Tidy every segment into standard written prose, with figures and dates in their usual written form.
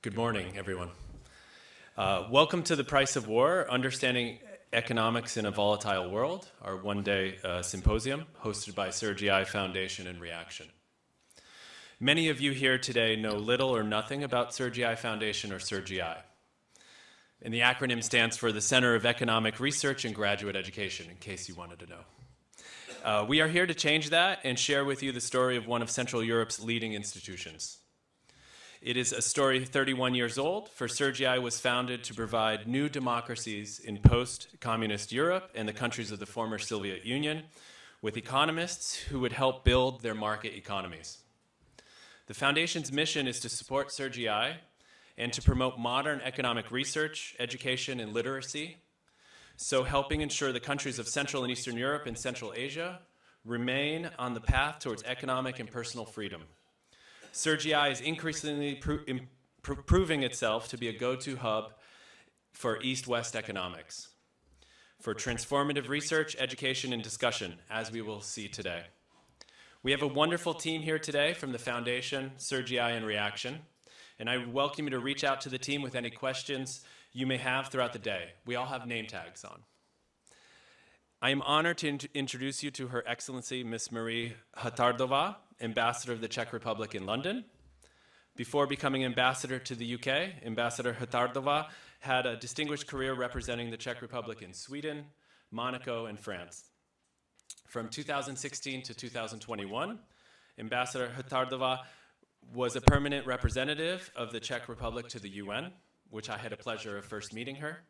Good morning, everyone. Welcome to The Price of War, Understanding Economics in a Volatile World, our one-day symposium hosted by CERGE-EI Foundation and Reaction. Many of you here today know little or nothing about CERGE-EI Foundation or CERGE-EI. And the acronym stands for the Center of Economic Research and Graduate Education, in case you wanted to know. We are here to change that and share with you the story of one of Central Europe's leading institutions. It is a story 31 years old, for CERGE-EI was founded to provide new democracies in post-communist Europe and the countries of the former Soviet Union with economists who would help build their market economies. The Foundation's mission is to support CERGE-EI and to promote modern economic research, education, and literacy, so helping ensure the countries of Central and Eastern Europe and Central Asia remain on the path towards economic and personal freedom. CERGE-EI is increasingly proving itself to be a go-to hub for East-West economics, for transformative research, education, and discussion, as we will see today. We have a wonderful team here today from the Foundation, CERGE-EI, and Reaction, and I welcome you to reach out to the team with any questions you may have throughout the day. We all have name tags on. I am honored to introduce you to Her Excellency Ms. Marie Hatardová, Ambassador of the Czech Republic in London. Before becoming ambassador to the UK, Ambassador Hatardová had a distinguished career representing the Czech Republic in Sweden, Monaco, and France. From 2016 to 2021, Ambassador Hatardová was a permanent representative of the Czech Republic to the UN, which I had a pleasure of first meeting her.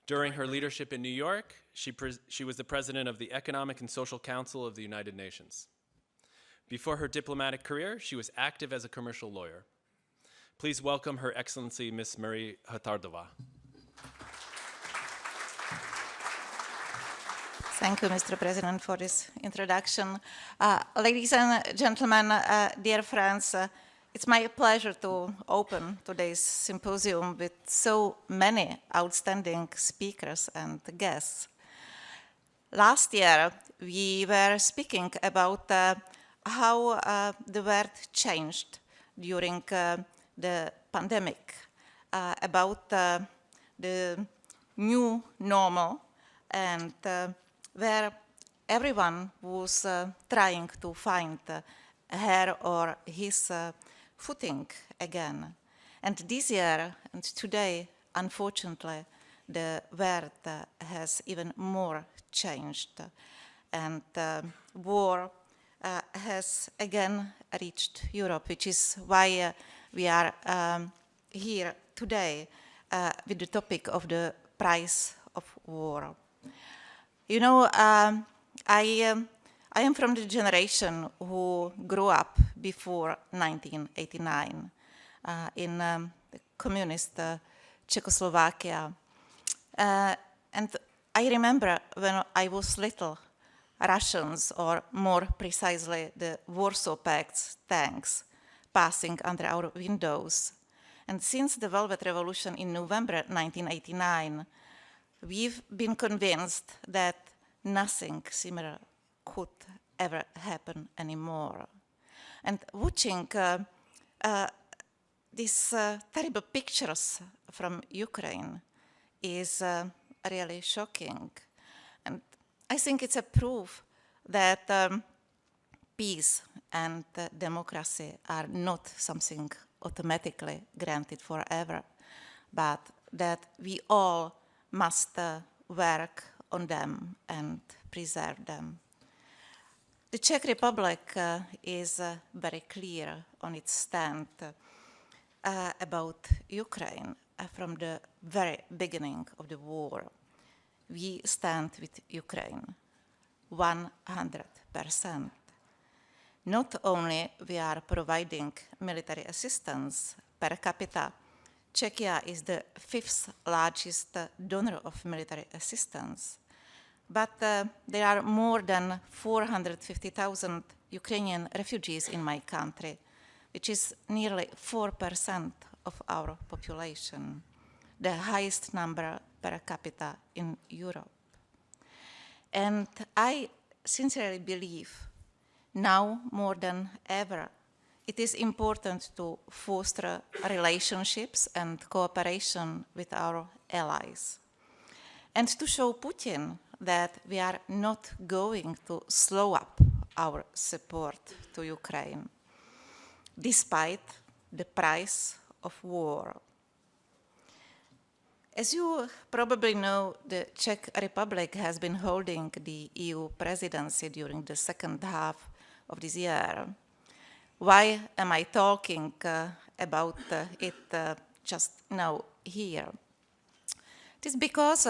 During her leadership in New York, she was the president of the Economic and Social Council of the United Nations. Before her diplomatic career, she was active as a commercial lawyer. Please welcome Her Excellency Ms. Marie Hatardová. Thank you, Mr. President, for this introduction. Ladies and gentlemen, dear friends, it's my pleasure to open today's symposium with so many outstanding speakers and guests. Last year, we were speaking about how the world changed during the pandemic, about the new normal, and where everyone was trying to find her or his footing again. And this year and today, unfortunately, the world has even more changed, and war has again reached Europe, which is why we are here today with the topic of the price of war. You know, I am from the generation who grew up before 1989 in the communist Czechoslovakia. And I remember when I was little, Russians, or more precisely the Warsaw Pact's tanks, passing under our windows. And since the Velvet Revolution in November 1989, we've been convinced that nothing similar could ever happen anymore. And watching these terrible pictures from Ukraine is really shocking. And I think it's a proof that peace and democracy are not something automatically granted forever, but that we all must work on them and preserve them. The Czech Republic is very clear on its stand about Ukraine from the very beginning of the war. We stand with Ukraine 100%. Not only we are providing military assistance per capita, Czechia is the 5th largest donor of military assistance, but there are more than 450,000 Ukrainian refugees in my country, which is nearly 4% of our population, the highest number per capita in Europe. And I sincerely believe now more than ever it is important to foster relationships and cooperation with our allies, and to show Putin that we are not going to slow up our support to Ukraine, despite the price of war. As you probably know, the Czech Republic has been holding the EU presidency during the second half of this year. Why am I talking about it just now here? It is because,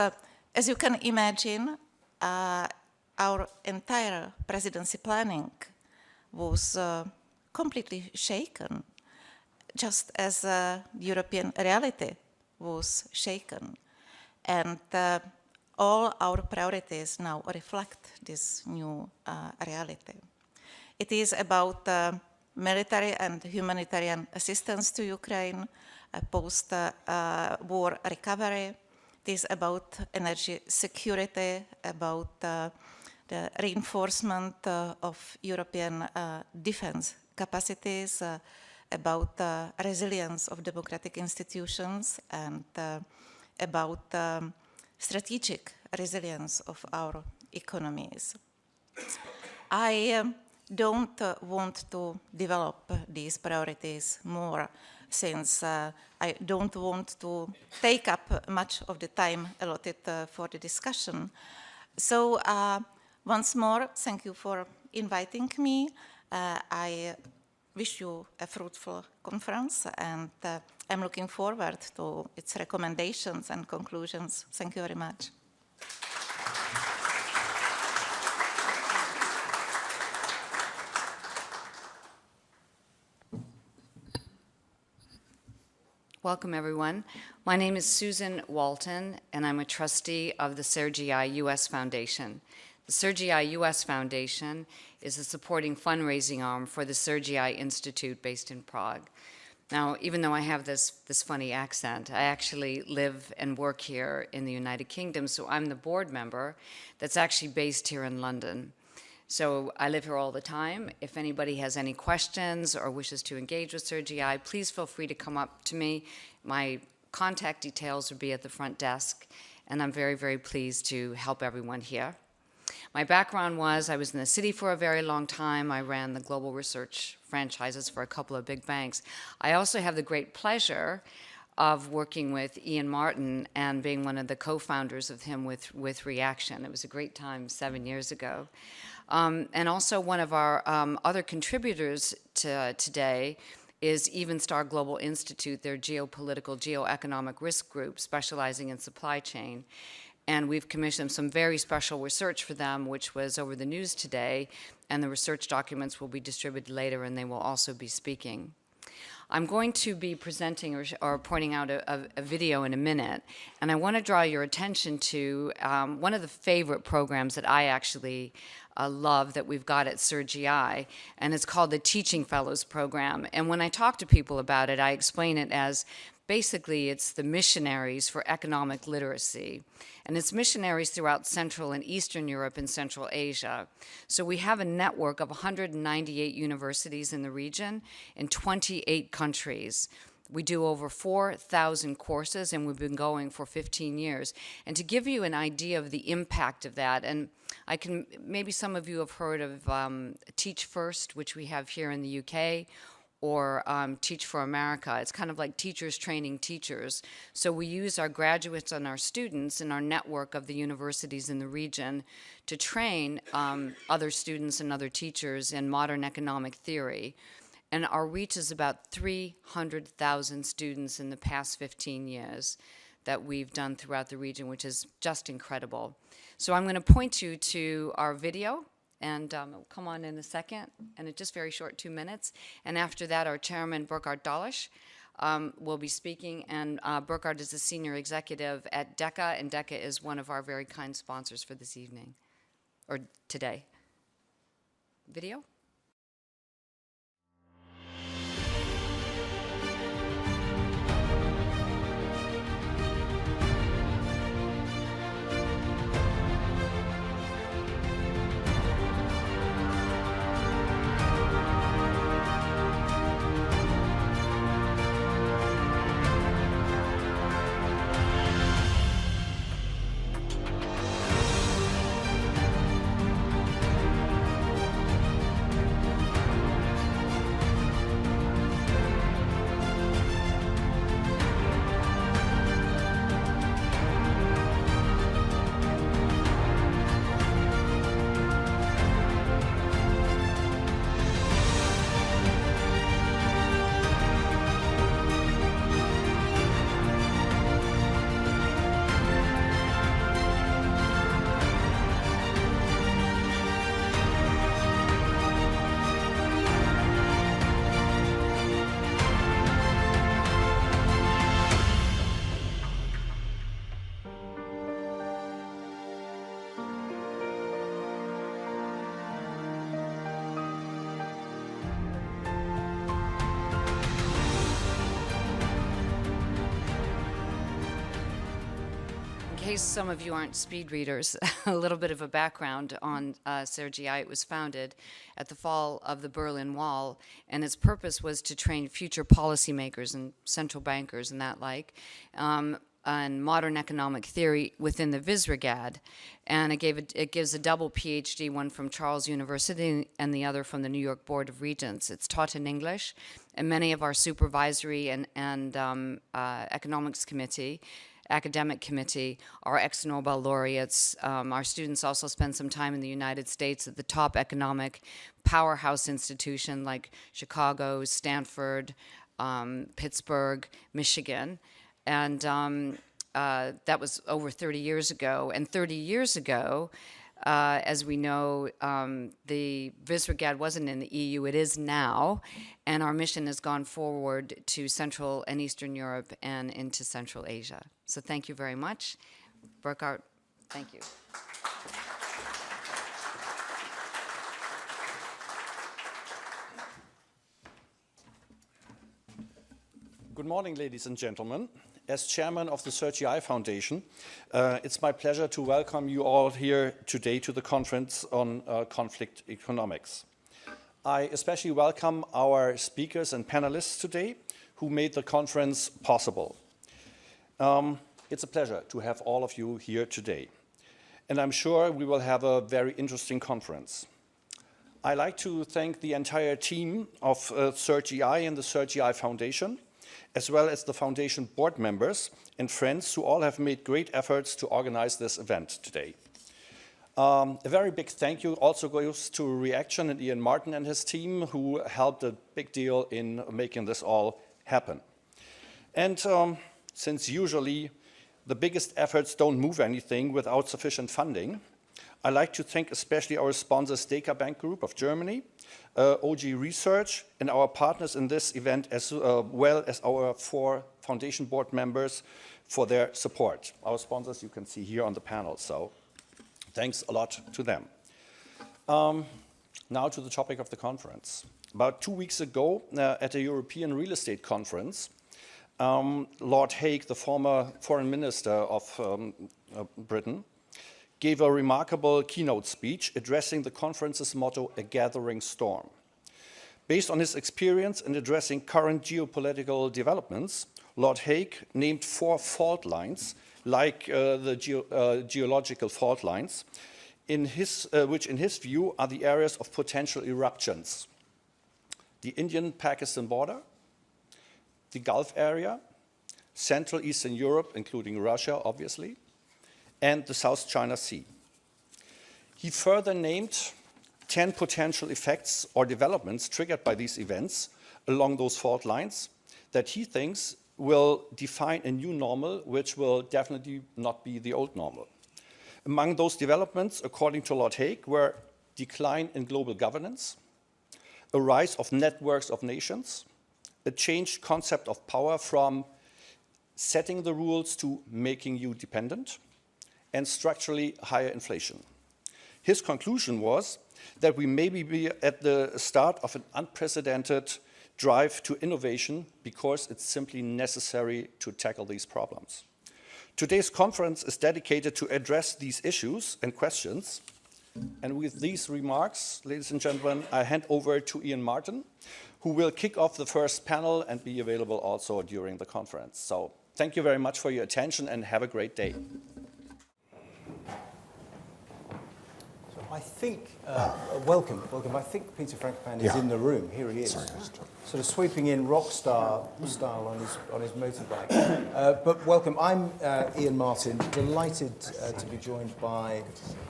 as you can imagine, our entire presidency planning was completely shaken, just as European reality was shaken. And all our priorities now reflect this new reality. It is about military and humanitarian assistance to Ukraine, post-war recovery. It is about energy security, about the reinforcement of European defense capacities, about resilience of democratic institutions, and about strategic resilience of our economies. I don't want to develop these priorities more, since I don't want to take up much of the time allotted for the discussion. So once more, thank you for inviting me. I wish you a fruitful conference, and I'm looking forward to its recommendations and conclusions. Thank you very much. Welcome, everyone. My name is Susan Walton, and I'm a trustee of the CERGE-EI US Foundation. The CERGE-EI US Foundation is a supporting fundraising arm for the CERGE-EI Institute based in Prague. Now, even though I have this funny accent, I actually live and work here in the United Kingdom, so I'm the board member that's actually based here in London. So I live here all the time. If anybody has any questions or wishes to engage with CERGE-EI, please feel free to come up to me. My contact details will be at the front desk, and I'm very, very pleased to help everyone here. My background was I was in the city for a very long time. I ran the global research franchises for a couple of big banks. I also have the great pleasure of working with Ian Martin and being one of the co-founders of him with Reaction. It was a great time 7 years ago. And also one of our other contributors today is Evenstar Global Institute, their geopolitical, geoeconomic risk group specializing in supply chain. And we've commissioned some very special research for them, which was over the news today, and the research documents will be distributed later, and they will also be speaking. I'm going to be presenting or pointing out a video in a minute, and I want to draw your attention to one of the favorite programs that I actually love that we've got at CERGE-EI, and it's called the Teaching Fellows Program. And when I talk to people about it, I explain it as basically it's the missionaries for economic literacy. And it's missionaries throughout Central and Eastern Europe and Central Asia. So we have a network of 198 universities in the region in 28 countries. We do over 4,000 courses, and we've been going for 15 years. And to give you an idea of the impact of that, and maybe some of you have heard of Teach First, which we have here in the UK, or Teach for America. It's kind of like teachers training teachers. So we use our graduates and our students in our network of the universities in the region to train other students and other teachers in modern economic theory. And our reach is about 300,000 students in the past 15 years that we've done throughout the region, which is just incredible. So I'm going to point you to our video, and it'll come on in a second, and it's just very short, 2 minutes. And after that, our chairman, Burkhard Dalisch, will be speaking, and Burkhard is a senior executive at DECA, and DECA is one of our very kind sponsors for this evening, or today. Video? case some of you aren't speed readers, a little bit of a background on CERGE-EI. It was founded at the fall of the Berlin Wall, and its purpose was to train future policymakers and central bankers and that like on modern economic theory within the Visregad. And it gives a double PhD, one from Charles University and the other from the New York Board of Regents. It's taught in English, and many of our supervisory and economics committee, academic committee, are ex-Nobel laureates. Our students also spend some time in the United States at the top economic powerhouse institution like Chicago, Stanford, Pittsburgh, Michigan. And that was over 30 years ago. And 30 years ago, as we know, the Visregad wasn't in the EU, it is now, and our mission has gone forward to Central and Eastern Europe and into Central Asia. So thank you very much. Burkhard, thank you. Good morning, ladies and gentlemen. As chairman of the CERGE-EI Foundation, it's my pleasure to welcome you all here today to the conference on conflict economics. I especially welcome our speakers and panelists today who made the conference possible. It's a pleasure to have all of you here today, and I'm sure we will have a very interesting conference. I'd like to thank the entire team of CERGE-EI and the CERGE-EI Foundation, as well as the Foundation board members and friends who all have made great efforts to organize this event today. A very big thank you also goes to Reaction and Ian Martin and his team, who helped a big deal in making this all happen. And since usually the biggest efforts don't move anything without sufficient funding, I'd like to thank especially our sponsors, Deka Bank Group of Germany, OG Research, and our partners in this event, as well as our 4 foundation board members for their support. Our sponsors you can see here on the panel, so thanks a lot to them. Now to the topic of the conference. About 2 weeks ago, at a European real estate conference, Lord Hague, the former foreign minister of Britain, gave a remarkable keynote speech addressing the conference's motto, "A Gathering Storm." Based on his experience in addressing current geopolitical developments, Lord Hague named 4 fault lines, like the geological fault lines, which in his view are the areas of potential eruptions: the Indian-Pakistan border, the Gulf area, Central Eastern Europe, including Russia, obviously, and the South China Sea. He further named 10 potential effects or developments triggered by these events along those fault lines that he thinks will define a new normal, which will definitely not be the old normal. Among those developments, according to Lord Hague, were decline in global governance, a rise of networks of nations, a changed concept of power from setting the rules to making you dependent, and structurally higher inflation. His conclusion was that we may be at the start of an unprecedented drive to innovation because it's simply necessary to tackle these problems. Today's conference is dedicated to address these issues and questions. And with these remarks, ladies and gentlemen, I hand over to Ian Martin, who will kick off the first panel and be available also during the conference. So thank you very much for your attention and have a great day. I think, welcome. I think Peter Frankopan is in the room. Here he is. Sorry. Sort of sweeping in rock star style on his motorbike. But welcome. I'm Ian Martin, delighted to be joined by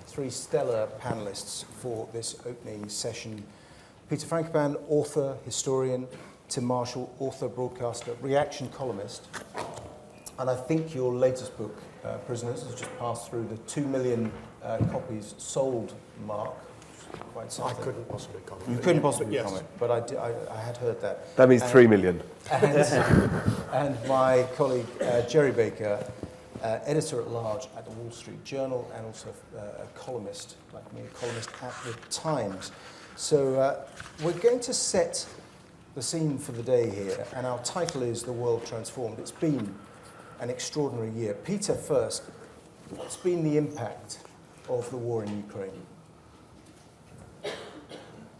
3 stellar panelists for this opening session. Peter Frankopan, author, historian; Tim Marshall, author, broadcaster, Reaction columnist. And I think your latest book, Prisoners, has just passed through the 2 million copies sold mark. Quite something. I couldn't possibly comment. You couldn't possibly yes. comment, but I had heard that. That means 3 million. And my colleague Jerry Baker, editor-at-large at the Wall Street Journal, and also a columnist, like me, a columnist at the Times. So we're going to set the scene for the day here, and our title is The World Transformed. It's been an extraordinary year. Peter, first, What's been the impact of the war in Ukraine?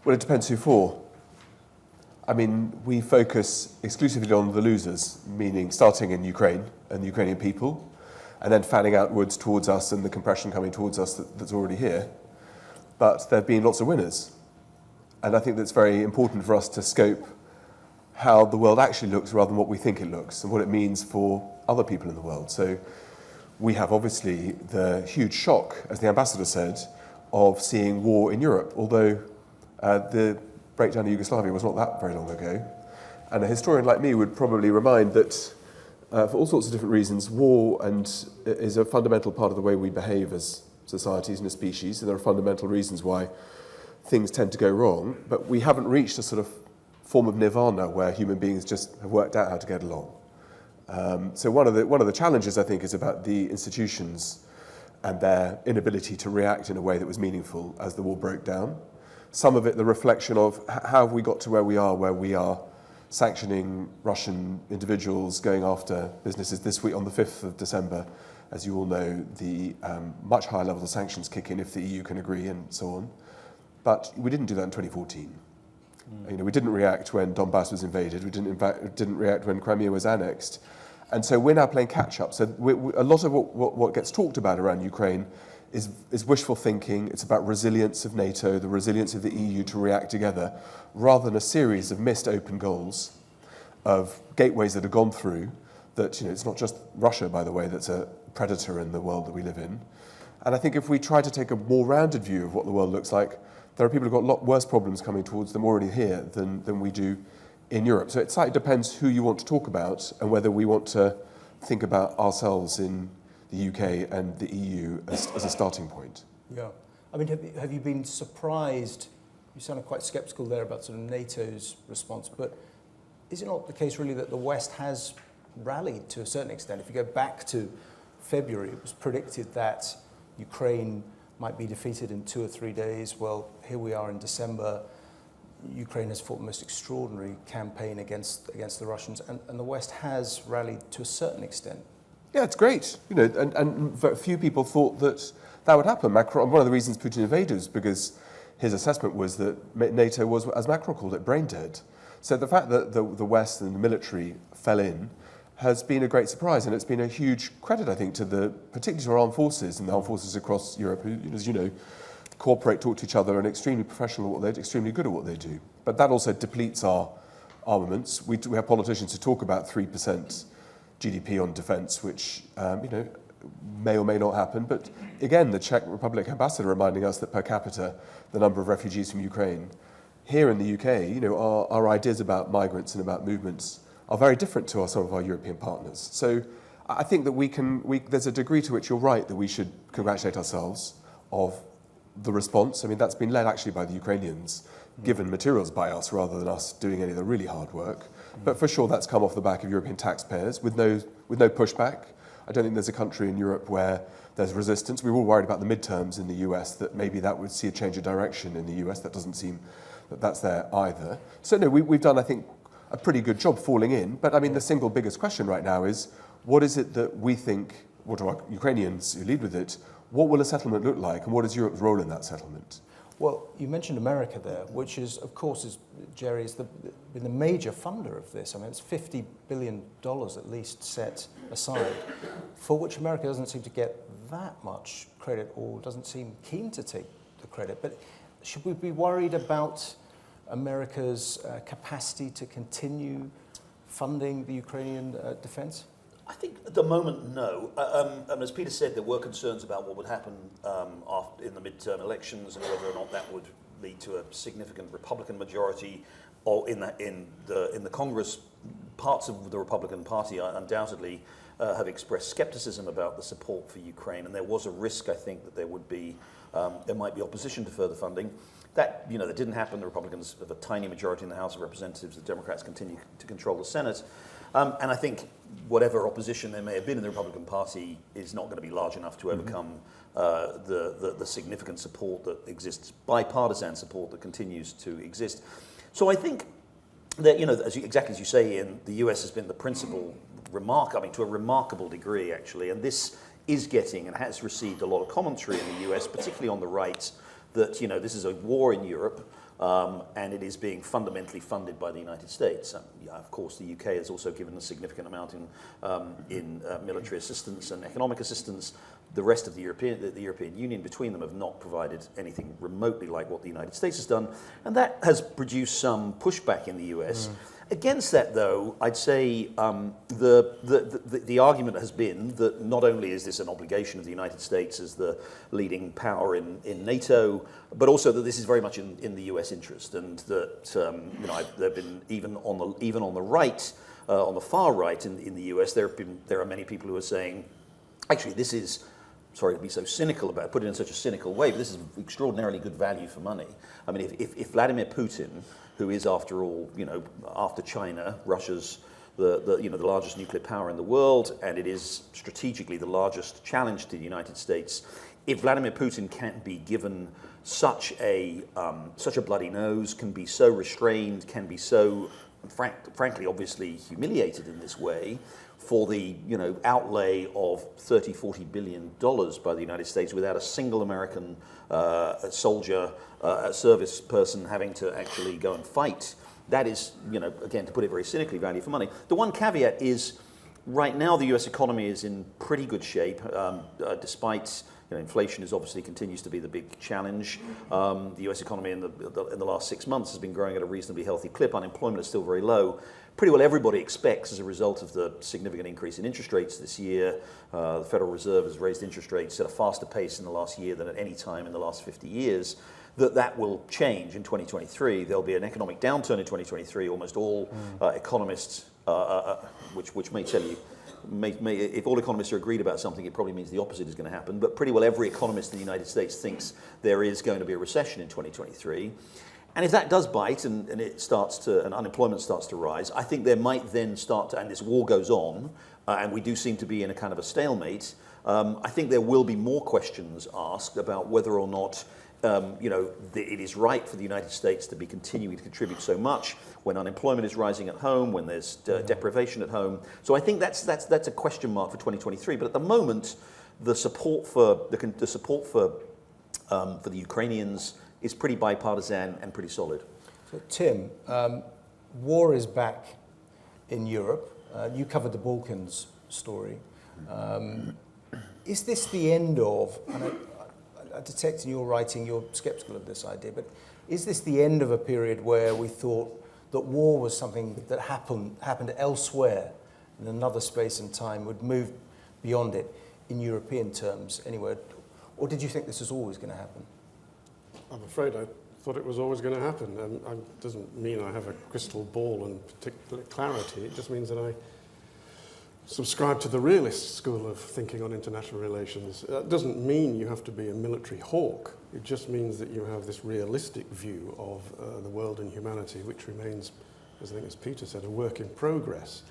Well, it depends who for. I mean, we focus exclusively on the losers, meaning starting in Ukraine and the Ukrainian people, and then fanning outwards towards us and the compression coming towards us that's already here. But there have been lots of winners. And I think that's very important for us to scope how the world actually looks rather than what we think it looks and what it means for other people in the world. So we have obviously the huge shock, as the ambassador said, of seeing war in Europe, although the breakdown of Yugoslavia was not that very long ago. And a historian like me would probably remind that for all sorts of different reasons, war is a fundamental part of the way we behave as societies and as species, and there are fundamental reasons why things tend to go wrong, but we haven't reached a sort of form of nirvana where human beings just have worked out how to get along. So one of the challenges, I think, is about the institutions and their inability to react in a way that was meaningful as the war broke down. Some of it the reflection of how have we got to where we are sanctioning Russian individuals, going after businesses. This week on the 5th of December, as you all know, the much higher levels of sanctions kick in if the EU can agree and so on. But we didn't do that in 2014. You know, we didn't react when Donbass was invaded. We didn't react when Crimea was annexed. And so we're now playing catch-up. So a lot of what gets talked about around Ukraine is wishful thinking. It's about resilience of NATO, the resilience of the EU to react together, rather than a series of missed open goals, of gateways that have gone through, that, you know, it's not just Russia, by the way, that's a predator in the world that we live in. And I think if we try to take a more rounded view of what the world looks like, there are people who've got a lot worse problems coming towards them already here than we do in Europe. So it slightly depends who you want to talk about and whether we want to think about ourselves in the UK and the EU as a starting point. Yeah. I mean, have you been surprised? You sounded quite sceptical there about sort of NATO's response, but is it not the case really that the West has rallied to a certain extent? If you go back to February, it was predicted that Ukraine might be defeated in 2 or 3 days. Well, here we are in December. Ukraine has fought the most extraordinary campaign against the Russians, and the West has rallied to a certain extent. Yeah, it's great. You know, and few people thought that would happen. Macron, one of the reasons Putin invaded was because his assessment was that NATO was, as Macron called it, brain dead. So the fact that the West and the military fell in has been a great surprise, and it's been a huge credit, I think, particularly to our armed forces and the armed forces across Europe, who, as you know, cooperate, talk to each other, and are extremely professional at what they do, extremely good at what they do. But that also depletes our armaments. We have politicians who talk about 3% GDP on defence, which you know, may or may not happen. But again, the Czech Republic ambassador reminding us that per capita, the number of refugees from Ukraine here in the UK, you know, our ideas about migrants and about movements are very different to some of our European partners. So I think that there's a degree to which you're right that we should congratulate ourselves of the response. I mean, that's been led actually by the Ukrainians, given materials by us rather than us doing any of the really hard work. But for sure, that's come off the back of European taxpayers with no pushback. I don't think there's a country in Europe where there's resistance. We were all worried about the midterms in the US, that maybe that would see a change of direction in the US. That doesn't seem that that's there either. So no, we've done, I think, a pretty good job falling in. But I mean, the single biggest question right now is, what is it that we think, what do our Ukrainians who lead with it, what will a settlement look like, and what is Europe's role in that settlement? Well, you mentioned America there, which is, of course, Jerry, has been the major funder of this. I mean, it's $50 billion at least set aside, for which America doesn't seem to get that much credit or doesn't seem keen to take the credit. But should we be worried about America's capacity to continue funding the Ukrainian defense? I think at the moment, no. And as Peter said, there were concerns about what would happen in the midterm elections and whether or not that would lead to a significant Republican majority, or in the Congress. Parts of the Republican Party undoubtedly have expressed skepticism about the support for Ukraine, and there was a risk, I think, that there might be opposition to further funding. That didn't happen. The Republicans have a tiny majority in the House of Representatives. The Democrats continue to control the Senate. And I think whatever opposition there may have been in the Republican Party is not going to be large enough to overcome the significant support that exists, bipartisan support that continues to exist. So I think that, exactly as you say, the US has been the principal to a remarkable degree, actually, and this is getting and has received a lot of commentary in the US, particularly on the right, that this is a war in Europe, and it is being fundamentally funded by the United States. Of course, the UK has also given a significant amount in military assistance and economic assistance. The rest of the European Union, between them, have not provided anything remotely like what the United States has done, and that has produced some pushback in the US. Against that, though, I'd say the argument has been that not only is this an obligation of the United States as the leading power in NATO, but also that this is very much in the US interest, and that there have been even on the right, on the far right in the US, there are many people who are saying, actually, this is. Sorry to be so cynical about it, put it in such a cynical way, but this is extraordinarily good value for money. I mean, if Vladimir Putin, who is, after all, after China, Russia's the largest nuclear power in the world, and it is strategically the largest challenge to the United States, if Vladimir Putin can't be given such a bloody nose, can be so restrained, can be so, frankly, obviously humiliated in this way, for the outlay of $30-40 billion by the United States without a single American soldier, service person having to actually go and fight. That is, again, to put it very cynically, value for money. The one caveat is, right now the US economy is in pretty good shape, despite inflation obviously continues to be the big challenge. The US economy in the last 6 months has been growing at a reasonably healthy clip. Unemployment is still very low. Pretty well everybody expects, as a result of the significant increase in interest rates this year, the Federal Reserve has raised interest rates at a faster pace in the last year than at any time in the last 50 years, that will change in 2023. There'll be an economic downturn in 2023. Almost all economists, which may tell you, if all economists are agreed about something, it probably means the opposite is going to happen. But pretty well every economist in the United States thinks there is going to be a recession in 2023. And if that does bite and unemployment starts to rise, I think there might then start to, and this war goes on, and we do seem to be in a kind of a stalemate, I think there will be more questions asked about whether or not it is right for the United States to be continuing to contribute so much when unemployment is rising at home, when there's deprivation at home. So I think that's a question mark for 2023. But at the moment, the support for the Ukrainians is pretty bipartisan and pretty solid. So Tim, war is back in Europe. You covered the Balkans story. Is this the end of? And I detect in your writing you're sceptical of this idea, but is this the end of a period where we thought that war was something that happened elsewhere in another space and time, would move beyond it in European terms anyway? Or did you think this was always going to happen? I'm afraid I thought it was always going to happen. It doesn't mean I have a crystal ball and particular clarity. It just means that I subscribe to the realist school of thinking on international relations. That doesn't mean you have to be a military hawk. It just means that you have this realistic view of the world and humanity, which remains, as I think as Peter said, a work in progress.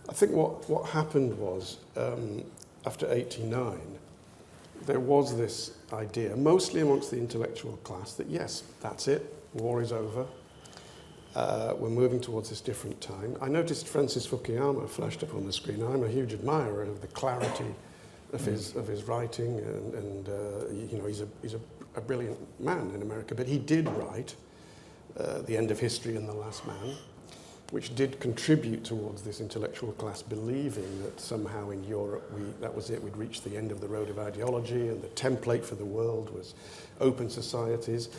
I think what happened was, after '89, there was this idea, mostly amongst the intellectual class, that yes, that's it, war is over. We're moving towards this different time. I noticed Francis Fukuyama flashed up on the screen. I'm a huge admirer of the clarity of his writing, and he's a brilliant man in America. But he did write The End of History and The Last Man, which did contribute towards this intellectual class believing that somehow in Europe that was it. We'd reached the end of the road of ideology, and the template for the world was open societies.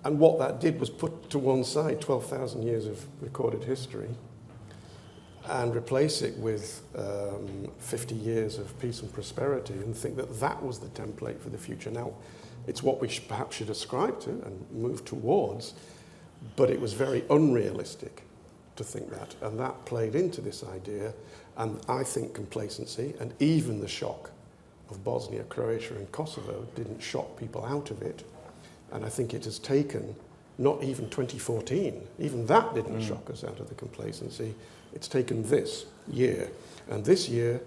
And what that did was put to one side 12,000 years of recorded history and replace it with 50 years of peace and prosperity, and think that that was the template for the future. Now, it's what we perhaps should ascribe to and move towards, but it was very unrealistic to think that. And that played into this idea, and I think complacency, and even the shock of Bosnia, Croatia, and Kosovo didn't shock people out of it. And I think it has taken, not even 2014, even that didn't shock us out of the complacency. It's taken this year. And this year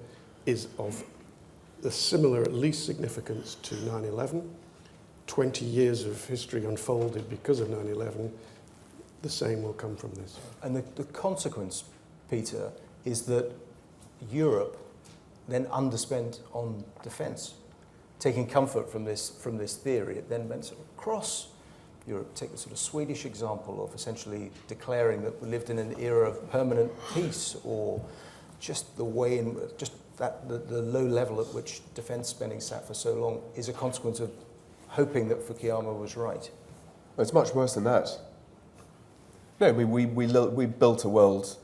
is of a similar, at least, significance to 9/11. 20 years of history unfolded because of 9/11. The same will come from this. And the consequence, Peter, is that Europe, then underspent on defence. Taking comfort from this theory, it then went sort of across Europe. Take the sort of Swedish example of essentially declaring that we lived in an era of permanent peace, or just the way in just that the low level at which defence spending sat for so long is a consequence of hoping that Fukuyama was right. Well, it's much worse than that. No, we built a world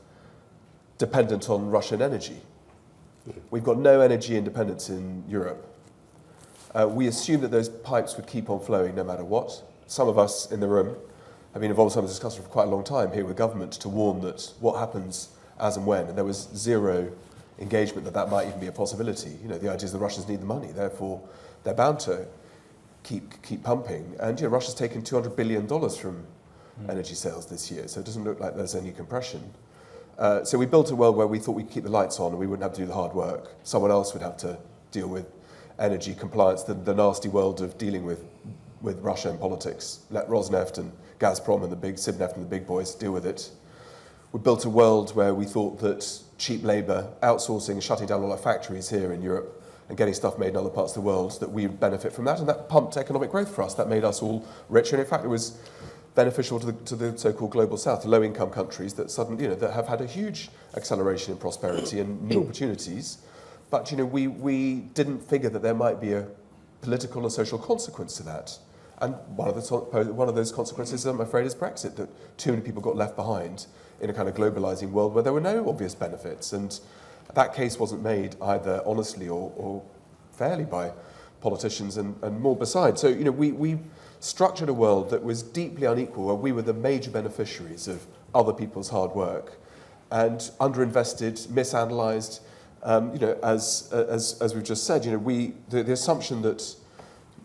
dependent on Russian energy. We've got no energy independence in Europe. We assumed that those pipes would keep on flowing no matter what. Some of us in the room have been involved in some of this discussion for quite a long time here with government to warn that what happens as and when, and there was zero engagement that might even be a possibility. You know, the idea is the Russians need the money, therefore they're bound to keep pumping. And Russia's taken $200 billion from energy sales this year, so it doesn't look like there's any compression. So we built a world where we thought we could keep the lights on and we wouldn't have to do the hard work. Someone else would have to deal with energy compliance, the nasty world of dealing with Russia and politics. Let Rosneft and Gazprom and the big Sibneft and the big boys deal with it. We built a world where we thought that cheap labour, outsourcing, shutting down all our factories here in Europe and getting stuff made in other parts of the world, that we would benefit from that, and that pumped economic growth for us. That made us all richer, and in fact it was beneficial to the so-called global south, the low-income countries that suddenly, that have had a huge acceleration in prosperity and new opportunities. But we didn't figure that there might be a political and social consequence to that. And one of those consequences, I'm afraid, is Brexit, that too many people got left behind in a kind of globalizing world where there were no obvious benefits. And that case wasn't made either honestly or fairly by politicians and more besides. So, we structured a world that was deeply unequal, where we were the major beneficiaries of other people's hard work and underinvested, misanalyzed. As we've just said, the assumption that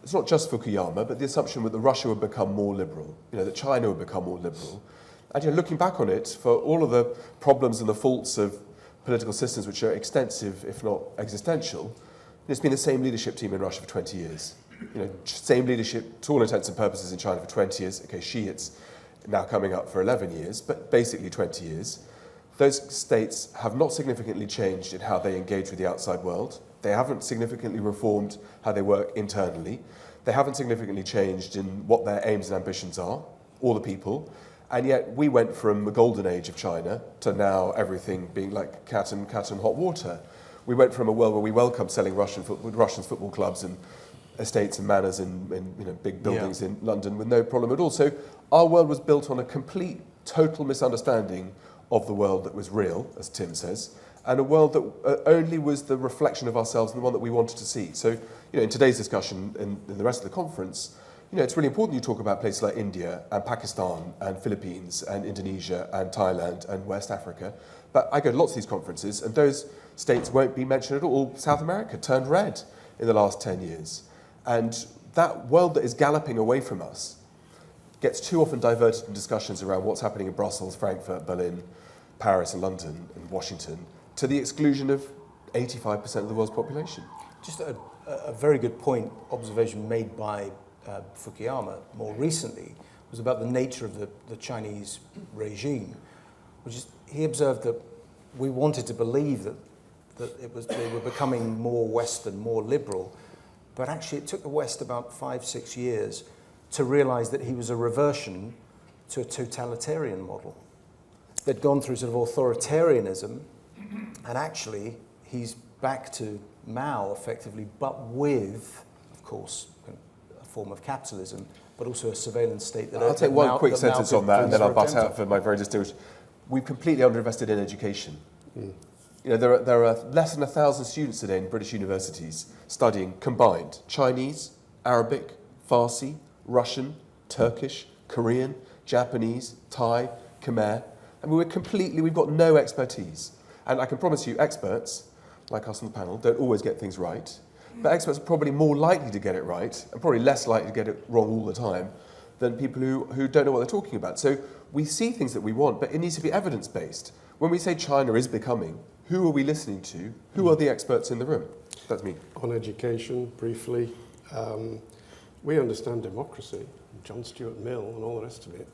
it's not just Fukuyama, but the assumption that Russia would become more liberal, that China would become more liberal. And looking back on it, for all of the problems and the faults of political systems, which are extensive, if not existential, it's been the same leadership team in Russia for 20 years. Same leadership to all intents and purposes in China for 20 years. Okay, it's now coming up for 11 years, but basically 20 years. Those states have not significantly changed in how they engage with the outside world. They haven't significantly reformed how they work internally. They haven't significantly changed in what their aims and ambitions are, or the people. And yet we went from the golden age of China to now everything being like cat and hot water. We went from a world where we welcomed selling Russian football clubs and estates and manors in big buildings in London with no problem at all. So our world was built on a complete, total misunderstanding of the world that was real, as Tim says, and a world that only was the reflection of ourselves and the one that we wanted to see. So, in today's discussion and in the rest of the conference, it's really important you talk about places like India and Pakistan and Philippines and Indonesia and Thailand and West Africa. But I go to lots of these conferences and those states won't be mentioned at all. South America turned red in the last 10 years. And that world that is galloping away from us gets too often diverted in discussions around what's happening in Brussels, Frankfurt, Berlin, Paris and London and Washington, to the exclusion of 85% of the world's population. Just a very good observation made by Fukuyama more recently was about the nature of the Chinese regime, which is, he observed that we wanted to believe that they were becoming more Western, more liberal, but actually it took the West about 5-6 years to realize that he was a reversion to a totalitarian model. They'd gone through sort of authoritarianism, and actually he's back to Mao effectively, but with, of course, a form of capitalism, but also a surveillance state that... I'll take one quick sentence on that, and then I'll butt out for my very distinguished... We've completely underinvested in education. There are less than 1,000 students today in British universities studying combined Chinese, Arabic, Farsi, Russian, Turkish, Korean, Japanese, Thai, Khmer. I mean, we've got no expertise. And I can promise you, experts, like us on the panel, don't always get things right. But experts are probably more likely to get it right, and probably less likely to get it wrong all the time, than people who don't know what they're talking about. So we see things that we want, but it needs to be evidence-based. When we say China is becoming, who are we listening to? Who are the experts in the room? That's me. On education, briefly, we understand democracy, John Stuart Mill and all the rest of it.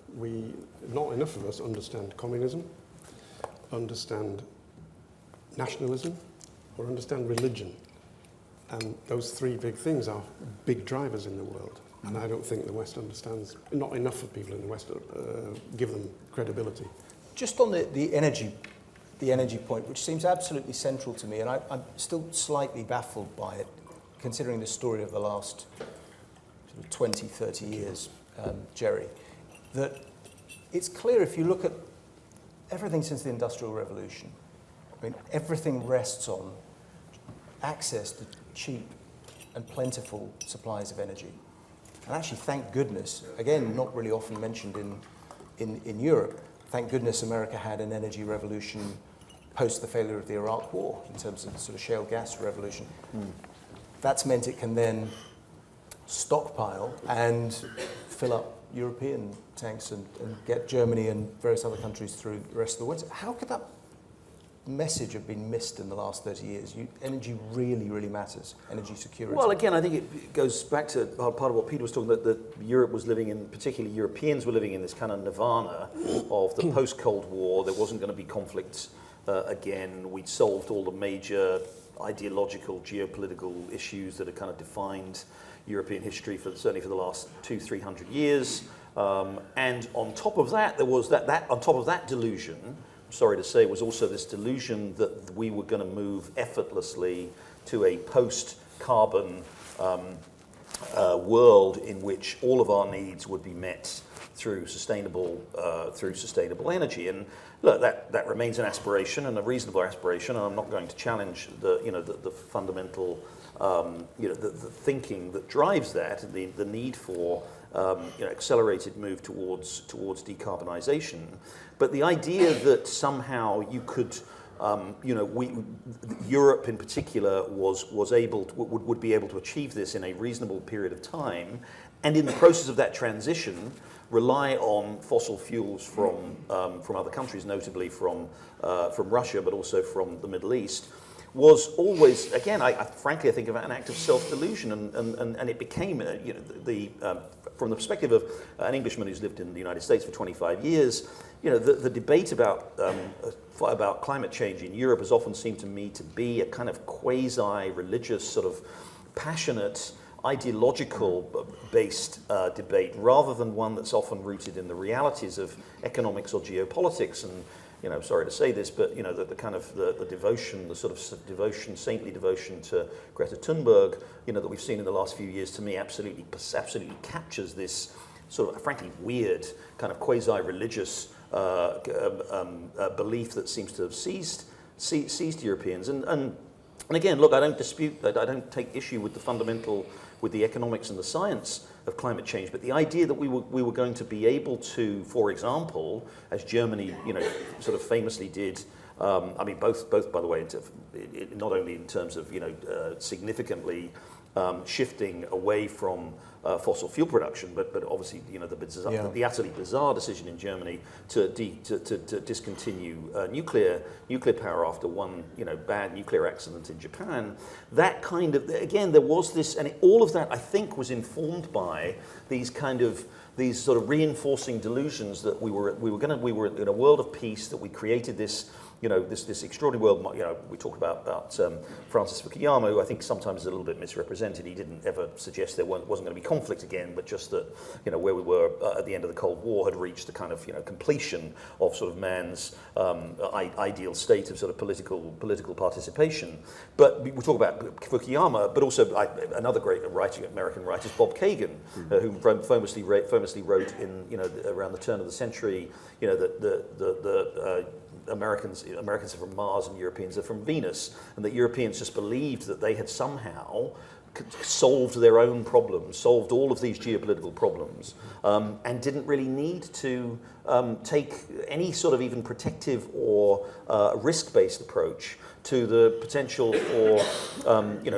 Not enough of us understand communism, understand nationalism, or understand religion. And those three big things are big drivers in the world. And I don't think the West understands, not enough of people in the West give them credibility. Just on the energy point, which seems absolutely central to me, and I'm still slightly baffled by it, considering the story of the last sort of 20, 30 years, Jerry, that it's clear if you look at everything since the Industrial Revolution, I mean, everything rests on access to cheap and plentiful supplies of energy. And actually, thank goodness, again, not really often mentioned in Europe, thank goodness America had an energy revolution post the failure of the Iraq War in terms of the sort of shale gas revolution. That's meant it can then stockpile and fill up European tanks and get Germany and various other countries through the rest of the winter. How could that message have been missed in the last 30 years? Energy really, really matters, energy security. Well, again, I think it goes back to part of what Peter was talking about, that Europe was living in, particularly Europeans were living in this kind of nirvana of the post-Cold War. There wasn't going to be conflict again. We'd solved all the major ideological, geopolitical issues that had kind of defined European history certainly for the last 200-300 years. And on top of that, there was on top of that delusion, I'm sorry to say, was also this delusion that we were going to move effortlessly to a post-carbon world in which all of our needs would be met through sustainable energy. And look, that remains an aspiration and a reasonable aspiration. And I'm not going to challenge the fundamental the thinking that drives that, the need for accelerated move towards decarbonisation. But the idea that somehow you could, Europe in particular would be able to achieve this in a reasonable period of time, and in the process of that transition, rely on fossil fuels from other countries, notably from Russia, but also from the Middle East, was always, again, frankly, I think of it an act of self-delusion, and it became, from the perspective of an Englishman who's lived in the United States for 25 years, the debate about climate change in Europe has often seemed to me to be a kind of quasi-religious, sort of passionate, ideological-based debate, rather than one that's often rooted in the realities of economics or geopolitics. And I'm sorry to say this, but the kind of the devotion, the sort of devotion, saintly devotion to Greta Thunberg, that we've seen in the last few years, to me absolutely captures this sort of frankly weird kind of quasi-religious belief that seems to have seized Europeans. And again, look, I don't dispute that. I don't take issue with the economics and the science of climate change, but the idea that we were going to be able to, for example, as Germany, sort of famously did. I mean, both by the way, not only in terms of significantly shifting away from fossil fuel production, but obviously the utterly bizarre decision in Germany to discontinue nuclear power after one bad nuclear accident in Japan. That kind of, again, there was this, and all of that I think was informed by these sort of reinforcing delusions that we were in a world of peace, that we created this. This extraordinary world. We talk about Francis Fukuyama, who I think sometimes is a little bit misrepresented. He didn't ever suggest there wasn't going to be conflict again, but just that where we were at the end of the Cold War had reached the kind of completion of sort of man's ideal state of sort of political participation. But we talk about Fukuyama, but also another great American writer is Bob Kagan, who famously wrote in around the turn of the century, that Americans are from Mars and Europeans are from Venus, and that Europeans just believed that they had somehow solved their own problems, solved all of these geopolitical problems, and didn't really need to take any sort of even protective or risk-based approach to the potential for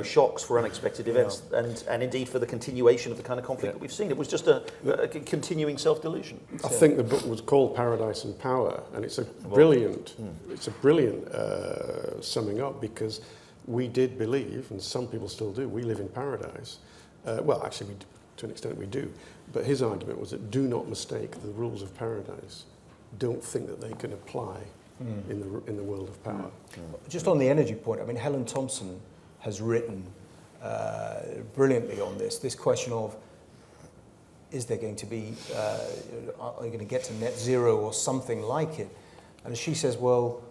shocks, for unexpected events, and indeed for the continuation of the kind of conflict that we've seen. It was just a continuing self-delusion. I think the book was called Paradise and Power, and it's a brilliant summing up, because we did believe, and some people still do, we live in paradise. Well, actually, to an extent we do. But his argument was that do not mistake the rules of paradise. Don't think that they can apply in the world of power. Just on the energy point, I mean, Helen Thompson has written brilliantly on this question of, is there going to be, are you going to get to net zero or something like it? And she says, well,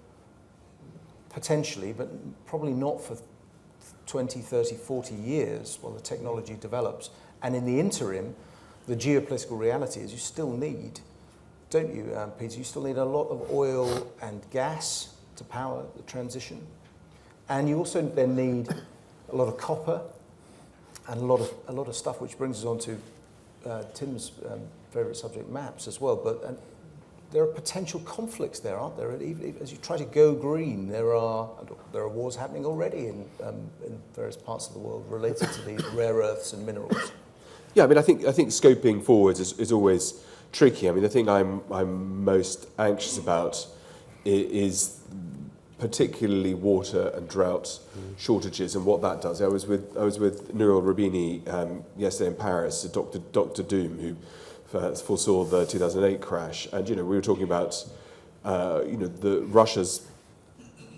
potentially, but probably not for 20, 30, 40 years while the technology develops. And in the interim, the geopolitical reality is you still need, don't you, Peter, you still need a lot of oil and gas to power the transition. And you also then need a lot of copper and a lot of stuff, which brings us on to Tim's favourite subject, maps, as well. But there are potential conflicts there, aren't there? Even as you try to go green, there are wars happening already in various parts of the world related to these rare earths and minerals. Yeah, I mean, I think scoping forwards is always tricky. I mean, the thing I'm most anxious about is particularly water and drought shortages and what that does. I was with Nouriel Roubini yesterday in Paris, Dr. Doom, who foresaw the 2008 crash, and we were talking about the Russia's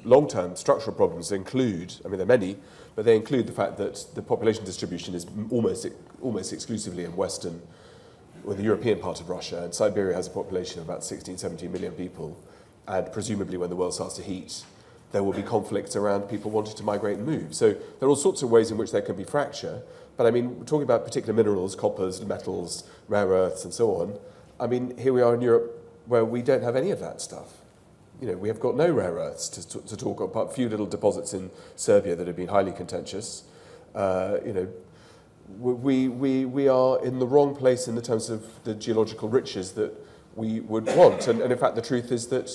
long-term structural problems include, I mean, there are many, but they include the fact that the population distribution is almost exclusively in Western, or the European part of Russia, and Siberia has a population of about 16, 17 million people, and presumably when the world starts to heat, there will be conflicts around people wanting to migrate and move. So there are all sorts of ways in which there can be fracture, but I mean, we're talking about particular minerals, coppers, metals, rare earths, and so on. I mean, here we are in Europe where we don't have any of that stuff. We have got no rare earths to talk about, a few little deposits in Serbia that have been highly contentious. We are in the wrong place in the terms of the geological riches that we would want. And in fact, the truth is that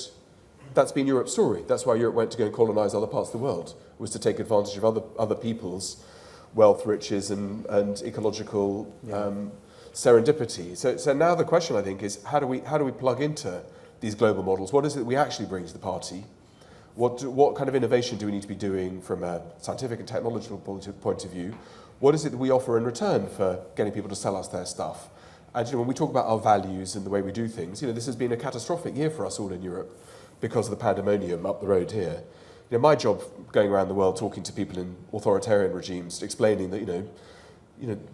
that's been Europe's story. That's why Europe went to go and colonize other parts of the world, was to take advantage of other people's wealth, riches, and ecological serendipity. So now the question, I think, is how do we plug into these global models? What is it that we actually bring to the party? What kind of innovation do we need to be doing from a scientific and technological point of view? What is it that we offer in return for getting people to sell us their stuff? And when we talk about our values and the way we do things, this has been a catastrophic year for us all in Europe because of the pandemonium up the road here. My job going around the world talking to people in authoritarian regimes, explaining that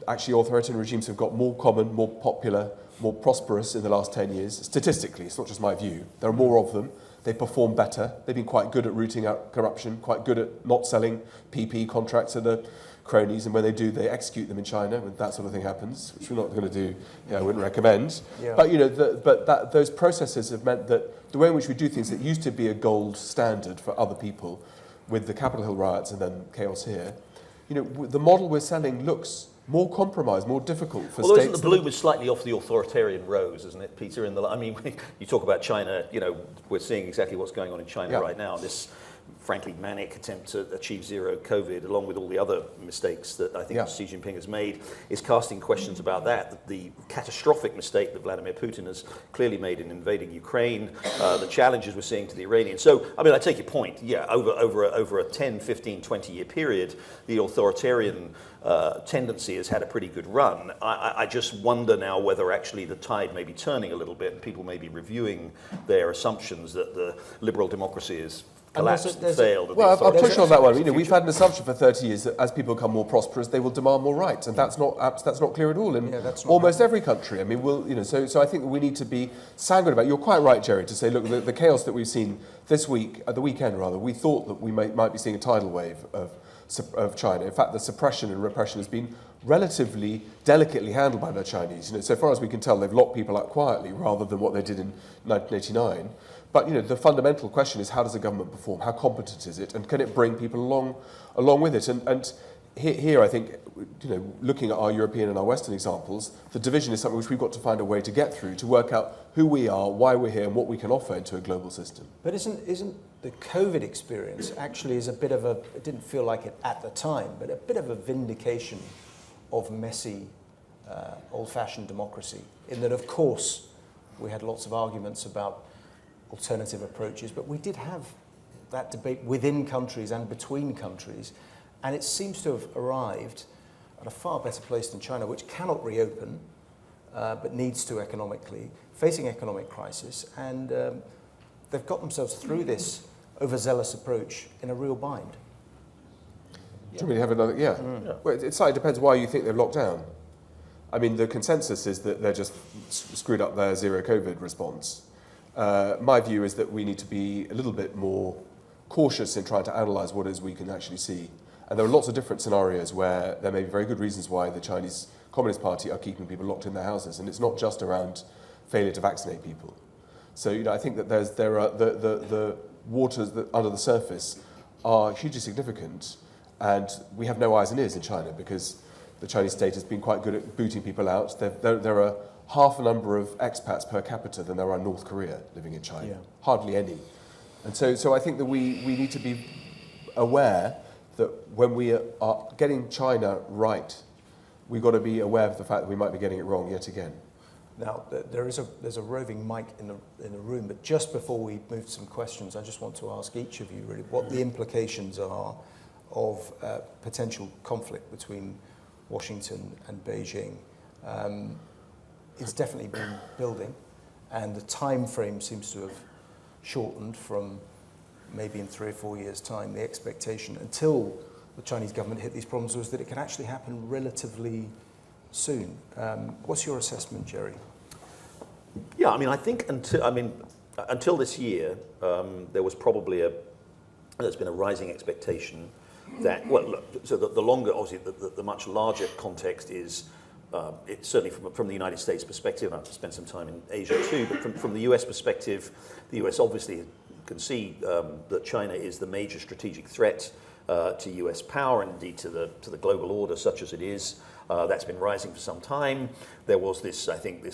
actually authoritarian regimes have got more common, more popular, more prosperous in the last 10 years. Statistically, it's not just my view. There are more of them. They perform better. They've been quite good at rooting out corruption, quite good at not selling PP contracts to the cronies, and when they do, they execute them in China when that sort of thing happens, which we're not going to do, I wouldn't recommend. Yeah. But those processes have meant that the way in which we do things that used to be a gold standard for other people, with the Capitol Hill riots and then chaos here, the model we're selling looks more compromised, more difficult for Although states. Isn't the bloom is slightly off the authoritarian rose, isn't it, Peter? You talk about China, we're seeing exactly what's going on in China right now. This frankly manic attempt to achieve zero COVID, along with all the other mistakes that I think Xi Jinping has made, is casting questions about that. The catastrophic mistake that Vladimir Putin has clearly made in invading Ukraine, the challenges we're seeing to the Iranians. So, I take your point. Yeah, over a 10, 15, 20-year period, the authoritarian tendency has had a pretty good run. I just wonder now whether actually the tide may be turning a little bit and people may be reviewing their assumptions that the liberal democracy is collapsed and failed. Well, I'll push on that one. We've had an assumption for 30 years that as people become more prosperous, they will demand more rights, and that's not clear at all in almost every country. So I think that we need to be sanguine about it. You're quite right, Jerry, to say, look, the chaos that we've seen this week, at the weekend rather, we thought that we might be seeing a tidal wave of China. In fact, the suppression and repression has been relatively delicately handled by the Chinese. So far as we can tell, they've locked people up quietly rather than what they did in 1989. But the fundamental question is, how does the government perform? How competent is it? And can it bring people along with it? And here, I think, looking at our European and our Western examples, the division is something which we've got to find a way to get through, to work out who we are, why we're here, and what we can offer into a global system. But isn't the COVID experience actually is a bit of it didn't feel like it at the time, but a bit of a vindication of messy, old-fashioned democracy, in that, of course, we had lots of arguments about alternative approaches, but we did have that debate within countries and between countries, and it seems to have arrived at a far better place than China, which cannot reopen, but needs to economically, facing economic crisis, and they've got themselves through this overzealous approach in a real bind. Do you want me to have another? Yeah. Well, it slightly depends why you think they've locked down. I mean, the consensus is that they're just screwed up their zero COVID response. My view is that we need to be a little bit more cautious in trying to analyse what it is we can actually see. And there are lots of different scenarios where there may be very good reasons why the Chinese Communist Party are keeping people locked in their houses, and it's not just around failure to vaccinate people. So, I think that there are the waters that under the surface are hugely significant, and we have no eyes and ears in China because the Chinese state has been quite good at booting people out. There are half the number of expats per capita than there are in North Korea living in China. Yeah. Hardly any. And so I think that we need to be aware that when we are getting China right, we've got to be aware of the fact that we might be getting it wrong yet again. Now, there's a roving mic in the room, but just before we move to some questions, I just want to ask each of you really what the implications are of potential conflict between Washington and Beijing. It's definitely been building, and the time frame seems to have shortened from maybe in 3 or 4 years' time. The expectation until the Chinese government hit these problems was that it could actually happen relatively soon. What's your assessment, Jerry? Yeah, I mean, I think until this year, there was probably there's been a rising expectation that, well, look, so the longer, obviously, the much larger context is, it's certainly from the United States perspective, and I've spent some time in Asia too, but from the US perspective, the US obviously can see that China is the major strategic threat to US power and indeed to the global order such as it is. That's been rising for some time. There was this, I think,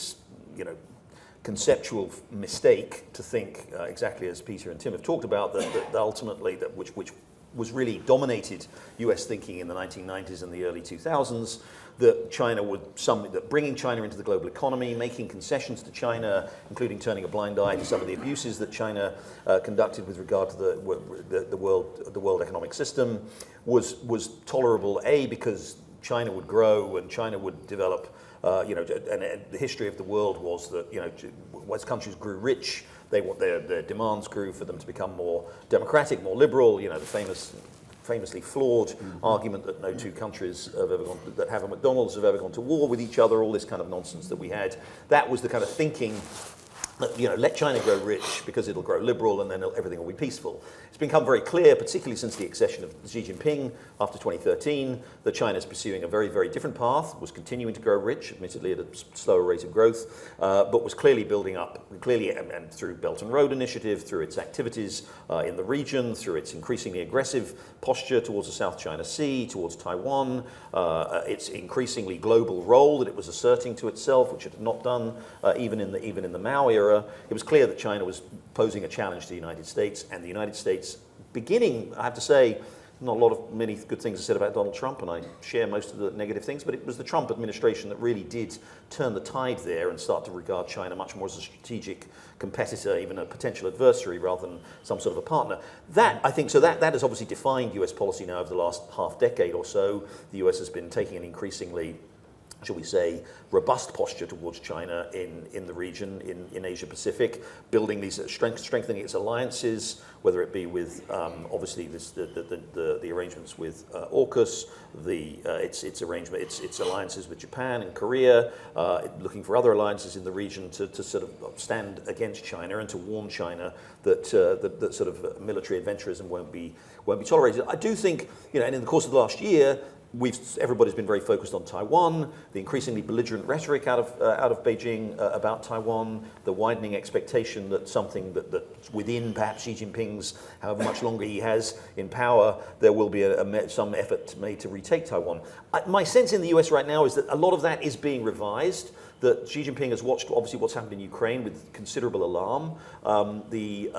conceptual mistake to think, exactly as Peter and Tim have talked about, that ultimately, which was really dominated US thinking in the 1990s and the early 2000s, that that bringing China into the global economy, making concessions to China, including turning a blind eye to some of the abuses that China conducted with regard to the world economic system, was tolerable, because China would grow and China would develop. And the history of the world was that, as countries grew rich, their demands grew for them to become more democratic, more liberal. The famously flawed argument that no two countries that have a McDonald's have ever gone to war with each other. All this kind of nonsense that we had. That was the kind of thinking that, let China grow rich because it'll grow liberal and then everything will be peaceful. It's become very clear, particularly since the accession of Xi Jinping after 2013, that China is pursuing a very, very different path, was continuing to grow rich, admittedly at a slower rate of growth, but was clearly building up, and through Belt and Road Initiative, through its activities in the region, through its increasingly aggressive posture towards the South China Sea, towards Taiwan, its increasingly global role that it was asserting to itself, which it had not done even in the Mao era. It was clear that China was posing a challenge to the United States, and the United States beginning, I have to say, not many good things are said about Donald Trump, and I share most of the negative things, but it was the Trump administration that really did turn the tide there and start to regard China much more as a strategic competitor, even a potential adversary, rather than some sort of a partner. That has obviously defined US policy now over the last half decade or so. The US has been taking an increasingly, shall we say, robust posture towards China in the region, in Asia Pacific, building these, strengthening its alliances, whether it be with obviously the arrangements with AUKUS, its alliances with Japan and Korea, looking for other alliances in the region to sort of stand against China and to warn China that sort of military adventurism won't be tolerated. I do think, and in the course of the last year, everybody's been very focused on Taiwan, the increasingly belligerent rhetoric out of Beijing about Taiwan, the widening expectation that something that within perhaps Xi Jinping's, however much longer he has in power, there will be some effort made to retake Taiwan. My sense in the US right now is that a lot of that is being revised. That Xi Jinping has watched obviously what's happened in Ukraine with considerable alarm. The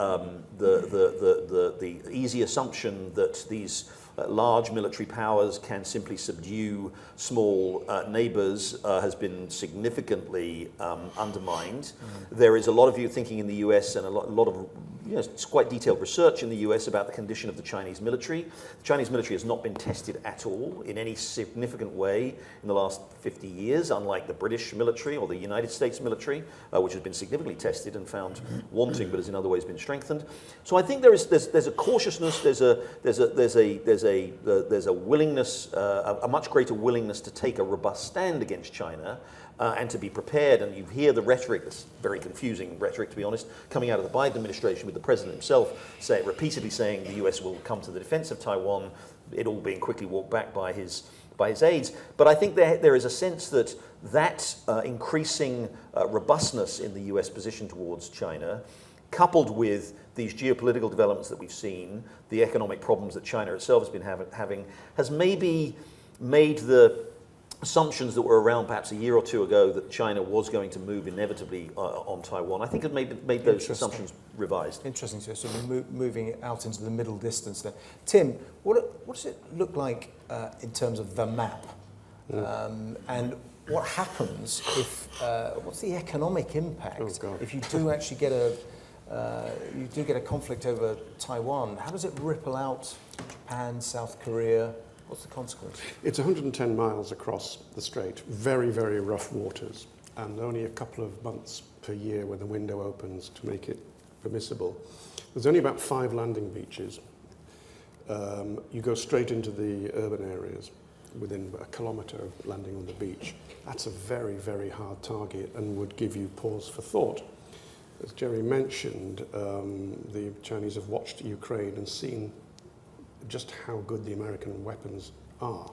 easy assumption that these large military powers can simply subdue small neighbors has been significantly undermined. There is a lot of you thinking in the US and a lot of it's quite detailed research in the US about the condition of the Chinese military. The Chinese military has not been tested at all in any significant way in the last 50 years, unlike the British military or the United States military, which has been significantly tested and found wanting, but has in other ways been strengthened. So I think there's a cautiousness, there's a willingness, a much greater willingness to take a robust stand against China. And to be prepared, and you hear the rhetoric, this very confusing rhetoric to be honest, coming out of the Biden administration with the president himself repeatedly saying the US will come to the defense of Taiwan, it all being quickly walked back by his aides. But I think there is a sense that increasing robustness in the US position towards China, coupled with these geopolitical developments that we've seen, the economic problems that China itself has been having, has maybe made the assumptions that were around perhaps a year or two ago that China was going to move inevitably on Taiwan, I think it made those assumptions revised. Interesting, so sort of moving it out into the middle distance there. Tim, what does it look like in terms of the map? And what happens if, what's the economic impact if you do actually get a conflict over Taiwan? How does it ripple out Japan, South Korea? What's the consequence? It's 110 miles across the strait, very, very rough waters, and only a couple of months per year when the window opens to make it permissible. There's only about 5 landing beaches. You go straight into the urban areas within a kilometre of landing on the beach. That's a very, very hard target and would give you pause for thought. As Jerry mentioned, the Chinese have watched Ukraine and seen just how good the American weapons are.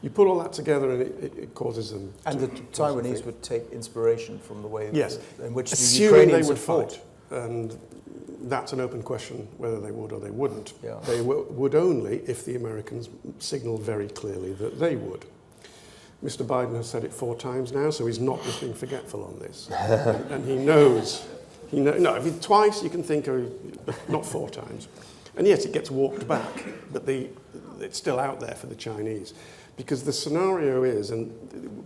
You put all that together and it causes them... And the Taiwanese would take inspiration from the way in which the Ukrainians Ukrainians would fought. fight. And that's an open question whether they would or they wouldn't. Yeah. They would only if the Americans signalled very clearly that they would. Mr. Biden has said it 4 times now, so he's not just being forgetful on this. And he knows. No, if it's twice, you can think of, not 4 times. And yes, it gets walked back, but it's still out there for the Chinese. Because the scenario is, and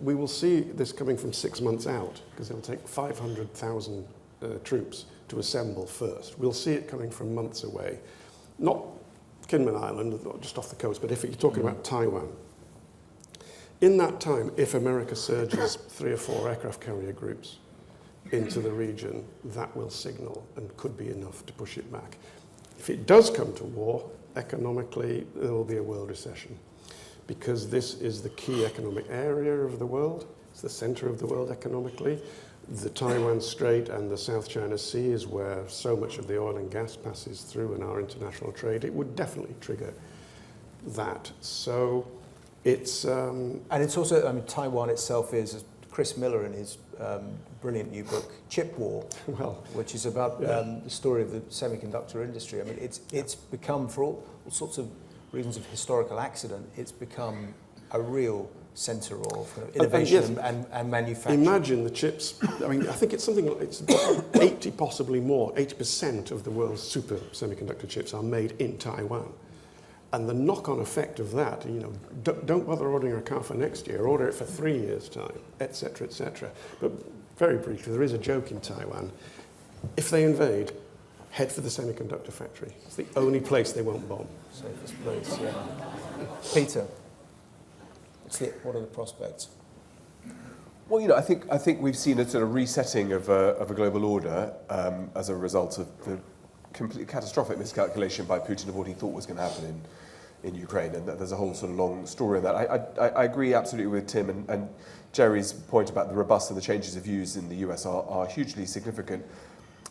we will see this coming from 6 months out, because it'll take 500,000 troops to assemble first. We'll see it coming from months away. Not Kinmen Island, just off the coast, but if you're talking about Taiwan. In that time, if America surges 3 or 4 aircraft carrier groups into the region, that will signal and could be enough to push it back. If it does come to war, economically, there will be a world recession because this is the key economic area of the world. It's the center of the world economically. The Taiwan Strait and the South China Sea is where so much of the oil and gas passes through in our international trade. It would definitely trigger that. So it's... And it's also, I mean, Taiwan itself is, as Chris Miller in his brilliant new book, Chip War, which is about the story of the semiconductor industry. I mean, it's become, for all sorts of reasons of historical accident, it's become a real centre of innovation and manufacturing. Imagine the chips. I mean, I think it's something, it's 80, possibly more, 80% of the world's super semiconductor chips are made in Taiwan. And the knock-on effect of that, you know, don't bother ordering a car for next year, order it for 3 years' time, etc., etc. But very briefly, there is a joke in Taiwan. If they invade, head for the semiconductor factory. It's the only place they won't bomb. Safest place, yeah. Peter, what are the prospects? Well, you know, I think we've seen a sort of resetting of a global order as a result of the complete catastrophic miscalculation by Putin of what he thought was going to happen in Ukraine, and there's a whole sort of long story on that. I agree absolutely with Tim and Jerry's point about the robust and the changes of views in the US are hugely significant.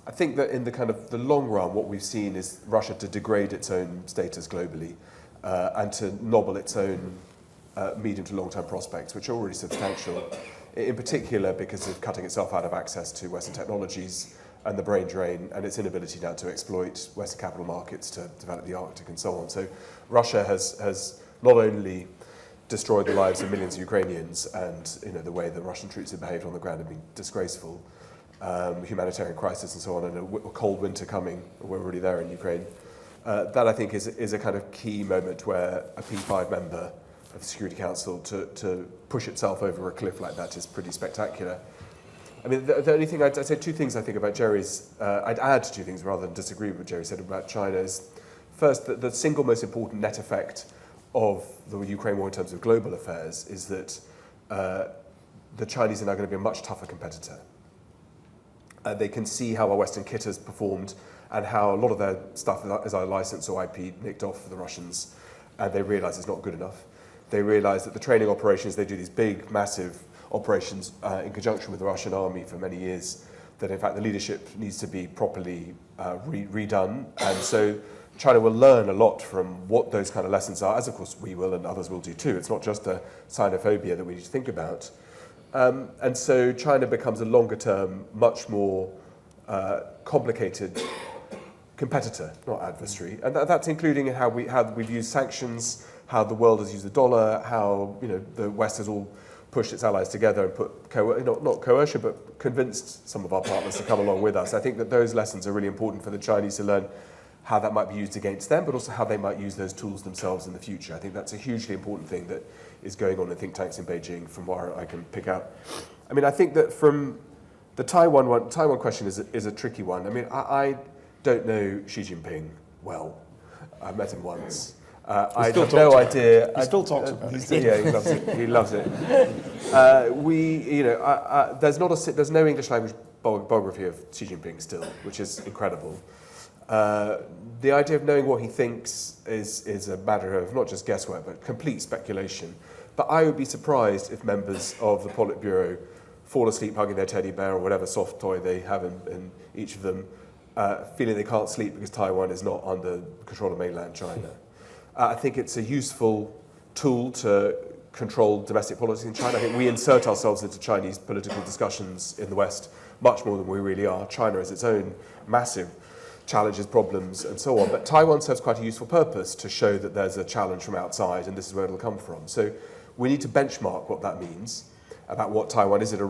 I think that in the kind of the long run, what we've seen is Russia to degrade its own status globally and to nobble its own medium to long-term prospects, which are already substantial, in particular because of cutting itself out of access to Western technologies and the brain drain and its inability now to exploit Western capital markets to develop the Arctic and so on. So Russia has not only destroyed the lives of millions of Ukrainians and, you know, the way the Russian troops have behaved on the ground have been disgraceful, humanitarian crisis and so on, and a cold winter coming, we're already there in Ukraine. That I think is a kind of key moment where a P5 member of the Security Council to push itself over a cliff like that is pretty spectacular. I mean, the only thing I'd say two things I think about Jerry's, I'd add two things rather than disagree with what Jerry said about China is, first, that the single most important net effect of the Ukraine war in terms of global affairs is that the Chinese are now going to be a much tougher competitor. They can see how our Western kit has performed and how a lot of their stuff is either licensed or IP nicked off for the Russians, and they realise it's not good enough. They realise that the training operations, they do these big, massive operations in conjunction with the Russian army for many years, that in fact the leadership needs to be properly redone. And so China will learn a lot from what those kind of lessons are, as of course we will and others will do too. It's not just a Sinophobia that we need to think about. And so China becomes a longer term, much more complicated competitor, not adversary. And that's including how we've used sanctions, how the world has used the dollar, how the West has all pushed its allies together and put, not coercion, but convinced some of our partners to come along with us. I think that those lessons are really important for the Chinese to learn how that might be used against them, but also how they might use those tools themselves in the future. I think that's a hugely important thing that is going on in think tanks in Beijing from what I can pick out. I mean, I think that from the Taiwan question is a tricky one. I mean, I don't know Xi Jinping well. I met him once. I have no idea. He still talks about it. Yeah, he loves it. He loves it. There's no English language biography of Xi Jinping still, which is incredible. The idea of knowing what he thinks is a matter of not just guesswork, but complete speculation. But I would be surprised if members of the Politburo fall asleep hugging their teddy bear or whatever soft toy they have in each of them, feeling they can't sleep because Taiwan is not under control of mainland China. I think it's a useful tool to control domestic politics in China. I think we insert ourselves into Chinese political discussions in the West much more than we really are. China has its own massive challenges, problems, and so on. But Taiwan serves quite a useful purpose to show that there's a challenge from outside, and this is where it'll come from. So we need to benchmark what that means about what Taiwan is. Is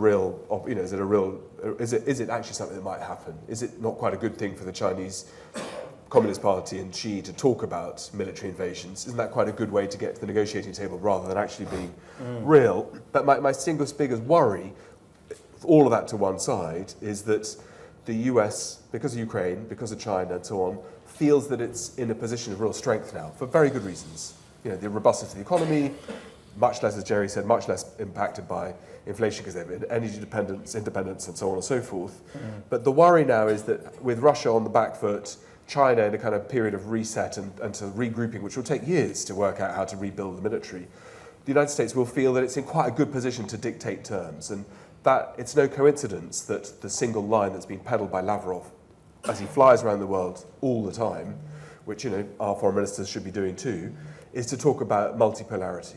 it actually something that might happen? Is it not quite a good thing for the Chinese Communist Party and Xi to talk about military invasions? Isn't that quite a good way to get to the negotiating table rather than actually being real? But my single biggest worry, all of that to one side, is that the US, because of Ukraine, because of China and so on, feels that it's in a position of real strength now, for very good reasons. The robustness of the economy, much less, as Jerry said, much less impacted by inflation because they have energy independence, and so on and so forth. But the worry now is that with Russia on the back foot, China in a kind of period of reset and to regrouping, which will take years to work out how to rebuild the military, the United States will feel that it's in quite a good position to dictate terms. And that it's no coincidence that the single line that's been peddled by Lavrov as he flies around the world all the time, which our foreign ministers should be doing too, is to talk about multipolarity.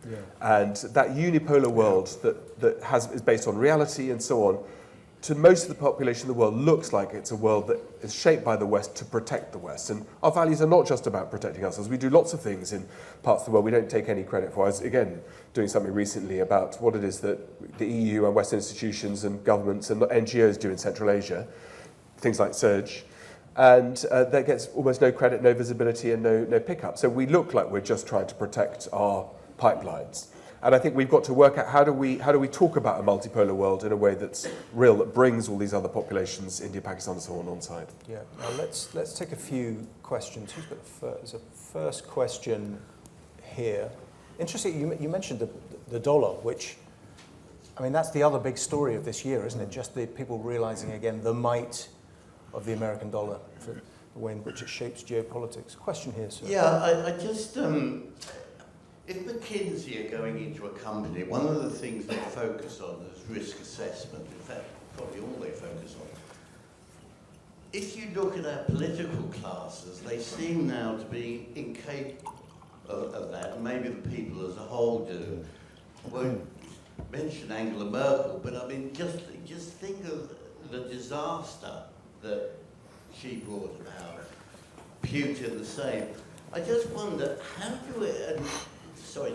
Yeah. And that unipolar world that is based on reality and so on, to most of the population of the world, looks like it's a world that is shaped by the West to protect the West. And our values are not just about protecting ourselves. We do lots of things in parts of the world we don't take any credit for. I was, again, doing something recently about what it is that the EU and Western institutions and governments and NGOs do in Central Asia, things like CERGE, and that gets almost no credit, no visibility, and no pickup. So we look like we're just trying to protect our pipelines. And I think we've got to work out how do we talk about a multipolar world in a way that's real, that brings all these other populations, India, Pakistan, and so on side. Yeah. Now let's take a few questions. Who's got there's a first question here. Interesting. You mentioned the dollar, which, I mean, that's the other big story of this year, isn't it? Just the people realizing again the might of the American dollar, for the way in which it shapes geopolitics. Question here, sir. Yeah, I just. If McKinsey are going into a company, one of the things they focus on is risk assessment. In fact, probably all they focus on. If you look at our political classes, they seem now to be incapable of that, and maybe the people as a whole do. I won't mention Angela Merkel, but I mean, just think of the disaster that she brought about. Putin the same. I just wonder, how do it... Sorry,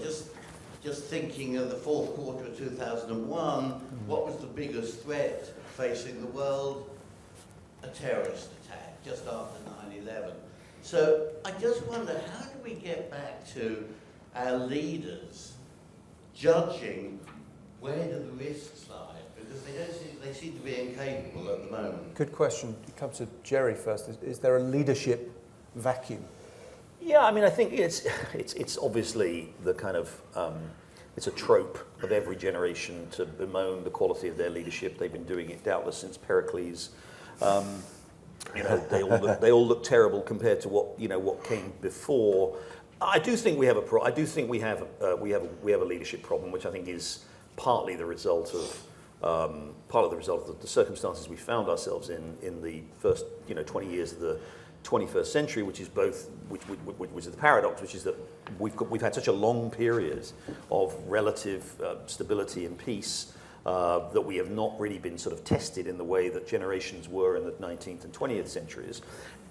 just thinking of the fourth quarter of 2001, what was the biggest threat facing the world? A terrorist attack, just after 9/11. So I just wonder, how do we get back to our leaders judging where do the risks lie? Because they seem to be incapable at the moment. Good question. You come to Jerry first. Is there a leadership vacuum? Yeah, I mean, I think it's obviously the kind of it's a trope of every generation to bemoan the quality of their leadership. They've been doing it doubtless since Pericles. You know, they all look terrible compared to what came before. I do think we have a leadership problem, which I think is partly the result of the circumstances we found ourselves in the first 20 years of the 21st century, which is the paradox, which is that we've had such a long period of relative stability and peace that we have not really been sort of tested in the way that generations were in the 19th and 20th centuries.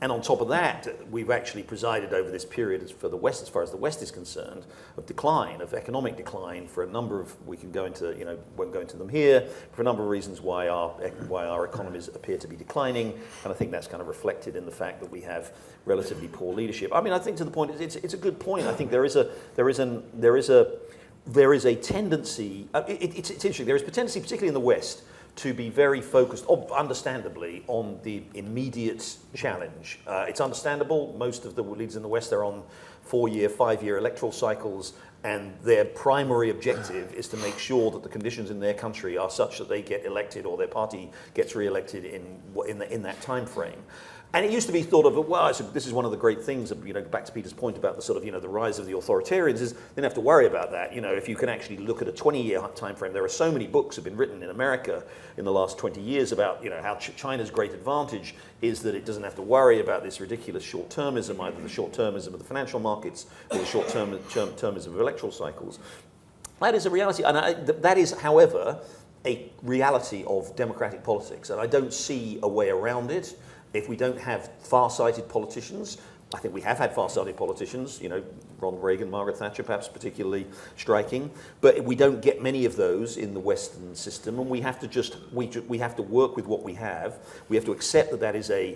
And on top of that, we've actually presided over this period for the West, as far as the West is concerned, of decline, of economic decline, for a number of, we can go into, won't go into them here, for a number of reasons why our economies appear to be declining. And I think that's kind of reflected in the fact that we have relatively poor leadership. I mean, I think to the point, it's a good point. I think there is a tendency, it's interesting, there is a tendency, particularly in the West, to be very focused, understandably, on the immediate challenge. It's understandable. Most of the leaders in the West are on 4-year, 5-year electoral cycles, and their primary objective is to make sure that the conditions in their country are such that they get elected or their party gets re-elected in that time frame. And it used to be thought of, well, this is one of the great things, back to Peter's point about the sort of, the rise of the authoritarians, is they don't have to worry about that. If you can actually look at a 20-year time frame, there are so many books have been written in America in the last 20 years about, how China's great advantage is that it doesn't have to worry about this ridiculous short-termism, either the short-termism of the financial markets or the short-termism of electoral cycles. That is a reality, and that is, however, a reality of democratic politics, and I don't see a way around it. If we don't have far-sighted politicians, I think we have had far-sighted politicians, Ronald Reagan, Margaret Thatcher, perhaps particularly striking, but we don't get many of those in the Western system, and we have to we have to work with what we have. We have to accept that is a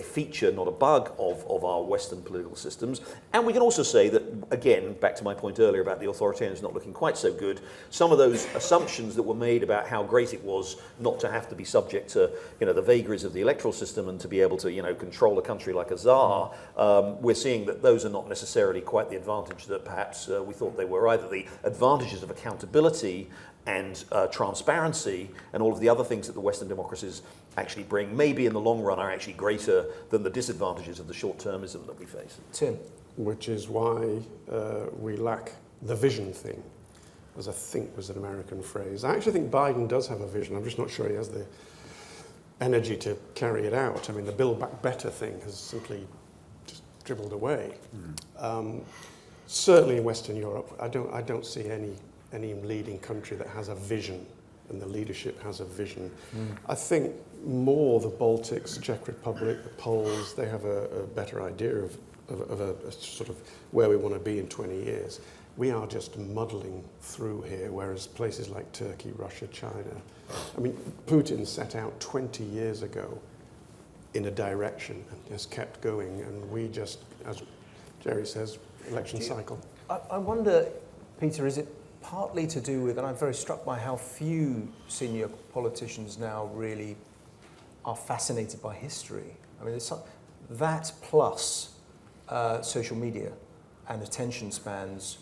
feature, not a bug, of our Western political systems. And we can also say that, again, back to my point earlier about the authoritarians not looking quite so good, some of those assumptions that were made about how great it was not to have to be subject to, the vagaries of the electoral system and to be able to, control a country like a czar, we're seeing that those are not necessarily quite the advantage that perhaps we thought they were either. The advantages of accountability and transparency and all of the other things that the Western democracies actually bring, maybe in the long run, are actually greater than the disadvantages of the short-termism that we face. Tim? Which is why we lack the vision thing, as I think was an American phrase. I actually think Biden does have a vision. I'm just not sure he has the energy to carry it out. I mean, the Build Back Better thing has simply just dribbled away. Certainly in Western Europe, I don't see any leading country that has a vision and the leadership has a vision. I think more the Baltics, Czech Republic, the Poles, they have a better idea of a sort of where we want to be in 20 years. We are just muddling through here, whereas places like Turkey, Russia, China, I mean, Putin set out 20 years ago in a direction and has kept going, and we just, as Jerry says, election cycle. I wonder, Peter, is it partly to do with, and I'm very struck by how few senior politicians now really are fascinated by history. I mean, it's that plus social media and attention spans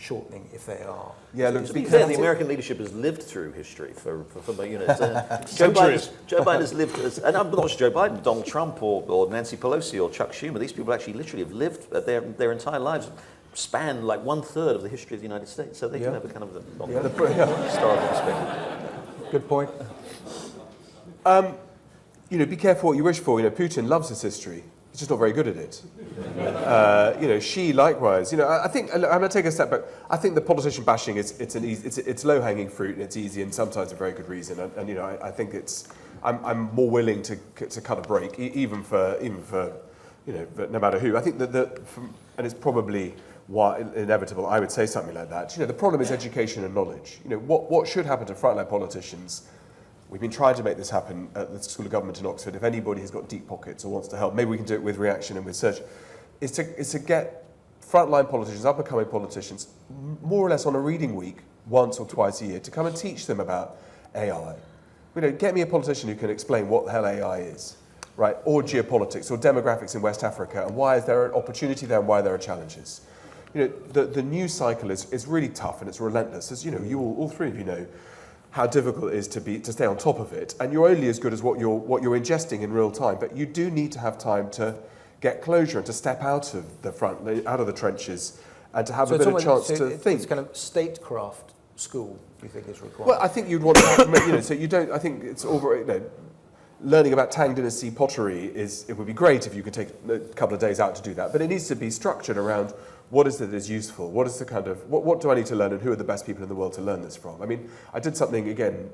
shortening, if they are. Yeah, look, to be fair, the American leadership has lived through history for Joe Biden has lived, and I'm not just Joe Biden, Donald Trump or Nancy Pelosi or Chuck Schumer. These people actually literally have lived their entire lives, span like 1/3 of the history of the United States, so they can have a kind of historical perspective. Good point. Be careful what you wish for. Putin loves his history. He's just not very good at it. She likewise. I think I'm going to take a step back. I think the politician bashing it's low-hanging fruit and it's easy and sometimes a very good reason. And I think I'm more willing to cut a break even for but no matter who. I think and it's probably inevitable. I would say something like that. The problem is education and knowledge. What should happen to frontline politicians? We've been trying to make this happen at the School of Government in Oxford. If anybody has got deep pockets or wants to help, maybe we can do it with Reaction and with CERGE, is to get frontline politicians, up-and-coming politicians, more or less on a reading week, once or twice a year, to come and teach them about AI. Get me a politician who can explain what the hell AI is, right? Or geopolitics, or demographics in West Africa, and why is there an opportunity there and why there are challenges. The news cycle is really tough and it's relentless. As all three of you know, how difficult it is to stay on top of it, and you're only as good as what you're ingesting in real time. But you do need to have time to get closure and to step out of the front, out of the trenches, and to have a bit of chance to think. It's kind of statecraft school, you think, is required? Well, I think you'd want to, so you don't. I think it's all very, learning about Tang Dynasty pottery it would be great if you could take a couple of days out to do that, but it needs to be structured around what is it that is useful, what is the kind of, what do I need to learn, and who are the best people in the world to learn this from? I mean, I did something again.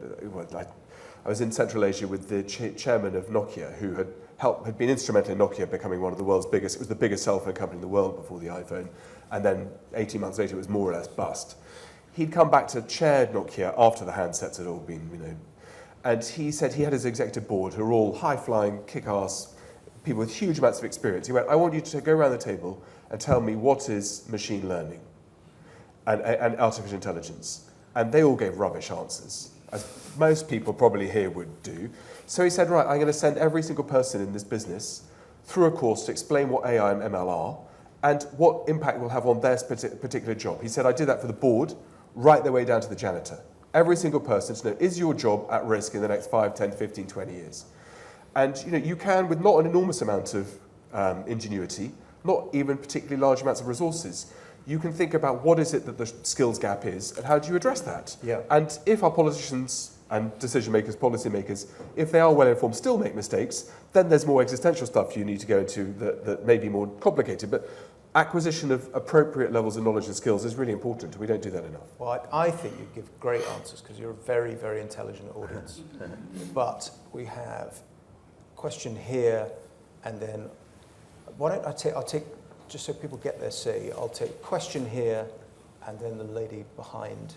I was in Central Asia with the chairman of Nokia, who had been instrumental in Nokia becoming one of the world's biggest. It was the biggest cell phone company in the world before the iPhone, and then 18 months later it was more or less bust. He'd come back to chair Nokia after the handsets had all been, and he said he had his executive board who were all high-flying, kick-ass people with huge amounts of experience. He went, I want you to go around the table and tell me what is machine learning and artificial intelligence. And they all gave rubbish answers, as most people probably here would do. So he said, right, I'm going to send every single person in this business through a course to explain what AI and ML are and what impact it will have on their particular job. He said, I did that for the board, right their way down to the janitor. Every single person to know, is your job at risk in the next 5, 10, 15, 20 years? And you can, with not an enormous amount of ingenuity, not even particularly large amounts of resources, you can think about what is it that the skills gap is and how do you address that? Yeah. And if our politicians and decision makers, policy makers, if they are well informed, still make mistakes, then there's more existential stuff you need to go into that may be more complicated. But acquisition of appropriate levels of knowledge and skills is really important, and we don't do that enough. Well, I think you give great answers because you're a very, very intelligent audience. But we have a question here, and then why don't I'll take, just so people get their say, I'll take a question here, and then the lady behind.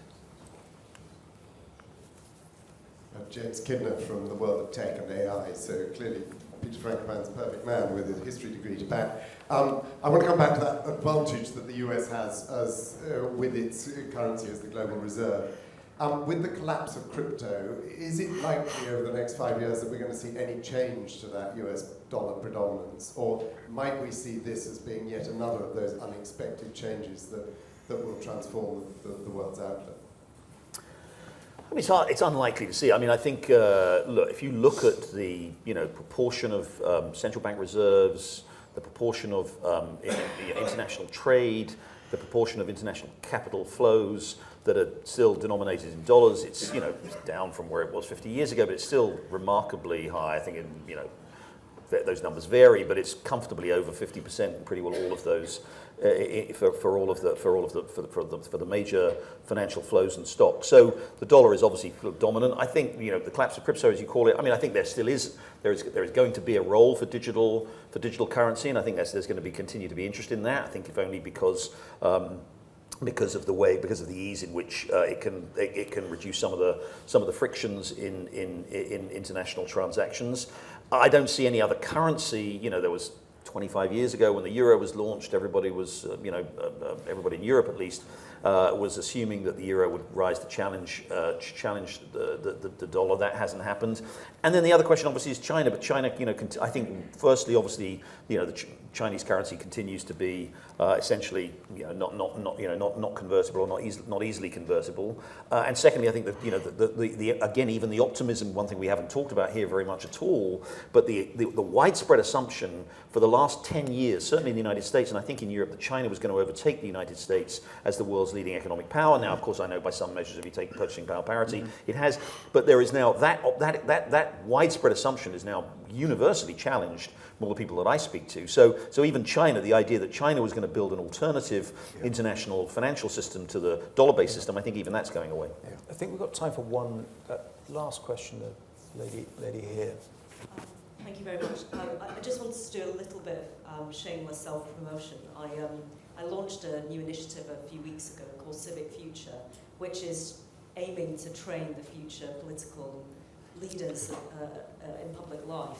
James Kidner from the world of tech and AI, so clearly Peter Frankopan's a perfect man with a history degree to back. I want to come back to that advantage that the US has as, with its currency as the global reserve. With the collapse of crypto, is it likely over the next 5 years that we're going to see any change to that US dollar predominance? Or might we see this as being yet another of those unexpected changes that will transform the world's outlook? I mean, it's unlikely to see. I mean, I think, look, if you look at the proportion of central bank reserves, the proportion of international trade, the proportion of international capital flows that are still denominated in dollars, it's down from where it was 50 years ago, but it's still remarkably high. I think those numbers vary, but it's comfortably over 50% in pretty well all of those for the major financial flows and stocks. So the dollar is obviously dominant. I think the collapse of crypto, as you call it. I mean, I think there is going to be a role for digital currency, and I think there's going to continue to be interest in that. I think if only because of the ease in which it can reduce some of the frictions in international transactions. I don't see any other currency. There was 25 years ago when the euro was launched, everybody was, everybody in Europe at least, was assuming that the euro would rise to challenge the dollar. That hasn't happened. And then the other question obviously is China, but China, I think firstly, obviously, the Chinese currency continues to be essentially, not convertible or not easily convertible. And secondly, I think that again, even the optimism, one thing we haven't talked about here very much at all, but the widespread assumption for the last 10 years, certainly in the United States, and I think in Europe, that China was going to overtake the United States as the world's leading economic power. Now, of course, I know by some measures, if you take purchasing power parity, it has, but there is now that widespread assumption is now universally challenged from all the people that I speak to. So even China, the idea that China was going to build an alternative international financial system to the dollar-based system, I think even that's going away. Yeah. I think we've got time for one last question, the lady here. Thank you very much. I just wanted to do a little bit of shameless self-promotion. I launched a new initiative a few weeks ago called Civic Future, which is aiming to train the future political leaders in public life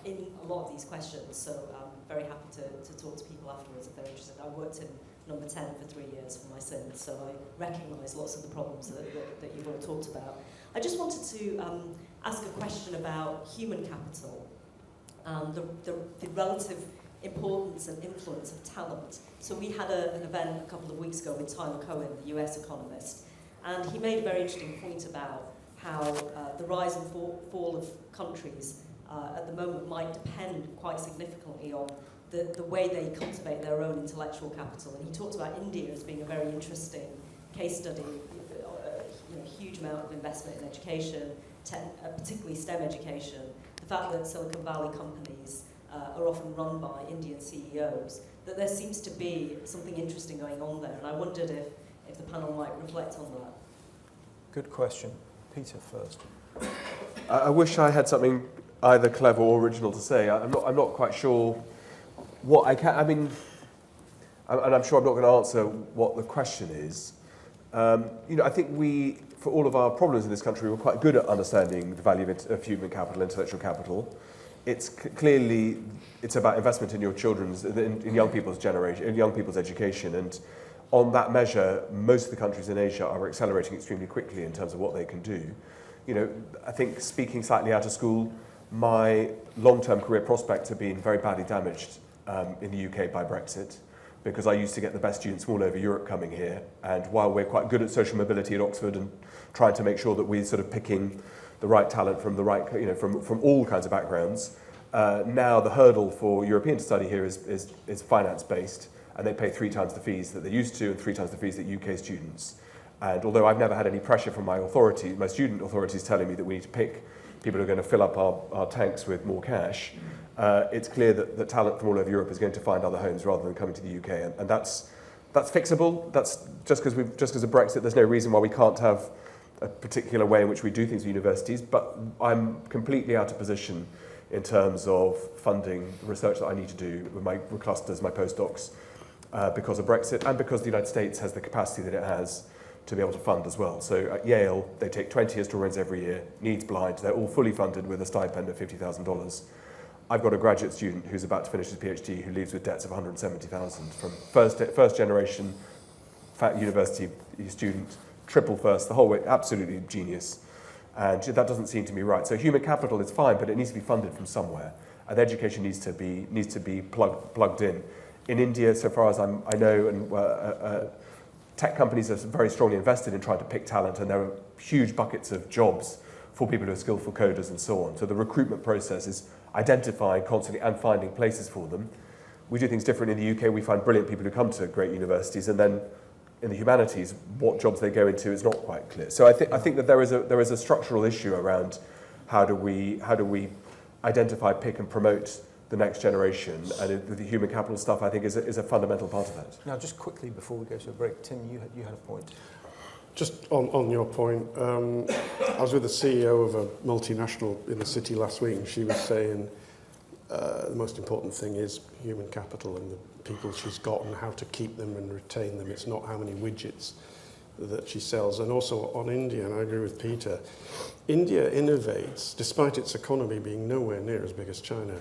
in a lot of these questions. So I'm very happy to talk to people afterwards if they're interested. I worked in number 10 for 3 years for my sins, so I recognise lots of the problems that you've all talked about. I just wanted to ask a question about human capital and the relative importance and influence of talent. So we had an event a couple of weeks ago with Tyler Cohen, the US economist, and he made a very interesting point about how the rise and fall of countries at the moment might depend quite significantly on the way they cultivate their own intellectual capital. And he talked about India as being a very interesting case study, a huge amount of investment in education, particularly STEM education, the fact that Silicon Valley companies are often run by Indian CEOs, that there seems to be something interesting going on there. And I wondered if the panel might reflect on that. Good question. Peter first. I wish I had something either clever or original to say. I'm not quite sure what I can. I mean, and I'm sure I'm not going to answer what the question is. I think we, for all of our problems in this country, we're quite good at understanding the value of human capital, intellectual capital. It's clearly about investment in your children's, in young people's generation, in young people's education, and on that measure, most of the countries in Asia are accelerating extremely quickly in terms of what they can do. I think speaking slightly out of school, my long-term career prospects have been very badly damaged in the UK by Brexit, because I used to get the best students from all over Europe coming here, and while we're quite good at social mobility at Oxford and trying to make sure that we're sort of picking the right talent from the right, from all kinds of backgrounds, now the hurdle for European to study here is finance-based, and they pay 3 times the fees that they used to and 3 times the fees that UK students. And although I've never had any pressure from my student authorities telling me that we need to pick people who are going to fill up our tanks with more cash, it's clear that talent from all over Europe is going to find other homes rather than coming to the UK. And that's fixable. That's just because of Brexit, there's no reason why we can't have a particular way in which we do things with universities, but I'm completely out of position in terms of funding the research that I need to do with my clusters, my postdocs, because of Brexit and because the United States has the capacity that it has to be able to fund as well. So at Yale, they take 20 historians every year, needs blind, they're all fully funded with a stipend of $50,000. I've got a graduate student who's about to finish his PhD who leaves with debts of $170,000 from first generation university student, triple first, the whole way, absolutely genius. And that doesn't seem to me right. So human capital is fine, but it needs to be funded from somewhere. And education needs to be plugged in. In India, so far as I know, and tech companies are very strongly invested in trying to pick talent, and there are huge buckets of jobs for people who are skillful coders and so on. So the recruitment process is identifying constantly and finding places for them. We do things different in the UK. We find brilliant people who come to great universities, and then in the humanities, what jobs they go into is not quite clear. So I think that there is a structural issue around how do we identify, pick, and promote the next generation, and the human capital stuff, I think, is a fundamental part of that. Now, just quickly before we go to a break, Tim, you had a point. Just on your point, I was with the CEO of a multinational in the city last week, and she was saying the most important thing is human capital and the people she's got and how to keep them and retain them. It's not how many widgets that she sells. And also on India, and I agree with Peter, India innovates, despite its economy being nowhere near as big as China.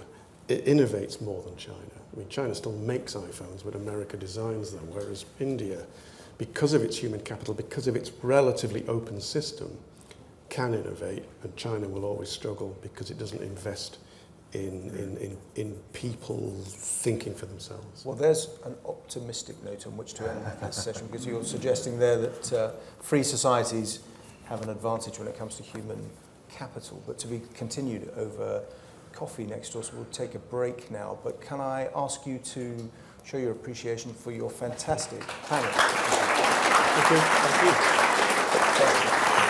It innovates more than China. I mean, China still makes iPhones, but America designs them, whereas India, because of its human capital, because of its relatively open system, can innovate, and China will always struggle because it doesn't invest in people thinking for themselves. Well, there's an optimistic note on which to end this session, because you're suggesting there that free societies have an advantage when it comes to human capital, but to be continued over coffee next door, so we'll take a break now. But can I ask you to show your appreciation for your fantastic panel? Thank you.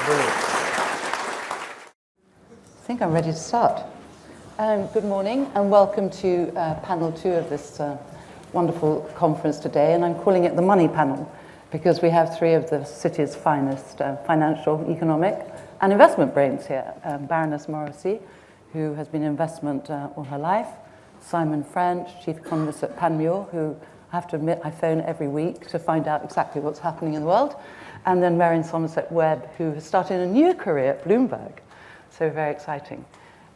Brilliant. I think I'm ready to start. Good morning and welcome to panel 2 of this wonderful conference today, and I'm calling it the Money Panel because we have 3 of the city's finest financial, economic and investment brains here. Baroness Morrissey, who has been in investment all her life, Simon French, Chief Economist at Panmure, who I have to admit I phone every week to find out exactly what's happening in the world, and then Marion Somerset-Webb, who has started a new career at Bloomberg. So very exciting.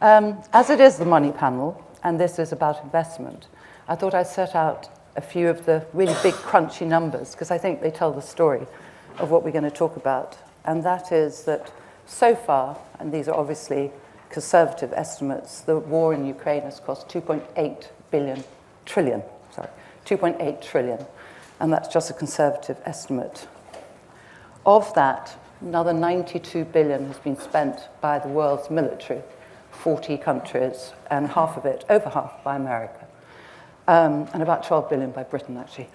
As it is the Money Panel, and this is about investment, I thought I'd set out a few of the really big crunchy numbers, because I think they tell the story of what we're going to talk about. And that is that So far, and these are obviously conservative estimates, the war in Ukraine has cost 2.8 trillion, and that's just a conservative estimate. Of that, another 92 billion has been spent by the world's military, 40 countries, and half of it, over half, by America, and about 12 billion by Britain, actually.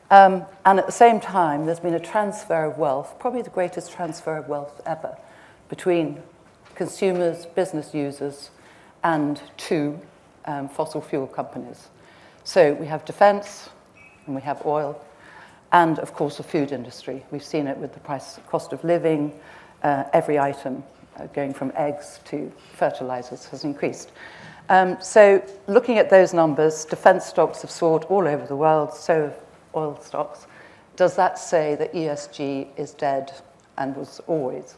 And at the same time, there's been a transfer of wealth, probably the greatest transfer of wealth ever, between consumers, business users, and to fossil fuel companies. So we have defense, and we have oil, and of course the food industry. We've seen it with the cost of living. Every item going from eggs to fertilizers has increased. So looking at those numbers, defense stocks have soared all over the world, so have oil stocks. Does that say that ESG is dead and was always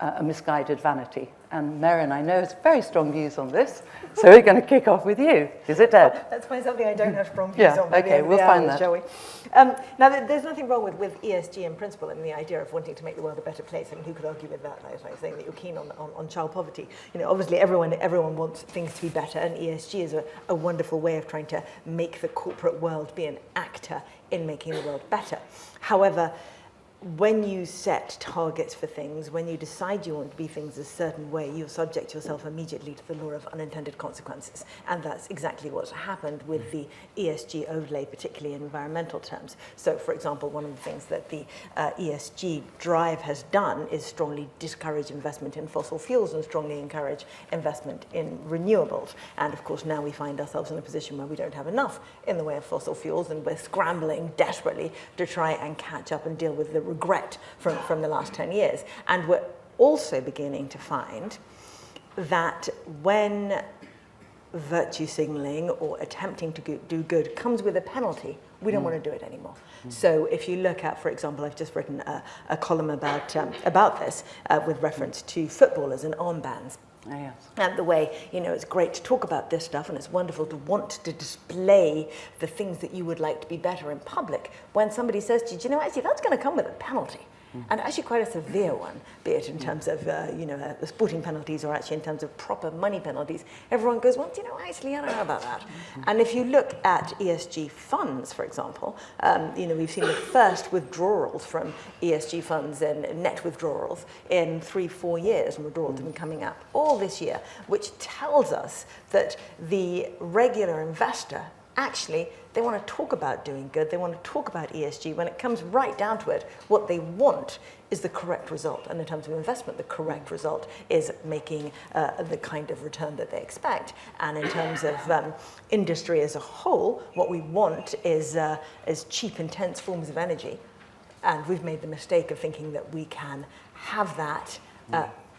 a misguided vanity? And Marion, I know, has very strong views on this, so we're going to kick off with you. Is it dead? Let's find something I don't have strong views on. Okay, we'll find that. Shall we? Now, there's nothing wrong with ESG in principle and the idea of wanting to make the world a better place. I mean, who could argue with that? Like saying that you're keen on child poverty. You know, obviously everyone wants things to be better, and ESG is a wonderful way of trying to make the corporate world be an actor in making the world better. However, when you set targets for things, when you decide you want to be things a certain way, you subject yourself immediately to the law of unintended consequences. And that's exactly what's happened with the ESG overlay, particularly in environmental terms. So, for example, one of the things that the ESG drive has done is strongly discourage investment in fossil fuels and strongly encourage investment in renewables. And of course, now we find ourselves in a position where we don't have enough in the way of fossil fuels, and we're scrambling desperately to try and catch up and deal with the regret from the last 10 years. And we're also beginning to find that when virtue signaling or attempting to do good comes with a penalty, we don't want to do it anymore. So if you look at, for example, I've just written a column about this with reference to footballers and armbands. Oh, yes. And the way, you know, it's great to talk about this stuff, and it's wonderful to want to display the things that you would like to be better in public. When somebody says to you, do you know, actually, that's going to come with a penalty. And actually quite a severe one, be it in terms of, the sporting penalties or actually in terms of proper money penalties. Everyone goes, well, actually, I don't know about that. And if you look at ESG funds, for example, we've seen the first withdrawals from ESG funds and net withdrawals in 3-4 years, and withdrawals have been coming up all this year, which tells us that the regular investor actually, they want to talk about doing good, they want to talk about ESG. When it comes right down to it, what they want is the correct result. And in terms of investment, the correct result is making the kind of return that they expect. And in terms of industry as a whole, what we want is cheap, intense forms of energy. And we've made the mistake of thinking that we can have that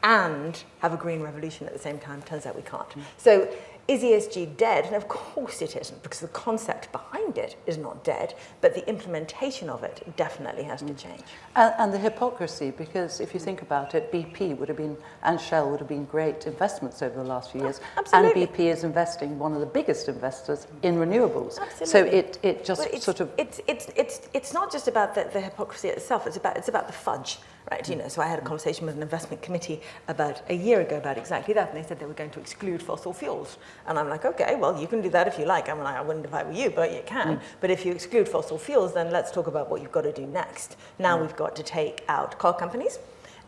and have a green revolution at the same time. Turns out we can't. So is ESG dead? And of course it isn't, because the concept behind it is not dead, but the implementation of it definitely has to change. And the hypocrisy, because if you think about it, BP would have been, and Shell would have been great investments over the last few years. Absolutely. And BP is investing, one of the biggest investors, in renewables. Absolutely. So it just But sort of... It's not just about the hypocrisy itself, it's about the fudge. Right, so I had a conversation with an investment committee about a year ago about exactly that, and they said they were going to exclude fossil fuels. And I'm like, okay, well, you can do that if you like. I mean, I wouldn't if I were you, but you can. But if you exclude fossil fuels, then let's talk about what you've got to do next. Now we've got to take out car companies,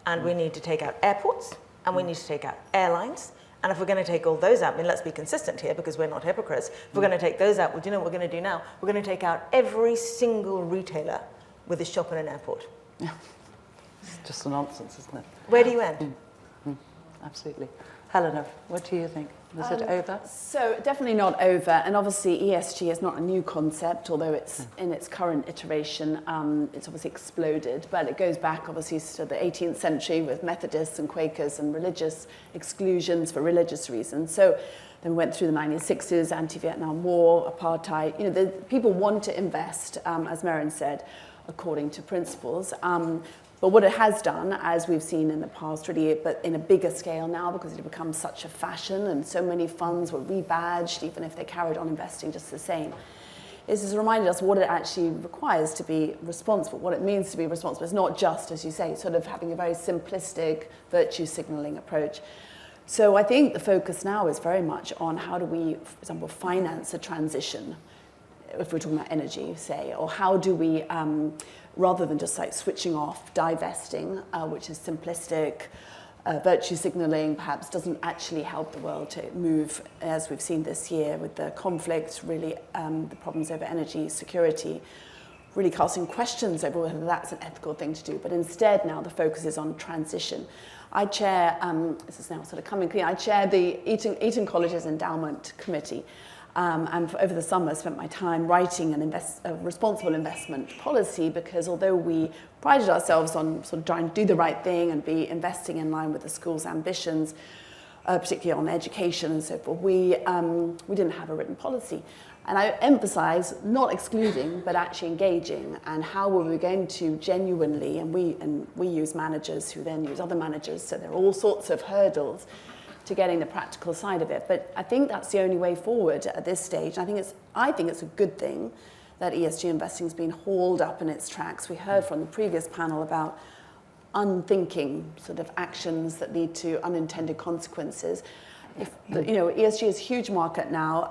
and we need to take out airports, and we need to take out airlines. And if we're going to take all those out, I mean, let's be consistent here because we're not hypocrites. If we're going to take those out, well, do you know what we're going to do now? We're going to take out every single retailer with a shop in an airport. It's just a nonsense, isn't it? Where do you end? Absolutely. Helena, what do you think? Is it over? So definitely not over, and obviously ESG is not a new concept, although it's in its current iteration, it's obviously exploded, but it goes back obviously to the 18th century with Methodists and Quakers and religious exclusions for religious reasons. So then we went through the 1960s, anti-Vietnam War, apartheid. The people want to invest, as Marion said, according to principles. But what it has done, as we've seen in the past, really, but in a bigger scale now, because it had become such a fashion and so many funds were rebadged, even if they carried on investing just the same, is reminded us what it actually requires to be responsible, what it means to be responsible. It's not just, as you say, sort of having a very simplistic virtue signalling approach. So I think the focus now is very much on how do we, for example, finance a transition, if we're talking about energy, say, or how do we, rather than just like switching off, divesting, which is simplistic, virtue signalling perhaps doesn't actually help the world to move, as we've seen this year with the conflicts, really the problems over energy security, really casting questions over whether that's an ethical thing to do. But instead now the focus is on transition. I chair, this is now sort of coming clean, I chair the Eton College's Endowment Committee. And over the summer, I spent my time writing a responsible investment policy, because although we prided ourselves on sort of trying to do the right thing and be investing in line with the school's ambitions, particularly on education and so forth, we didn't have a written policy. And I emphasize not excluding, but actually engaging, and how were we going to genuinely, and we use managers who then use other managers, so there are all sorts of hurdles to getting the practical side of it. But I think that's the only way forward at this stage. I think it's a good thing that ESG investing has been hauled up in its tracks. We heard from the previous panel about unthinking sort of actions that lead to unintended consequences. ESG is a huge market now,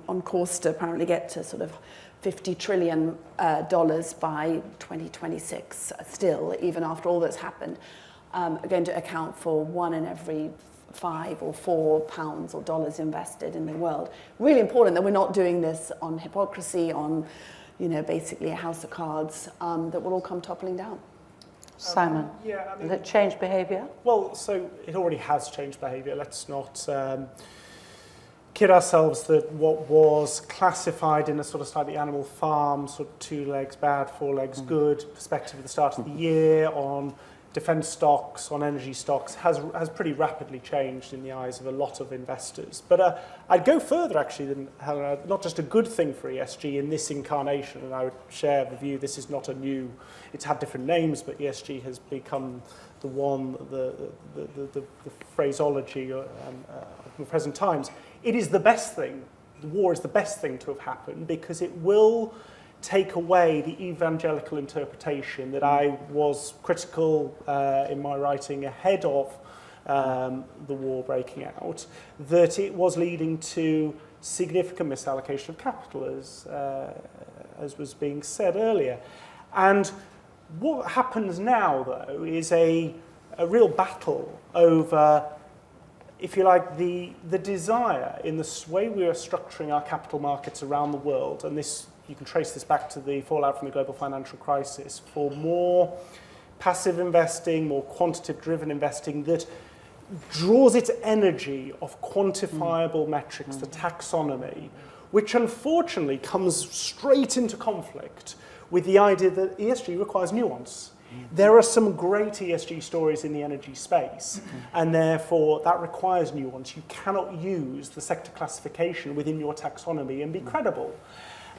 on course to apparently get to sort of $50 trillion by 2026, still, even after all that's happened, are going to account for 1 in every 5 or 4 pounds or dollars invested in the world. Really important that we're not doing this on hypocrisy, on, basically a house of cards that will all come toppling down. Simon, does it change behaviour? Well, so it already has changed behaviour. Let's not kid ourselves that what was classified in a sort of slightly Animal Farm, sort of 2 legs bad, 4 legs good perspective at the start of the year on defence stocks, on energy stocks, has pretty rapidly changed in the eyes of a lot of investors. But I'd go further, actually, than Helena, not just a good thing for ESG in this incarnation, and I would share the view this is not a new, it's had different names, but ESG has become the one, the phraseology of the present times. It is the best thing, the war is the best thing to have happened, because it will take away the evangelical interpretation that I was critical in my writing ahead of the war breaking out, that it was leading to significant misallocation of capital, as was being said earlier. And what happens now, though, is a real battle over, if you like, the desire in the way we are structuring our capital markets around the world, and this, you can trace this back to the fallout from the global financial crisis, for more passive investing, more quantitative-driven investing that draws its energy of quantifiable metrics, the taxonomy, which unfortunately comes straight into conflict with the idea that ESG requires nuance. There are some great ESG stories in the energy space, and therefore that requires nuance. You cannot use the sector classification within your taxonomy and be credible.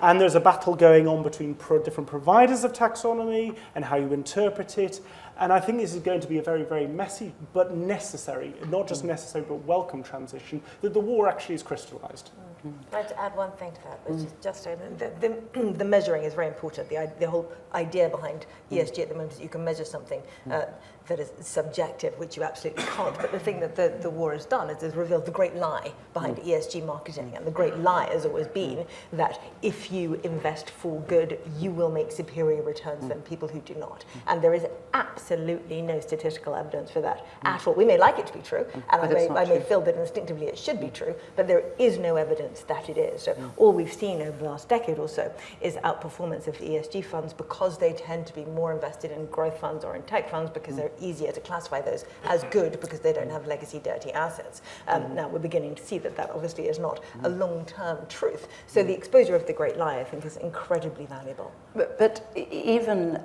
And there's a battle going on between different providers of taxonomy and how you interpret it. And I think this is going to be a very, very messy but necessary, not just necessary but welcome transition, that the war actually is crystallised. I'd like to add one thing to that, which is just the measuring is very important. The whole idea behind ESG at the moment is you can measure something that is subjective, which you absolutely can't. But the thing that the war has done is it's revealed the great lie behind ESG marketing. And the great lie has always been that if you invest for good, you will make superior returns than people who do not. And there is absolutely no statistical evidence for that at all. We may like it to be true, and I may feel that instinctively it should be true, but there is no evidence that it is. So all we've seen over the last decade or so is outperformance of ESG funds, because they tend to be more invested in growth funds or in tech funds, because they're easier to classify those as good because they don't have legacy dirty assets. Now we're beginning to see that obviously is not a long-term truth. So the exposure of the great lie, I think, is incredibly valuable. But even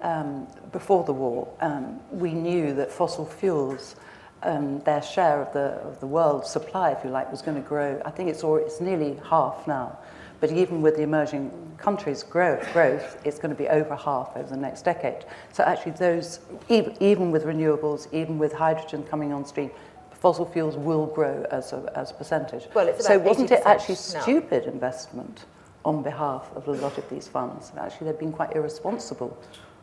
before the war, we knew that fossil fuels, their share of the world's supply, if you like, was going to grow. I think it's nearly half now. But even with the emerging countries' growth, it's going to be over half over the next decade. So actually those, even with renewables, even with hydrogen coming on stream, fossil fuels will grow as a percentage. Well, it's about so wasn't it actually now. stupid investment on behalf of a lot of these funds. Actually, they've been quite irresponsible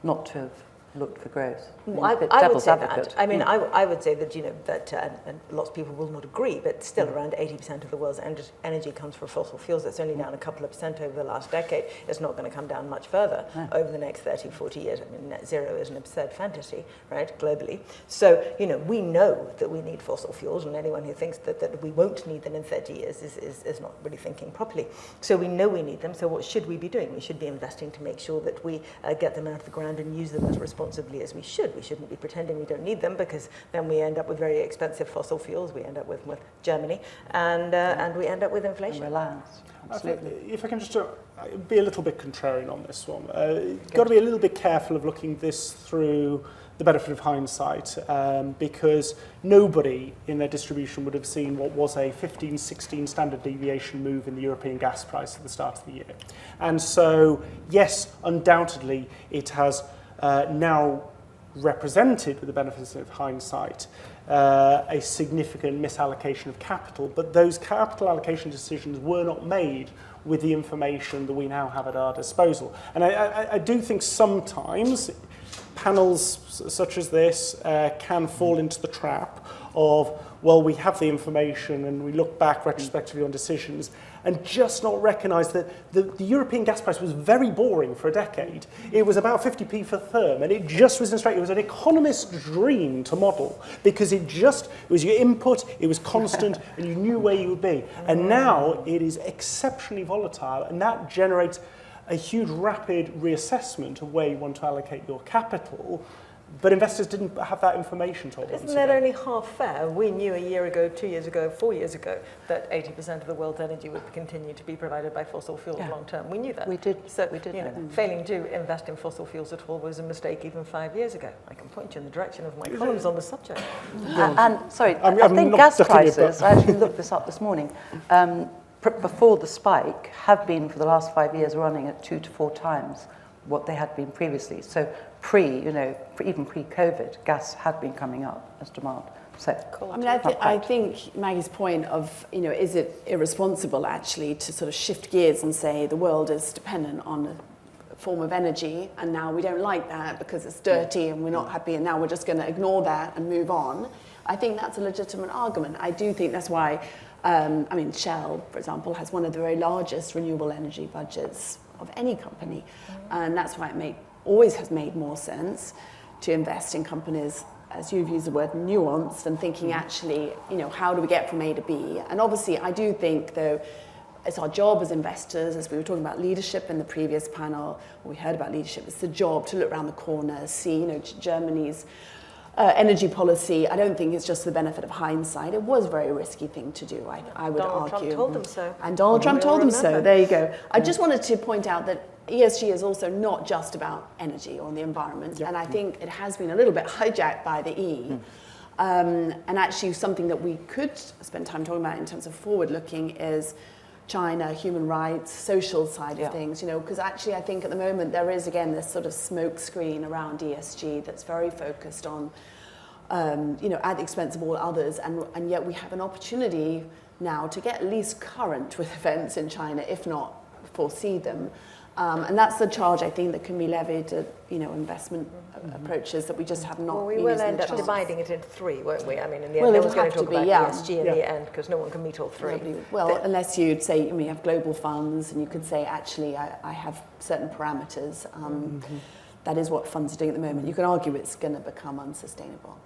not to have looked for growth. Well, I would say that. I mean, I would say that, and lots of people will not agree, but still around 80% of the world's energy comes from fossil fuels. It's only down a couple of percent over the last decade. It's not going to come down much further over the next 30, 40 years. I mean, net zero is an absurd fantasy, right, globally. So, we know that we need fossil fuels, and anyone who thinks that we won't need them in 30 years is not really thinking properly. So we know we need them, so what should we be doing? We should be investing to make sure that we get them out of the ground and use them as responsibly as we should. We shouldn't be pretending we don't need them, because then we end up with very expensive fossil fuels. We end up with Germany, and we end up with inflation. And reliance. Absolutely. If I can just be a little bit contrarian on this one, got to be a little bit careful of looking this through the benefit of hindsight, because nobody in their distribution would have seen what was a 15, 16 standard deviation move in the European gas price at the start of the year. And so, yes, undoubtedly, it has now represented, with the benefits of hindsight, a significant misallocation of capital, but those capital allocation decisions were not made with the information that we now have at our disposal. And I do think sometimes panels such as this can fall into the trap of, well, we have the information and we look back retrospectively on decisions and just not recognise that the European gas price was very boring for a decade. It was about 50p for therm, and it just was it was an economist's dream to model, because it was your input, it was constant, and you knew where you would be. And now it is exceptionally volatile, and that generates a huge rapid reassessment of where you want to allocate your capital. But investors didn't have that information told them. Isn't that only half fair? We knew a year ago, 2 years ago, 4 years ago that 80% of the world's energy would continue to be provided by fossil fuels long term. We knew that. We did. So, failing to invest in fossil fuels at all was a mistake even 5 years ago. I can point you in the direction of my columns on the subject. And sorry, I think gas prices, I actually looked this up this morning, before the spike, have been for the last 5 years running at 2 to 4 times what they had been previously. So even pre-COVID, gas had been coming up as demand. So, I mean, I think Maggie's point of, is it irresponsible actually to sort of shift gears and say the world is dependent on a form of energy, and now we don't like that because it's dirty and we're not happy, and now we're just going to ignore that and move on. I think that's a legitimate argument. I do think that's why, Shell, for example, has one of the very largest renewable energy budgets of any company, and that's why it always has made more sense to invest in companies, as you've used the word, nuanced, and thinking actually, how do we get from A to B? And obviously, I do think, though, it's our job as investors, as we were talking about leadership in the previous panel, we heard about leadership, it's the job to look around the corner, see, Germany's energy policy. I don't think it's just the benefit of hindsight. It was a very risky thing to do, I would argue. Donald Trump told them so. And Donald Trump told them so. There you go. I just wanted to point out that ESG is also not just about energy or the environment, and I think it has been a little bit hijacked by the E. And actually something that we could spend time talking about in terms of forward-looking is China, human rights, social side of things, because actually I think at the moment there is, again, this sort of smoke screen around ESG that's very focused on, at the expense of all others, and yet we have an opportunity now to get at least current with events in China, if not foresee them. And that's the charge, I think, that can be levied at, investment approaches that we just have not. Well, we will end up dividing it into 3, won't we? I mean, in the end, well, no one's going to talk about ESG in the end, because no one can meet all 3. Unless you'd say, you have global funds, and you could say, actually, I have certain parameters. That is what funds are doing at the moment. You can argue it's going to become unsustainable.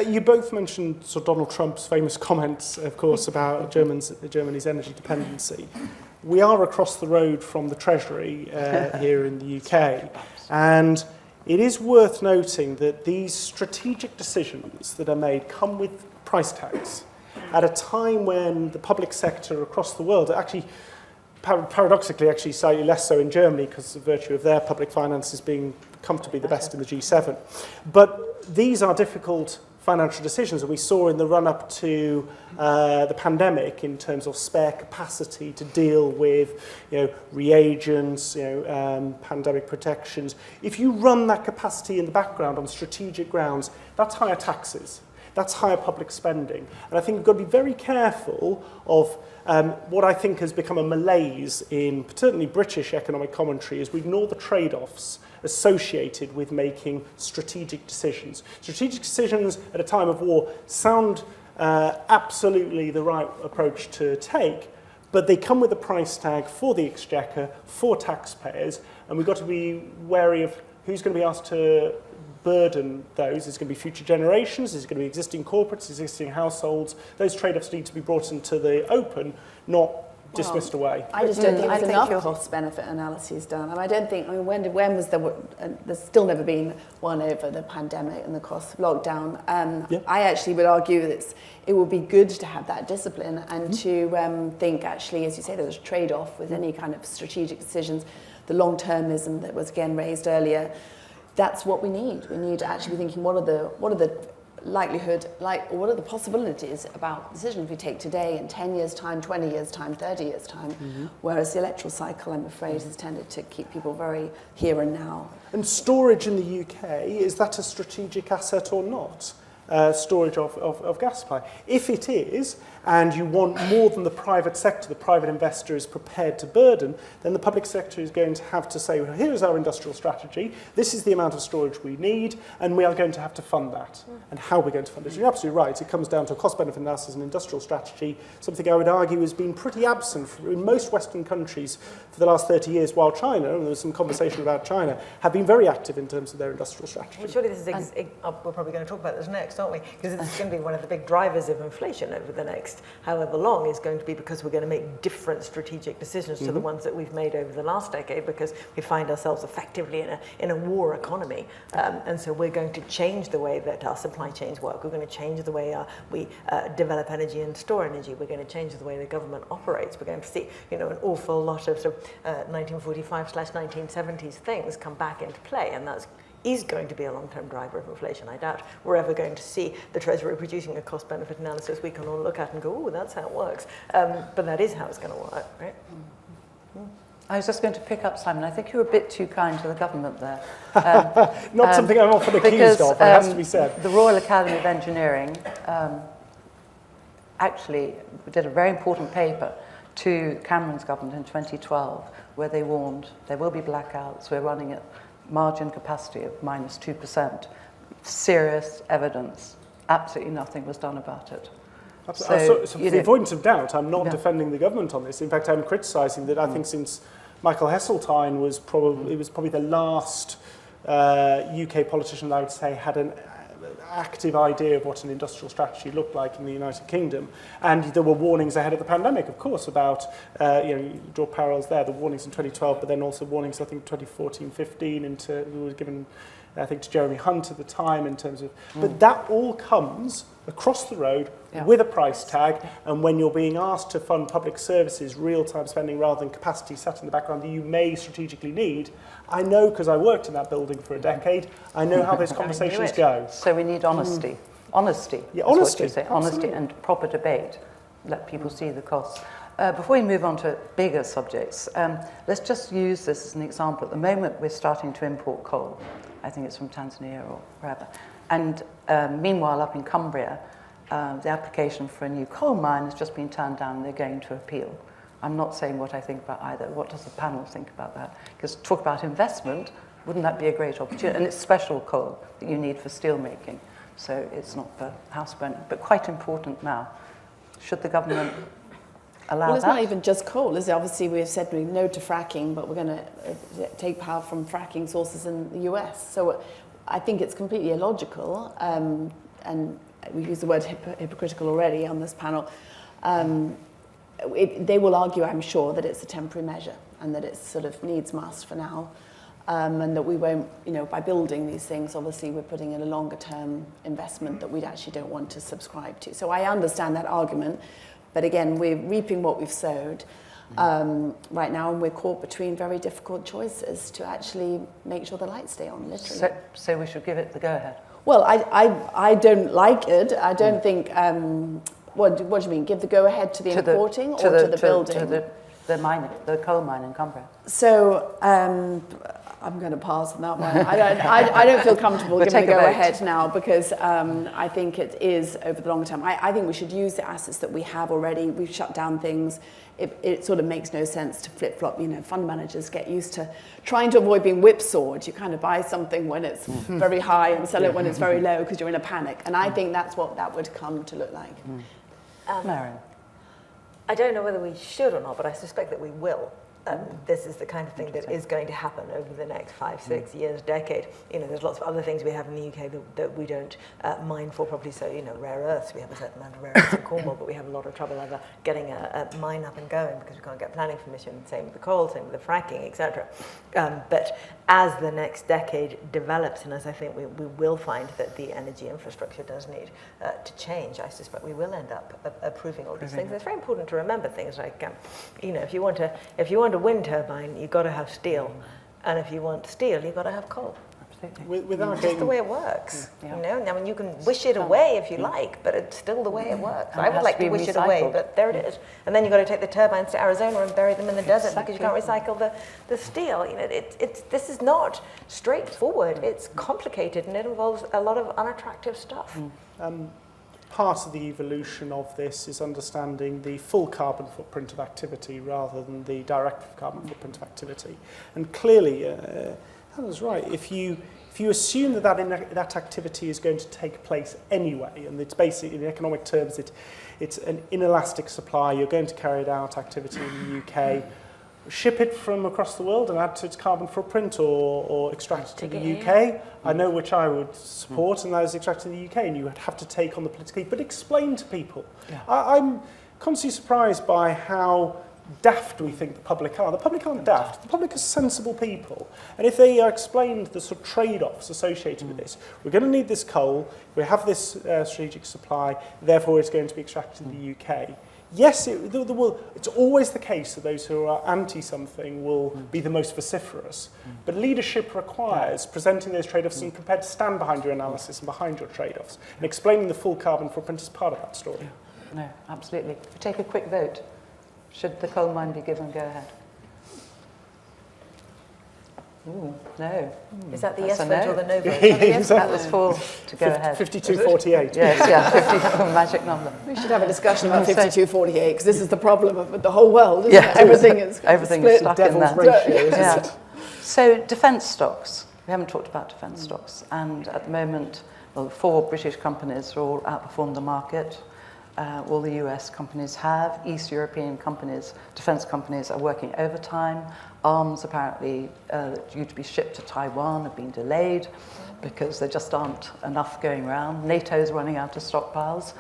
You both mentioned Donald Trump's famous comments, of course, about Germany's energy dependency. We are across the road from the Treasury here in the UK, and it is worth noting that these strategic decisions that are made come with price tags at a time when the public sector across the world, actually, paradoxically, actually slightly less so in Germany because of virtue of their public finances being comfortably the best in the G7. But these are difficult financial decisions, and we saw in the run-up to the pandemic in terms of spare capacity to deal with reagents, pandemic protections. If you run that capacity in the background on strategic grounds, that's higher taxes, that's higher public spending. And I think we've got to be very careful of what I think has become a malaise in certainly British economic commentary is we ignore the trade-offs associated with making strategic decisions. Strategic decisions at a time of war sound absolutely the right approach to take, but they come with a price tag for the exchequer, for taxpayers, and we've got to be wary of who's going to be asked to burden those. Is it going to be future generations? Is it going to be existing corporates, existing households? Those trade-offs need to be brought into the open, not dismissed away. I just don't think there's enough cost-benefit analyses done. I don't think, when was there, there's still never been one over the pandemic and the cost of lockdown. I actually would argue that it would be good to have that discipline and to think, actually, as you say, there was a trade-off with any kind of strategic decisions. The long-termism that was again raised earlier, that's what we need. We need to actually be thinking, what are the likelihood, what are the possibilities about decisions we take today in 10 years' time, 20 years' time, 30 years' time, whereas the electoral cycle, I'm afraid, has tended to keep people very here and now. And storage in the UK, is that a strategic asset or not? Storage of gas supply. If it is, and you want more than the private sector, the private investor is prepared to burden, then the public sector is going to have to say, well, here is our industrial strategy, this is the amount of storage we need, and we are going to have to fund that. And how we're going to fund it. You're absolutely right, it comes down to a cost-benefit analysis and industrial strategy, something I would argue has been pretty absent in most Western countries for the last 30 years, while China, and there was some conversation about China, have been very active in terms of their industrial strategy. Well, surely this is, we're probably going to talk about this next, aren't we? Because it's going to be one of the big drivers of inflation over the next however long is going to be because we're going to make different strategic decisions to the ones that we've made over the last decade because we find ourselves effectively in a war economy. And so we're going to change the way that our supply chains work. We're going to change the way we develop energy and store energy. We're going to change the way the government operates. We're going to see, an awful lot of sort of 1945/1970s things come back into play, and that's is going to be a long-term driver of inflation. I doubt we're ever going to see the Treasury producing a cost-benefit analysis we can all look at and go, oh, that's how it works. But that is how it's going to work, right? I was just going to pick up, Simon. I think you were a bit too kind to the government there. Not something I'm often accused of, it has to be said. The Royal Academy of Engineering actually did a very important paper to Cameron's government in 2012 where they warned there will be blackouts, we're running at margin capacity of -2%. Serious evidence. Absolutely nothing was done about it. So for the avoidance of doubt, I'm not defending the government on this. In fact, I'm criticising that I think since Michael Heseltine was probably the last UK politician that I would say had an active idea of what an industrial strategy looked like in the United Kingdom. And there were warnings ahead of the pandemic, of course, about, you draw parallels there, the warnings in 2012, but then also warnings, I think, 2014-15, who was given, I think, to Jeremy Hunt at the time in terms of, but that all comes across the road with a price tag, and when you're being asked to fund public services, real-time spending rather than capacity sat in the background that you may strategically need, I know because I worked in that building for a decade, I know how those conversations go. So we need honesty. Honesty. Yeah, honesty. What you say. Honesty and proper debate. Let people see the costs. Before we move on to bigger subjects, let's just use this as an example. At the moment, we're starting to import coal. I think it's from Tanzania or wherever. And meanwhile, up in Cumbria, the application for a new coal mine has just been turned down and they're going to appeal. I'm not saying what I think about either. What does the panel think about that? Because talk about investment, wouldn't that be a great opportunity? And it's special coal that you need for steel making. So it's not for house burning, but quite important now. Should the government allow Well, it's that? not even just coal, is it? Obviously, we've said no to fracking, but we're going to take power from fracking sources in the US. So I think it's completely illogical, and we used the word hypocritical already on this panel. They will argue, I'm sure, that it's a temporary measure and that it's sort of needs must for now, and that we won't, by building these things, obviously we're putting in a longer term investment that we actually don't want to subscribe to. So I understand that argument, but again, we're reaping what we've sowed right now, and we're caught between very difficult choices to actually make sure the lights stay on, literally. So we should give it the go-ahead? Well, I don't like it. I don't think... What do you mean? Give the go-ahead to the importing or to the building? To the coal mine in Cumbria. So I'm going to pass on that one. I don't feel comfortable giving a go ahead now because I think it is over the long term. I think we should use the assets that we have already. We've shut down things. It sort of makes no sense to flip-flop. You know, fund managers get used to trying to avoid being whipsawed. You kind of buy something when it's very high and sell it when it's very low because you're in a panic. And I think that's what that would come to look like. Marion. I don't know whether we should or not, but I suspect that we will. This is the kind of thing that is going to happen over the next 5, 6 years, decade. You know, there's lots of other things we have in the UK that we don't mine for properly. So, you know, rare earths, we have a certain amount of rare earths in Cornwall, but we have a lot of trouble ever getting a mine up and going because we can't get planning permission. Same with the coal, same with the fracking, etc. But as the next decade develops, and as I think we will find that the energy infrastructure does need to change, I suspect we will end up approving all these things. It's very important to remember things like, you know, if you want a wind turbine, you've got to have steel, and if you want steel, you've got to have coal. Without just the way it works. You know, I mean, you can wish it away if you like, but it's still the way it works. I would like to wish it away, but there it is. And then you've got to take the turbines to Arizona and bury them in the desert because you can't recycle the steel. You know, this is not straightforward. It's complicated and it involves a lot of unattractive stuff. Part of the evolution of this is understanding the full carbon footprint of activity rather than the direct carbon footprint of activity. And clearly, Hannah's right. If you assume that activity is going to take place anyway, and it's basically, in economic terms, it's an inelastic supply, you're going to carry out activity in the UK, ship it from across the world and add to its carbon footprint or extract it in the UK. I know which I would support, and that is extracted in the UK, and you would have to take on the political, but explain to people. I'm constantly surprised by how daft we think the public are. The public aren't daft. The public are sensible people. And if they are explained the sort of trade-offs associated with this, we're going to need this coal, we have this strategic supply, therefore it's going to be extracted in the UK. Yes, it's always the case that those who are anti-something will be the most vociferous, but leadership requires presenting those trade-offs and prepared to stand behind your analysis and behind your trade-offs, and explaining the full carbon footprint is part of that story. No, absolutely. We take a quick vote. Should the coal mine be given go-ahead? Ooh, no. Is that the yes vote or the no vote? That was for to go ahead. 52-48. Yes, 50, magic number. We should have a discussion about 52-48 because this is the problem of the whole world, isn't it? Everything is stuck in that ratio, isn't it? So defence stocks. We haven't talked about defence stocks, and at the moment, well, 4 British companies are all outperformed the market. All the US companies have. East European companies, defence companies, are working overtime. Arms apparently due to be shipped to Taiwan have been delayed because there just aren't enough going around. NATO's running out of stockpiles.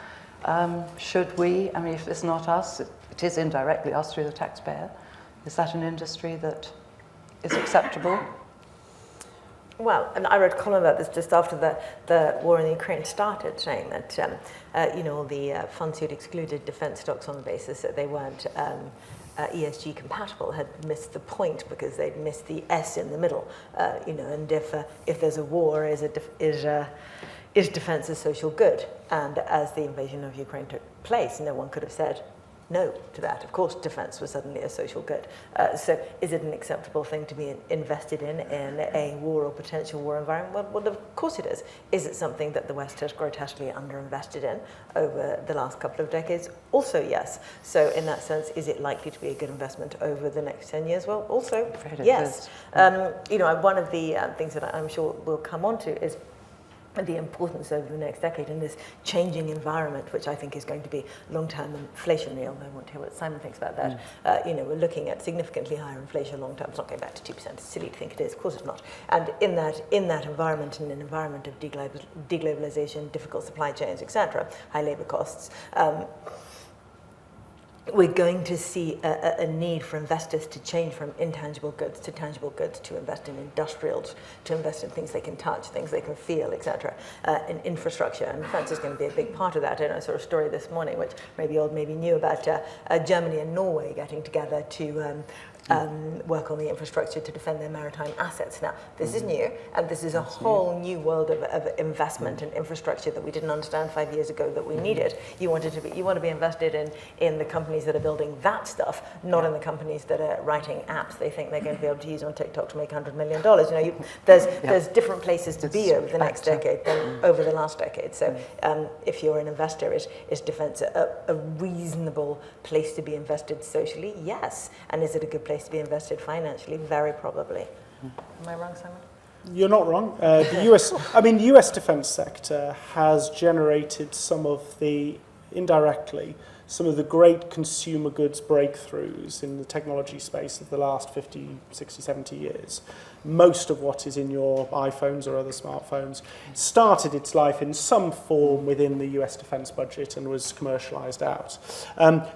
Should we, I mean, if it's not us, it is indirectly us through the taxpayer. Is that an industry that is acceptable? Well, and I wrote a column about this just after the war in Ukraine started, saying that you know, the funds who'd excluded defence stocks on the basis that they weren't ESG compatible had missed the point because they'd missed the S in the middle. You know, and if there's a war, is defence a social good? And as the invasion of Ukraine took place, no one could have said no to that. Of course, defence was suddenly a social good. So is it an acceptable thing to be invested in a war or potential war environment? Well, of course it is. Is it something that the West has grotesquely underinvested in over the last couple of decades? Also, yes. So in that sense, is it likely to be a good investment over the next 10 years? Well, also, yes. You know, one of the things that I'm sure we'll come on to is the importance over the next decade in this changing environment, which I think is going to be long-term inflationary, although I want to hear what Simon thinks about that. You know, we're looking at significantly higher inflation long-term. It's not going back to 2%. It's silly to think it is. Of course it's not. And in that environment, in an environment of deglobalization, difficult supply chains, etc., high labour costs, we're going to see a need for investors to change from intangible goods to tangible goods, to invest in industrials, to invest in things they can touch, things they can feel, etc., in infrastructure. And defence is going to be a big part of that. I saw a story this morning, which maybe old, maybe new, about Germany and Norway getting together to work on the infrastructure to defend their maritime assets. Now, this is new, and this is a whole new world of investment and infrastructure that we didn't understand 5 years ago that we needed. You want to be invested in the companies that are building that stuff, not in the companies that are writing apps they think they're going to be able to use on TikTok to make $100 million. There's different places to be over the next decade than over the last decade. So if you're an investor, is defense a reasonable place to be invested socially? Yes. And is it a good place to be invested financially? Very probably. Am I wrong, Simon? You're not wrong. The US defense sector has generated some of the great consumer goods breakthroughs in the technology space of the last 50, 60, 70 years. Most of what is in your iPhones or other smartphones started its life in some form within the US defense budget and was commercialized out.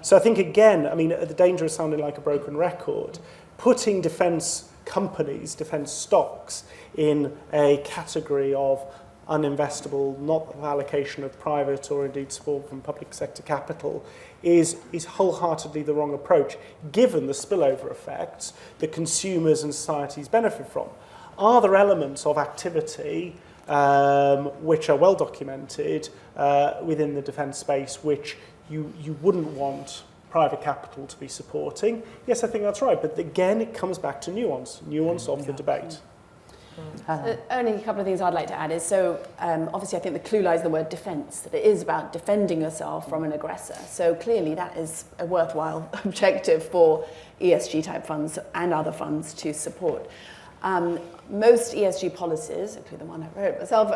So I think, again, at the danger of sounding like a broken record, putting defense companies, defense stocks, in a category of uninvestable, not allocation of private or indeed support from public sector capital, is wholeheartedly the wrong approach, given the spillover effects that consumers and societies benefit from. Are there elements of activity which are well documented within the defence space which you wouldn't want private capital to be supporting? Yes, I think that's right, but again, it comes back to nuance of the debate. Only a couple of things I'd like to add is, obviously I think the clue lies in the word defence, that it is about defending yourself from an aggressor. So clearly that is a worthwhile objective for ESG type funds and other funds to support. Most ESG policies, including the one I wrote myself,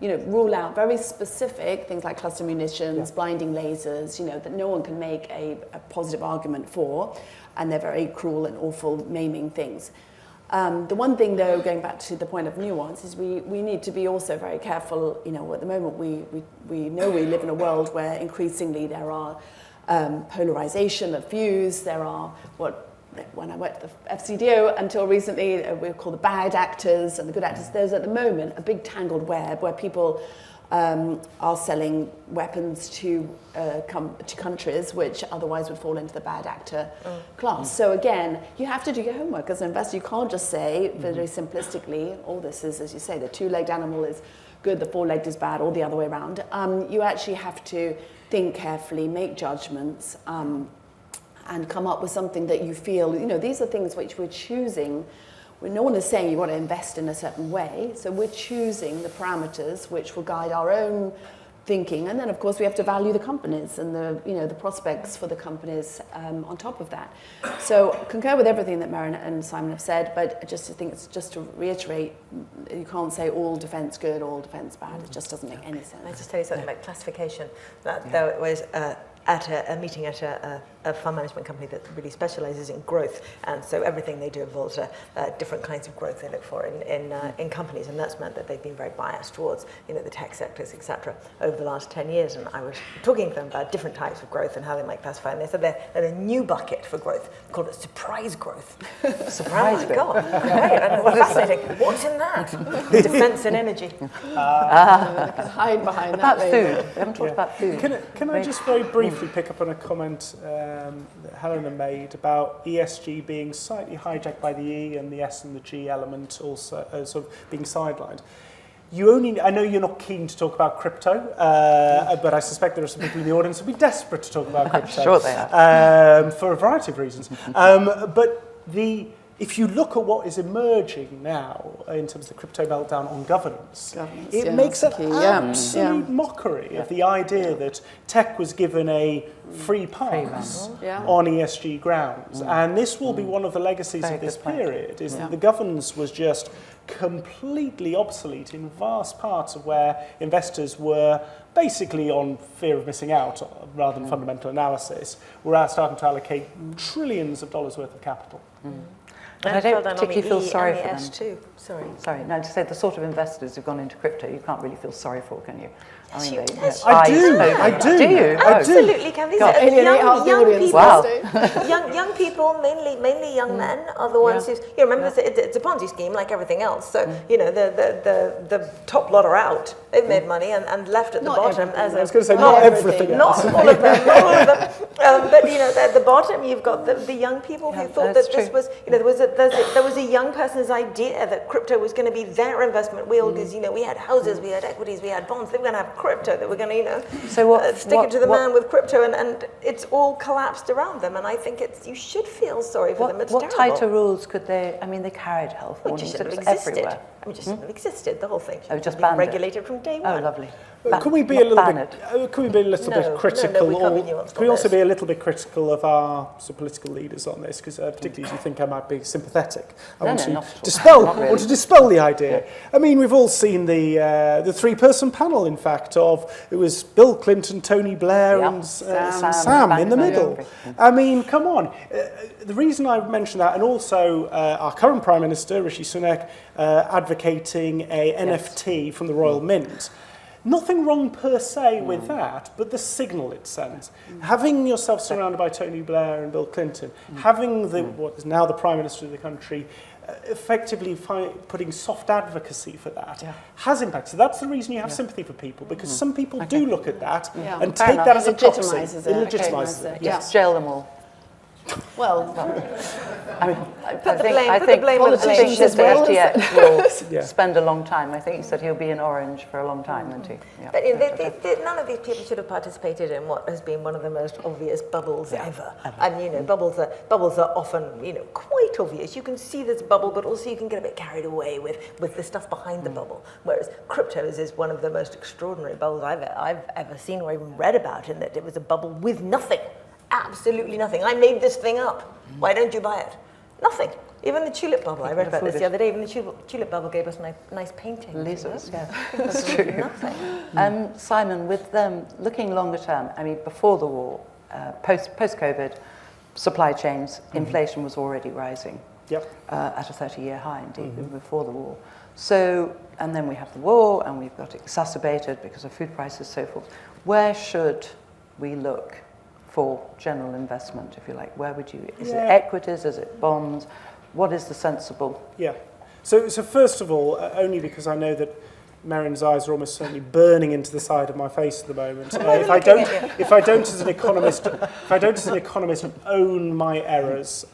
rule out very specific things like cluster munitions, blinding lasers, that no one can make a positive argument for, and they're very cruel and awful, maiming things. The one thing, though, going back to the point of nuance, is we need to be also very careful. At the moment we know we live in a world where increasingly there are polarization of views. There are when I worked at the FCDO until recently, we were called the bad actors and the good actors. There's at the moment a big tangled web where people are selling weapons to countries which otherwise would fall into the bad actor class. So again, you have to do your homework as an investor. You can't just say very simplistically, all this is, as you say, the two-legged animal is good, the four-legged is bad, or the other way around. You actually have to think carefully, make judgments, and come up with something that you feel, these are things which we're choosing. No one is saying you want to invest in a certain way, so we're choosing the parameters which will guide our own thinking, and then of course we have to value the companies and the prospects for the companies on top of that. So concur with everything that Maren and Simon have said, but I think it's just to reiterate, you can't say all defence good, all defence bad. It just doesn't make any sense. Can I just tell you something about classification? There was at a meeting at a fund management company that really specialises in growth, and so everything they do involves different kinds of growth they look for in companies, and that's meant that they've been very biased towards the tech sectors, etc. over the last 10 years. And I was talking to them about different types of growth and how they might classify, and they said they're a new bucket for growth called surprise growth. Surprise growth. God, great! Fascinating. What's in that? Defence and energy. Hide behind that. Food. We haven't talked about food. Can I just very briefly pick up on a comment that Helena made about ESG being slightly hijacked by the E and the S and the G element also sort of being sidelined. I know you're not keen to talk about crypto, but I suspect there are some people in the audience who would be desperate to talk about crypto. Sure they are. For a variety of reasons. If you look at what is emerging now in terms of the crypto meltdown on governance, it makes an absolute mockery of the idea that tech was given a free pass on ESG grounds. And this will be one of the legacies of this period, is that the governance was just completely obsolete in vast parts of where investors were basically on fear of missing out rather than fundamental analysis. We're starting to allocate trillions of dollars worth of capital. But I don't particularly feel sorry for them. Too. Sorry. No, to say the sort of investors who've gone into crypto, you can't really feel sorry for, can you? I mean, they, Yes, I do. Do you? Absolutely, can. These are young people. Wow. young people, mainly young men, are the ones who. You remember, it's a Ponzi scheme like everything else. So the top lot are out. They've made money and left at the bottom. I was going to say not everything. Not all of them. Not all of them. But at the bottom, you've got the young people who thought that this was. There was a young person's idea that crypto was going to be their investment wheel because we had houses, we had equities, we had bonds. They were going to have crypto. That we're going to stick it to the man with crypto, and it's all collapsed around them. And I think you should feel sorry for them. It's what terrible. tighter rules could they? I mean, they carried health warnings. It was everywhere. Just shouldn't have existed. The whole thing. Just banned regulated from day one. Oh, lovely. Can we be a little bit critical? Can we also be a little bit critical of our political leaders on this? Because particularly, as you think I might be sympathetic, I want to dispel the idea. I mean, we've all seen the three-person panel. In fact, it was Bill Clinton, Tony Blair, and Sam in the middle. I mean, come on. The reason I mentioned that, and also our current Prime Minister Rishi Sunak advocating a NFT from the Royal Mint. Nothing wrong per se with that, but the signal it sends. Having yourself surrounded by Tony Blair and Bill Clinton, having what is now the Prime Minister of the country, effectively putting soft advocacy for that has impact. So that's the reason you have sympathy for people, because some people do look at that and take that as a proxy. It legitimises it. Just jail them all. Well, I mean, I think politicians the FTX will spend a long time. I think he said he'll be in orange for a long time, won't he? Yeah. But none of these people should have participated in what has been one of the most obvious bubbles ever. And bubbles are often quite obvious. You can see there's a bubble, but also you can get a bit carried away with the stuff behind the bubble. Whereas cryptos is one of the most extraordinary bubbles I've ever seen or even read about, in that it was a bubble with nothing. Absolutely nothing. I made this thing up. Why don't you buy it? Nothing. Even the tulip bubble. I read about this the other day. Even the tulip bubble gave us nice paintings. Lasers, that's true. Nothing. Simon, with them looking longer term, I mean, before the war, post-COVID, supply chains, inflation was already rising. Yep. At a 30-year high, indeed, before the war. So, and then we have the war, and we've got it exacerbated because of food prices, so forth. Where should we look for general investment, if you like? Where would you, is it equities, is it bonds? What is the sensible? Yeah. So first of all, only because I know that Merrin's eyes are almost certainly burning into the side of my face at the moment. If I don't as an economist own my errors,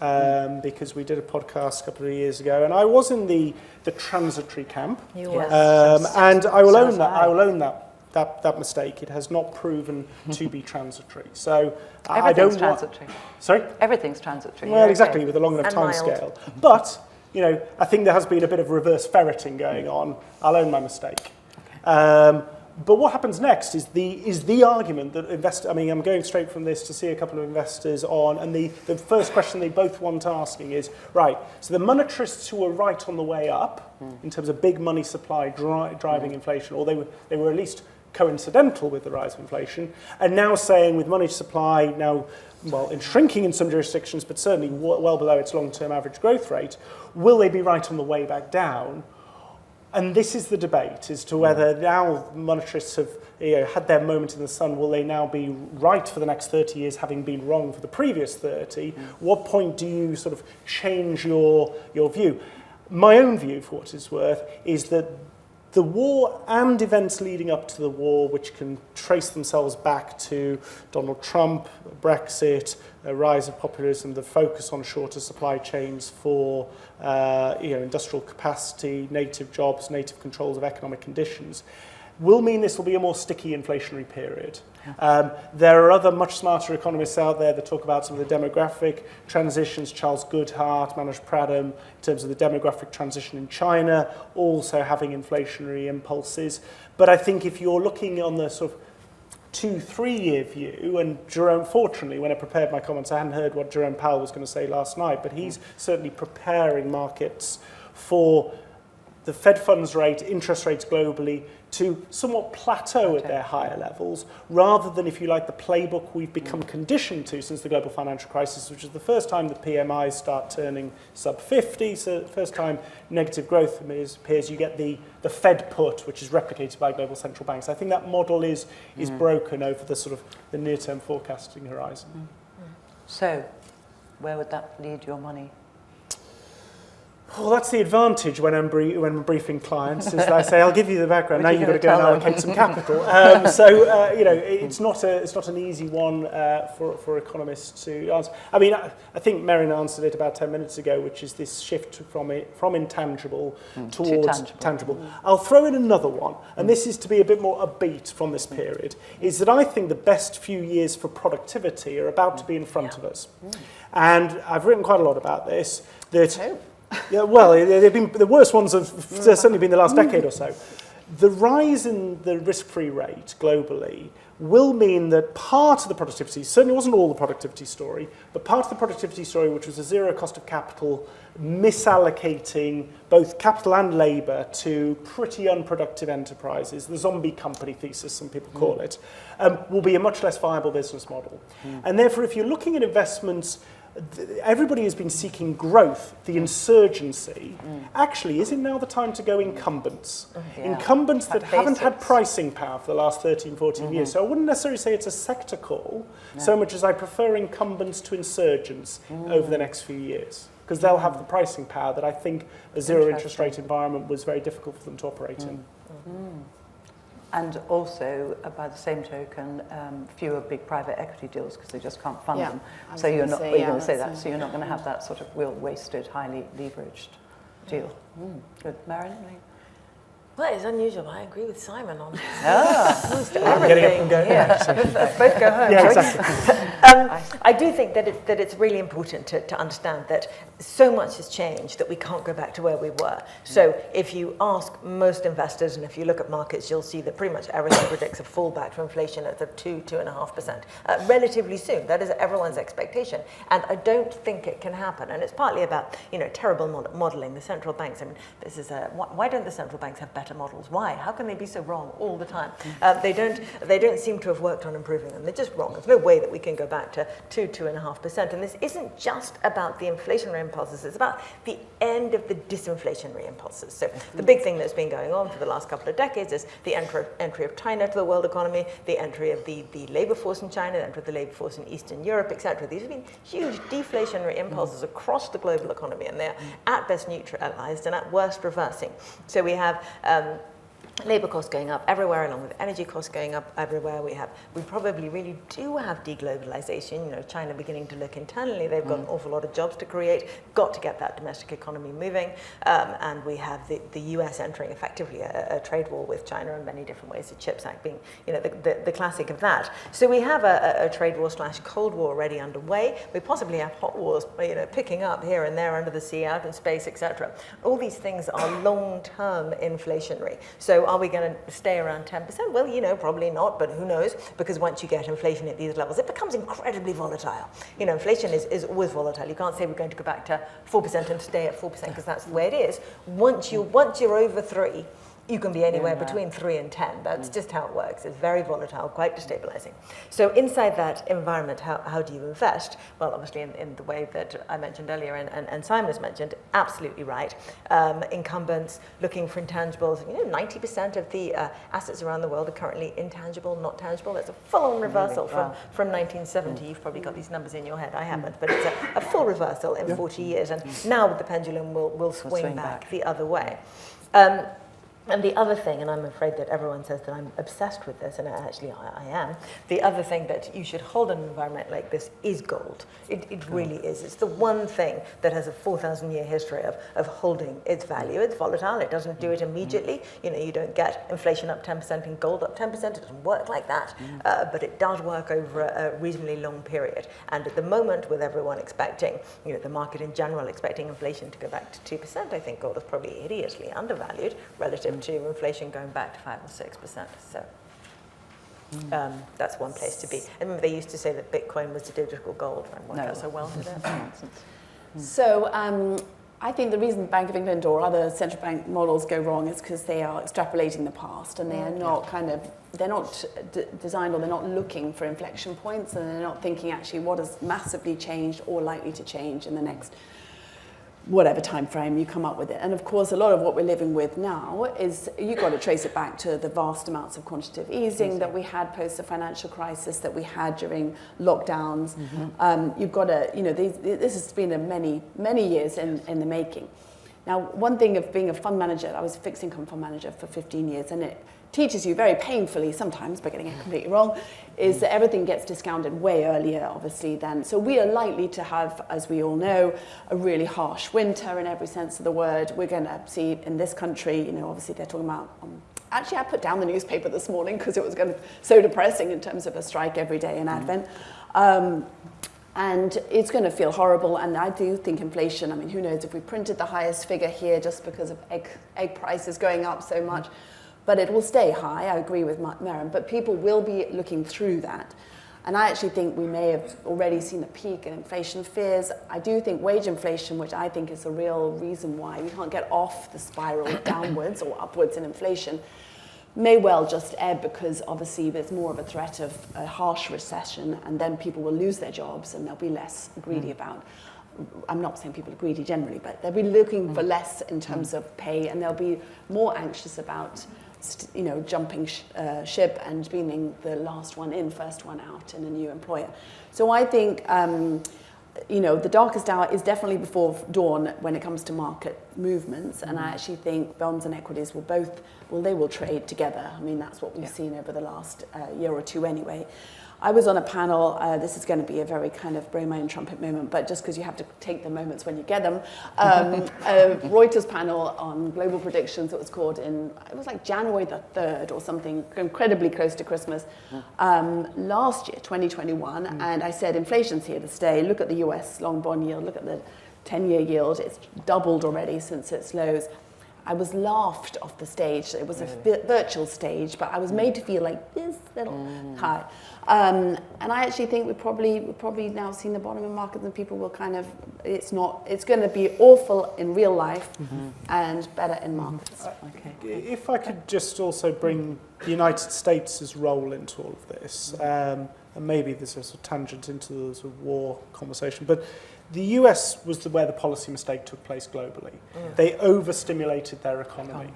because we did a podcast a couple of years ago, and I was in the transitory camp. You were. And I will own that. I will own that mistake. It has not proven to be transitory. So I don't transitory. Sorry? Everything's transitory. Well, exactly, with a long enough time scale. But, I think there has been a bit of reverse ferreting going on. I'll own my mistake. Okay. But what happens next is the argument that I'm going straight from this to see a couple of investors on, and the first question they both want asking is, right, so the monetarists who were right on the way up, in terms of big money supply driving inflation, or they were at least coincidental with the rise of inflation, and now saying with money supply now, in shrinking in some jurisdictions, but certainly well below its long-term average growth rate, will they be right on the way back down? And this is the debate as to whether now monetarists have had their moment in the sun, will they now be right for the next 30 years, having been wrong for the previous 30? What point do you sort of change your view? My own view, for what it's worth, is that the war and events leading up to the war, which can trace themselves back to Donald Trump, Brexit, a rise of populism, the focus on shorter supply chains for industrial capacity, native jobs, native controls of economic conditions, will mean this will be a more sticky inflationary period. There are other much smarter economists out there that talk about some of the demographic transitions. Charles Goodhart, Manoj Pradhan, in terms of the demographic transition in China, also having inflationary impulses. But I think if you're looking on the sort of 2-3 year view, and Jerome, fortunately, when I prepared my comments, I hadn't heard what Jerome Powell was going to say last night, but he's certainly preparing markets for the Fed funds rate, interest rates globally, to somewhat plateau at their higher levels, rather than, if you like, the playbook we've become conditioned to since the global financial crisis, which is the first time the PMIs start turning sub 50, so the first time negative growth appears, you get the Fed put, which is replicated by global central banks. I think that model is broken over the sort of the near-term forecasting horizon. So, where would that lead your money? Well, that's the advantage when I'm briefing clients, is that I say, I'll give you the background, now you've got to go and allocate some capital. It's not an easy one for economists to answer. I mean, I think Merrin answered it about 10 minutes ago, which is this shift from intangible towards tangible. I'll throw in another one, and this is to be a bit more upbeat from this period, is that I think the best few years for productivity are about to be in front of us. And I've written quite a lot about this. Yeah, well, the worst ones have certainly been the last decade or so. The rise in the risk-free rate globally will mean that part of the productivity, certainly wasn't all the productivity story, but part of the productivity story, which was a zero cost of capital, misallocating both capital and labour to pretty unproductive enterprises, the zombie company thesis, some people call it, will be a much less viable business model. And therefore, if you're looking at investments, everybody has been seeking growth, the insurgency. Actually, is it now the time to go incumbents? Incumbents that haven't had pricing power for the last 13, 14 years. So I wouldn't necessarily say it's a sector call, so much as I prefer incumbents to insurgents over the next few years, because they'll have the pricing power that I think a zero interest rate environment was very difficult for them to operate in. And also, by the same token, fewer big private equity deals because they just can't fund them. So you're not going to say that. So you're not going to have that sort of real wasted, highly leveraged deal. Good, Merrin. Well, it's unusual. I agree with Simon on I'm getting up and going. Let's both go home. Yeah, exactly. I do think that it's really important to understand that so much has changed that we can't go back to where we were. So if you ask most investors, and if you look at markets, you'll see that pretty much everything predicts a fallback to inflation at the 2.5% relatively soon. That is everyone's expectation, and I don't think it can happen. And it's partly about terrible modelling. The central banks. I mean, this is why don't the central banks have better models? Why? How can they be so wrong all the time? They don't seem to have worked on improving them. They're just wrong. There's no way that we can go back to 2.5%. And this isn't just about the inflationary impulses. It's about the end of the disinflationary impulses. So the big thing that's been going on for the last couple of decades is the entry of China to the world economy, the entry of the labor force in China, the entry of the labor force in Eastern Europe, etc. These have been huge deflationary impulses across the global economy, and they're at best neutralized and at worst reversing. So we have labour costs going up everywhere, along with energy costs going up everywhere. We probably really do have deglobalization. China beginning to look internally. They've got an awful lot of jobs to create. Got to get that domestic economy moving. And we have the US entering effectively a trade war with China in many different ways. The CHIPS Act being, the classic of that. So we have a trade war / Cold War already underway. We possibly have hot wars, picking up here and there under the sea, out in space, etc. All these things are long-term inflationary. So are we going to stay around 10%? Well, probably not, but who knows? Because once you get inflation at these levels, it becomes incredibly volatile. Inflation is always volatile. You can't say we're going to go back to 4% and stay at 4% because that's the way it is. Once you're over 3, you can be anywhere between 3 and 10. That's just how it works. It's very volatile, quite destabilizing. So inside that environment, how do you invest? Well, obviously in the way that I mentioned earlier and Simon has mentioned, absolutely right. Incumbents looking for intangibles. 90% of the assets around the world are currently intangible, not tangible. That's a full-on reversal from 1970. You've probably got these numbers in your head. I haven't, but it's a full reversal in 40 years. And now the pendulum will swing back the other way. And the other thing, and I'm afraid that everyone says that I'm obsessed with this, and actually I am, the other thing that you should hold in an environment like this is gold. It really is. It's the one thing that has a 4,000-year history of holding its value. It's volatile. It doesn't do it immediately. You don't get inflation up 10% and gold up 10%. It doesn't work like that. But it does work over a reasonably long period. And at the moment, with everyone expecting, the market in general expecting inflation to go back to 2%, I think gold is probably hideously undervalued relative to inflation going back to 5 or 6%. So that's one place to be. I remember they used to say that Bitcoin was the digital gold, and worked out so well today. So I think the reason Bank of England or other central bank models go wrong is because they are extrapolating the past, and they are not they're not designed, or they're not looking for inflection points, and they're not thinking actually what has massively changed or likely to change in the next whatever time frame you come up with it. And of course, a lot of what we're living with now is, you've got to trace it back to the vast amounts of quantitative easing that we had post the financial crisis, that we had during lockdowns. You've got to, this has been a many years in the making. Now, one thing of being a fund manager, I was a fixed income fund manager for 15 years, and it teaches you very painfully sometimes, by getting it completely wrong, is that everything gets discounted way earlier, obviously, than. So we are likely to have, as we all know, a really harsh winter in every sense of the word. We're going to see in this country, obviously they're talking about, actually I put down the newspaper this morning because it was so depressing in terms of a strike every day in Advent. And it's going to feel horrible, and I do think inflation, who knows if we printed the highest figure here just because of egg prices going up so much, but it will stay high, I agree with Maren, but people will be looking through that. And I actually think we may have already seen a peak in inflation fears. I do think wage inflation, which I think is a real reason why we can't get off the spiral downwards or upwards in inflation, may well just ebb, because obviously there's more of a threat of a harsh recession, and then people will lose their jobs and they'll be less greedy about. I'm not saying people are greedy generally, but they'll be looking for less in terms of pay, and they'll be more anxious about jumping ship and being the last one in, first one out in a new employer. So I think, the darkest hour is definitely before dawn when it comes to market movements, and I actually think bonds and equities will trade together. That's what we've seen over the last year or two anyway. I was on a panel, this is going to be a very kind of blow my own trumpet moment, but just because you have to take the moments when you get them, a Reuters panel on global predictions that was called it was like January the 3rd or something, incredibly close to Christmas, last year, 2021, and I said inflation's here to stay. Look at the US long bond yield, look at the 10-year yield, it's doubled already since its lows. I was laughed off the stage. It was a virtual stage, but I was made to feel like this little high. And I actually think we've probably now seen the bottom of markets, and people will it's going to be awful in real life and better in markets. If I could just also bring the United States' role into all of this, and maybe there's a sort of tangent into the sort of war conversation, but the US was where the policy mistake took place globally. They overstimulated their economy.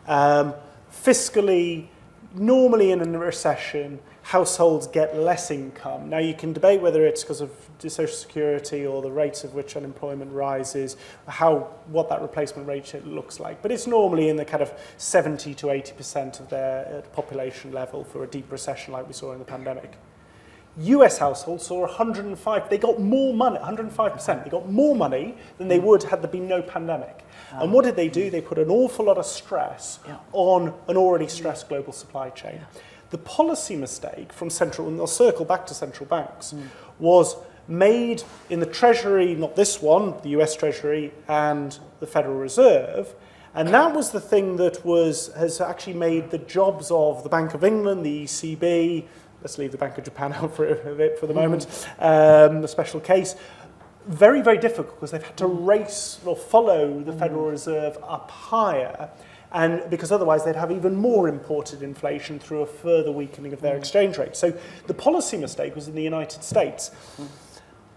Fiscally, normally in a recession, households get less income. Now, you can debate whether it's because of Social Security or the rate at which unemployment rises, what that replacement rate looks like. But it's normally in the kind of 70 to 80% of their population level for a deep recession like we saw in the pandemic. US households saw 105, they got more money, 105%, they got more money than they would had there been no pandemic. And what did they do? They put an awful lot of stress on an already stressed global supply chain. The policy mistake from and I'll circle back to central banks, was made in the Treasury, not this one, the US Treasury and the Federal Reserve, and that was the thing that has actually made the jobs of the Bank of England, the ECB, let's leave the Bank of Japan out for a bit for the moment, the special case, very, very difficult because they've had to race or follow the Federal Reserve up higher, and because otherwise they'd have even more imported inflation through a further weakening of their exchange rate. So the policy mistake was in the United States.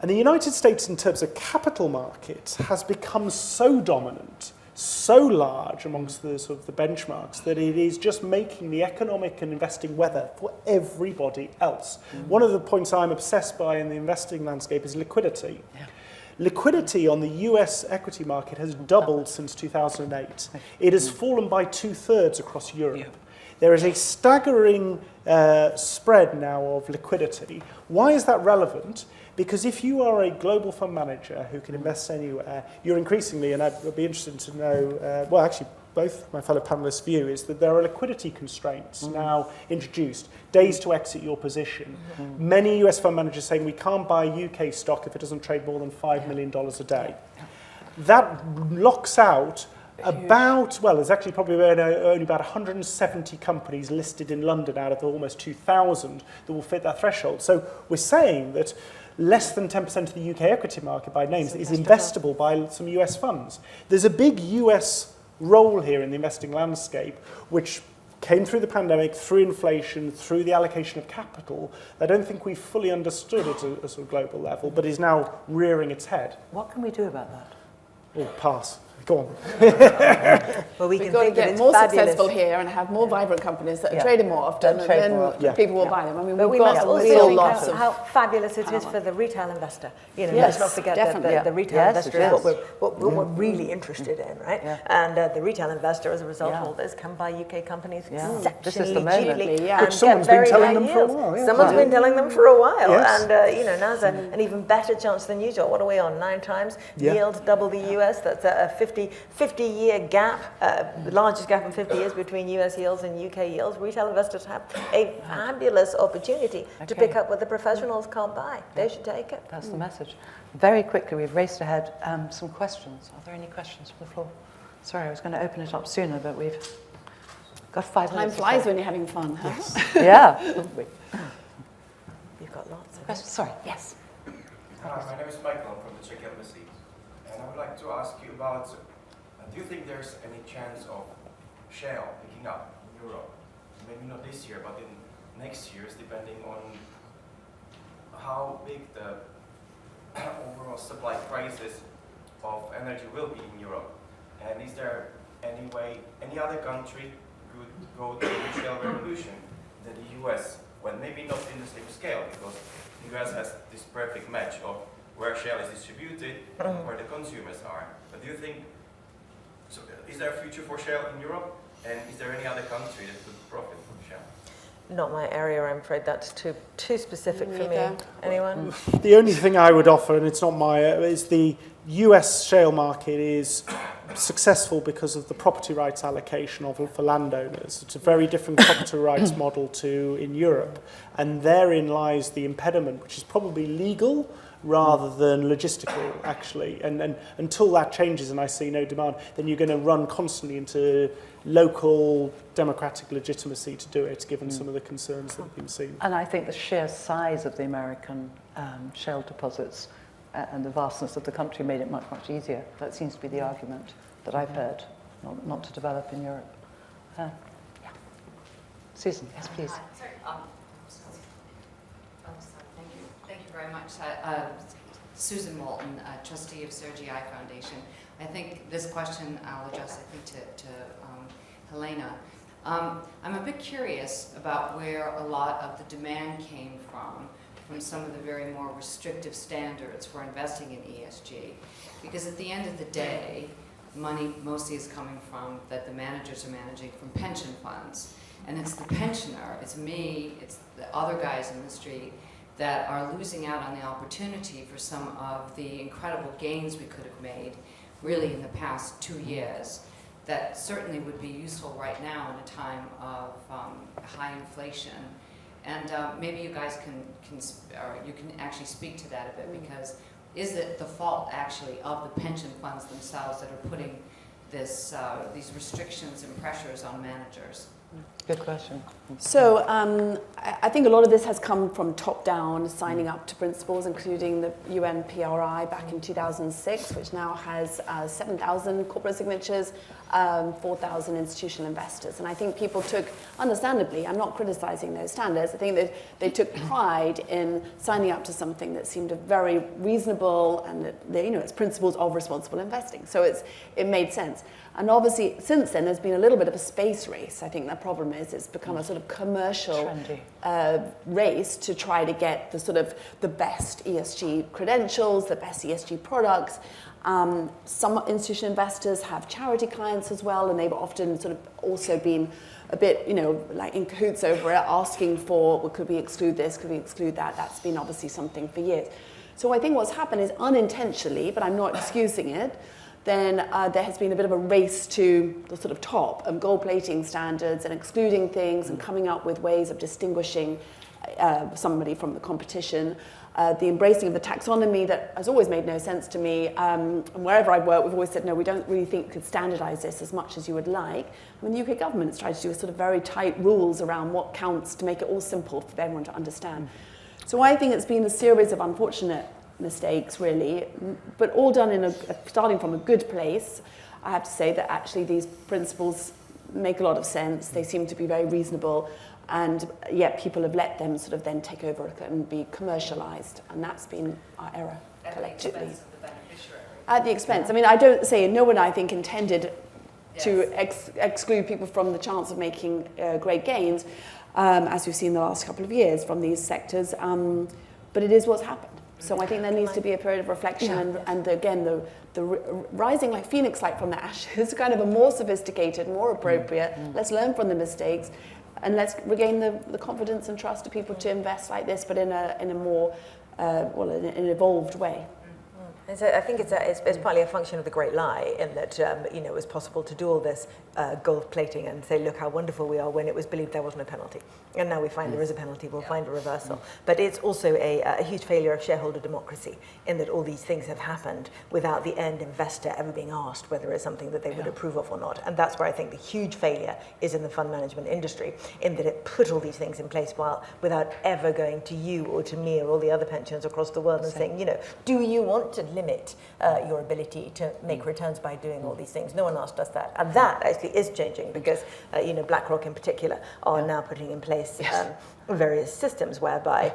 And the United States, in terms of capital markets, has become so dominant, so large amongst the sort of the benchmarks, that it is just making the economic and investing weather for everybody else. One of the points I'm obsessed by in the investing landscape is liquidity. Liquidity on the US equity market has doubled since 2008. It has fallen by 2/3 across Europe. There is a staggering spread now of liquidity. Why is that relevant? Because if you are a global fund manager who can invest anywhere, you're increasingly, and I'd be interested to know, well, actually, both my fellow panelists' view is that there are liquidity constraints now introduced, days to exit your position. Many US fund managers saying we can't buy UK stock if it doesn't trade more than $5 million a day. That locks out there's actually probably only about 170 companies listed in London out of the almost 2,000 that will fit that threshold. So we're saying that less than 10% of the UK equity market by names is investable by some US funds. There's a big US role here in the investing landscape, which came through the pandemic, through inflation, through the allocation of capital. I don't think we fully understood at a sort of global level, but is now rearing its head. What can we do about that? Oh, pass. Go on. Well, We've got to get more successful here and have more vibrant companies that are trading more often, and then people will buy them. I mean, but we've we got must a also real think lot of how fabulous it is for the retail investor. You know, Yes, let's not forget definitely. that the retail investor is what we're Mm. really interested in, right? Yeah. And the retail investor, as a result of all this, can buy UK companies This is the exceptionally moment. cheaply Yeah. and Which someone's get very been telling high them for a yields. while, yeah. Someone's been telling them for a while, Yes. and you know, now's an even better chance than usual. What are we on? 9 times yield, double the US. That's a 50-year gap. The largest gap in 50 years between US yields and UK yields. Retail investors have a fabulous opportunity to pick up what the professionals can't buy. They should take it. That's the message. Very quickly, we've raced ahead. Some questions. Are there any questions from the floor? Sorry, I was going to open it up sooner, but we've got 5 Time minutes. flies when you're having fun, huh? Yeah. You've got lots of questions. Sorry, yes. Hi, my name is Michael. I'm from the Czech Embassy. And I would like to ask you about, do you think there's any chance of shale picking up in Europe? Maybe not this year, but in next years, depending on how big the overall supply crisis of energy will be in Europe. And is there any way any other country could go to the shale revolution than the US? Well, maybe not in the same scale, because the US has this perfect match of where shale is distributed and where the consumers are. But do you think, so is there a future for shale in Europe? And is there any other country that could profit from shale? Not my area, I'm afraid. That's too specific for me. Anyone? The only thing I would offer, and it's not my, is the US shale market is successful because of the property rights allocation for landowners. It's a very different property rights model to in Europe, and therein lies the impediment, which is probably legal rather than logistical, actually. And until that changes and I see no demand, then you're going to run constantly into local democratic legitimacy to do it, given some of the concerns that have been seen. And I think the sheer size of the American shale deposits and the vastness of the country made it much, much easier. That seems to be the argument that I've heard, not to develop in Europe. Yeah. Susan, yes, please. Sorry. Thank you very much. Susan Walton, trustee of CERGE-EI Foundation. I think this question I'll address, I think, to Helena. I'm a bit curious about where a lot of the demand came from some of the very more restrictive standards for investing in ESG. Because at the end of the day, money mostly is coming from, that the managers are managing from pension funds. And it's the pensioner, it's me, it's the other guys in the street that are losing out on the opportunity for some of the incredible gains we could have made really in the past 2 years that certainly would be useful right now in a time of high inflation. And maybe you guys you can actually speak to that a bit, because is it the fault actually of the pension funds themselves that are putting these restrictions and pressures on managers? Good question. So I think a lot of this has come from top down, signing up to principles, including the UN PRI back in 2006, which now has 7,000 corporate signatures, 4,000 institutional investors. And I think people took, understandably, I'm not criticizing those standards, I think that they took pride in signing up to something that seemed very reasonable and that, it's principles of responsible investing. So it made sense. And obviously, since then, there's been a little bit of a space race. I think the problem is it's become a sort of commercial race to try to get the best ESG credentials, the best ESG products. Some institutional investors have charity clients as well, and they've often sort of also been a bit, like in cahoots over it, asking for, well, could we exclude this, could we exclude that? That's been obviously something for years. So I think what's happened is unintentionally, but I'm not excusing it, then there has been a bit of a race to the sort of top and gold plating standards and excluding things and coming up with ways of distinguishing somebody from the competition. The embracing of the taxonomy that has always made no sense to me. And wherever I've worked, we've always said, no, we don't really think we could standardize this as much as you would like. I mean, the UK government has tried to do a sort of very tight rules around what counts to make it all simple for everyone to understand. So I think it's been a series of unfortunate mistakes, really, but all done starting from a good place. I have to say that actually these principles make a lot of sense. They seem to be very reasonable, and yet people have let them sort of then take over and be commercialized, and that's been our error collectively. At the expense of the beneficiary. At the expense. I mean, I don't say, no one, I think, intended to exclude people from the chance of making great gains, as we've seen the last couple of years from these sectors, but it is what's happened. So I think there needs to be a period of reflection, and again, the rising like phoenix-like from the ashes, kind of a more sophisticated, more appropriate. Let's learn from the mistakes, and let's regain the confidence and trust of people to invest like this, but in a more in an evolved way. And so I think it's partly a function of the great lie, in that it was possible to do all this gold plating and say, look how wonderful we are, when it was believed there wasn't a penalty. And now we find there is a penalty, we'll find a reversal. But it's also a huge failure of shareholder democracy, in that all these things have happened without the end investor ever being asked whether it's something that they would approve of or not. And that's where I think the huge failure is in the fund management industry, in that it put all these things in place without ever going to you or to me or all the other pensioners across the world and saying, do you want to limit your ability to make returns by doing all these things? No one asked us that. And that actually is changing, because BlackRock in particular are now putting in place various systems whereby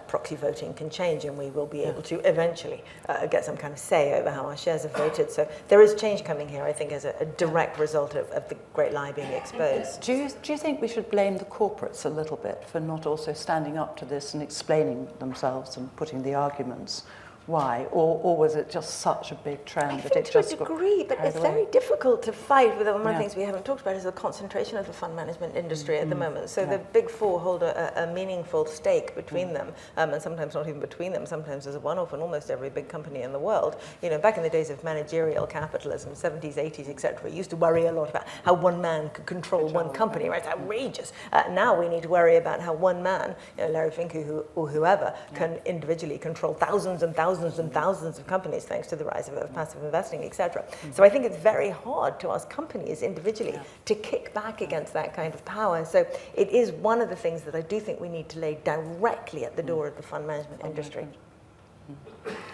proxy voting can change, and we will be able to eventually get some kind of say over how our shares are voted. So there is change coming here, I think, as a direct result of the great lie being exposed. Do you think we should blame the corporates a little bit for not also standing up to this and explaining themselves and putting the arguments? Why? Or was it just such a big trend that it just got to a degree, but it's away? Very difficult to fight with. One of the things we haven't talked about is the concentration of the fund management industry at the moment. So the big four hold a meaningful stake between them, and sometimes not even between them. Sometimes there's a one-off in almost every big company in the world. Back in the days of managerial capitalism, 70s, 80s, etc., we used to worry a lot about how one man could control one company. Right? It's outrageous. Now we need to worry about how one man, Larry Fink or whoever, can individually control thousands and thousands and thousands of companies, thanks to the rise of passive investing, etc. So I think it's very hard to ask companies individually to kick back against that kind of power. So it is one of the things that I do think we need to lay directly at the door of the fund management industry.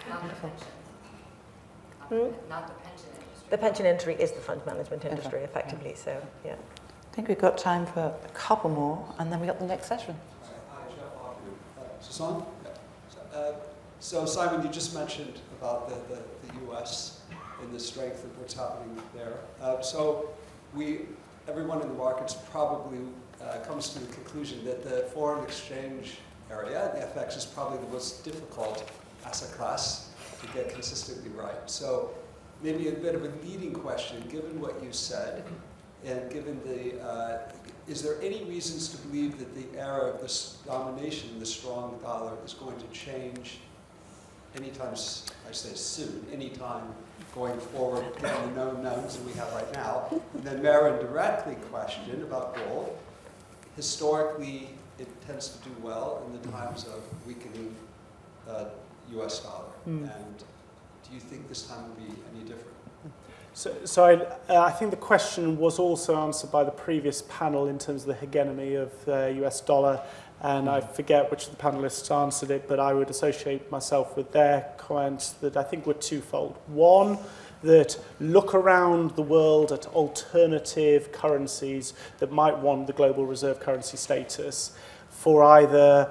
Not the pension. Not the pension industry. The pension industry is the fund management industry, effectively. So yeah. I think we've got time for a couple more, and then we got the next session. Susan? So Simon, you just mentioned about the US and the strength of what's happening there. So everyone in the markets probably comes to the conclusion that the foreign exchange area, the FX, is probably the most difficult asset class to get consistently right. So maybe a bit of a leading question, given what you said, and given is there any reasons to believe that the era of this domination, the strong dollar, is going to change anytime, I say soon, anytime going forward, given the known knowns that we have right now? And then Maren directly questioned about gold. Historically, it tends to do well in the times of weakening US dollar. And do you think this time will be any different? So I think the question was also answered by the previous panel in terms of the hegemony of the US dollar, and I forget which of the panelists answered it, but I would associate myself with their comments that I think were twofold. One, that look around the world at alternative currencies that might want the global reserve currency status for either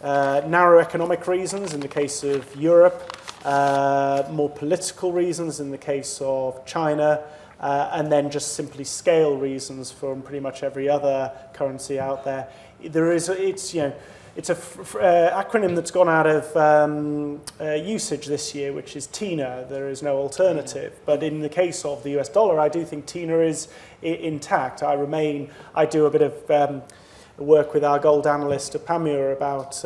narrow economic reasons in the case of Europe, more political reasons in the case of China, and then just simply scale reasons from pretty much every other currency out there. It's an acronym that's gone out of usage this year, which is TINA. There is no alternative. But in the case of the US dollar, I do think TINA is intact. I do a bit of work with our gold analyst at Panmure about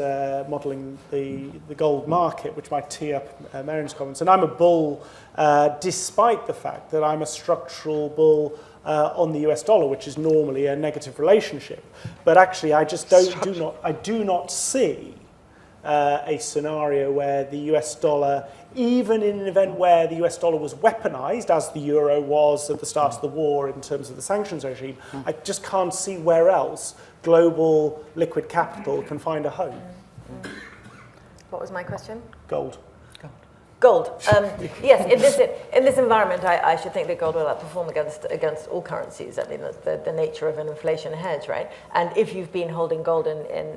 modelling the gold market, which might tee up Maren's comments. And I'm a bull, despite the fact that I'm a structural bull on the US dollar, which is normally a negative relationship. But actually, I just do not see a scenario where the US dollar, even in an event where the US dollar was weaponized, as the euro was at the start of the war in terms of the sanctions regime, I just can't see where else global liquid capital can find a home. What was my question? Gold. Gold. Yes, in this environment, I should think that gold will outperform against all currencies. I mean, that's the nature of an inflation hedge, right? And if you've been holding gold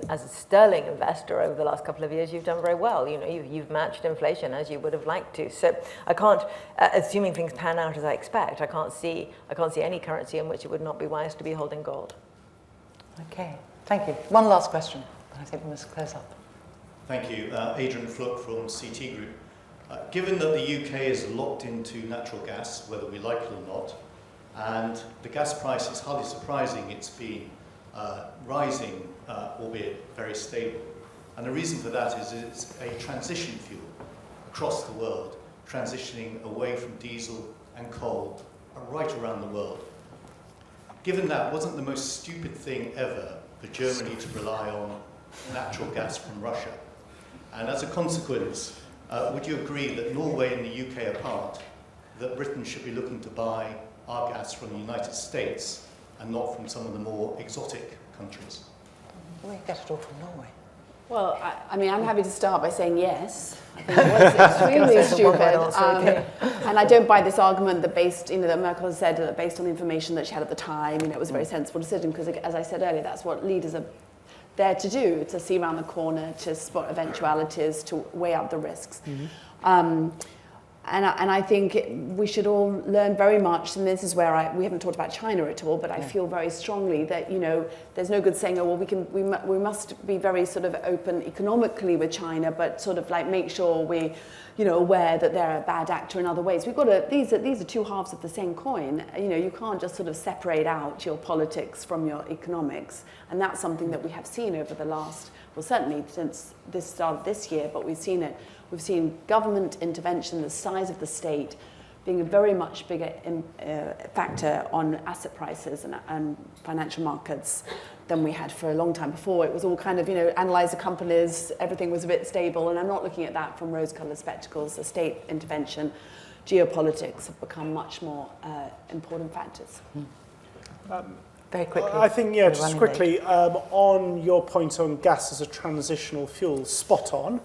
as a sterling investor over the last couple of years, you've done very well. You know, you've matched inflation as you would have liked to. So I can't, assuming things pan out as I expect, I can't see any currency in which it would not be wise to be holding gold. Okay, thank you. One last question, and I think we must close up. Thank you. Adrian Fluck from CT Group. Given that the UK is locked into natural gas, whether we like it or not, and the gas price is hardly surprising, it's been rising, albeit very stable. And the reason for that is it's a transition fuel across the world, transitioning away from diesel and coal right around the world. Given that, wasn't the most stupid thing ever for Germany to rely on natural gas from Russia? And as a consequence, would you agree that Norway and the UK apart, that Britain should be looking to buy our gas from the United States and not from some of the more exotic countries? We get it all from Norway. Well, I mean, I'm happy to start by saying yes. I think it was extremely stupid. And I don't buy this argument that that Merkel has said that based on the information that she had at the time, it was a very sensible decision, because as I said earlier, that's what leaders are there to do, to see around the corner, to spot eventualities, to weigh up the risks. And I think we should all learn very much, and this is where we haven't talked about China at all, but I feel very strongly that, there's no good saying, oh, well, we must be very sort of open economically with China, but sort of like make sure we, aware that they're a bad actor in other ways. We've got these are two halves of the same coin. You can't just sort of separate out your politics from your economics, and that's something that we have seen over the last, well, certainly since this start of this year, but we've seen it. We've seen government intervention, the size of the state, being a very much bigger factor on asset prices and financial markets than we had for a long time before. It was all kind of, analyze the companies, everything was a bit stable, and I'm not looking at that from rose-coloured spectacles. The state intervention, geopolitics have become much more important factors. Very quickly. I think, just quickly, on your point on gas as a transitional fuel, spot on.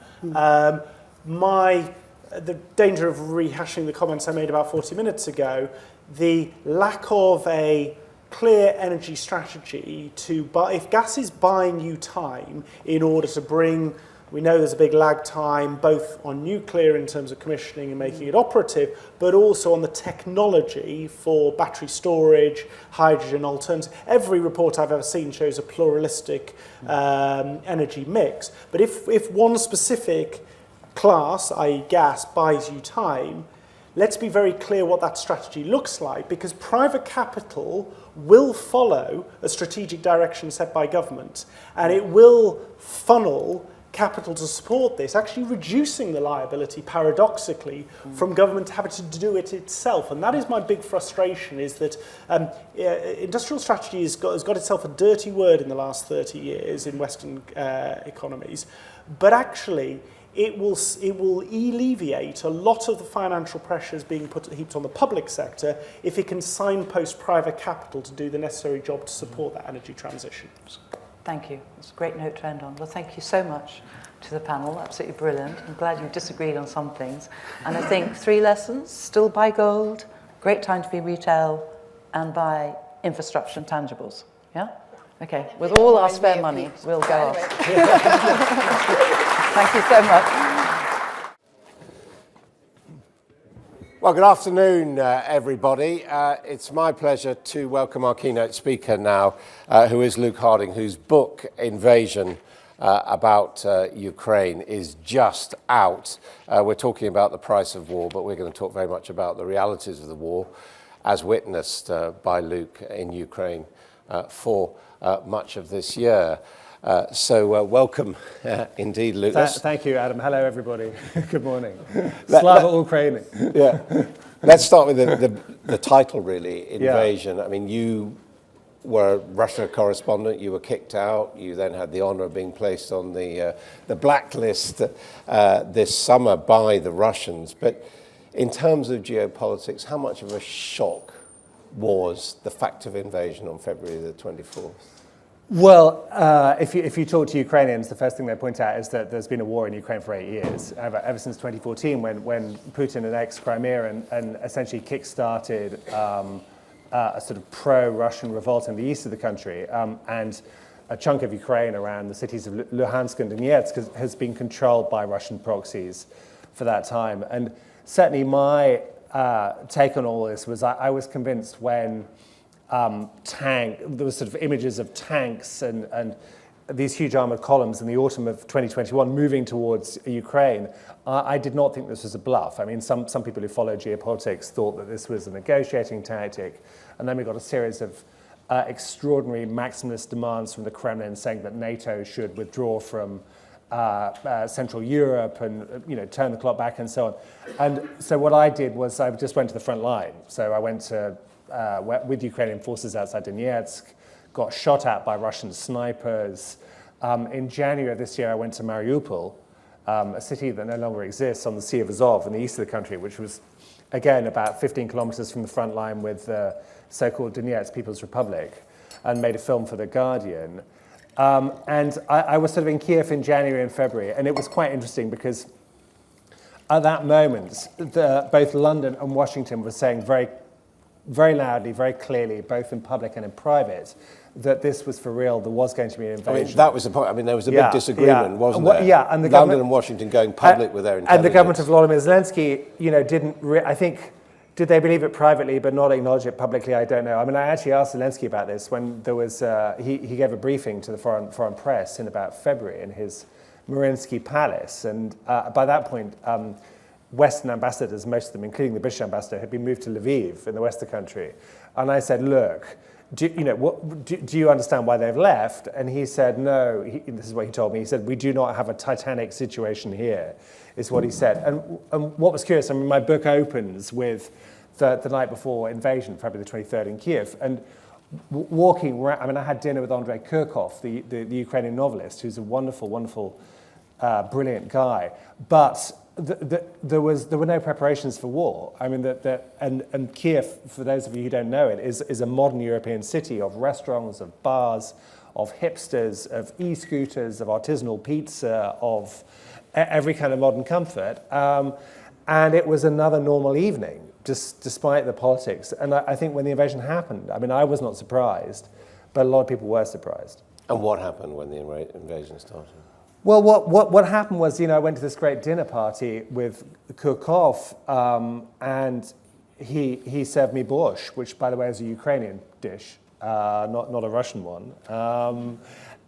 The danger of rehashing the comments I made about 40 minutes ago, the lack of a clear energy strategy if gas is buying you time in order to bring, we know there's a big lag time both on nuclear in terms of commissioning and making it operative, but also on the technology for battery storage, hydrogen alternatives. Every report I've ever seen shows a pluralistic energy mix. But if one specific class, i.e. gas, buys you time, let's be very clear what that strategy looks like, because private capital will follow a strategic direction set by government, and it will funnel capital to support this, actually reducing the liability, paradoxically, from government having to do it itself. And that is my big frustration, is that industrial strategy has got itself a dirty word in the last 30 years in Western economies, but actually it will alleviate a lot of the financial pressures being heaped on the public sector if it can signpost private capital to do the necessary job to support that energy transition. Thank you. It's a great note to end on. Well, thank you so much to the panel. Absolutely brilliant. I'm glad you disagreed on some things. And I think 3 lessons: still buy gold, great time to be retail, and buy infrastructure and tangibles. Yeah? Okay. With all our spare money, we'll go off. Thank you so much. Well, good afternoon, everybody. It's my pleasure to welcome our keynote speaker now, who is Luke Harding, whose book, Invasion, about Ukraine is just out. We're talking about the price of war, but we're going to talk very much about the realities of the war, as witnessed by Luke in Ukraine for much of this year. So welcome indeed, Luke. Thank you, Adam. Hello, everybody. Good morning. Slava Ukraini. Yeah. Let's start with the title, really, Invasion. Yeah. I mean, you were a Russia correspondent. You were kicked out. You then had the honor of being placed on the blacklist this summer by the Russians. But in terms of geopolitics, how much of a shock was the fact of invasion on February the 24th? Well, if you talk to Ukrainians, the first thing they point out is that there's been a war in Ukraine for 8 years, ever since 2014, when Putin annexed Crimea and essentially kick-started a sort of pro-Russian revolt in the east of the country. And a chunk of Ukraine around the cities of Luhansk and Donetsk has been controlled by Russian proxies for that time. And certainly my take on all this was I was convinced when there was sort of images of tanks and these huge armored columns in the autumn of 2021 moving towards Ukraine. I did not think this was a bluff. I mean, some people who follow geopolitics thought that this was a negotiating tactic. And then we got a series of extraordinary maximalist demands from the Kremlin saying that NATO should withdraw from Central Europe and turn the clock back and so on. And so what I did was I just went to the front line. So I went to with Ukrainian forces outside Donetsk, got shot at by Russian snipers. In January of this year, I went to Mariupol, a city that no longer exists on the Sea of Azov in the east of the country, which was, again, about 15 kilometers from the front line with the so-called Donetsk People's Republic, and made a film for The Guardian. And I was sort of in Kiev in January and February, and it was quite interesting because at that moment, both London and Washington were saying very loudly, very clearly, both in public and in private, that this was for real, there was going to be an invasion. I mean, that was the point. I mean, there was a big disagreement, wasn't there? Yeah, and London and Washington going public with their intelligence. And the government of Volodymyr Zelensky, I think, did they believe it privately but not acknowledge it publicly? I don't know. I mean, I actually asked Zelensky about this when there was, he gave a briefing to the foreign press in about February in his Mariinsky Palace. And by that point, Western ambassadors, most of them, including the British ambassador, had been moved to Lviv in the west of the country. And I said, look, do you understand why they've left? And he said, no. This is what he told me. He said, we do not have a Titanic situation here, is what he said. And what was curious, I mean, my book opens with the night before invasion, February the 23rd in Kiev. And walking around, I mean, I had dinner with Andrei Kurkov, the Ukrainian novelist, who's a wonderful, wonderful, brilliant guy. But there were no preparations for war. I mean, and Kiev, for those of you who don't know it, is a modern European city of restaurants, of bars, of hipsters, of e-scooters, of artisanal pizza, of every kind of modern comfort. And it was another normal evening, despite the politics. And I think when the invasion happened, I mean, I was not surprised, but a lot of people were surprised. And what happened when the invasion started? Well, what happened was, I went to this great dinner party with Kurkov, and he served me borscht, which, by the way, is a Ukrainian dish, not a Russian one.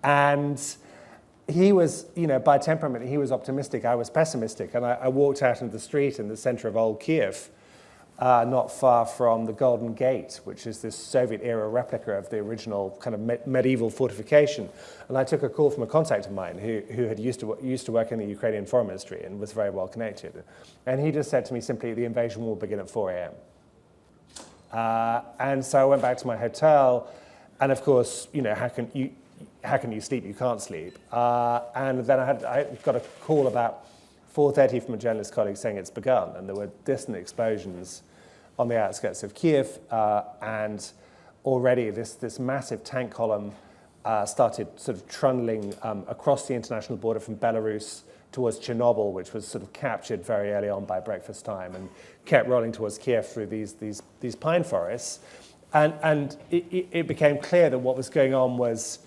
And he was, by temperament, he was optimistic. I was pessimistic, and I walked out into the street in the center of old Kiev, not far from the Golden Gate, which is this Soviet-era replica of the original kind of medieval fortification. And I took a call from a contact of mine who had used to work in the Ukrainian Foreign Ministry and was very well connected. And he just said to me simply, the invasion will begin at 4 a.m. And so I went back to my hotel, and of course, how can you sleep? You can't sleep. And then I got a call about 4:30 from a journalist colleague saying it's begun, and there were distant explosions on the outskirts of Kiev, and already this massive tank column started sort of trundling across the international border from Belarus towards Chernobyl, which was sort of captured very early on by breakfast time, and kept rolling towards Kiev through these pine forests. And it became clear that what was going on was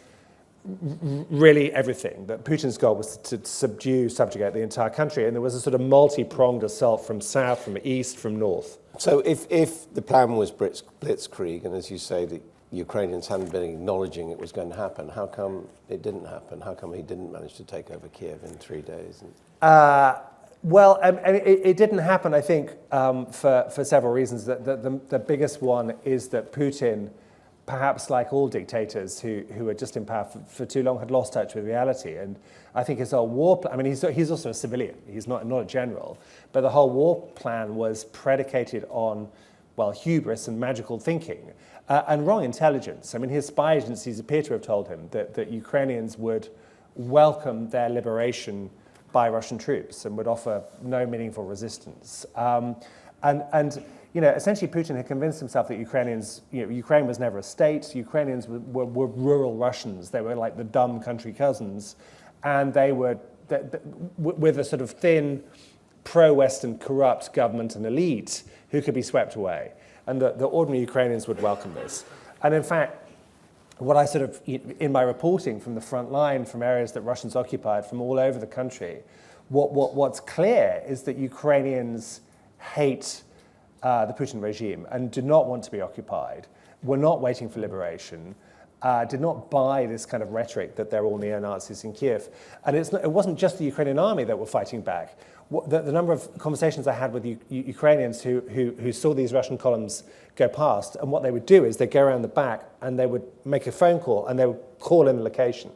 really everything, that Putin's goal was to subjugate the entire country, and there was a sort of multi-pronged assault from south, from east, from north. So if the plan was blitzkrieg, and as you say, the Ukrainians hadn't been acknowledging it was going to happen, how come it didn't happen? How come he didn't manage to take over Kiev in 3 days? Well, it didn't happen, I think, for several reasons. The biggest one is that Putin, perhaps like all dictators who are just in power for too long, had lost touch with reality. And I think his whole war plan, I mean, he's also a civilian, he's not a general, but the whole war plan was predicated on, well, hubris and magical thinking, and wrong intelligence. I mean, his spy agencies appear to have told him that Ukrainians would welcome their liberation by Russian troops and would offer no meaningful resistance. And essentially Putin had convinced himself that Ukraine was never a state. Ukrainians were rural Russians. They were like the dumb country cousins. And they were, with a sort of thin, pro-Western, corrupt government and elite who could be swept away. And the ordinary Ukrainians would welcome this. And in fact, what I sort of, in my reporting from the front line, from areas that Russians occupied, from all over the country, what's clear is that Ukrainians hate the Putin regime and do not want to be occupied, were not waiting for liberation, did not buy this kind of rhetoric that they're all neo-Nazis in Kiev. And it wasn't just the Ukrainian army that were fighting back. The number of conversations I had with Ukrainians who saw these Russian columns go past, and what they would do is they'd go around the back and they would make a phone call and they would call in the location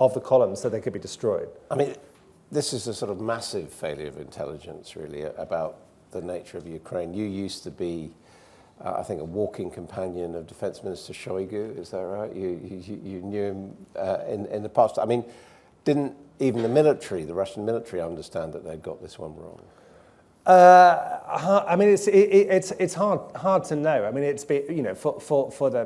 of the columns so they could be destroyed. I mean, this is a sort of massive failure of intelligence, really, about the nature of Ukraine. You used to be, I think, a walking companion of Defense Minister Shoigu, is that right? You knew him in the past. I mean, didn't even the Russian military, understand that they'd got this one wrong? I mean, it's hard to know. I mean, it's been, for the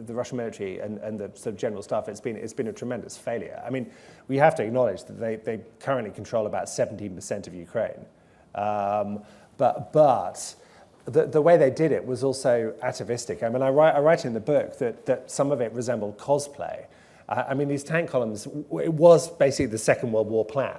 Russian military and the sort of general staff, it's been a tremendous failure. I mean, we have to acknowledge that they currently control about 17% of Ukraine, but the way they did it was also atavistic. I mean, I write in the book that some of it resembled cosplay. I mean, these tank columns, it was basically the Second World War plan,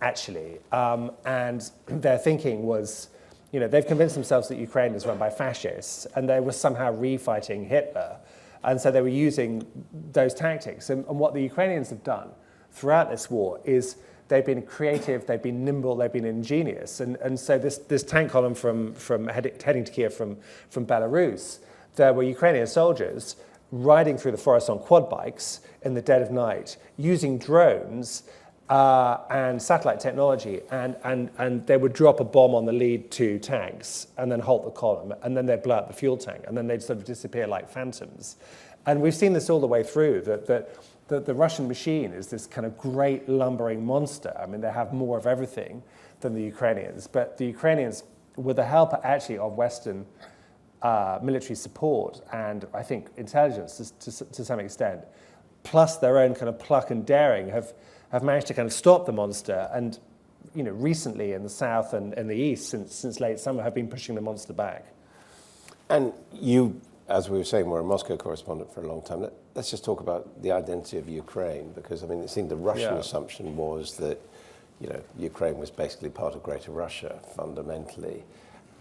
actually. And their thinking was, they've convinced themselves that Ukraine is run by fascists, and they were somehow refighting Hitler. And so they were using those tactics. And what the Ukrainians have done throughout this war is they've been creative, they've been nimble, they've been ingenious. And so this tank column from heading to Kiev from Belarus, there were Ukrainian soldiers riding through the forest on quad bikes in the dead of night, using drones and satellite technology, and they would drop a bomb on the lead two tanks and then halt the column, and then they'd blow up the fuel tank, and then they'd sort of disappear like phantoms. And we've seen this all the way through, that the Russian machine is this kind of great lumbering monster. I mean, they have more of everything than the Ukrainians, but the Ukrainians, with the help actually of Western military support and I think intelligence to some extent, plus their own kind of pluck and daring, have managed to kind of stop the monster. And recently in the south and in the east, since late summer, have been pushing the monster back. And you, as we were saying, were a Moscow correspondent for a long time. Let's just talk about the identity of Ukraine, because I mean, it seemed the Russian assumption was that Ukraine was basically part of Greater Russia fundamentally,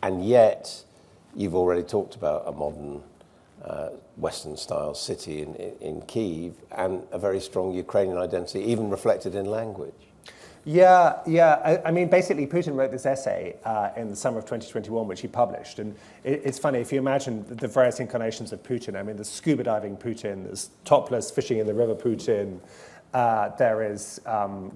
and yet you've already talked about a modern Western-style city in Kyiv and a very strong Ukrainian identity, even reflected in language. Yeah. I mean, basically, Putin wrote this essay in the summer of 2021, which he published. And it's funny, if you imagine the various incarnations of Putin, I mean, there's scuba diving Putin, there's topless fishing in the river Putin, there is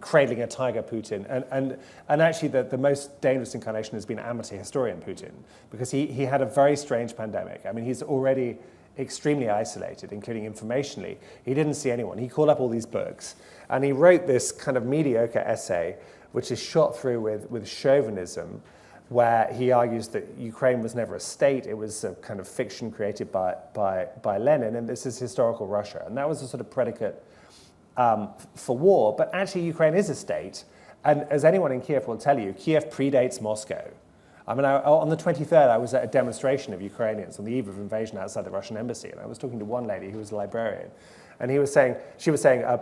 cradling a tiger Putin. And actually, the most dangerous incarnation has been amateur historian Putin, because he had a very strange pandemic. I mean, he's already extremely isolated, including informationally. He didn't see anyone. He called up all these books, and he wrote this kind of mediocre essay, which is shot through with chauvinism, where he argues that Ukraine was never a state. It was a kind of fiction created by Lenin, and this is historical Russia. And that was a sort of predicate for war. But actually, Ukraine is a state. And as anyone in Kiev will tell you, Kiev predates Moscow. I mean, on the 23rd, I was at a demonstration of Ukrainians on the eve of invasion outside the Russian embassy, and I was talking to one lady who was a librarian, and she was saying,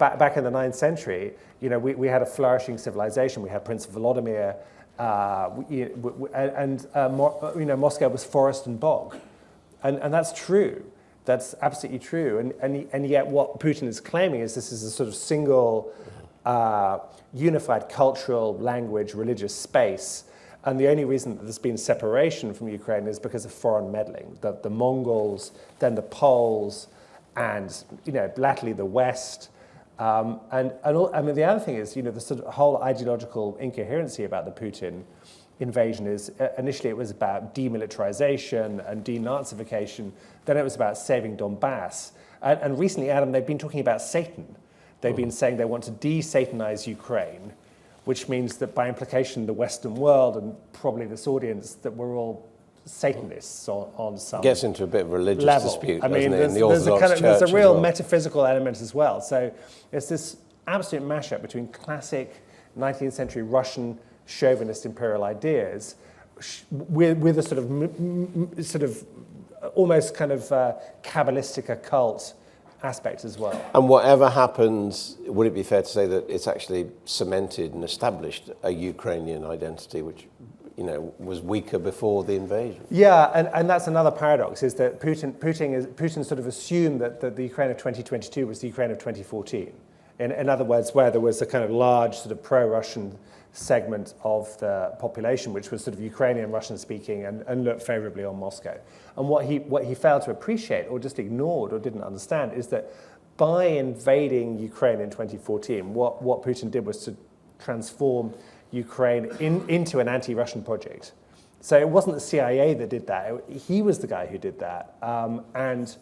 back in the 9th century, we had a flourishing civilization. We had Prince Volodymyr, Moscow was forest and bog, and that's true. That's absolutely true. And yet, what Putin is claiming is this is a sort of single, unified cultural, language, religious space. And the only reason that there's been separation from Ukraine is because of foreign meddling. The Mongols, then the Poles, and latterly the West. I mean, the other thing is, the sort of whole ideological incoherency about the Putin invasion is initially it was about demilitarization and denazification. Then it was about saving Donbass. And recently, Adam, they've been talking about Satan. They've been saying they want to de-Satanize Ukraine, which means that by implication the Western world and probably this audience that we're all Satanists on some Gets into a bit of a religious level. dispute, I mean, doesn't it, in the there's Orthodox Church there's a real as well. metaphysical element as well. So it's this absolute mashup between classic 19th century Russian chauvinist imperial ideas with a sort of almost kind of Kabbalistic occult aspect as well. And whatever happens, would it be fair to say that it's actually cemented and established a Ukrainian identity, which, you know, was weaker before the invasion? Yeah, and that's another paradox, is that Putin sort of assumed that the Ukraine of 2022 was the Ukraine of 2014. In other words, where there was a kind of large sort of pro-Russian segment of the population, which was sort of Ukrainian, Russian-speaking, and looked favorably on Moscow. And what he failed to appreciate, or just ignored, or didn't understand, is that by invading Ukraine in 2014, what Putin did was to transform Ukraine into an anti-Russian project. So it wasn't the CIA that did that. He was the guy who did that. And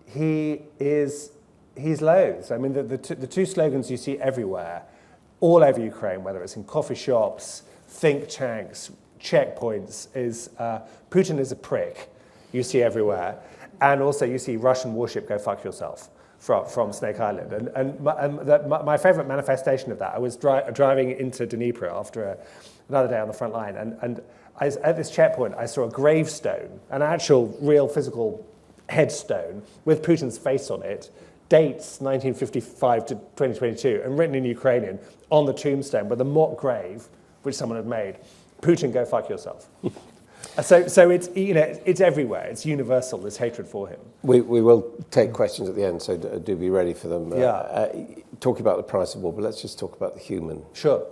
he's loathed. I mean, the two slogans you see everywhere, all over Ukraine, whether it's in coffee shops, think tanks, checkpoints, is Putin is a prick, you see everywhere. And also you see Russian warship, go fuck yourself, from Snake Island. And my favorite manifestation of that, I was driving into Dnipro after another day on the front line, and at this checkpoint, I saw a gravestone, an actual real physical headstone with Putin's face on it, dates 1955 to 2022, and written in Ukrainian on the tombstone with a mock grave, which someone had made, Putin, go fuck yourself. So it's, you know, it's everywhere. It's universal, this hatred for him. We will take questions at the end, so do be ready for them. Talking about the price of war, but let's just talk about the human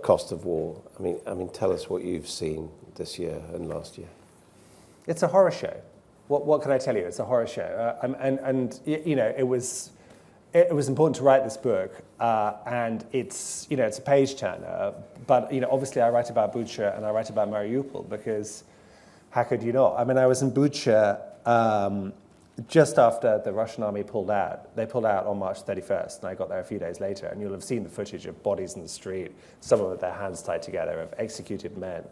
cost of war. I mean, tell us what you've seen this year and last year. It's a horror show. What can I tell you? It's a horror show. And you know, it was important to write this book, and it's, you know, it's a page turner. But, you know, obviously I write about Bucha and I write about Mariupol because how could you not? I mean, I was in Bucha just after the Russian army pulled out. They pulled out on March 31st, and I got there a few days later, and you'll have seen the footage of bodies in the street, some of them with their hands tied together, of executed men.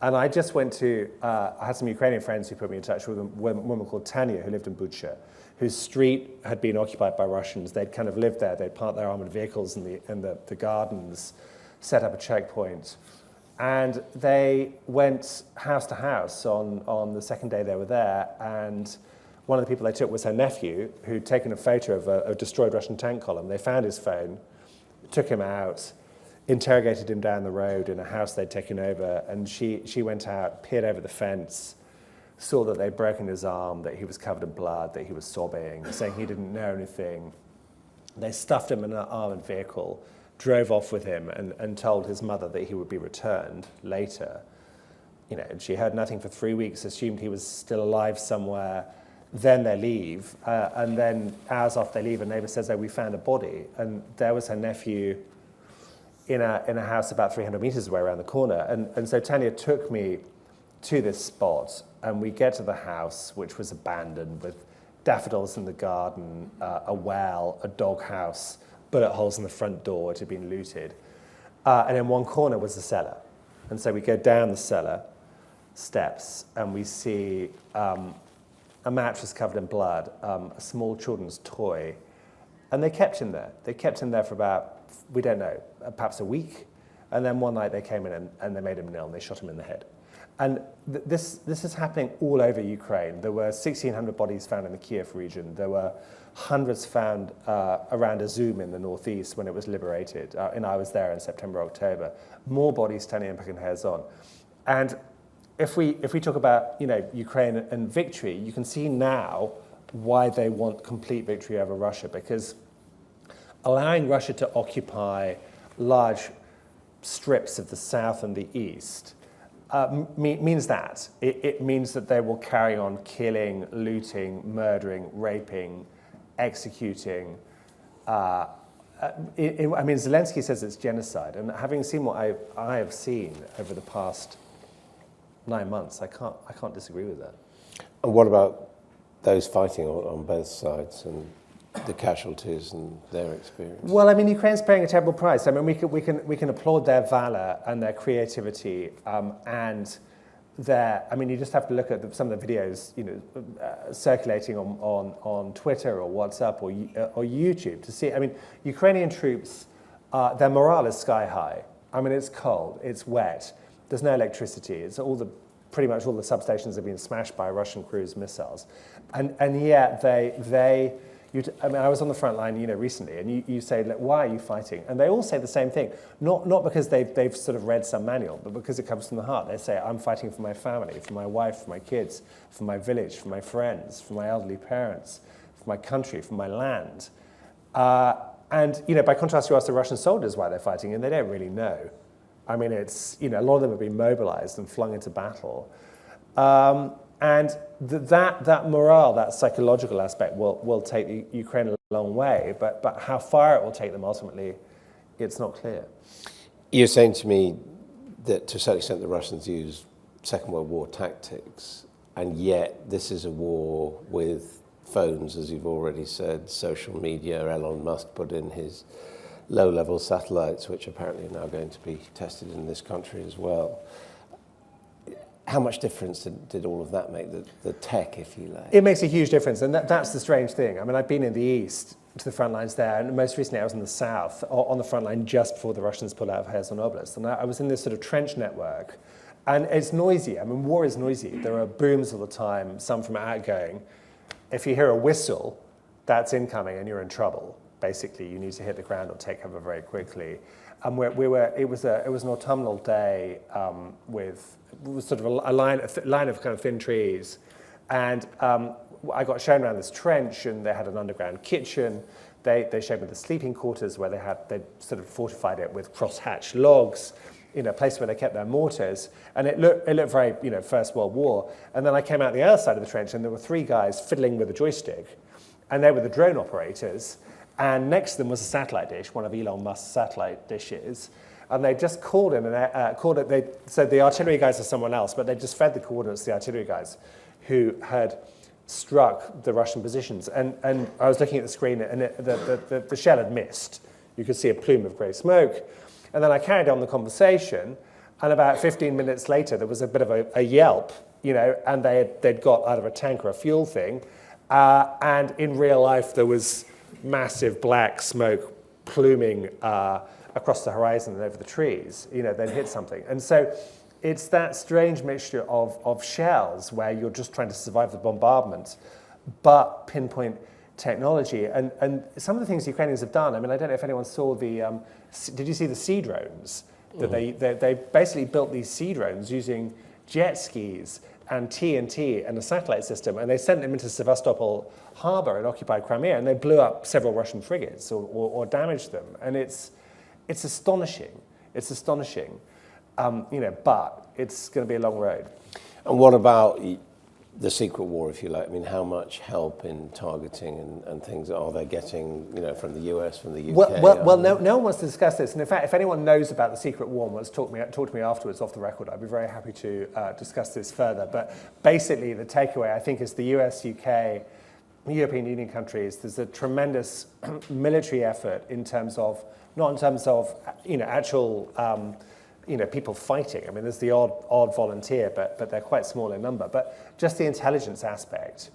And I just went to, I had some Ukrainian friends who put me in touch with a woman called Tanya who lived in Bucha, whose street had been occupied by Russians. They'd kind of lived there. They'd parked their armored vehicles in the gardens, set up a checkpoint. And they went house to house on the second day they were there. And one of the people they took was her nephew, who'd taken a photo of a destroyed Russian tank column. They found his phone, took him out, interrogated him down the road in a house they'd taken over. And she went out, peered over the fence, saw that they'd broken his arm, that he was covered in blood, that he was sobbing, saying he didn't know anything. They stuffed him in an armored vehicle, drove off with him, and told his mother that he would be returned later. You know, and she heard nothing for 3 weeks, assumed he was still alive somewhere. Then they leave, and then hours after they leave, a neighbor says, "Oh, we found a body," and there was her nephew in a house about 300 meters away around the corner. And so Tanya took me to this spot, and we get to the house, which was abandoned, with daffodils in the garden, a well, a dog house, bullet holes in the front door. It had been looted. And in one corner was the cellar. And so we go down the cellar steps, and we see a mattress covered in blood, a small children's toy. And they kept him there. They kept him there for about, we don't know, perhaps a week. And then one night they came in and they made him ill, and they shot him in the head. And this is happening all over Ukraine. There were 1,600 bodies found in the Kiev region. There were hundreds found around Izum in the northeast when it was liberated. And I was there in September, October. More bodies turning in picking hairs on. And if we talk about, you know, Ukraine and victory, you can see now why they want complete victory over Russia, because allowing Russia to occupy large strips of the south and the east means that. It means that they will carry on killing, looting, murdering, raping, executing. I mean, Zelensky says it's genocide, and having seen what I have seen over the past 9 months, I can't disagree with that. And what about those fighting on both sides? And the casualties and their experience? Well, I mean, Ukraine's paying a terrible price. I mean, we can applaud their valor and their creativity and their. I mean, you just have to look at some of the videos, circulating on Twitter or WhatsApp or YouTube to see. I mean, Ukrainian troops, their morale is sky high. I mean, it's cold, it's wet, there's no electricity. It's pretty much all the substations have been smashed by Russian cruise missiles, and yet they. I mean, I was on the front line, recently, and you say, why are you fighting? And they all say the same thing, not because they've sort of read some manual, but because it comes from the heart. They say, I'm fighting for my family, for my wife, for my kids, for my village, for my friends, for my elderly parents, for my country, for my land. And by contrast, you ask the Russian soldiers why they're fighting, and they don't really know. I mean, it's, a lot of them have been mobilized and flung into battle. And that morale, that psychological aspect will take Ukraine a long way, but how far it will take them ultimately, it's not clear. You're saying to me that to a certain extent the Russians use Second World War tactics, and yet this is a war with phones, as you've already said, social media. Elon Musk put in his low-level satellites, which apparently are now going to be tested in this country as well. How much difference did all of that make, the tech, if you like? It makes a huge difference, and that's the strange thing. I mean, I've been in the east to the front lines there, and most recently I was in the south, on the front line just before the Russians pulled out of Kherson Oblast, and I was in this sort of trench network, and it's noisy. I mean, war is noisy. There are booms all the time, some from outgoing. If you hear a whistle, that's incoming, and you're in trouble. Basically, you need to hit the ground or take cover very quickly. And it was an autumnal day with sort of a line of kind of thin trees, and I got shown around this trench, and they had an underground kitchen. They showed me the sleeping quarters where they sort of fortified it with cross-hatch logs, a place where they kept their mortars, and it looked very First World War. And then I came out the other side of the trench, and there were three guys fiddling with a joystick, and they were the drone operators. And next to them was a satellite dish, one of Elon Musk's satellite dishes. And they just called in and called it. They said the artillery guys are someone else, but they just fed the coordinates to the artillery guys who had struck the Russian positions. And I was looking at the screen, and the shell had missed. You could see a plume of grey smoke. And then I carried on the conversation, and about 15 minutes later, there was a bit of a yelp, and they'd got out of a tank or a fuel thing. And in real life, there was massive black smoke pluming across the horizon and over the trees, they'd hit something. And so it's that strange mixture of shells where you're just trying to survive the bombardment, but pinpoint technology. And some of the things the Ukrainians have done, I mean, I don't know if anyone saw did you see the sea drones? That they basically built these sea drones using jet skis and TNT and a satellite system, and they sent them into Sevastopol harbor in occupied Crimea, and they blew up several Russian frigates or damaged them. And it's astonishing. It's astonishing, but it's going to be a long road. And what about the secret war, if you like? I mean, how much help in targeting and things are they getting, from the US, from the UK? Well, no one wants to discuss this. And in fact, if anyone knows about the secret war and wants to talk to me afterwards off the record, I'd be very happy to discuss this further. But basically, the takeaway, I think, is the US, UK, European Union countries, there's a tremendous military effort not in terms of actual people fighting. I mean, there's the odd volunteer, but they're quite small in number. But just the intelligence aspect,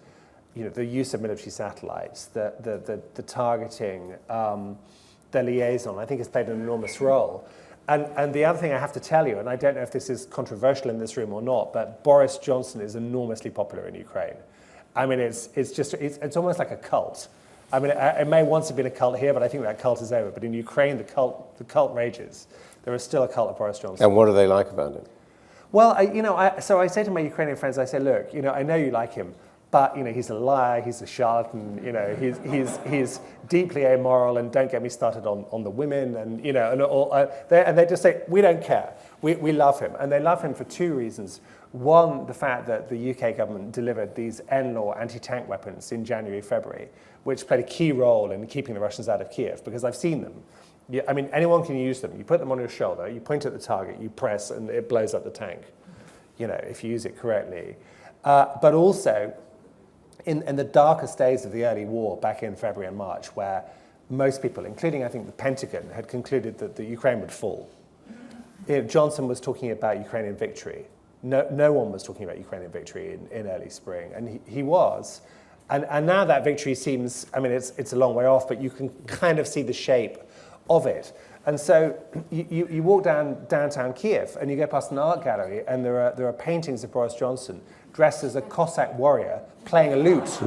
the use of military satellites, the targeting, the liaison, I think has played an enormous role. And the other thing I have to tell you, and I don't know if this is controversial in this room or not, but Boris Johnson is enormously popular in Ukraine. I mean, it's almost like a cult. I mean, it may once have been a cult here, but I think that cult is over. But in Ukraine, the cult rages. There is still a cult of Boris Johnson. And what do they like about him? Well, so I say to my Ukrainian friends, I say, look, I know you like him, but he's a liar, he's a charlatan, he's deeply amoral, and don't get me started on the women, and they just say, we don't care, we love him, and they love him for two reasons. One, the fact that the UK government delivered these NLAW anti-tank weapons in January, February, which played a key role in keeping the Russians out of Kiev, because I've seen them. Yeah, I mean, anyone can use them. You put them on your shoulder, you point at the target, you press, and it blows up the tank, if you use it correctly. But also, in the darkest days of the early war, back in February and March, where most people, including I think the Pentagon, had concluded that the Ukraine would fall. Johnson was talking about Ukrainian victory. No one was talking about Ukrainian victory in early spring, and he was. And now that victory seems, I mean, it's a long way off, but you can kind of see the shape of it. And so you walk downtown Kiev, and you go past an art gallery, and there are paintings of Boris Johnson dressed as a Cossack warrior playing a lute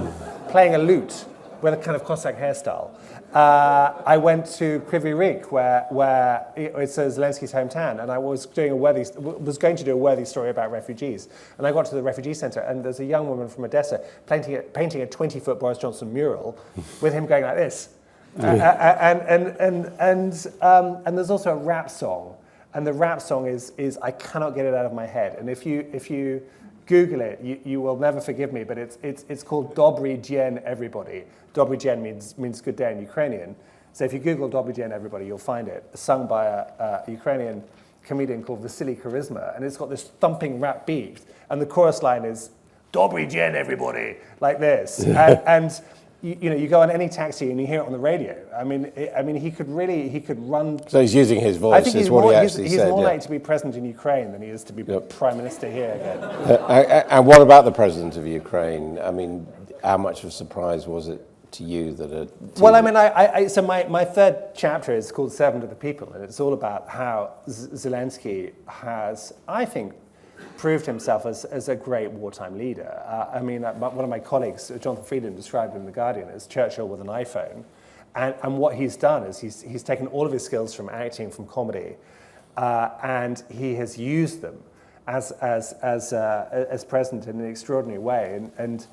with a kind of Cossack hairstyle. I went to Kryvyi Rih, where it's Zelensky's hometown, and I was going to do a worthy story about refugees. And I got to the refugee center, and there's a young woman from Odessa painting a 20-foot Boris Johnson mural with him going like this. And there's also a rap song, and the rap song is I cannot get it out of my head. And if you Google it, you will never forgive me, but it's called Dobry Dzień Everybody. Dobry Dzień means good day in Ukrainian. So if you Google Dobry Dzień Everybody, you'll find it, sung by a Ukrainian comedian called Vasily Charisma, and it's got this thumping rap beat, and the chorus line is Dobry Dzień Everybody, like this. And you go on any taxi and you hear it on the radio. I mean, he could run. So he's using his voice. I think is what he actually he's said. more likely to be president in Ukraine than he is to be prime minister here again. And what about the president of Ukraine? I mean, how much of a surprise was it to you that Well, I mean, so my third chapter is called Servant of the People, and it's all about how Zelensky has, I think, proved himself as a great wartime leader. I mean, one of my colleagues, Jonathan Freedom, described him in The Guardian as Churchill with an iPhone. And what he's done is he's taken all of his skills from acting, from comedy, and he has used them as president in an extraordinary way. And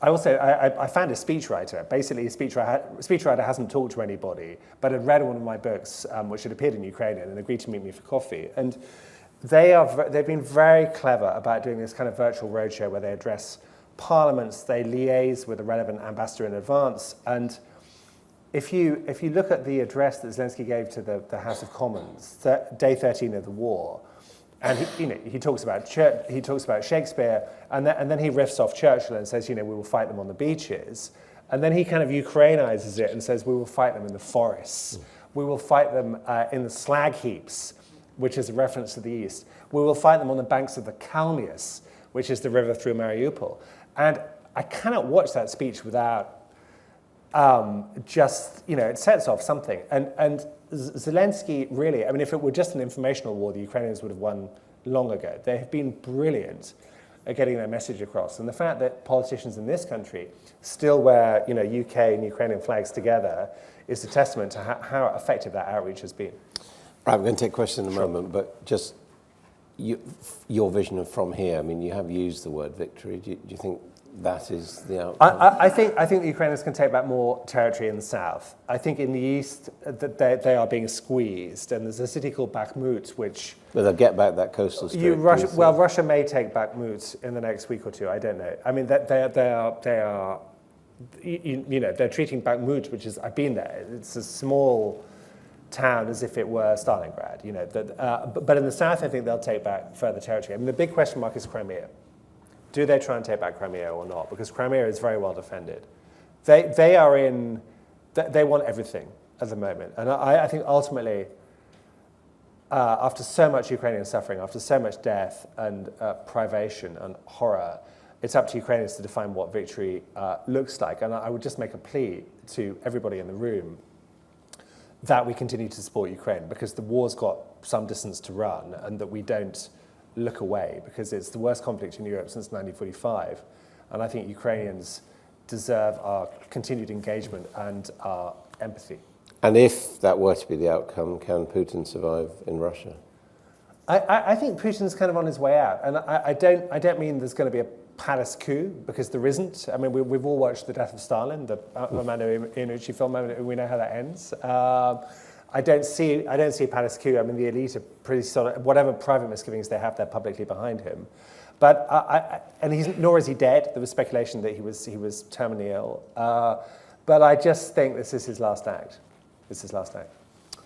I also I found a speechwriter. Basically, a speechwriter hasn't talked to anybody, but had read one of my books, which had appeared in Ukrainian, and agreed to meet me for coffee. And they've been very clever about doing this kind of virtual roadshow where they address parliaments, they liaise with the relevant ambassador in advance. And if you look at the address that Zelensky gave to the House of Commons, day 13 of the war, and he talks about Shakespeare, and then he riffs off Churchill and says, we will fight them on the beaches, and then he kind of Ukrainizes it and says, we will fight them in the forests, we will fight them in the slag heaps, which is a reference to the east. We will fight them on the banks of the Kalmius, which is the river through Mariupol. And I cannot watch that speech without it sets off something. And Zelensky really, I mean, if it were just an informational war, the Ukrainians would have won long ago. They have been brilliant at getting their message across. And the fact that politicians in this country still wear, UK and Ukrainian flags together is a testament to how effective that outreach has been. Right, we're going to take questions in a moment, but just your vision of from here. I mean, you have used the word victory. Do you think that is the outcome? I think the Ukrainians can take back more territory in the south. I think in the east that they are being squeezed, and there's a city called Bakhmut, which... But they'll get back that coastal strip. Russia may take Bakhmut in the next week or two. I don't know. I mean, they are they're treating Bakhmut, which is, I've been there. It's a small town as if it were Stalingrad, but in the south, I think they'll take back further territory. I mean, the big question mark is Crimea. Do they try and take back Crimea or not? Because Crimea is very well defended. They want everything at the moment. And I think ultimately, after so much Ukrainian suffering, after so much death and privation and horror, it's up to Ukrainians to define what victory looks like. And I would just make a plea to everybody in the room that we continue to support Ukraine, because the war's got some distance to run, and that we don't look away, because it's the worst conflict in Europe since 1945. And I think Ukrainians deserve our continued engagement and our empathy. And if that were to be the outcome, can Putin survive in Russia? I think Putin's kind of on his way out. And I don't mean there's going to be a palace coup, because there isn't. I mean, we've all watched The Death of Stalin, the Armando Iannucci film, and we know how that ends. I don't see a palace coup. I mean, the elite are pretty solid. Whatever private misgivings they have, they're publicly behind him. But nor is he dead. There was speculation that he was terminally ill. But I just think this is his last act.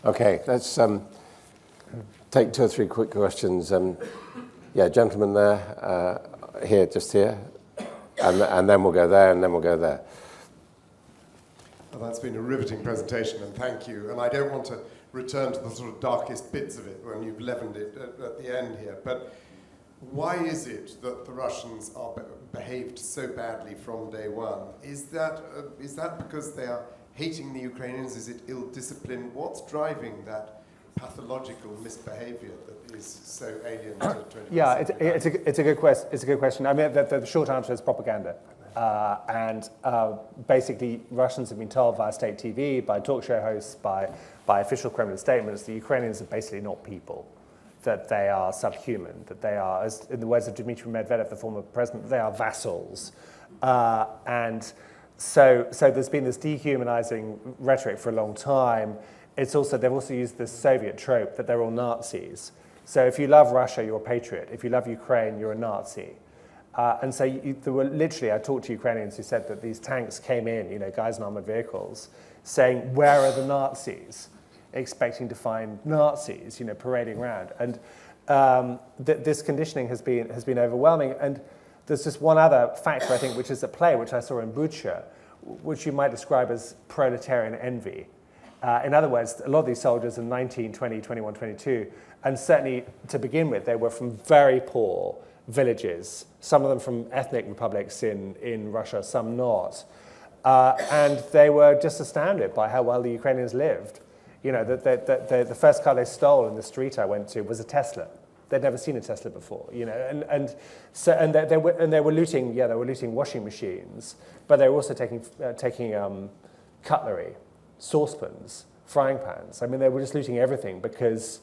Okay, let's take 2 or 3 quick questions. Gentleman there, just here. and then we'll go there, and then we'll go there. Well, that's been a riveting presentation, and thank you. And I don't want to return to the sort of darkest bits of it when you've leavened it at the end here, but why is it that the Russians are behaved so badly from day one? Is that because they are hating the Ukrainians? Is it ill discipline? What's driving that pathological misbehavior that is so alien to 21st Yeah, century? it's a good question. It's a good question. I mean, the short answer is propaganda. And basically, Russians have been told via state TV, by talk show hosts, by official Kremlin statements, the Ukrainians are basically not people, that they are subhuman, that they are, as in the words of Dmitry Medvedev, the former president, they are vassals. And so there's been this dehumanizing rhetoric for a long time. They've also used this Soviet trope that they're all Nazis. So if you love Russia, you're a patriot. If you love Ukraine, you're a Nazi. And so there were literally, I talked to Ukrainians who said that these tanks came in, guys in armored vehicles, saying, where are the Nazis? Expecting to find Nazis, parading around. And this conditioning has been overwhelming. And there's just one other factor, I think, which is at play, which I saw in Bucha, which you might describe as proletarian envy. In other words, a lot of these soldiers in 19, 20, 21, 22, and certainly to begin with, they were from very poor villages, some of them from ethnic republics in Russia, some not. And they were just astounded by how well the Ukrainians lived. The first car they stole in the street I went to was a Tesla. They'd never seen a Tesla before, and they were looting. Yeah, they were looting washing machines, but they were also taking cutlery, saucepans, frying pans. I mean, they were just looting everything because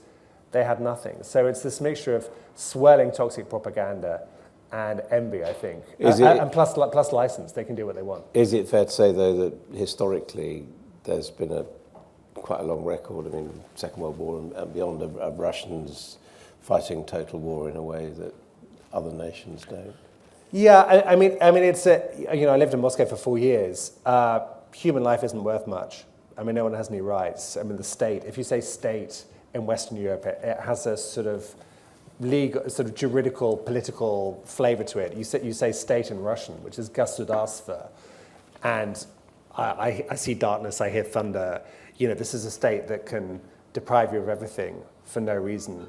they had nothing. So it's this mixture of swirling toxic propaganda and envy, I think, and plus license. They can do what they want. Is it fair to say, though, that historically there's been quite a long record, I mean, Second World War and beyond, of Russians fighting total war in a way that other nations don't? Yeah, I mean, it's I lived in Moscow for 4 years. Human life isn't worth much. I mean, no one has any rights. I mean, the state, if you say state in Western Europe, it has a sort of legal, sort of juridical, political flavor to it. You say state in Russian, which is государство, and I see darkness, I hear thunder. This is a state that can deprive you of everything for no reason.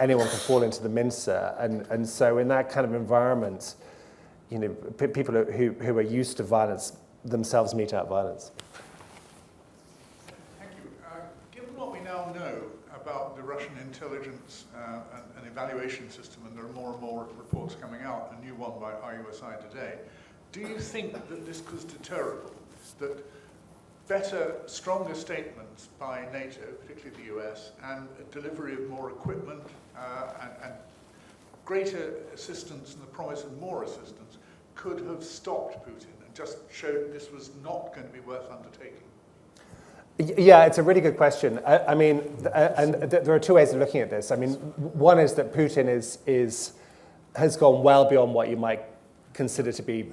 Anyone can fall into the mincer, and so in that kind of environment, people who are used to violence themselves mete out violence. Thank you. Given what we now know about the Russian intelligence and evaluation system, and there are more and more reports coming out, a new one by RUSI today, do you think that this was deterrable, that better, stronger statements by NATO, particularly the US, and a delivery of more equipment and greater assistance and the promise of more assistance could have stopped Putin and just showed this was not going to be worth undertaking? Yeah, it's a really good question. I mean, there are two ways of looking at this. I mean, one is that Putin has gone well beyond what you might consider to be,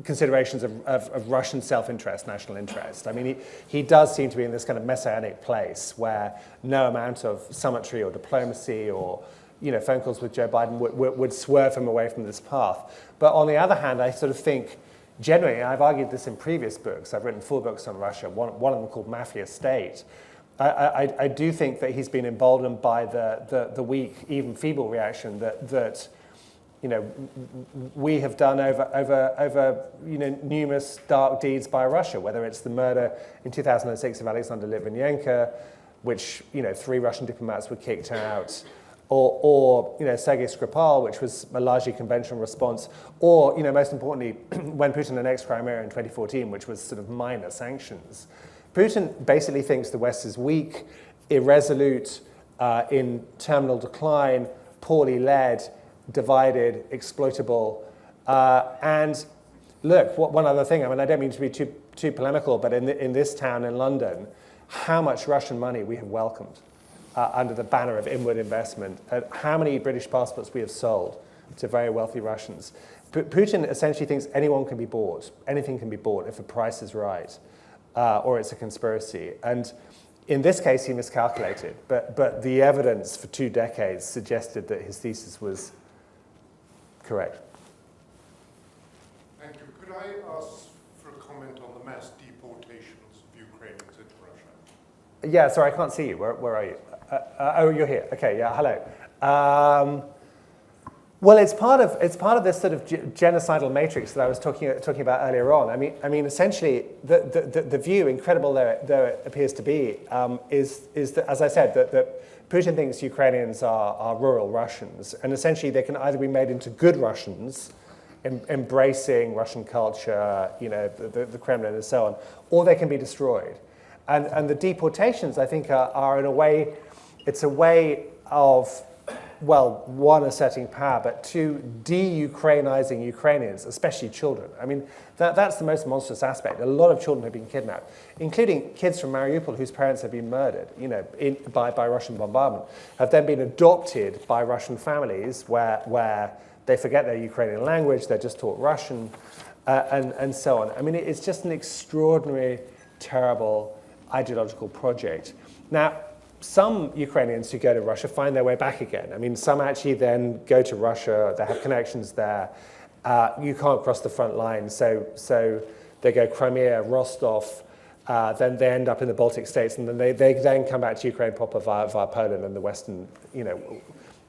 considerations of Russian self-interest, national interest. I mean, he does seem to be in this kind of messianic place where no amount of summitry or diplomacy or phone calls with Joe Biden would swerve him away from this path. But on the other hand, I sort of think, generally, I've argued this in previous books, I've written 4 books on Russia, one of them called Mafia State. I do think that he's been emboldened by the weak, even feeble reaction that we have done over numerous dark deeds by Russia, whether it's the murder in 2006 of Alexander Litvinenko, which 3 Russian diplomats were kicked out, or Sergei Skripal, which was a largely conventional response, or most importantly, when Putin annexed Crimea in 2014, which was sort of minor sanctions. Putin basically thinks the West is weak, irresolute, in terminal decline, poorly led, divided, exploitable. And look, one other thing, I mean, I don't mean to be too polemical, but in this town in London, how much Russian money we have welcomed under the banner of inward investment, how many British passports we have sold to very wealthy Russians. Putin essentially thinks anyone can be bought, anything can be bought if the price is right, or it's a conspiracy. And in this case, he miscalculated, but the evidence for 2 decades suggested that his thesis was correct. I ask for a comment on the mass deportations of Ukrainians into Russia? Yeah, sorry, I can't see you. Where are you? Oh, you're here. Okay, yeah, hello. Well, it's part of this sort of genocidal matrix that I was talking about earlier on. I mean, essentially, the view, incredible though it appears to be, is that, as I said, that Putin thinks Ukrainians are rural Russians, and essentially they can either be made into good Russians, embracing Russian culture, the Kremlin and so on, or they can be destroyed. And the deportations, I think, are in a way, it's a way of, well, one, asserting power, but two, de-Ukrainizing Ukrainians, especially children. I mean, that's the most monstrous aspect. A lot of children have been kidnapped, including kids from Mariupol whose parents have been murdered, by Russian bombardment, have then been adopted by Russian families where they forget their Ukrainian language, they're just taught Russian, and so on. I mean, it's just an extraordinary, terrible ideological project. Now, some Ukrainians who go to Russia find their way back again. I mean, some actually then go to Russia, they have connections there. You can't cross the front line, so they go Crimea, Rostov, then they end up in the Baltic states, and then they then come back to Ukraine proper via Poland and the western,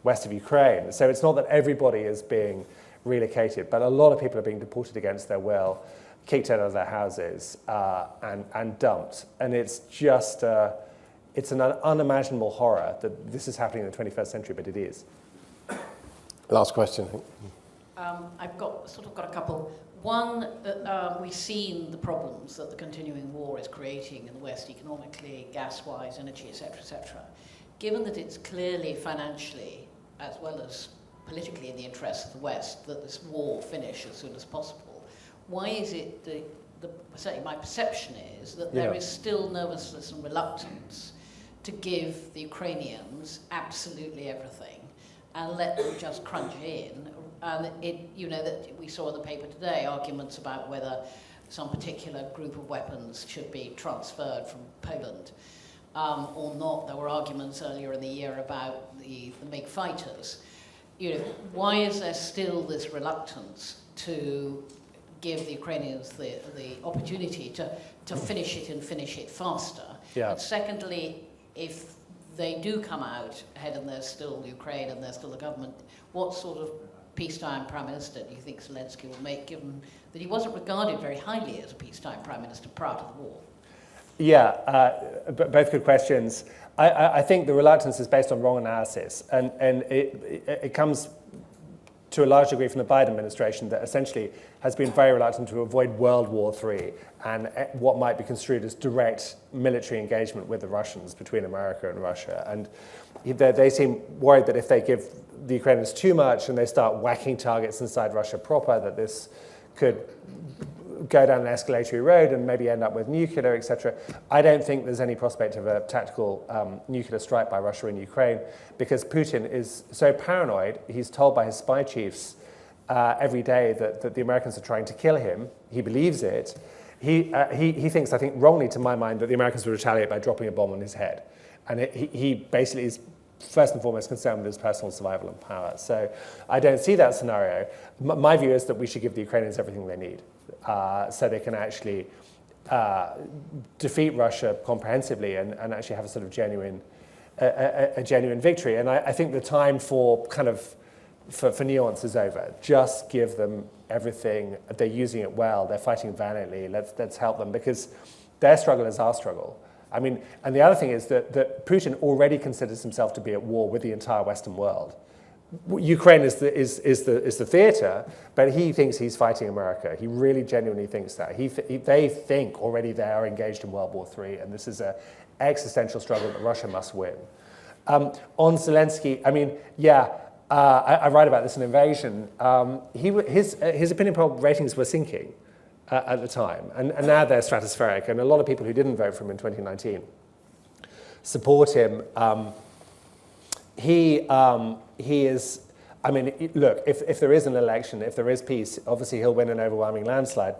west of Ukraine. So it's not that everybody is being relocated, but a lot of people are being deported against their will, kicked out of their houses, and dumped. And it's just... it's an unimaginable horror that this is happening in the 21st century, but it is. Last question. I've got a couple. One, we've seen the problems that the continuing war is creating in the West economically, gas-wise, energy, etc., etc. Given that it's clearly financially, as well as politically in the interests of the West, that this war finish as soon as possible, why is it certainly my perception is that there is still nervousness and reluctance to give the Ukrainians absolutely everything and let them just crunch in. And that we saw in the paper today arguments about whether some particular group of weapons should be transferred from Poland or not. There were arguments earlier in the year about the MiG fighters. Why is there still this reluctance to give the Ukrainians the opportunity to finish it and finish it faster? Yeah. And secondly, if they do come out ahead and there's still Ukraine and there's still the government, what sort of peacetime prime minister do you think Zelensky will make, given that he wasn't regarded very highly as a peacetime prime minister prior to the war? Yeah, both good questions. I think the reluctance is based on wrong analysis, and it comes to a large degree from the Biden administration that essentially has been very reluctant to avoid World War III and what might be construed as direct military engagement with the Russians between America and Russia. And they seem worried that if they give the Ukrainians too much and they start whacking targets inside Russia proper, that this could go down an escalatory road and maybe end up with nuclear, etc. I don't think there's any prospect of a tactical nuclear strike by Russia in Ukraine because Putin is so paranoid. He's told by his spy chiefs every day that the Americans are trying to kill him. He believes it. He thinks, I think wrongly to my mind, that the Americans will retaliate by dropping a bomb on his head. And he basically is first and foremost concerned with his personal survival and power. So I don't see that scenario. My view is that we should give the Ukrainians everything they need so they can actually defeat Russia comprehensively and actually have a sort of genuine victory. And I think the time for nuance is over. Just give them everything. They're using it well. They're fighting valiantly. Let's help them because their struggle is our struggle. I mean, and the other thing is that Putin already considers himself to be at war with the entire Western world. Ukraine is the theater, but he thinks he's fighting America. He really genuinely thinks that. They think already they are engaged in World War III, and this is an existential struggle that Russia must win. On Zelensky, I mean, I write about this in Invasion. His opinion poll ratings were sinking at the time, and now they're stratospheric, and a lot of people who didn't vote for him in 2019 support him. He is, I mean, look, if there is an election, if there is peace, obviously he'll win an overwhelming landslide.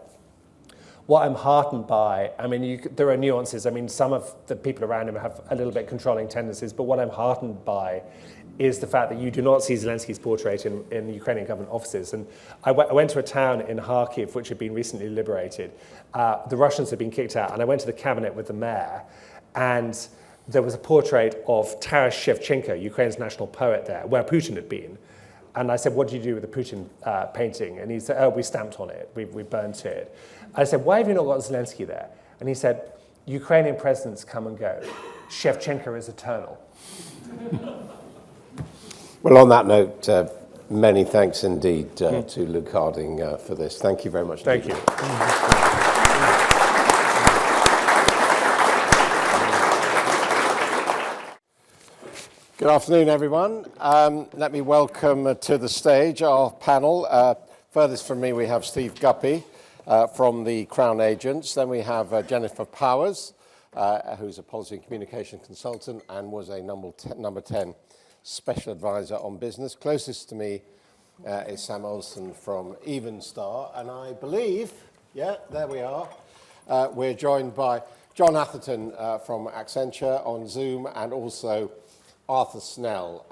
What I'm heartened by, I mean, there are nuances. I mean, some of the people around him have a little bit controlling tendencies, but what I'm heartened by is the fact that you do not see Zelensky's portrait in Ukrainian government offices. And I went to a town in Kharkiv, which had been recently liberated. The Russians had been kicked out, and I went to the cabinet with the mayor, and there was a portrait of Taras Shevchenko, Ukraine's national poet there, where Putin had been. And I said, what did you do with the Putin painting? And he said, oh, we stamped on it, we burnt it. I said, why have you not got Zelensky there? And he said, Ukrainian presidents come and go. Shevchenko is eternal. Well, on that note, many thanks indeed to Luke Harding for this. Thank you very much. Thank you. Good afternoon, everyone. Let me welcome to the stage our panel. Furthest from me, we have Steve Guppy from the Crown Agents. Then we have Jennifer Powers, who's a policy and communication consultant and was a number 10 special advisor on business. Closest to me is Sam Olsen from Evenstar. And I believe, yeah, there we are. We're joined by John Atherton from Accenture on Zoom, and also Arthur Snell,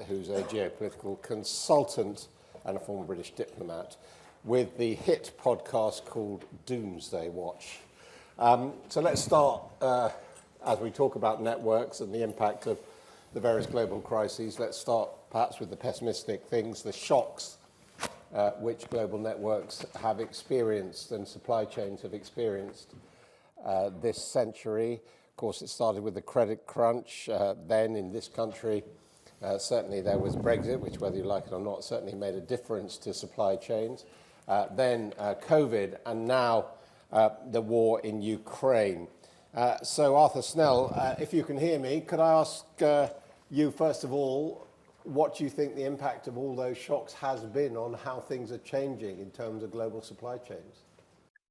who's a geopolitical consultant and a former British diplomat, with the hit podcast called Doomsday Watch. So let's start, as we talk about networks and the impact of the various global crises, let's start perhaps with the pessimistic things, the shocks which global networks have experienced and supply chains have experienced this century. Of course, it started with the credit crunch. Then in this country, certainly there was Brexit, which, whether you like it or not, certainly made a difference to supply chains. Then COVID, and now the war in Ukraine. So Arthur Snell, if you can hear me, could I ask you, first of all, what you think the impact of all those shocks has been on how things are changing in terms of global supply chains?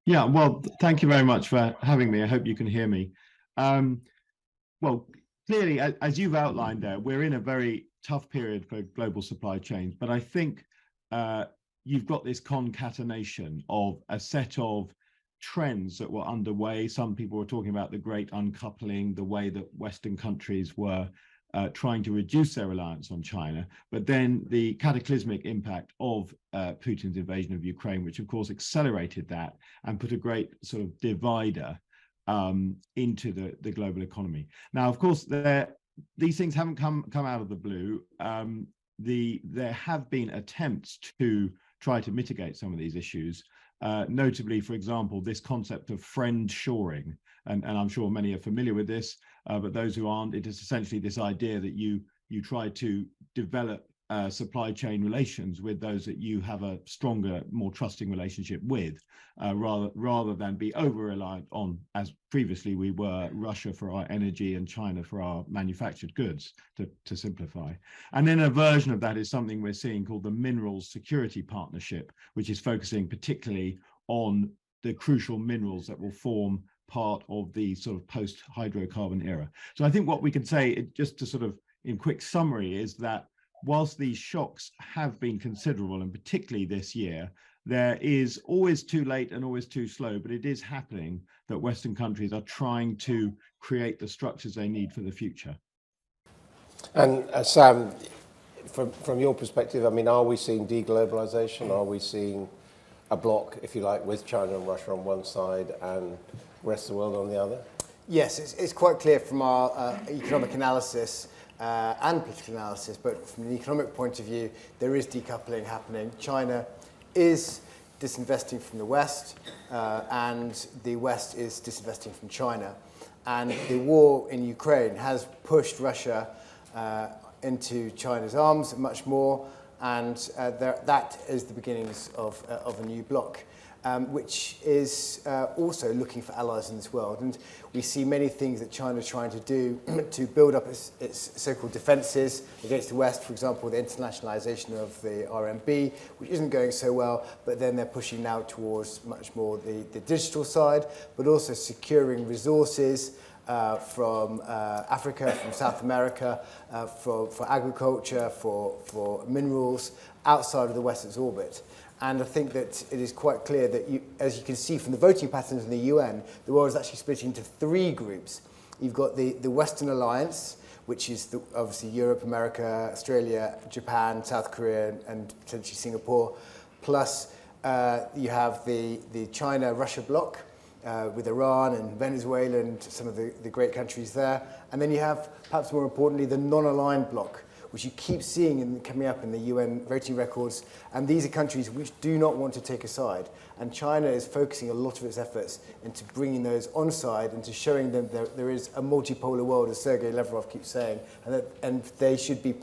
Yeah, well, thank you very much for having me. I hope you can hear me. Well, clearly, as you've outlined there, we're in a very tough period for global supply chains, but I think you've got this concatenation of a set of trends that were underway. Some people were talking about the great uncoupling, the way that Western countries were trying to reduce their reliance on China, but then the cataclysmic impact of Putin's invasion of Ukraine, which of course accelerated that and put a great sort of divider into the global economy. Now, of course, these things haven't come out of the blue. There have been attempts to try to mitigate some of these issues. Notably, for example, this concept of friend shoring, and I'm sure many are familiar with this, but those who aren't, it is essentially this idea that you try to develop supply chain relations with those that you have a stronger, more trusting relationship with, rather than be over-reliant on, as previously we were, Russia for our energy and China for our manufactured goods, to simplify. And then a version of that is something we're seeing called the Minerals Security Partnership, which is focusing particularly on the crucial minerals that will form part of the sort of post-hydrocarbon era. So I think what we can say, just to sort of in quick summary, is that whilst these shocks have been considerable, and particularly this year, there is always too late and always too slow, but it is happening that Western countries are trying to create the structures they need for the future. And Sam, from your perspective, I mean, are we seeing deglobalization? Are we seeing a block, if you like, with China and Russia on one side and the rest of the world on the other? Yes, it's quite clear from our economic analysis and political analysis, but from an economic point of view, there is decoupling happening. China is disinvesting from the West, and the West is disinvesting from China. And the war in Ukraine has pushed Russia into China's arms much more, and that is the beginnings of a new bloc, which is also looking for allies in this world. And we see many things that China is trying to do to build up its so-called defences against the West. For example, the internationalisation of the RMB, which isn't going so well, but then they're pushing now towards much more the digital side, but also securing resources from Africa, from South America, for agriculture, for minerals outside of the West's orbit. And I think that it is quite clear that, as you can see from the voting patterns in the UN, the world is actually split into three groups. You've got the Western Alliance, which is obviously Europe, America, Australia, Japan, South Korea, and potentially Singapore. Plus, you have the China-Russia bloc with Iran and Venezuela and some of the great countries there. And then you have, perhaps more importantly, the non-aligned bloc, which you keep seeing coming up in the UN voting records. And these are countries which do not want to take a side. And China is focusing a lot of its efforts into bringing those on side and to showing them there is a multipolar world, as Sergei Lavrov keeps saying, and they should be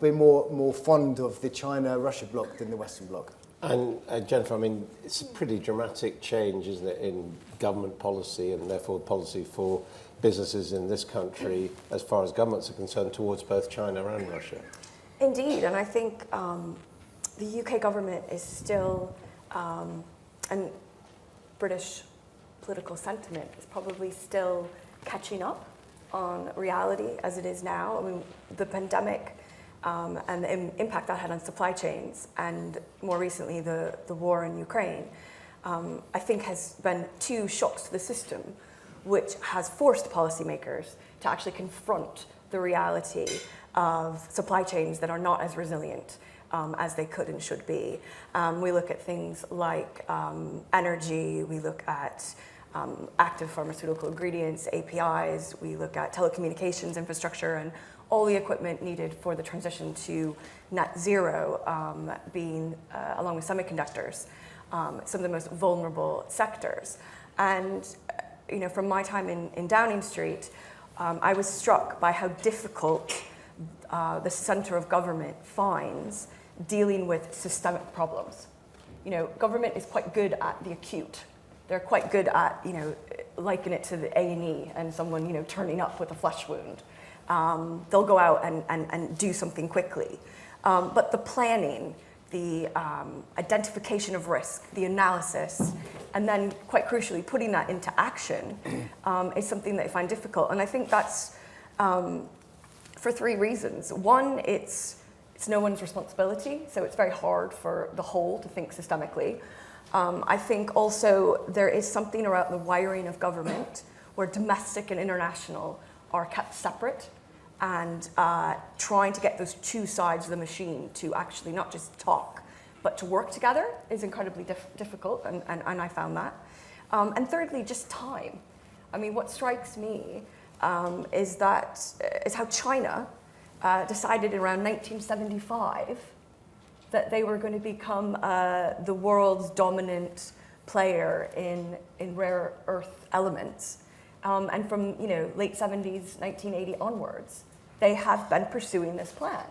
be more fond of the China-Russia bloc than the Western bloc. And Jennifer, I mean, it's a pretty dramatic change, isn't it, in government policy and therefore policy for businesses in this country as far as governments are concerned towards both China and Russia. Indeed, and I think the UK government is still, and British political sentiment is probably still catching up on reality as it is now. I mean, the pandemic and the impact that had on supply chains, and more recently the war in Ukraine, I think has been two shocks to the system, which has forced policymakers to actually confront the reality of supply chains that are not as resilient as they could and should be. We look at things like energy, we look at active pharmaceutical ingredients, APIs, we look at telecommunications infrastructure and all the equipment needed for the transition to net zero being, along with semiconductors, some of the most vulnerable sectors. And you know, from my time in Downing Street, I was struck by how difficult the center of government finds dealing with systemic problems. You know, government is quite good at the acute. They're quite good at, you know, liken it to the A&E and someone, you know, turning up with a flesh wound. They'll go out and do something quickly. But the planning, the identification of risk, the analysis, and then quite crucially putting that into action is something that I find difficult. And I think that's for three reasons. One, it's no one's responsibility, so it's very hard for the whole to think systemically. I think also there is something around the wiring of government where domestic and international are kept separate, and trying to get those two sides of the machine to actually not just talk, but to work together is incredibly difficult, and I found that. And thirdly, just time. I mean, what strikes me is how China decided around 1975 that they were going to become the world's dominant player in rare earth elements. And from late 70s, 1980 onwards, they have been pursuing this plan.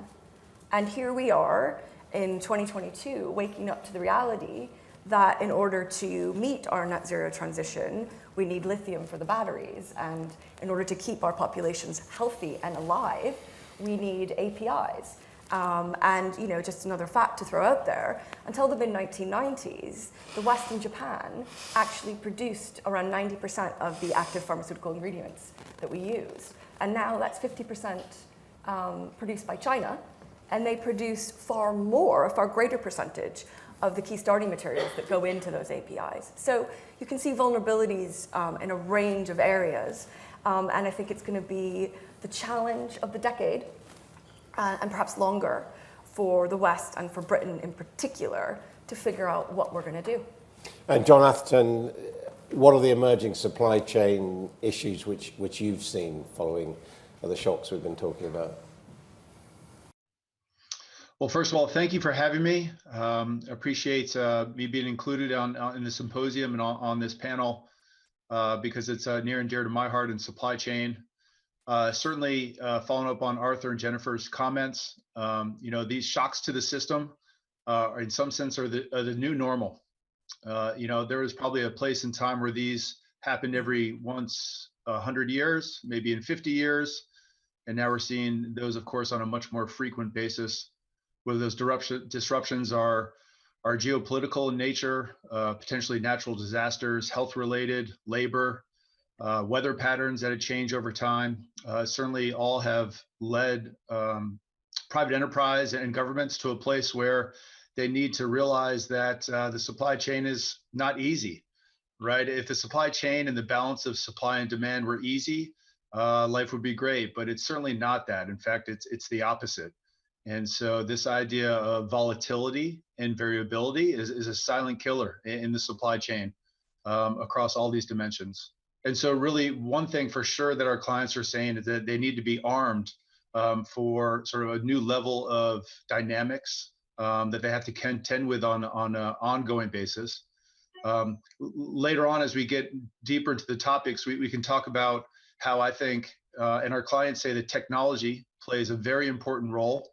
And here we are in 2022, waking up to the reality that in order to meet our net zero transition, we need lithium for the batteries. And in order to keep our populations healthy and alive, we need APIs. And just another fact to throw out there, until the mid-1990s, the West and Japan actually produced around 90% of the active pharmaceutical ingredients that we use. And now that's 50% produced by China, and they produce a far greater percentage of the key starting materials that go into those APIs. So you can see vulnerabilities in a range of areas, and I think it's going to be the challenge of the decade, and perhaps longer, for the West and for Britain in particular to figure out what we're going to do. And John Atherton, what are the emerging supply chain issues which you've seen following the shocks we've been talking about? Well, first of all, thank you for having me. Appreciate me being included in the symposium and on this panel because it's near and dear to my heart in supply chain. Certainly following up on Arthur and Jennifer's comments, these shocks to the system in some sense are the new normal. There is probably a place and time where these happened every once 100 years, maybe in 50 years. And now we're seeing those, of course, on a much more frequent basis. Whether those disruptions are geopolitical in nature, potentially natural disasters, health-related, labor, weather patterns that change over time, certainly all have led private enterprise and governments to a place where they need to realize that the supply chain is not easy, right? If the supply chain and the balance of supply and demand were easy, life would be great, but it's certainly not that. In fact, it's the opposite. And so this idea of volatility and variability is a silent killer in the supply chain across all these dimensions. And so really one thing for sure that our clients are saying is that they need to be armed for sort of a new level of dynamics that they have to contend with on an ongoing basis. Later on, as we get deeper into the topics, we can talk about how I think, and our clients say that technology plays a very important role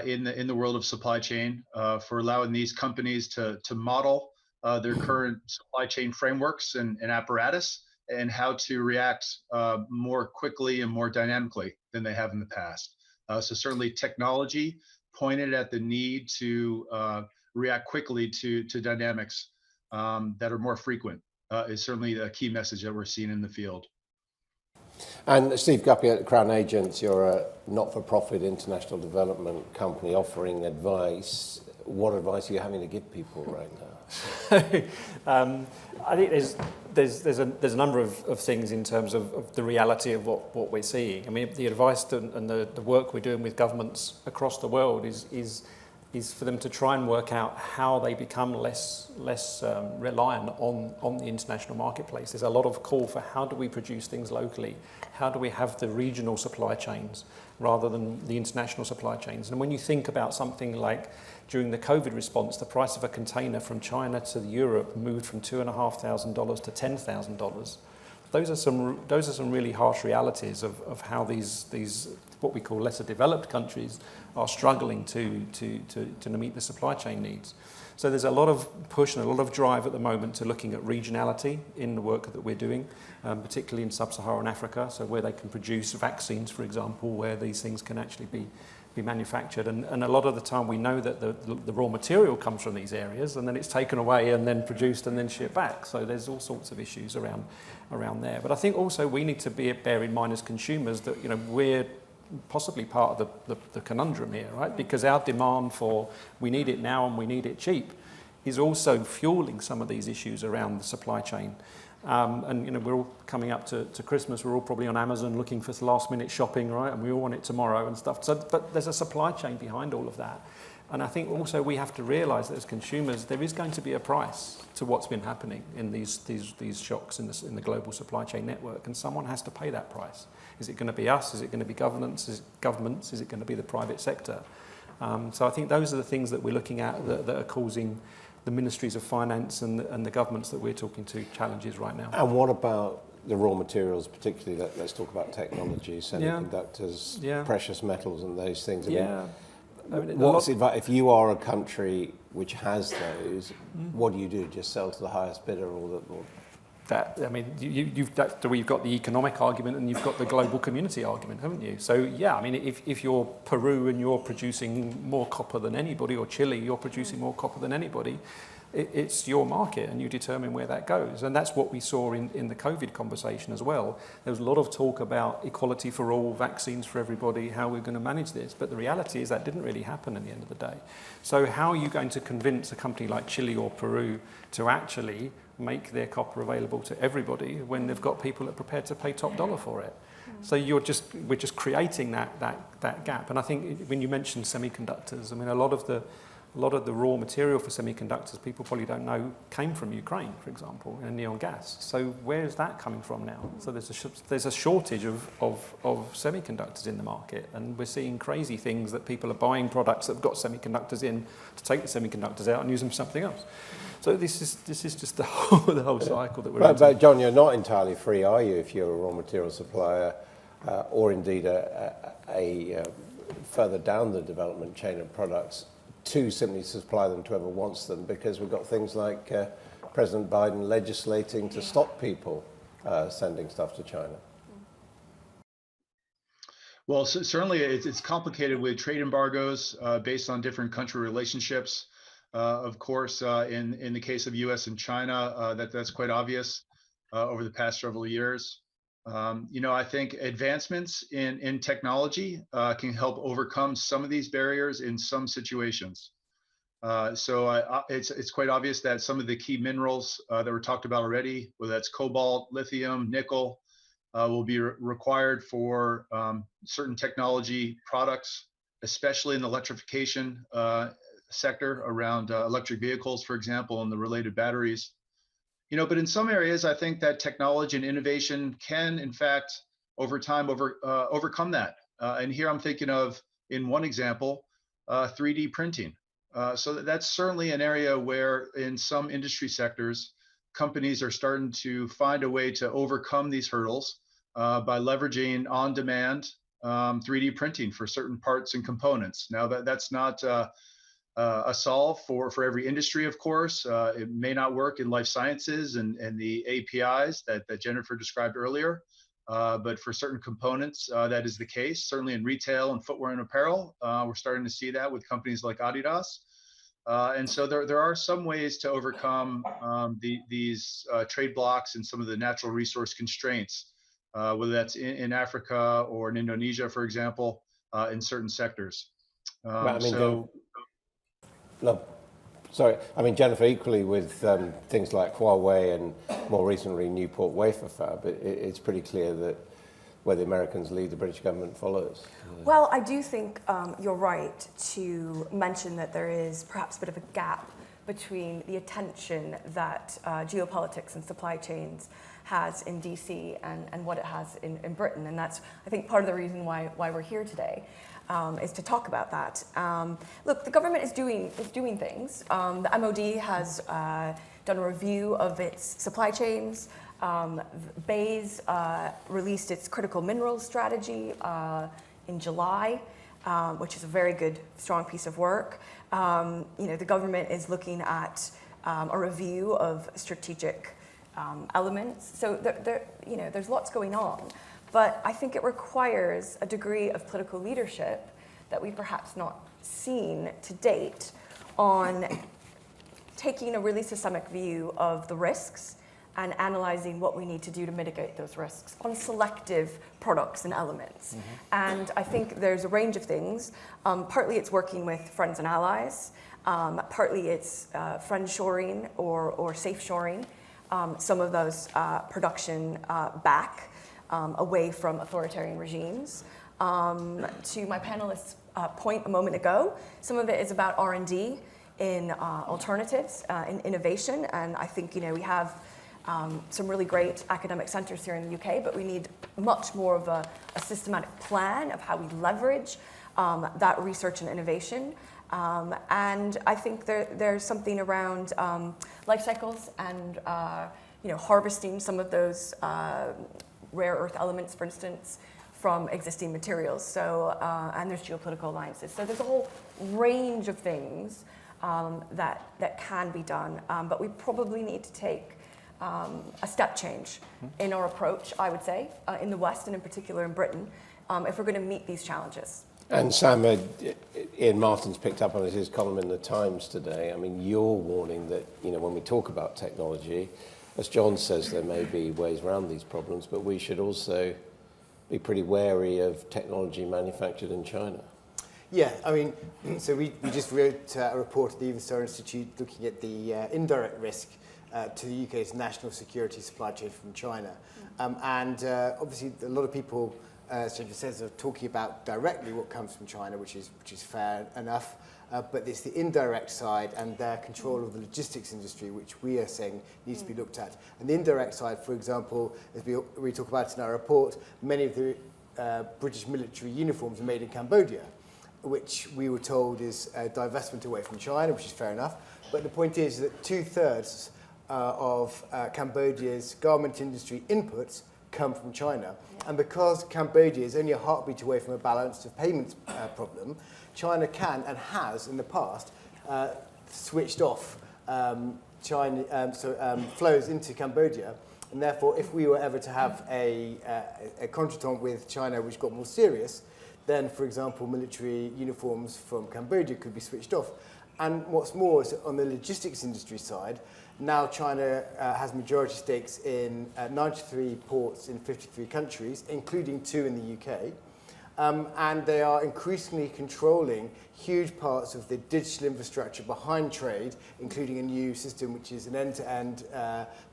in the world of supply chain for allowing these companies to model their current supply chain frameworks and apparatus, and how to react more quickly and more dynamically than they have in the past. So certainly technology pointed at the need to react quickly to dynamics that are more frequent is certainly a key message that we're seeing in the field. And Steve Guppy at Crown Agents, you're a not-for-profit international development company offering advice. What advice are you having to give people right now? I think there's a number of things in terms of the reality of what we're seeing. I mean, the advice and the work we're doing with governments across the world is for them to try and work out how they become less reliant on the international marketplace. There's a lot of call for how do we produce things locally? How do we have the regional supply chains rather than the international supply chains? And when you think about something like during the COVID response, the price of a container from China to Europe moved from $2,500 to $10,000. Those are some really harsh realities of how these what we call lesser developed countries are struggling to meet the supply chain needs. So there's a lot of push and a lot of drive at the moment to looking at regionality in the work that we're doing, particularly in sub-Saharan Africa, so where they can produce vaccines, for example, where these things can actually be manufactured. And a lot of the time we know that the raw material comes from these areas and then it's taken away and then produced and then shipped back. So there's all sorts of issues around there. But I think also we need to bear in mind as consumers that, you know, we're possibly part of the conundrum here, right? Because our demand for we need it now and we need it cheap is also fueling some of these issues around the supply chain. And you know, we're all coming up to Christmas, we're all probably on Amazon looking for last minute shopping, right? And we all want it tomorrow and stuff. So, but there's a supply chain behind all of that. And I think also we have to realise that as consumers, there is going to be a price to what's been happening in these shocks in the global supply chain network, and someone has to pay that price. Is it going to be us? Is it going to be governments? Is it going to be the private sector? So I think those are the things that we're looking at that are causing the ministries of finance and the governments that we're talking to challenges right now. And what about the raw materials, particularly? Let's talk about technology, semiconductors, precious metals, and those things. I mean, what's if you are a country which has those, what do you do? Just sell to the highest bidder, or that? I mean, you've got the economic argument and you've got the global community argument, haven't you? So yeah, I mean, if you're Peru and you're producing more copper than anybody, or Chile, you're producing more copper than anybody, it's your market and you determine where that goes. And that's what we saw in the COVID conversation as well. There was a lot of talk about equality for all, vaccines for everybody, how we're going to manage this. But the reality is that didn't really happen at the end of the day. So how are you going to convince a company like Chile or Peru to actually make their copper available to everybody when they've got people that are prepared to pay top dollar for it? So we're just creating that gap. And I think when you mentioned semiconductors, I mean, a lot of the raw material for semiconductors, people probably don't know, came from Ukraine, for example, and neon gas. So where is that coming from now? So there's a shortage of semiconductors in the market, and we're seeing crazy things that people are buying products that have got semiconductors in to take the semiconductors out and use them for something else. So this is just the whole cycle that we're in. But John, you're not entirely free, are you, if you're a raw material supplier, or indeed a further down the development chain of products, to simply supply them to whoever wants them, because we've got things like President Biden legislating to stop people sending stuff to China. Well, certainly it's complicated with trade embargoes based on different country relationships. Of course, in the case of U.S. and China, that's quite obvious over the past several years. I think advancements in technology can help overcome some of these barriers in some situations. So it's quite obvious that some of the key minerals that were talked about already, whether that's cobalt, lithium, nickel, will be required for certain technology products, especially in the electrification sector around electric vehicles, for example, and the related batteries. But in some areas, I think that technology and innovation can, in fact, over time, overcome that. And here I'm thinking of, in one example, 3D printing. So that's certainly an area where in some industry sectors, companies are starting to find a way to overcome these hurdles by leveraging on-demand 3D printing for certain parts and components. Now, that's not a solve for every industry, of course. It may not work in life sciences and the APIs that Jennifer described earlier. But for certain components, that is the case. Certainly in retail and footwear and apparel, we're starting to see that with companies like Adidas. And so there are some ways to overcome these trade blocks and some of the natural resource constraints, whether that's in Africa or in Indonesia, for example, in certain sectors. Sorry, I mean, Jennifer, equally with things like Huawei and more recently Newport wafer fab, it's pretty clear that where the Americans lead, the British government follows. Well, I do think you're right to mention that there is perhaps a bit of a gap between the attention that geopolitics and supply chains has in DC and what it has in Britain. And that's, I think, part of the reason why we're here today. Is to talk about that. Look, the government is doing things. The MOD has done a review of its supply chains. BEIS released its critical minerals strategy in July, which is a very good, strong piece of work. The government is looking at a review of strategic elements. So there's lots going on. But I think it requires a degree of political leadership that we've perhaps not seen to date on taking a really systemic view of the risks and analyzing what we need to do to mitigate those risks on selective products and elements. Mm-hmm. And I think there's a range of things. Partly it's working with friends and allies. Partly it's friend-shoring or safe-shoring some of those production back. Away from authoritarian regimes. To my panelists' point a moment ago, some of it is about R&D in alternatives, in innovation, and I think we have some really great academic centres here in the UK, but we need much more of a systematic plan of how we leverage that research and innovation. And I think there's something around life cycles and harvesting some of those rare earth elements, for instance, from existing materials. So, and there's geopolitical alliances. So there's a whole range of things that can be done, but we probably need to take a step change in our approach, I would say, in the West and in particular in Britain, if we're going to meet these challenges. And Sam, Ian Martin's picked up on his column in the Times today. I mean, you're warning that, when we talk about technology, as John says, there may be ways around these problems, but we should also be pretty wary of technology manufactured in China. Yeah, I mean, so we just wrote a report at the Evenstar Institute looking at the indirect risk to the UK's national security supply chain from China. And obviously a lot of people, as Jennifer says, are talking about directly what comes from China, which is fair enough. But it's the indirect side and their control of the logistics industry, which we are saying needs to be looked at. And the indirect side, for example, as we talk about in our report, many of the British military uniforms are made in Cambodia, which we were told is a divestment away from China, which is fair enough. But the point is that 2/3 of Cambodia's garment industry inputs come from China. And because Cambodia is only a heartbeat away from a balance of payments problem, China can and has in the past switched off flows into Cambodia. And therefore, if we were ever to have a contretemps with China which got more serious, then, for example, military uniforms from Cambodia could be switched off. And what's more is on the logistics industry side, now China has majority stakes in 93 ports in 53 countries, including 2 in the UK. and they are increasingly controlling huge parts of the digital infrastructure behind trade, including a new system which is an end-to-end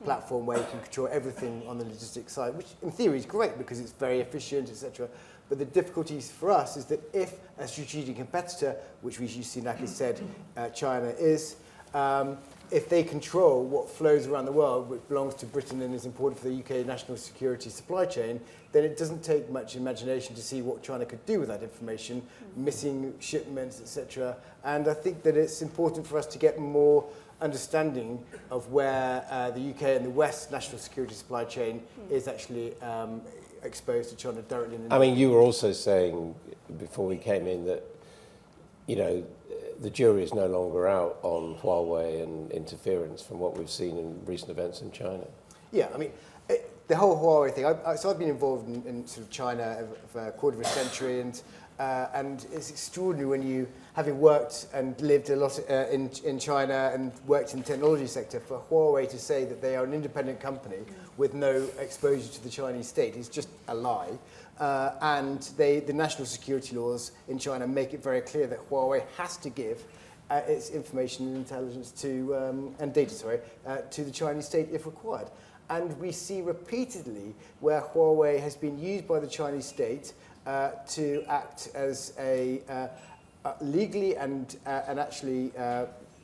platform where you can control everything on the logistics side, which in theory is great because it's very efficient, etc. But the difficulties for us is that if a strategic competitor, which Rishi Sunak has said China is, if they control what flows around the world, which belongs to Britain and is important for the UK national security supply chain, then it doesn't take much imagination to see what China could do with that information, missing shipments, etc. And I think that it's important for us to get more understanding of where the UK and the West national security supply chain is actually exposed to China directly. I mean, you were also saying before we came in that, you know, the jury is no longer out on Huawei and interference from what we've seen in recent events in China. Yeah, I mean, the whole Huawei thing, so I've been involved in sort of China for a quarter of a century, and it's extraordinary when you, having worked and lived a lot in China and worked in the technology sector, for Huawei to say that they are an independent company with no exposure to the Chinese state is just a lie. And the national security laws in China make it very clear that Huawei has to give its information and intelligence and data, to the Chinese state if required. And we see repeatedly where Huawei has been used by the Chinese state to act as legally and actually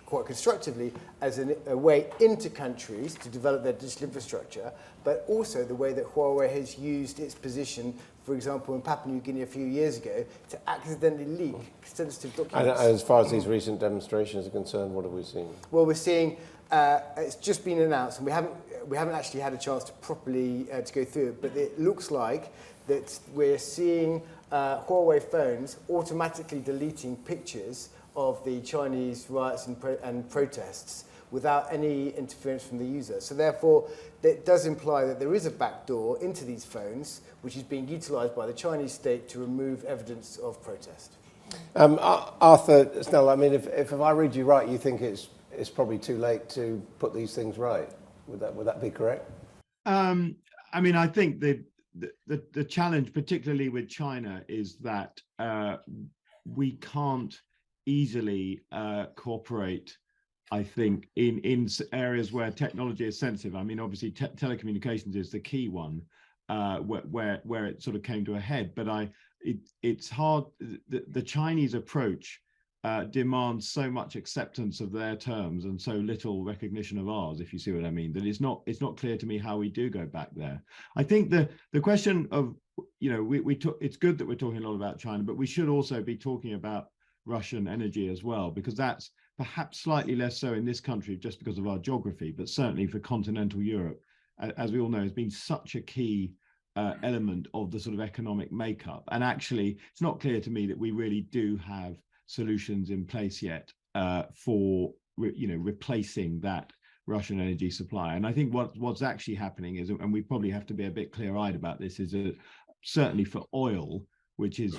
quite constructively as a way into countries to develop their digital infrastructure, but also the way that Huawei has used its position, for example, in Papua New Guinea a few years ago, to accidentally leak sensitive documents. And as far as these recent demonstrations are concerned, what have we seen? Well, we're seeing it's just been announced, and we haven't actually had a chance to properly to go through it, but it looks like that we're seeing Huawei phones automatically deleting pictures of the Chinese riots and protests without any interference from the user. So therefore, it does imply that there is a backdoor into these phones, which is being utilised by the Chinese state to remove evidence of protest. Arthur Snell, I mean, if I read you right, you think it's probably too late to put these things right. Would that be correct? I mean, I think the challenge, particularly with China, is that we can't easily cooperate, I think, in areas where technology is sensitive. I mean, obviously, telecommunications is the key one, where it sort of came to a head. But it's hard. The Chinese approach demands so much acceptance of their terms and so little recognition of ours, if you see what I mean, that it's not clear to me how we do go back there. I think the question of, you know, it's good that we're talking a lot about China, but we should also be talking about Russian energy as well, because that's perhaps slightly less so in this country just because of our geography, but certainly for continental Europe, as we all know, has been such a key element of the sort of economic makeup. And actually, it's not clear to me that we really do have solutions in place yet for replacing that Russian energy supply. And I think what's actually happening is, and we probably have to be a bit clear-eyed about this, is that certainly for oil, which is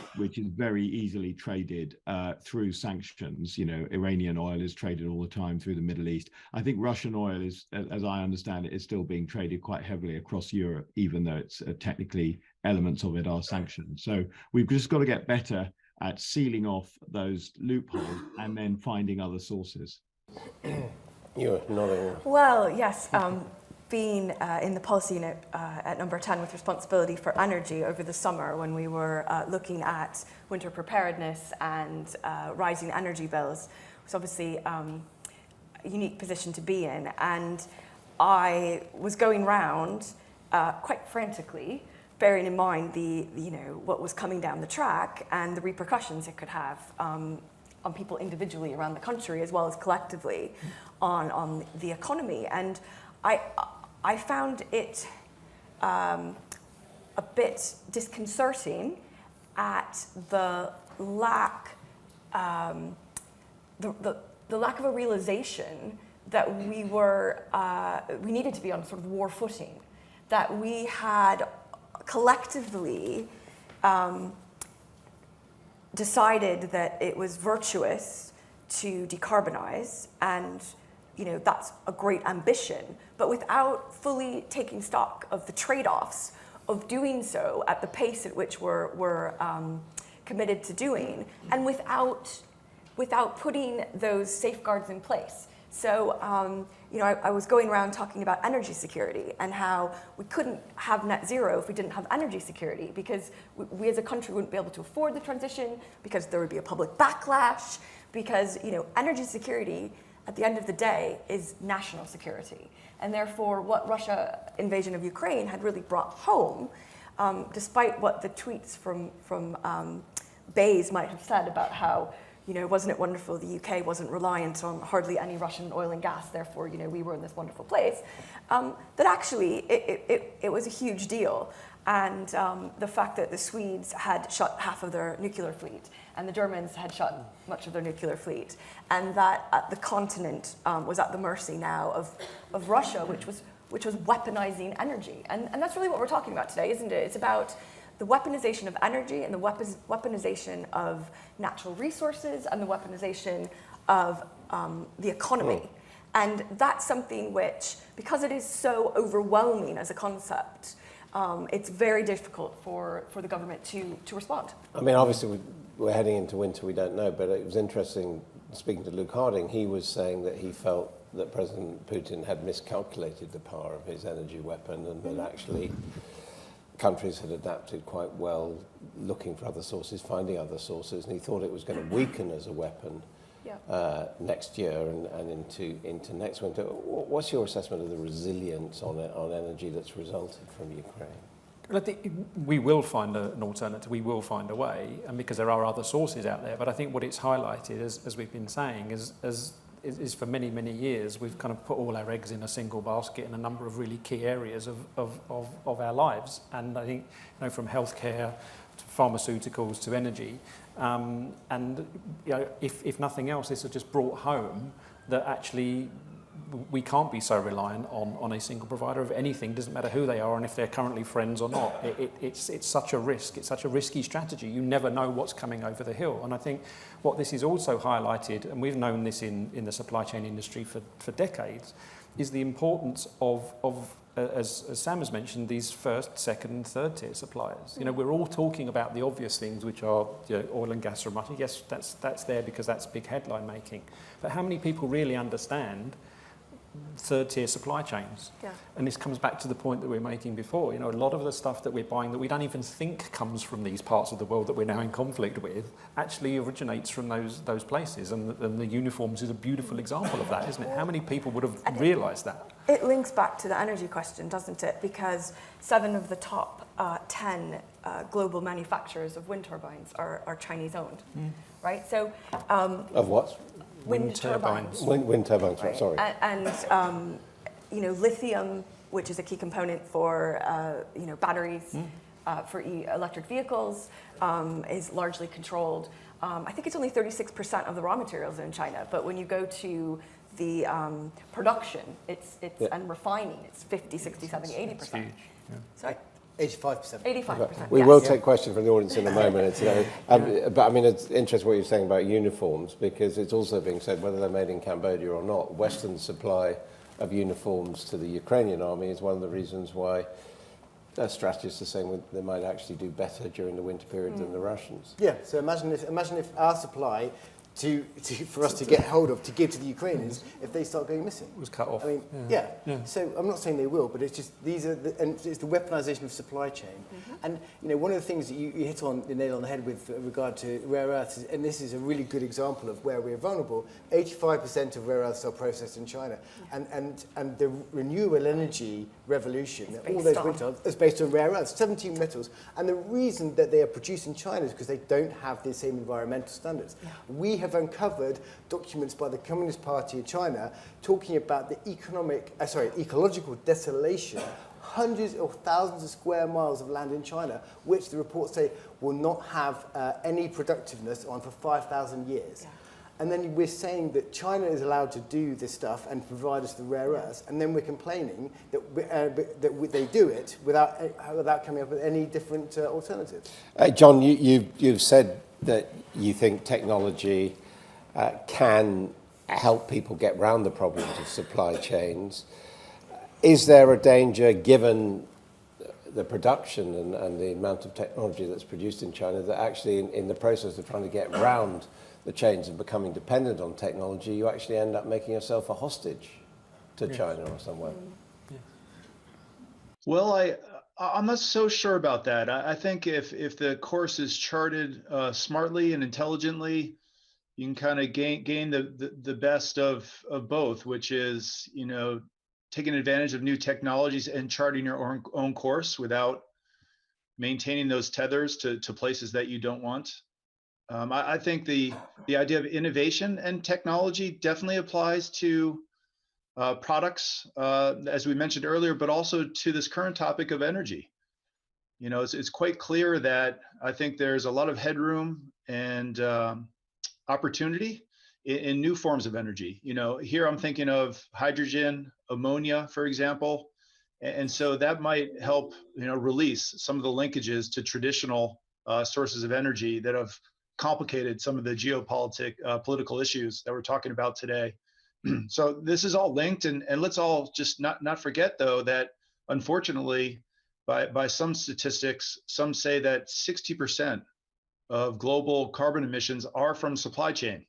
very easily traded through sanctions. You know, Iranian oil is traded all the time through the Middle East. I think Russian oil is, as I understand it, is still being traded quite heavily across Europe, even though it's technically elements of it are sanctioned. So we've just got to get better at sealing off those loopholes and then finding other sources. You're nodding. Well, yes. Being in the policy unit at number 10 with responsibility for energy over the summer when we were looking at winter preparedness and rising energy bills, was obviously a unique position to be in. And I was going round quite frantically, bearing in mind what was coming down the track and the repercussions it could have on people individually around the country as well as collectively on the economy. And I found it a bit disconcerting at the lack the lack of a realization that we needed to be on sort of war footing, that we had collectively decided that it was virtuous to decarbonize, and that's a great ambition, but without fully taking stock of the trade-offs of doing so at the pace at which we're committed to doing, and without putting those safeguards in place. So, I was going around talking about energy security and how we couldn't have net zero if we didn't have energy security, because we as a country wouldn't be able to afford the transition, because there would be a public backlash, because, energy security at the end of the day is national security. And therefore, what Russia invasion of Ukraine had really brought home, despite what the tweets from Bays might have said about how, wasn't it wonderful the UK wasn't reliant on hardly any Russian oil and gas, therefore, we were in this wonderful place, that actually it was a huge deal. And the fact that the Swedes had shut half of their nuclear fleet, and the Germans had shut much of their nuclear fleet, and that the continent was at the mercy now of Russia, which was weaponizing energy. And that's really what we're talking about today, isn't it? It's about the weaponization of energy and the weaponization of natural resources and the weaponization of the economy. And that's something which, because it is so overwhelming as a concept, it's very difficult for the government to respond. I mean, obviously, we're heading into winter, we don't know, but it was interesting, speaking to Luke Harding, he was saying that he felt that President Putin had miscalculated the power of his energy weapon, and that actually countries had adapted quite well, looking for other sources, finding other sources, and he thought it was going to weaken as a weapon next year and into next winter. What's your assessment of the resilience on energy that's resulted from Ukraine? I think we will find an alternative, we will find a way, and because there are other sources out there. But I think what it's highlighted, as we've been saying, is for many, many years, we've kind of put all our eggs in a single basket in a number of really key areas of our lives. And I think, from healthcare to pharmaceuticals to energy, and if nothing else, this has just brought home that actually we can't be so reliant on a single provider of anything. Doesn't matter who they are and if they're currently friends or not. It's such a risk. It's such a risky strategy. You never know what's coming over the hill. And I think what this is also highlighted, and we've known this in the supply chain industry for decades, is the importance of as Sam has mentioned, these first, second, third tier suppliers. We're all talking about the obvious things, which are oil and gas refining. Yes, that's there because that's big headline making. But how many people really understand third-tier supply chains? Yeah. And this comes back to the point that we were making before. A lot of the stuff that we're buying that we don't even think comes from these parts of the world that we're now in conflict with actually originates from those places. And the uniforms is a beautiful example of that, isn't it? How many people would have realised that? It links back to the energy question, doesn't it? Because 7 of the top 10 global manufacturers of wind turbines are Chinese-owned, right? So of what? Wind turbines. Wind turbines, right. Sorry. And lithium, which is a key component for batteries for electric vehicles, is largely controlled. I think it's only 36% of the raw materials in China, but when you go to the production, and refining, it's 50, 60, 70, 80%. It's huge. Yeah. Sorry? 85%. 85%. We will take questions from the audience in a moment. But I mean, it's interesting what you're saying about uniforms, because it's also being said, whether they're made in Cambodia or not, Western supply of uniforms to the Ukrainian army is one of the reasons why strategists are saying they might actually do better during the winter period than the Russians. Yeah, so imagine if our supply for us to get hold of, to give to the Ukrainians, if they start going missing. It was cut off. I mean, yeah. So I'm not saying they will, but it's just, and it's the weaponization of supply chain. And, one of the things that you hit on, the nail on the head with regard to rare earths, and this is a really good example of where we're vulnerable, 85% of rare earths are processed in China. And the renewable energy revolution, all those wind turbines, is based on rare earths, 17 metals. And the reason that they are produced in China is because they don't have the same environmental standards. We have uncovered documents by the Communist Party of China talking about the ecological desolation, hundreds of thousands of square miles of land in China, which the reports say will not have any productiveness on for 5,000 years. And then we're saying that China is allowed to do this stuff and provide us the rare earths, and then we're complaining that they do it without coming up with any different alternatives. John, you've said that you think technology can help people get around the problems of supply chains. Is there a danger, given the production and the amount of technology that's produced in China, that actually in the process of trying to get around the chains and becoming dependent on technology, you actually end up making yourself a hostage to China or somewhere. Well, I'm not so sure about that. I think if the course is charted smartly and intelligently, you can kind of gain the best of both, which is, you know, taking advantage of new technologies and charting your own course without maintaining those tethers to places that you don't want. I think the idea of innovation and technology definitely applies to products, as we mentioned earlier, but also to this current topic of energy. You know, it's quite clear that I think there's a lot of headroom and opportunity in new forms of energy. You know, here I'm thinking of hydrogen, ammonia, for example. And so that might help, you know, release some of the linkages to traditional sources of energy that have complicated some of the political issues that we're talking about today. So this is all linked, and let's all just not forget, though, that unfortunately, by some statistics, some say that 60% of global carbon emissions are from supply chain.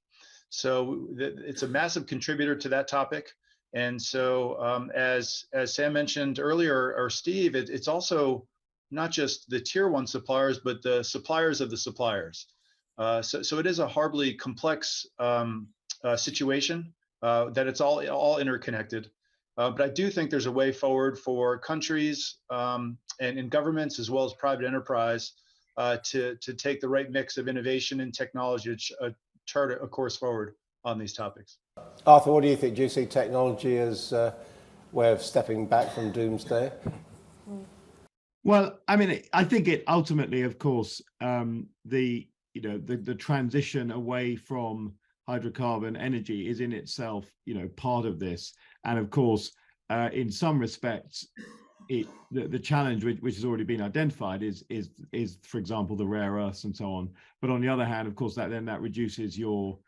So it's a massive contributor to that topic. And so as Sam mentioned earlier, or Steve, it's also not just the tier one suppliers, but the suppliers of the suppliers. So it is a horribly complex situation that it's all interconnected. But I do think there's a way forward for countries and governments, as well as private enterprise, to take the right mix of innovation and technology to chart a course forward on these topics. Arthur, what do you think? Do you see technology as a way of stepping back from doomsday? Well, I mean, I think it ultimately, of course, the transition away from hydrocarbon energy is in itself, you know, part of this. And of course, in some respects, the challenge which has already been identified is, for example, the rare earths and so on. But on the other hand, of course, that reduces your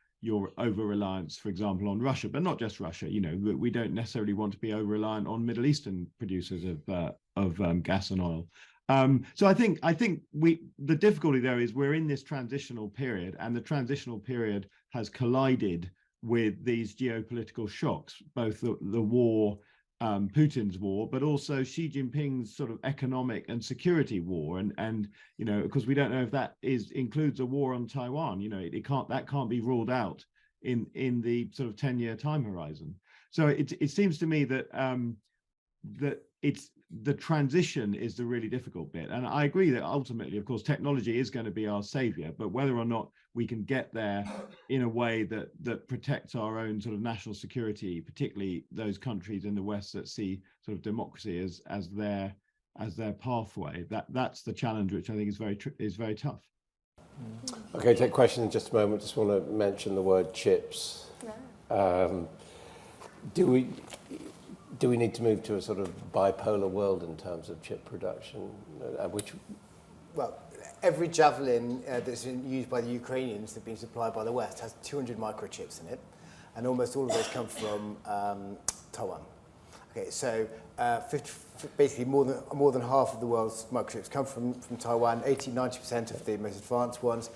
over-reliance, for example, on Russia, but not just Russia. You know, we don't necessarily want to be over-reliant on Middle Eastern producers of gas and oil. So I think the difficulty there is we're in this transitional period, and the transitional period has collided with these geopolitical shocks, both the war, Putin's war, but also Xi Jinping's sort of economic and security war, and you know, because we don't know if that includes a war on Taiwan. You know, that can't be ruled out in the sort of 10-year time horizon. So it seems to me that that it's the transition is the really difficult bit, and I agree that ultimately, of course, technology is going to be our savior, but whether or not we can get there in a way that protects our own sort of national security, particularly those countries in the West that see sort of democracy as their pathway, that's the challenge, which I think is very tough. Okay, take questions in just a moment. Just want to mention the word chips. Do we need to move to a sort of bipolar world in terms of chip production? Well, every Javelin that's used by the Ukrainians that's been supplied by the West has 200 microchips in it, and almost all of those come from Taiwan. Okay, so basically more than half of the world's microchips come from Taiwan, 80-90% of the most advanced ones.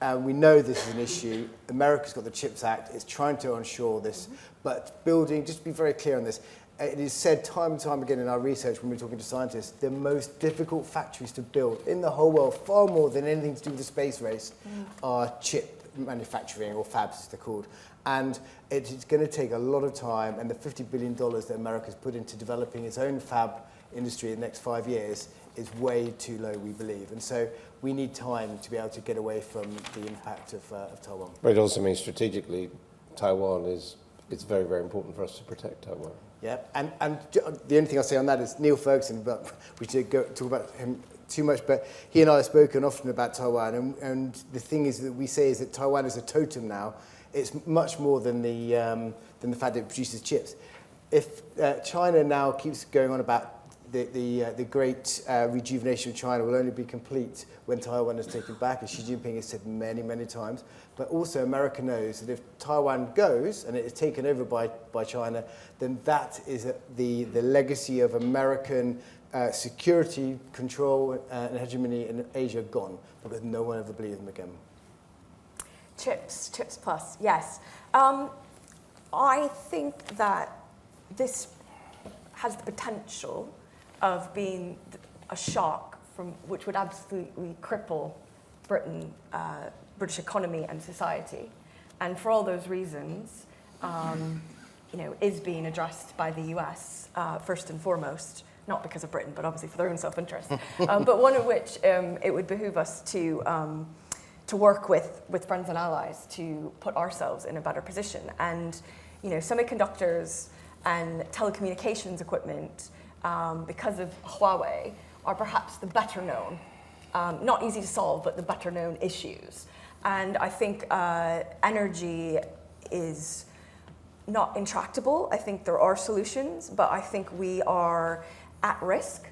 We know this is an issue. America's got the CHIPS Act. It's trying to ensure this, but just to be very clear on this, it is said time and time again in our research when we're talking to scientists, the most difficult factories to build in the whole world, far more than anything to do with the space race, are chip manufacturing, or fabs as they're called. And it is going to take a lot of time, and the $50 billion that America's put into developing its own fab industry in the next 5 years is way too low, we believe. And so we need time to be able to get away from the impact of Taiwan. But it also means strategically, it's very, very important for us to protect Taiwan. Yeah, and the only thing I'll say on that is Neil Ferguson, but we should talk about him too much, but he and I have spoken often about Taiwan, and the thing is that we say is that Taiwan is a totem now. It's much more than the fact that it produces chips. If China now keeps going on about the great rejuvenation of China will only be complete when Taiwan is taken back, as Xi Jinping has said many, many times. But also America knows that if Taiwan goes and it is taken over by China, then that is the legacy of American security, control, and hegemony in Asia gone, because no one ever believed them again. Chips plus, yes. I think that this has the potential of being a shock from which would absolutely cripple British economy and society, and for all those reasons, is being addressed by the US first and foremost, not because of Britain, but obviously for their own self-interest. But one of which it would behoove us to work with friends and allies to put ourselves in a better position. And semiconductors and telecommunications equipment, because of Huawei, are perhaps the better known, not easy to solve, but the better known issues. And I think energy is not intractable. I think there are solutions, but I think we are at risk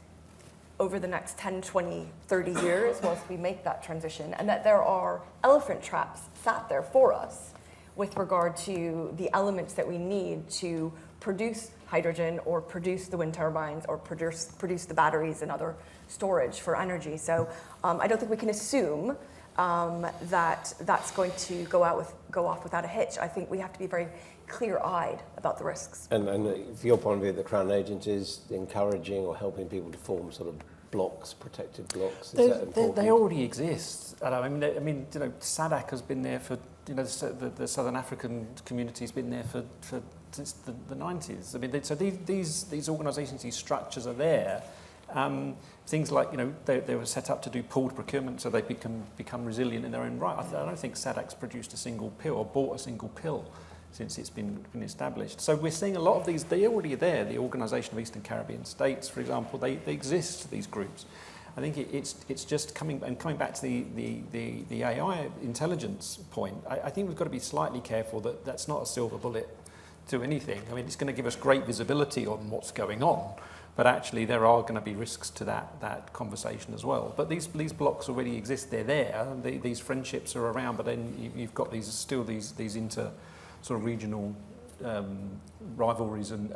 over the next 10, 20, 30 years whilst we make that transition, and that there are elephant traps sat there for us with regard to the elements that we need to produce hydrogen or produce the wind turbines or produce the batteries and other storage for energy. So I don't think we can assume that that's going to go off without a hitch. I think we have to be very clear-eyed about the risks. And from your point of view, the Crown Agent is encouraging or helping people to form sort of blocks, protected blocks. Is that important? They already exist. SADC has been there for, the Southern African community's been there for since the 90s. I mean, so these organisations, these structures are there. Things like, they were set up to do pooled procurement so they become resilient in their own right. I don't think SADC's produced a single pill or bought a single pill since it's been established. So we're seeing a lot of these, they're already there. The Organisation of Eastern Caribbean States, for example, they exist, these groups. I think it's just coming back to the AI intelligence point. I think we've got to be slightly careful that that's not a silver bullet to anything. I mean, it's going to give us great visibility on what's going on, but actually there are going to be risks to that conversation as well. But these blocks already exist, they're there, these friendships are around, but then you've got these inter sort of regional rivalries and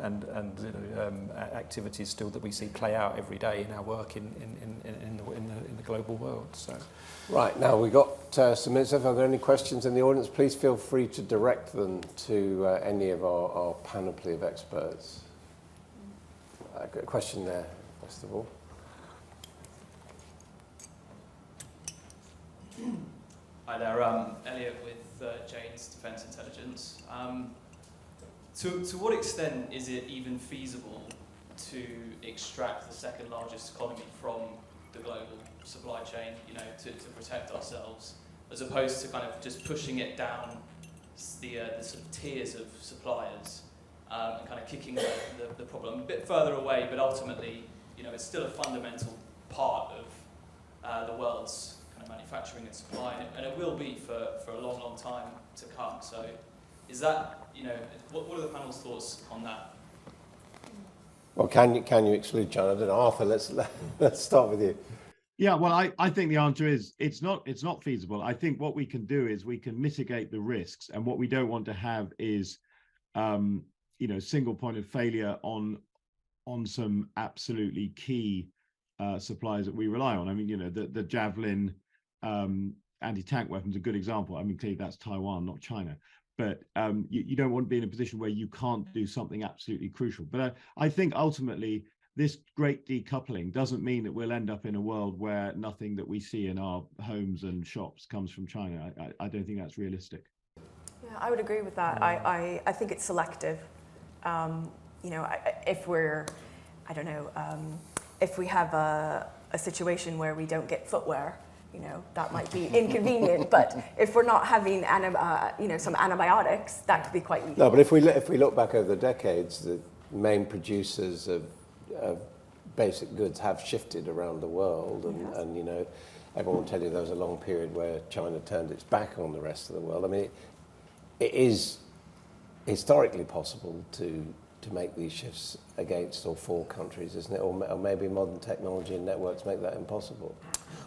activities still that we see play out every day in our work in the global world. So, right, now we've got some minutes left. Are there any questions in the audience? Please feel free to direct them to any of our panoply of experts. A question there, first of all. Hi there, Elliot with Jane's Defence Intelligence. To what extent is it even feasible to extract the second largest economy from the global supply chain, to protect ourselves, as opposed to kind of just pushing it down the sort of tiers of suppliers and kind of kicking the problem a bit further away, but ultimately, it's still a fundamental part of the world's kind of manufacturing and supply, and it will be for a long, long time to come. So is that, what are the panel's thoughts on that? Well, can you exclude China? I don't know. Arthur, let's start with you. Yeah, well, I think the answer is it's not feasible. I think what we can do is we can mitigate the risks, and what we don't want to have is single point of failure on some absolutely key suppliers that we rely on. I mean, the Javelin anti-tank weapon's a good example. I mean, clearly that's Taiwan, not China. But you don't want to be in a position where you can't do something absolutely crucial. But I think ultimately this great decoupling doesn't mean that we'll end up in a world where nothing that we see in our homes and shops comes from China. I don't think that's realistic. Yeah, I would agree with that. I think it's selective. If we're, if we have a situation where we don't get footwear, that might be inconvenient. But if we're not having some antibiotics, that could be quite lethal. No, but if we look back over the decades, the main producers of basic goods have shifted around the world, and everyone will tell you there was a long period where China turned its back on the rest of the world. I mean, it is historically possible to make these shifts against or for countries, isn't it? Or maybe modern technology and networks make that impossible.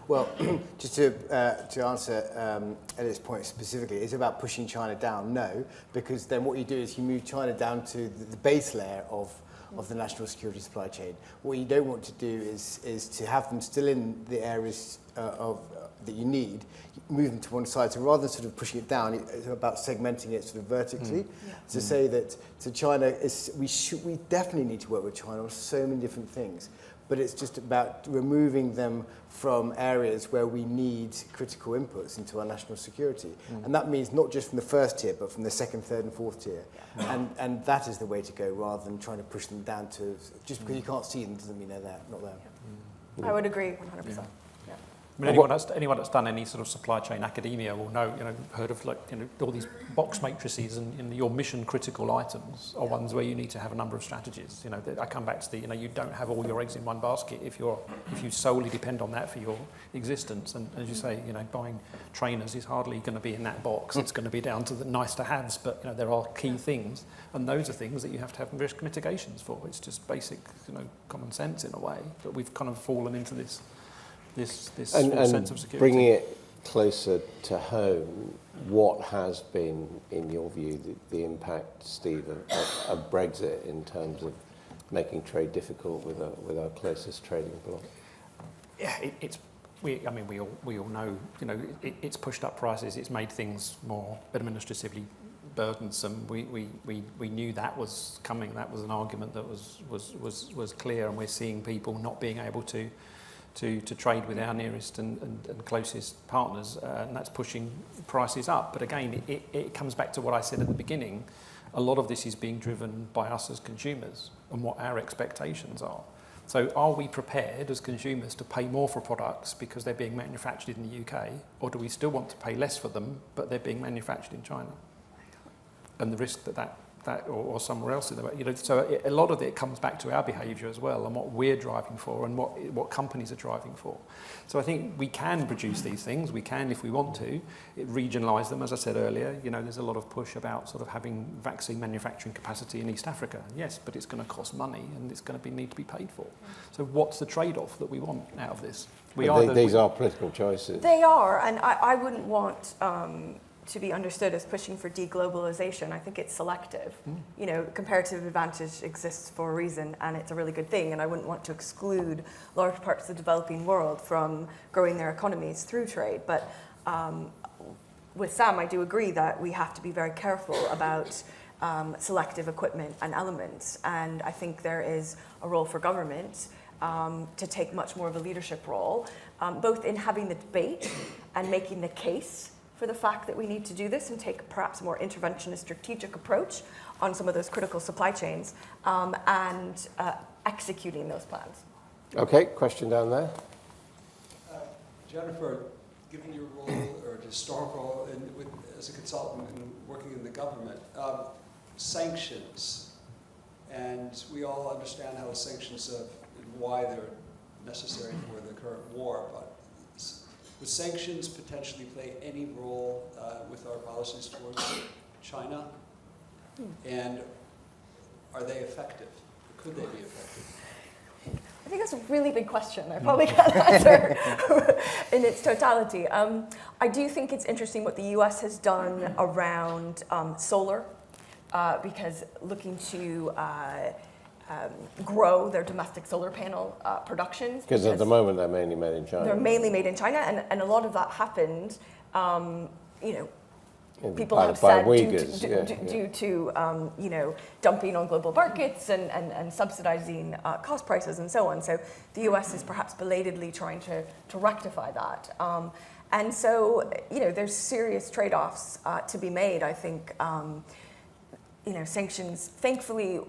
Well, just to answer Elliot's point specifically, is it about pushing China down? No, because then what you do is you move China down to the base layer of of the national security supply chain. What you don't want to do is to have them still in the areas that you need, move them to one side. So rather than sort of pushing it down, it's about segmenting it sort of vertically. To say that China we definitely need to work with China on so many different things. But it's just about removing them from areas where we need critical inputs into our national security. And that means not just from the first tier, but from the second, third and fourth tier. And that is the way to go, rather than trying to push them down to, just because you can't see them doesn't mean they're there, not there. I would agree 100%. I mean, anyone that's done any sort of supply chain academia will know, heard of all these box matrices, and your mission critical items are ones where you need to have a number of strategies. I come back to you don't have all your eggs in one basket if you solely depend on that for your existence. And as you say, buying trainers is hardly going to be in that box. It's going to be down to the nice to haves, but there are key things, and those are things that you have to have risk mitigations for. It's just basic, common sense in a way, but we've kind of fallen into this sense of security. Bringing it closer to home, what has been, in your view, the impact, Steve, of Brexit in terms of making trade difficult with our closest trading bloc? Yeah, we all know, it's pushed up prices. It's made things more administratively burdensome. We knew that was coming. That was an argument that was clear, and we're seeing people not being able to trade with our nearest and closest partners, and that's pushing prices up. But again, it comes back to what I said at the beginning. A lot of this is being driven by us as consumers and what our expectations are. So are we prepared as consumers to pay more for products because they're being manufactured in the UK, or do we still want to pay less for them but they're being manufactured in China? And the risk that or somewhere else in the world, so a lot of it comes back to our behaviour as well, and what we're driving for, and what companies are driving for. So I think we can produce these things. We can, if we want to, regionalise them. As I said earlier, there's a lot of push about sort of having vaccine manufacturing capacity in East Africa. Yes, but it's going to cost money, and it's going to need to be paid for. So what's the trade-off that we want out of this? These are political choices. They are, and I wouldn't want to be understood as pushing for deglobalization. I think it's selective. Comparative advantage exists for a reason, and it's a really good thing, and I wouldn't want to exclude large parts of the developing world from growing their economies through trade. But with Sam, I do agree that we have to be very careful about selective equipment and elements, and I think there is a role for government to take much more of a leadership role, both in having the debate and making the case for the fact that we need to do this and take perhaps a more interventionist strategic approach on some of those critical supply chains, and executing those plans. Okay, question down there. Jennifer, given your role or historical as a consultant and working in the government, sanctions, and we all understand how the sanctions and why they're necessary for the current war, but would sanctions potentially play any role with our policies towards China? And are they effective? Or could they be effective? I think that's a really big question. I probably can't answer in its totality. I do think it's interesting what the US has done around solar, because looking to grow their domestic solar panel productions. Because at the moment they're mainly made in China. They're mainly made in China, and a lot of that happened, people have said due to dumping on global markets and subsidizing cost prices and so on. So the US is perhaps belatedly trying to rectify that. And so, there's serious trade-offs to be made. I think, sanctions, thankfully,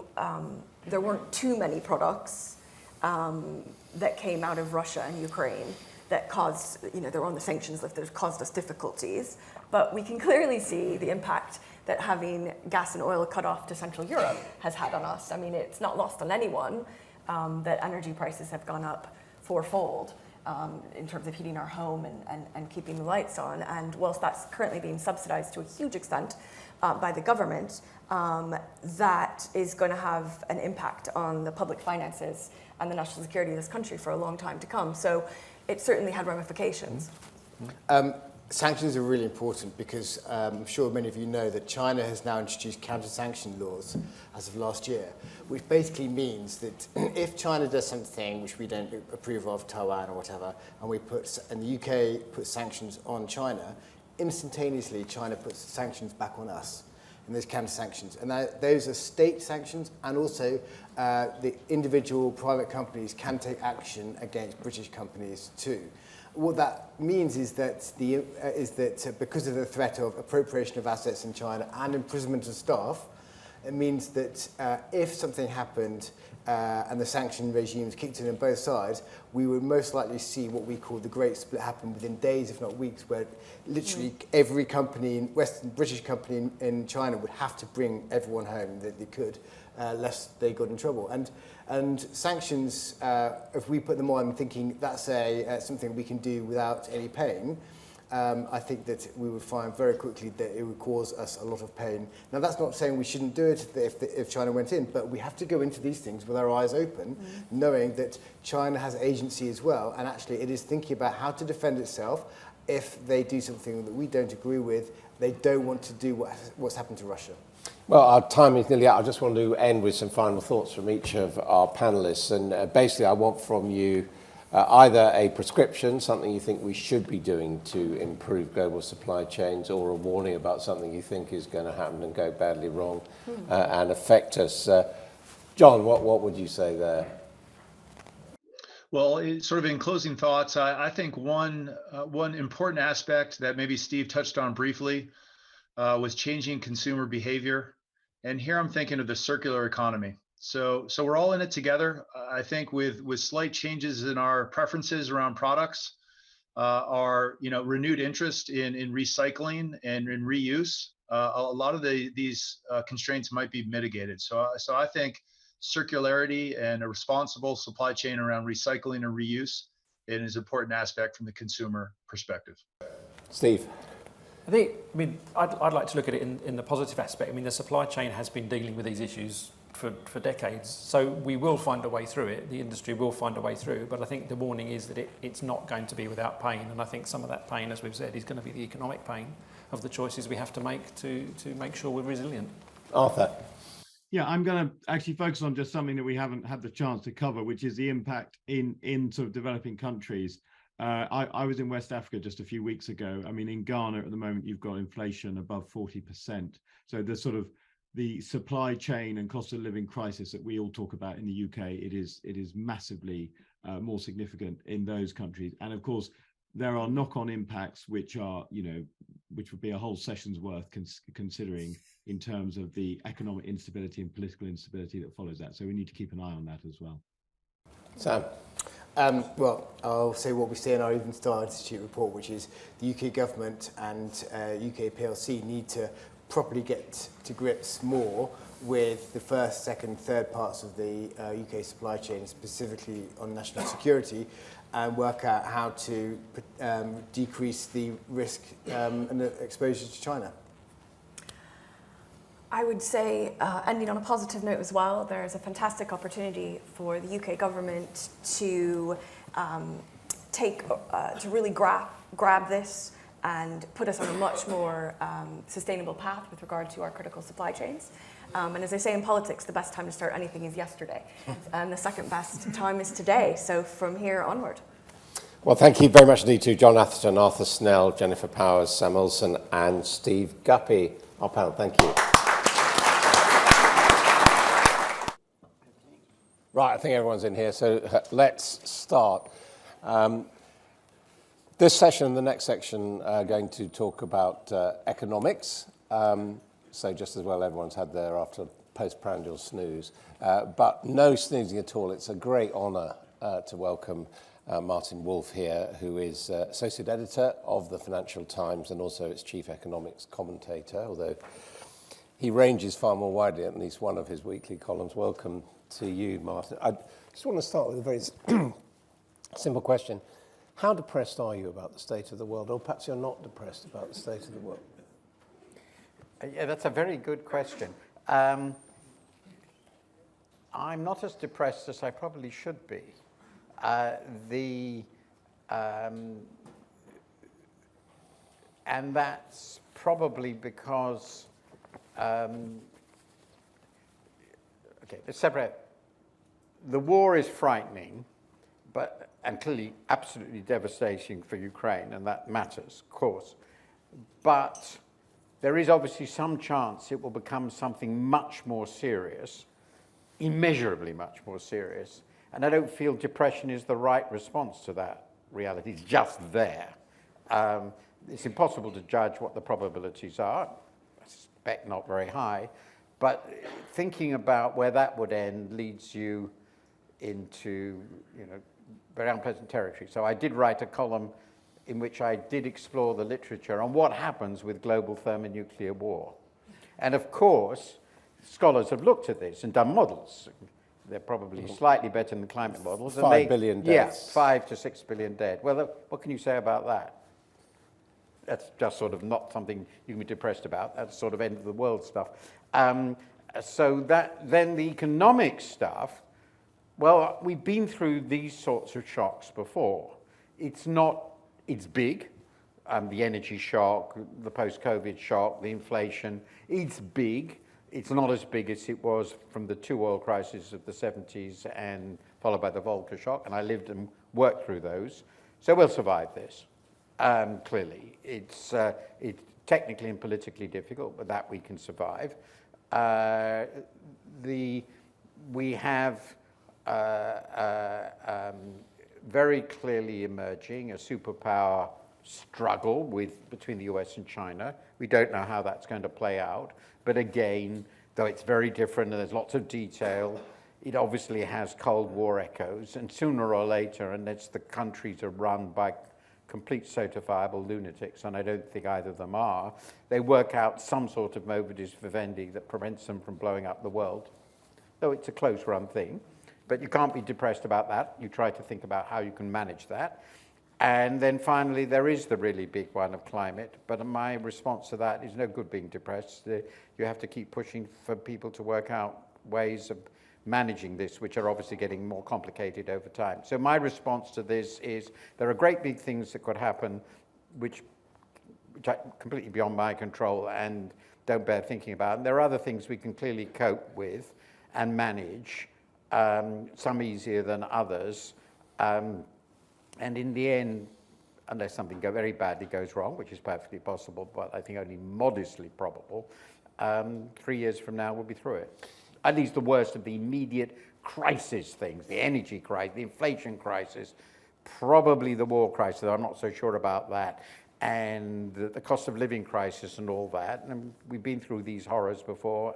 there weren't too many products that came out of Russia and Ukraine that caused, they're on the sanctions list that caused us difficulties. But we can clearly see the impact that having gas and oil cut off to Central Europe has had on us. I mean, it's not lost on anyone that energy prices have gone up fourfold in terms of heating our home and keeping the lights on. And whilst that's currently being subsidized to a huge extent by the government, that is going to have an impact on the public finances and the national security of this country for a long time to come. So it certainly had ramifications. sanctions are really important because I'm sure many of you know that China has now introduced counter-sanction laws as of last year, which basically means that if China does something which we don't approve of, Taiwan or whatever, and the UK puts sanctions on China, instantaneously China puts sanctions back on us. And there's counter-sanctions. And those are state sanctions, and also the individual private companies can take action against British companies too. What that means is that because of the threat of appropriation of assets in China and imprisonment of staff, it means that if something happened and the sanction regimes kicked in on both sides, we would most likely see what we call the great split happen within days, if not weeks, where literally every company, British company in China would have to bring everyone home that they could, lest they got in trouble. And sanctions, if we put them on thinking that's something we can do without any pain, I think that we would find very quickly that it would cause us a lot of pain. Now, that's not saying we shouldn't do it if China went in, but we have to go into these things with our eyes open, knowing that China has agency as well, and actually it is thinking about how to defend itself if they do something that we don't agree with. They don't want to do what's happened to Russia. Well, our time is nearly out. I just want to end with some final thoughts from each of our panellists. And basically, I want from you either a prescription, something you think we should be doing to improve global supply chains, or a warning about something you think is going to happen and go badly wrong and affect us. John, what would you say there? Well, sort of in closing thoughts, I think one important aspect that maybe Steve touched on briefly was changing consumer behavior. And here I'm thinking of the circular economy. So we're all in it together. I think with slight changes in our preferences around products, our renewed interest in recycling and in reuse, a lot of these constraints might be mitigated. So I think circularity and a responsible supply chain around recycling and reuse is an important aspect from the consumer perspective. Steve. I'd like to look at it in the positive aspect. I mean, the supply chain has been dealing with these issues for decades, so we will find a way through it. The industry will find a way through, but I think the warning is that it's not going to be without pain, and I think some of that pain, as we've said, is going to be the economic pain of the choices we have to make to make sure we're resilient. Arthur. Yeah, I'm going to actually focus on just something that we haven't had the chance to cover, which is the impact in sort of developing countries. I was in West Africa just a few weeks ago. I mean, in Ghana at the moment, you've got inflation above 40%. So the supply chain and cost of living crisis that we all talk about in the UK, it is massively more significant in those countries. And of course, there are knock-on impacts which would be a whole session's worth considering in terms of the economic instability and political instability that follows that. So we need to keep an eye on that as well. Sam. Well, I'll say what we say in our Even Star Institute report, which is the UK government and UK PLC need to properly get to grips more with the first, second, third parts of the UK supply chain, specifically on national security, and work out how to decrease the risk and the exposure to China. I would say, ending on a positive note as well, there's a fantastic opportunity for the UK government to to really grab this and put us on a much more sustainable path with regard to our critical supply chains. And as they say in politics, the best time to start anything is yesterday, and the second best time is today. So from here onward. Well, thank you very much indeed to John Atherton, Arthur Snell, Jennifer Powers, Sam Olsen, and Steve Guppy. Our panel, thank you. Right, I think everyone's in here, so let's start. This session and the next section are going to talk about economics. So just as well everyone's had their after postprandial snooze. But no snoozing at all. It's a great honour to welcome Martin Wolf here, who is Associate Editor of the Financial Times and also its Chief Economics Commentator, although he ranges far more widely, at least one of his weekly columns. Welcome to you, Martin. I just want to start with a very simple question. How depressed are you about the state of the world? Or perhaps you're not depressed about the state of the world? Yeah, that's a very good question. I'm not as depressed as I probably should be. And that's probably because, okay, let's separate. The war is frightening, and clearly absolutely devastating for Ukraine, and that matters, of course. But there is obviously some chance it will become something much more serious, immeasurably much more serious. And I don't feel depression is the right response to that reality. It's just there. It's impossible to judge what the probabilities are. I suspect not very high. But thinking about where that would end leads you into, very unpleasant territory. So I did write a column in which I did explore the literature on what happens with global thermonuclear war. And of course, scholars have looked at this and done models. They're probably slightly better than the climate models. 5 billion deaths. Yeah, 5 to 6 billion dead. Well, what can you say about that? That's just sort of not something you can be depressed about. That's sort of end of the world stuff. So then the economic stuff, well, we've been through these sorts of shocks before. It's big, the energy shock, the post-COVID shock, the inflation, it's big. It's not as big as it was from the 2 oil crises of the 70s and followed by the Volcker shock, and I lived and worked through those. So we'll survive this, clearly. It's technically and politically difficult, but that we can survive. We have very clearly emerging a superpower struggle between the US and China. We don't know how that's going to play out. But again, though it's very different and there's lots of detail, it obviously has Cold War echoes. And sooner or later, unless the countries are run by complete certifiable lunatics, and I don't think either of them are, they work out some sort of modus vivendi that prevents them from blowing up the world. Though it's a close-run thing. But you can't be depressed about that. You try to think about how you can manage that. And then finally, there is the really big one of climate. But my response to that is no good being depressed. You have to keep pushing for people to work out ways of managing this, which are obviously getting more complicated over time. So my response to this is there are great big things that could happen which are completely beyond my control and don't bear thinking about. And there are other things we can clearly cope with and manage. Some easier than others. And in the end, unless something very badly goes wrong, which is perfectly possible, but I think only modestly probable, 3 years from now we'll be through it. At least the worst of the immediate crisis things, the energy crisis, the inflation crisis, probably the war crisis, I'm not so sure about that, and the cost of living crisis and all that. And we've been through these horrors before.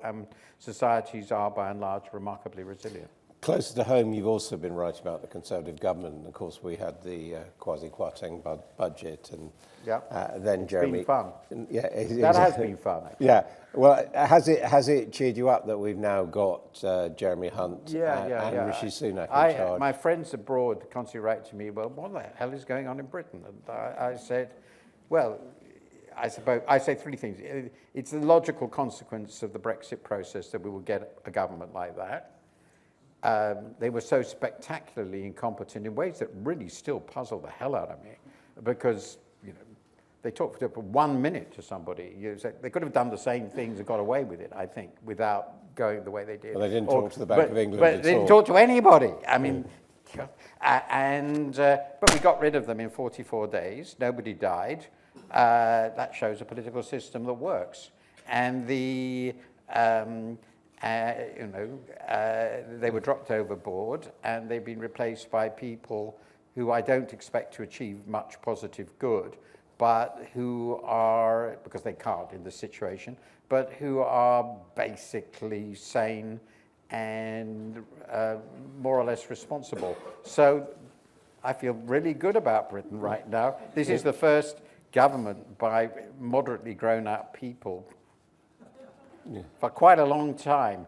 Societies are, by and large, remarkably resilient. Closer to home, you've also been writing about the Conservative government. And of course, we had the Kwasi-Kwarteng budget, and then Jeremy. It's been fun. Yeah, that has been fun. Actually. Yeah. Well, has it cheered you up that we've now got Jeremy Hunt and Rishi Sunak in charge? My friends abroad constantly write to me, well, what the hell is going on in Britain? And I said, well, I say 3 things. It's the logical consequence of the Brexit process that we will get a government like that. They were so spectacularly incompetent in ways that really still puzzle the hell out of me, because they talked for 1 minute to somebody. They could have done the same things and got away with it, I think, without going the way they did. Well, they didn't talk to the Bank of England but they didn't talk to anybody. I mean, but we got rid of them in 44 days. Nobody died. That shows a political system that works. And they were dropped overboard, and they've been replaced by people who I don't expect to achieve much positive good, but who are, because they can't in this situation, but who are basically sane and more or less responsible. So I feel really good about Britain right now. This is the first government by moderately grown-up people for quite a long time.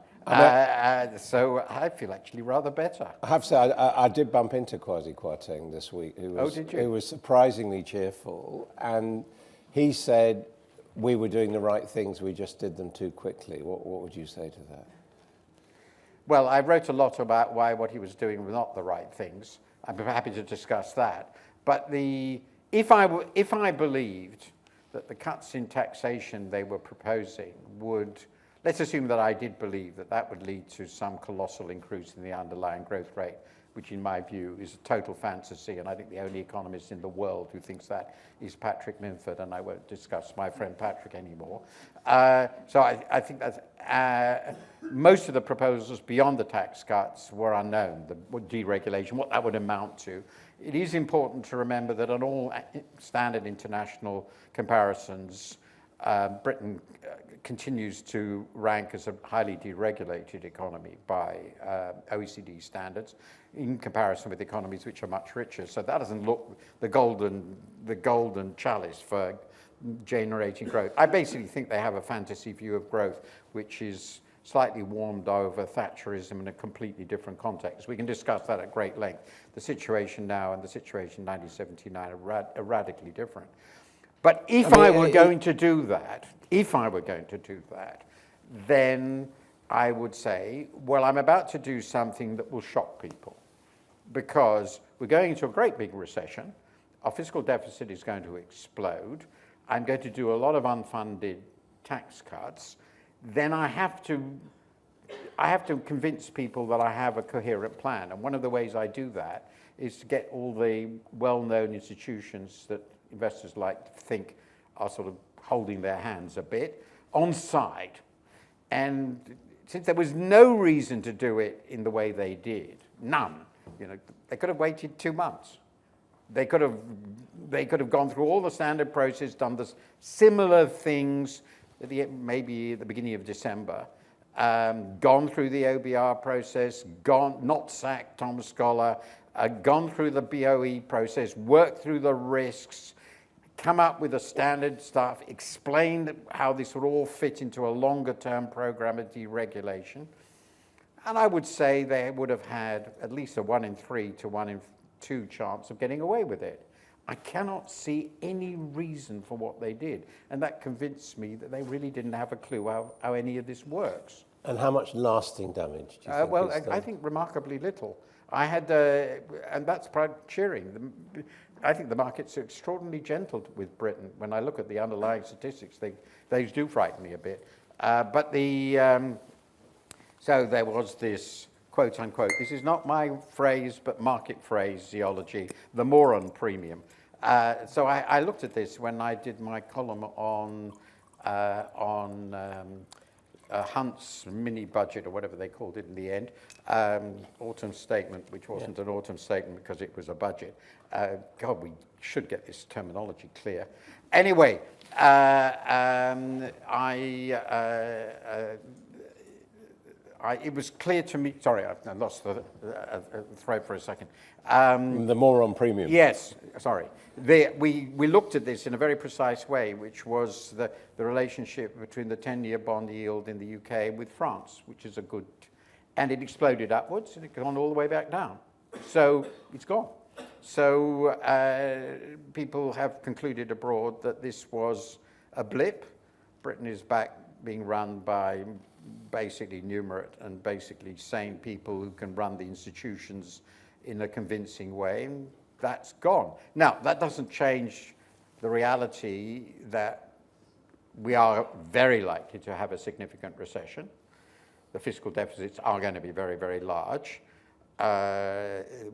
So I feel actually rather better. I have to say, I did bump into Kwasi-Kwarteng this week, who was surprisingly cheerful, and he said we were doing the right things, we just did them too quickly. What would you say to that? Well, I wrote a lot about why what he was doing were not the right things. I'm happy to discuss that. But if I believed that the cuts in taxation they were proposing would, let's assume that I did believe that that would lead to some colossal increase in the underlying growth rate, which in my view is a total fantasy, and I think the only economist in the world who thinks that is Patrick Minford, and I won't discuss my friend Patrick anymore. So I think that most of the proposals beyond the tax cuts were unknown, the deregulation, what that would amount to. It is important to remember that on all standard international comparisons, Britain continues to rank as a highly deregulated economy by OECD standards in comparison with economies which are much richer. So that doesn't look the golden chalice for generating growth. I basically think they have a fantasy view of growth which is slightly warmed over Thatcherism in a completely different context. We can discuss that at great length. The situation now and the situation in 1979 are radically different. But if I were going to do that, then I would say, well, I'm about to do something that will shock people, because we're going into a great big recession. Our fiscal deficit is going to explode. I'm going to do a lot of unfunded tax cuts. Then I have to convince people that I have a coherent plan. And one of the ways I do that is to get all the well-known institutions that investors like to think are sort of holding their hands a bit on side. And since there was no reason to do it in the way they did, none, they could have waited 2 months. They could have gone through all the standard process, done the similar things maybe at the beginning of December, gone through the OBR process, not sacked Tom Scholar, gone through the BOE process, worked through the risks, come up with the standard stuff, explained how this would all fit into a longer-term program of deregulation. And I would say they would have had at least a 1 in 3 to 1 in 2 chance of getting away with it. I cannot see any reason for what they did. And that convinced me that they really didn't have a clue how any of this works. And how much lasting damage do you think? Well, I think remarkably little. I had, and that's cheering. I think the markets are extraordinarily gentle with Britain. When I look at the underlying statistics, they do frighten me a bit. So there was this, quote unquote, this is not my phrase, but market phraseology, the moron premium. So I looked at this when I did my column on Hunt's mini budget, or whatever they called it in the end, autumn statement, which wasn't an autumn statement because it was a budget. God, we should get this terminology clear. Anyway, it was clear to me, sorry, I lost the thread for a second. The moron premium. Yes, sorry. We looked at this in a very precise way, which was the relationship between the 10-year bond yield in the UK with France, which is a good, and it exploded upwards and it's gone all the way back down. So it's gone. So people have concluded abroad that this was a blip. Britain is back being run by basically numerate and basically sane people who can run the institutions in a convincing way, and that's gone. Now, that doesn't change the reality that we are very likely to have a significant recession. The fiscal deficits are going to be very, very large.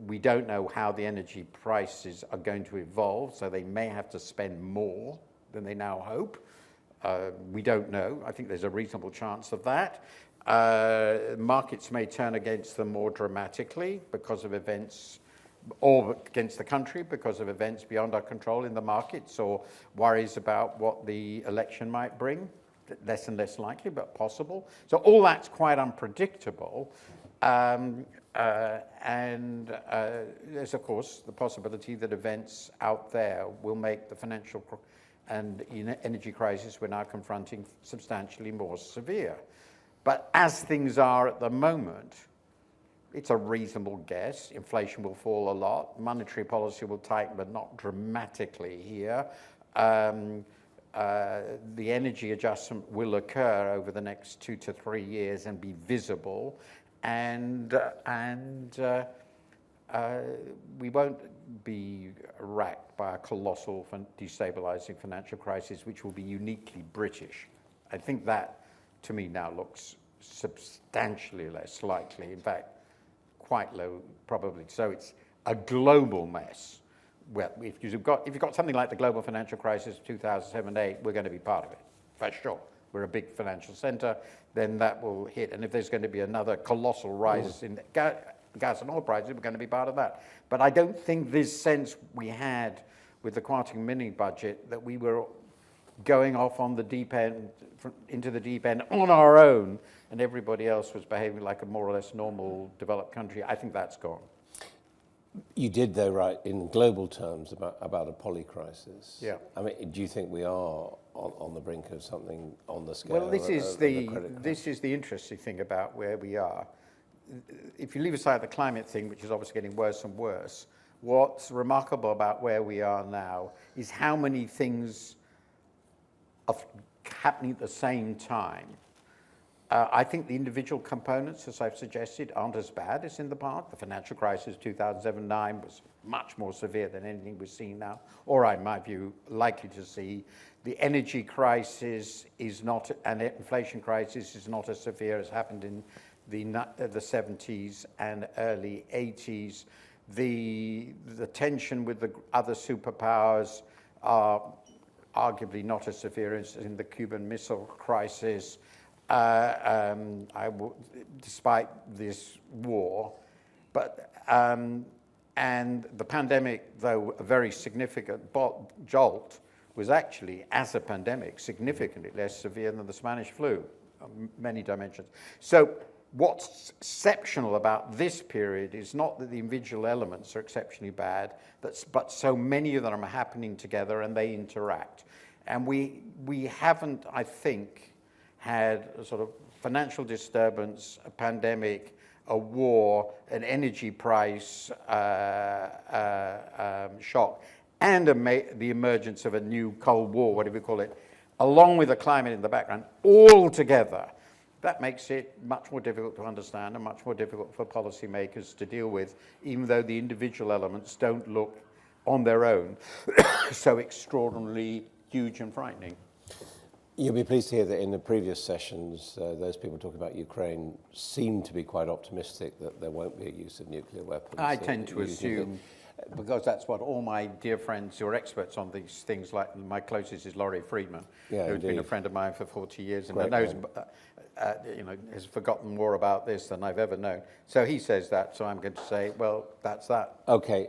We don't know how the energy prices are going to evolve, so they may have to spend more than they now hope. We don't know. I think there's a reasonable chance of that. Markets may turn against them more dramatically because of events, or against the country because of events beyond our control in the markets, or worries about what the election might bring. Less and less likely, but possible. So all that's quite unpredictable. And there's, of course, the possibility that events out there will make the financial and energy crisis we're now confronting substantially more severe. But as things are at the moment, it's a reasonable guess. Inflation will fall a lot. Monetary policy will tighten, but not dramatically here. The energy adjustment will occur over the next 2 to 3 years and be visible. And we won't be racked by a colossal destabilizing financial crisis, which will be uniquely British. I think that, to me, now looks substantially less likely. In fact, quite low probably. So it's a global mess. Well, if you've got something like the global financial crisis of 2007-8, we're going to be part of it, for sure. We're a big financial center, then that will hit. And if there's going to be another colossal rise in gas and oil prices, we're going to be part of that. But I don't think this sense we had with the Kwarteng mini budget that we were going off on the deep end, into the deep end on our own, and everybody else was behaving like a more or less normal developed country. I think that's gone. You did, though, write in global terms about a polycrisis. Yeah. I mean, do you think we are on the brink of something on the scale? Well, this is the interesting thing about where we are. If you leave aside the climate thing, which is obviously getting worse and worse, what's remarkable about where we are now is how many things are happening at the same time. I think the individual components, as I've suggested, aren't as bad as in the past. The financial crisis 2007-9 was much more severe than anything we're seeing now, or in my view, likely to see. The energy crisis is not, and the inflation crisis is not as severe as happened in the 70s and early 80s. The tension with the other superpowers are arguably not as severe as in the Cuban Missile Crisis. Despite this war, but and the pandemic, though a very significant jolt, was actually, as a pandemic, significantly less severe than the Spanish flu, on many dimensions. So what's exceptional about this period is not that the individual elements are exceptionally bad, but so many of them are happening together and they interact. And we haven't, I think, had a sort of financial disturbance, a pandemic, a war, an energy price shock, and the emergence of a new Cold War, whatever you call it, along with the climate in the background, all together. That makes it much more difficult to understand and much more difficult for policymakers to deal with, even though the individual elements don't look on their own so extraordinarily huge and frightening. You'll be pleased to hear that in the previous sessions, those people talking about Ukraine seem to be quite optimistic that there won't be a use of nuclear weapons. I tend to assume, because that's what all my dear friends who are experts on these things, like my closest is Laurie Friedman, who's been a friend of mine for 40 years and knows, has forgotten more about this than I've ever known. So he says that, so I'm going to say, well, that's that. Okay.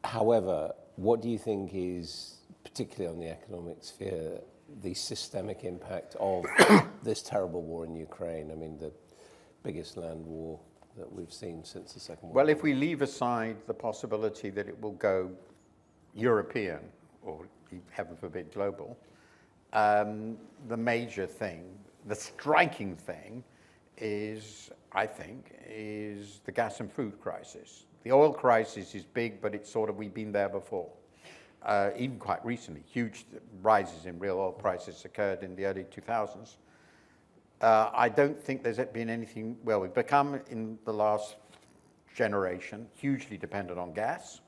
However, what do you think is, particularly on the economic sphere, the systemic impact of this terrible war in Ukraine? I mean, the biggest land war that we've seen since the Second World War. Well, if we leave aside the possibility that it will go European, or heaven forbid global, the major thing, the striking thing is, I think, is the gas and food crisis. The oil crisis is big, but it's sort of, we've been there before. Even quite recently, huge rises in real oil prices occurred in the early 2000s. I don't think there's been anything, well, we've become, in the last generation, hugely dependent on gas,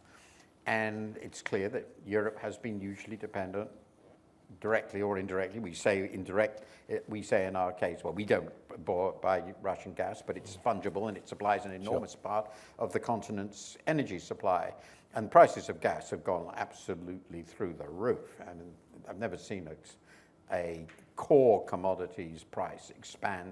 and it's clear that Europe has been hugely dependent, directly or indirectly. We say indirect, we say in our case, well, we don't buy Russian gas, but it's fungible and it supplies an enormous part of the continent's energy supply. And prices of gas have gone absolutely through the roof. And I've never seen a core commodities price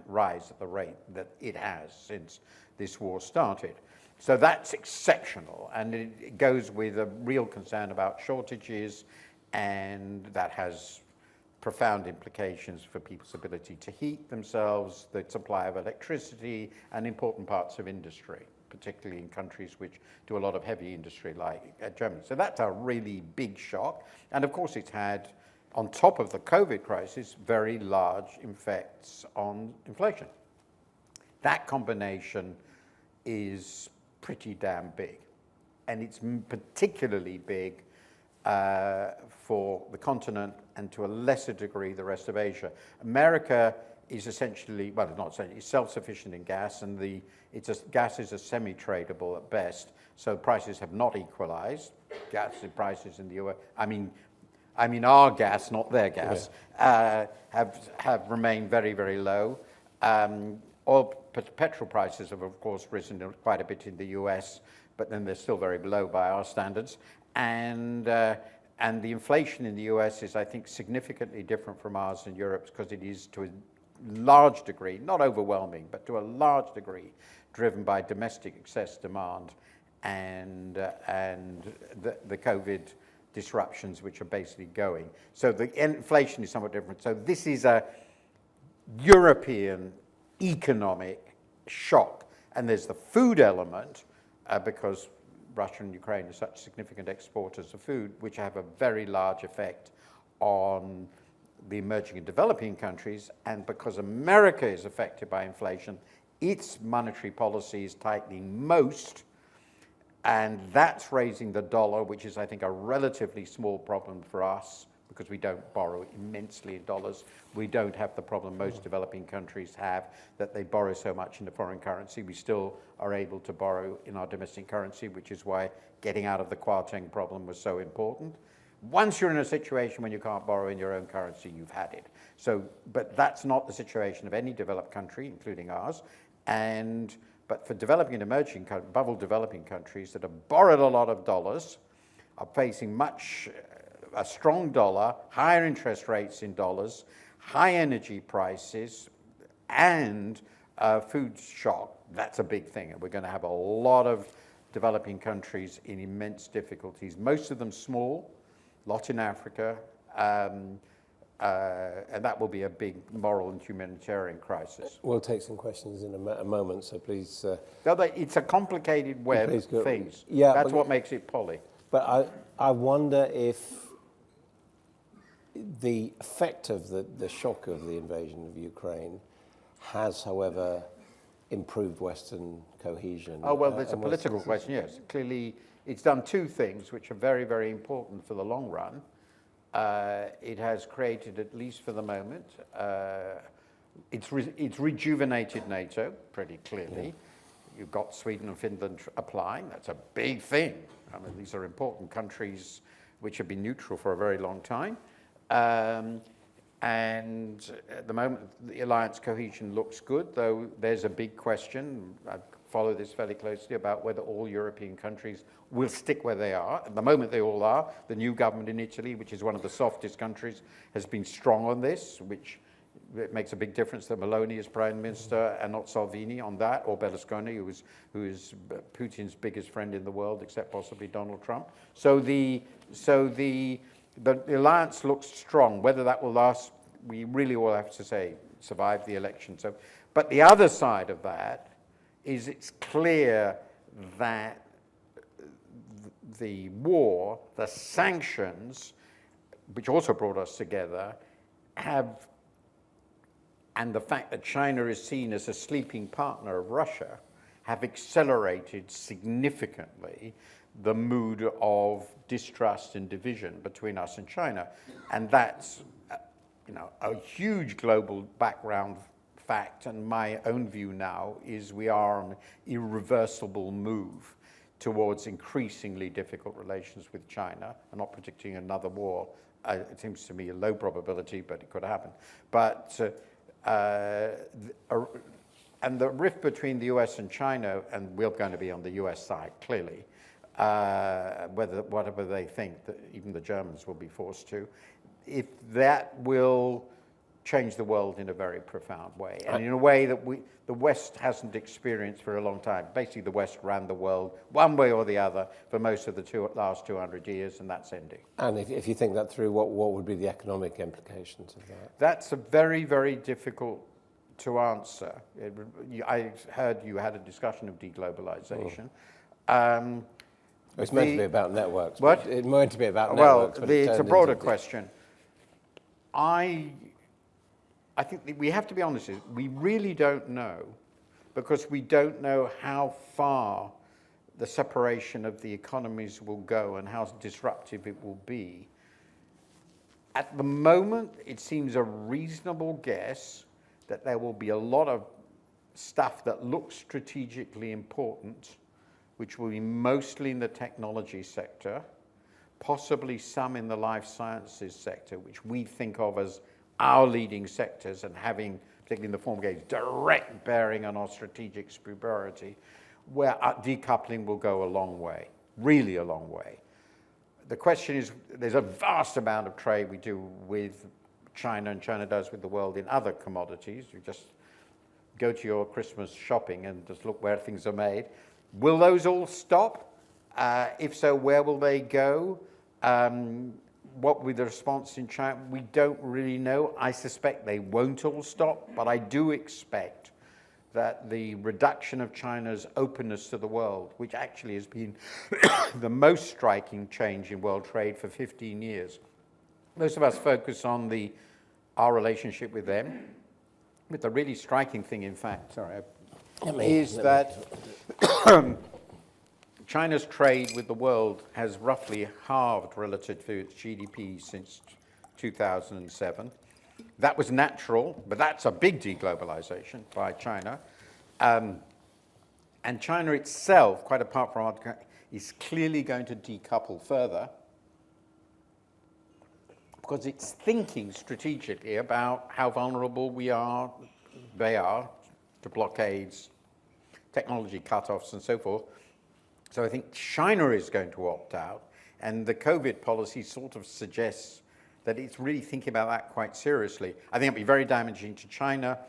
rise at the rate that it has since this war started. So that's exceptional. And it goes with a real concern about shortages, and that has profound implications for people's ability to heat themselves, the supply of electricity, and important parts of industry, particularly in countries which do a lot of heavy industry like Germany. So that's a really big shock. And of course it's had, on top of the COVID crisis, very large effects on inflation. That combination is pretty damn big. And it's particularly big for the continent and to a lesser degree the rest of Asia. America is essentially, well, not essentially, it's self-sufficient in gas, and gas is a semi-tradable at best. So prices have not equalized. Gas prices in the US, I mean our gas, not their gas, have remained very, very low. Petrol prices have, of course, risen quite a bit in the US, but then they're still very low by our standards. And the inflation in the US is, I think, significantly different from ours in Europe because it is to a large degree, not overwhelming, but to a large degree, driven by domestic excess demand and the COVID disruptions which are basically going. So the inflation is somewhat different. So this is a European economic shock. And there's the food element, because Russia and Ukraine are such significant exporters of food, which have a very large effect on the emerging and developing countries. And because America is affected by inflation, its monetary policy is tightening most, and that's raising the dollar, which is, I think, a relatively small problem for us because we don't borrow immensely in dollars. We don't have the problem most developing countries have, that they borrow so much in the foreign currency. We still are able to borrow in our domestic currency, which is why getting out of the Kwarteng problem was so important. Once you're in a situation when you can't borrow in your own currency, you've had it. So, but that's not the situation of any developed country, including ours. But for developing and emerging, above all developing countries that have borrowed a lot of dollars, are facing a strong dollar, higher interest rates in dollars, high energy prices, and food shock. That's a big thing. And we're going to have a lot of developing countries in immense difficulties, most of them small, lot in Africa, and that will be a big moral and humanitarian crisis. We'll take some questions in a moment, so please... it's a complicated web of things. Yeah, that's what makes it poly. But I wonder if the effect of the shock of the invasion of Ukraine has, however, improved Western cohesion. Oh, well, there's a political question, yes. Clearly, it's done two things which are very, very important for the long run. It has created, at least for the moment, it's rejuvenated NATO pretty clearly. Yeah. You've got Sweden and Finland applying. That's a big thing. I mean, these are important countries which have been neutral for a very long time. And at the moment, the alliance cohesion looks good, though there's a big question. I follow this fairly closely about whether all European countries will stick where they are. At the moment, they all are. The new government in Italy, which is one of the softest countries, has been strong on this, which it makes a big difference that Meloni is prime minister and not Salvini on that, or Berlusconi, who is Putin's biggest friend in the world, except possibly Donald Trump. So the alliance looks strong. Whether that will last, we really all have to say, survive the election. So, but the other side of that is it's clear that the war, the sanctions, which also brought us together, and the fact that China is seen as a sleeping partner of Russia, have accelerated significantly the mood of distrust and division between us and China. And that's a huge global background fact, and my own view now is we are on an irreversible move towards increasingly difficult relations with China. I'm not predicting another war. It seems to me a low probability, but it could happen. But and the rift between the US and China, and we're going to be on the US side, clearly, whatever they think, that even the Germans will be forced to, if that will change the world in a very profound way, and in a way that the West hasn't experienced for a long time. Basically, the West ran the world one way or the other for most of the last 200 years, and that's ending. And if you think that through, what would be the economic implications of that? That's a very, very difficult to answer. I heard you had a discussion of deglobalization. It's meant to be about networks. What? It's meant to be about networks. Well, it's a broader question. I think that we have to be honest, we really don't know, because we don't know how far the separation of the economies will go and how disruptive it will be. At the moment, it seems a reasonable guess that there will be a lot of stuff that looks strategically important, which will be mostly in the technology sector, possibly some in the life sciences sector, which we think of as our leading sectors and having, particularly in the form games, direct bearing on our strategic superiority, where decoupling will go a long way, really a long way. The question is, there's a vast amount of trade we do with China, and China does with the world in other commodities. You just go to your Christmas shopping and just look where things are made. Will those all stop? If so, where will they go? What will be the response in China? We don't really know. I suspect they won't all stop, but I do expect that the reduction of China's openness to the world, which actually has been the most striking change in world trade for 15 years. Most of us focus on our relationship with them. But the really striking thing, in fact, is that China's trade with the world has roughly halved relative to its GDP since 2007. That was natural, but that's a big deglobalization by China. And China itself, quite apart from is clearly going to decouple further because it's thinking strategically about how vulnerable they are to blockades, technology cutoffs, and so forth. So I think China is going to opt out, and the COVID policy sort of suggests that it's really thinking about that quite seriously. I think it'll be very damaging to China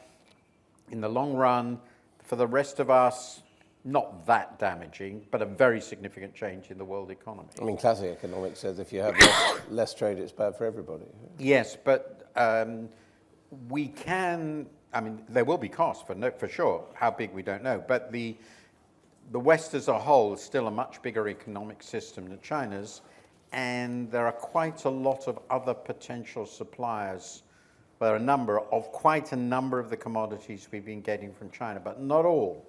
in the long run. For the rest of us, not that damaging, but a very significant change in the world economy. I mean, classic economics says if you have less trade, it's bad for everybody. Yes, but we can, I mean, there will be costs for sure. How big, we don't know. But the West as a whole is still a much bigger economic system than China's, and there are quite a lot of other potential suppliers. There are quite a number of the commodities we've been getting from China, but not all.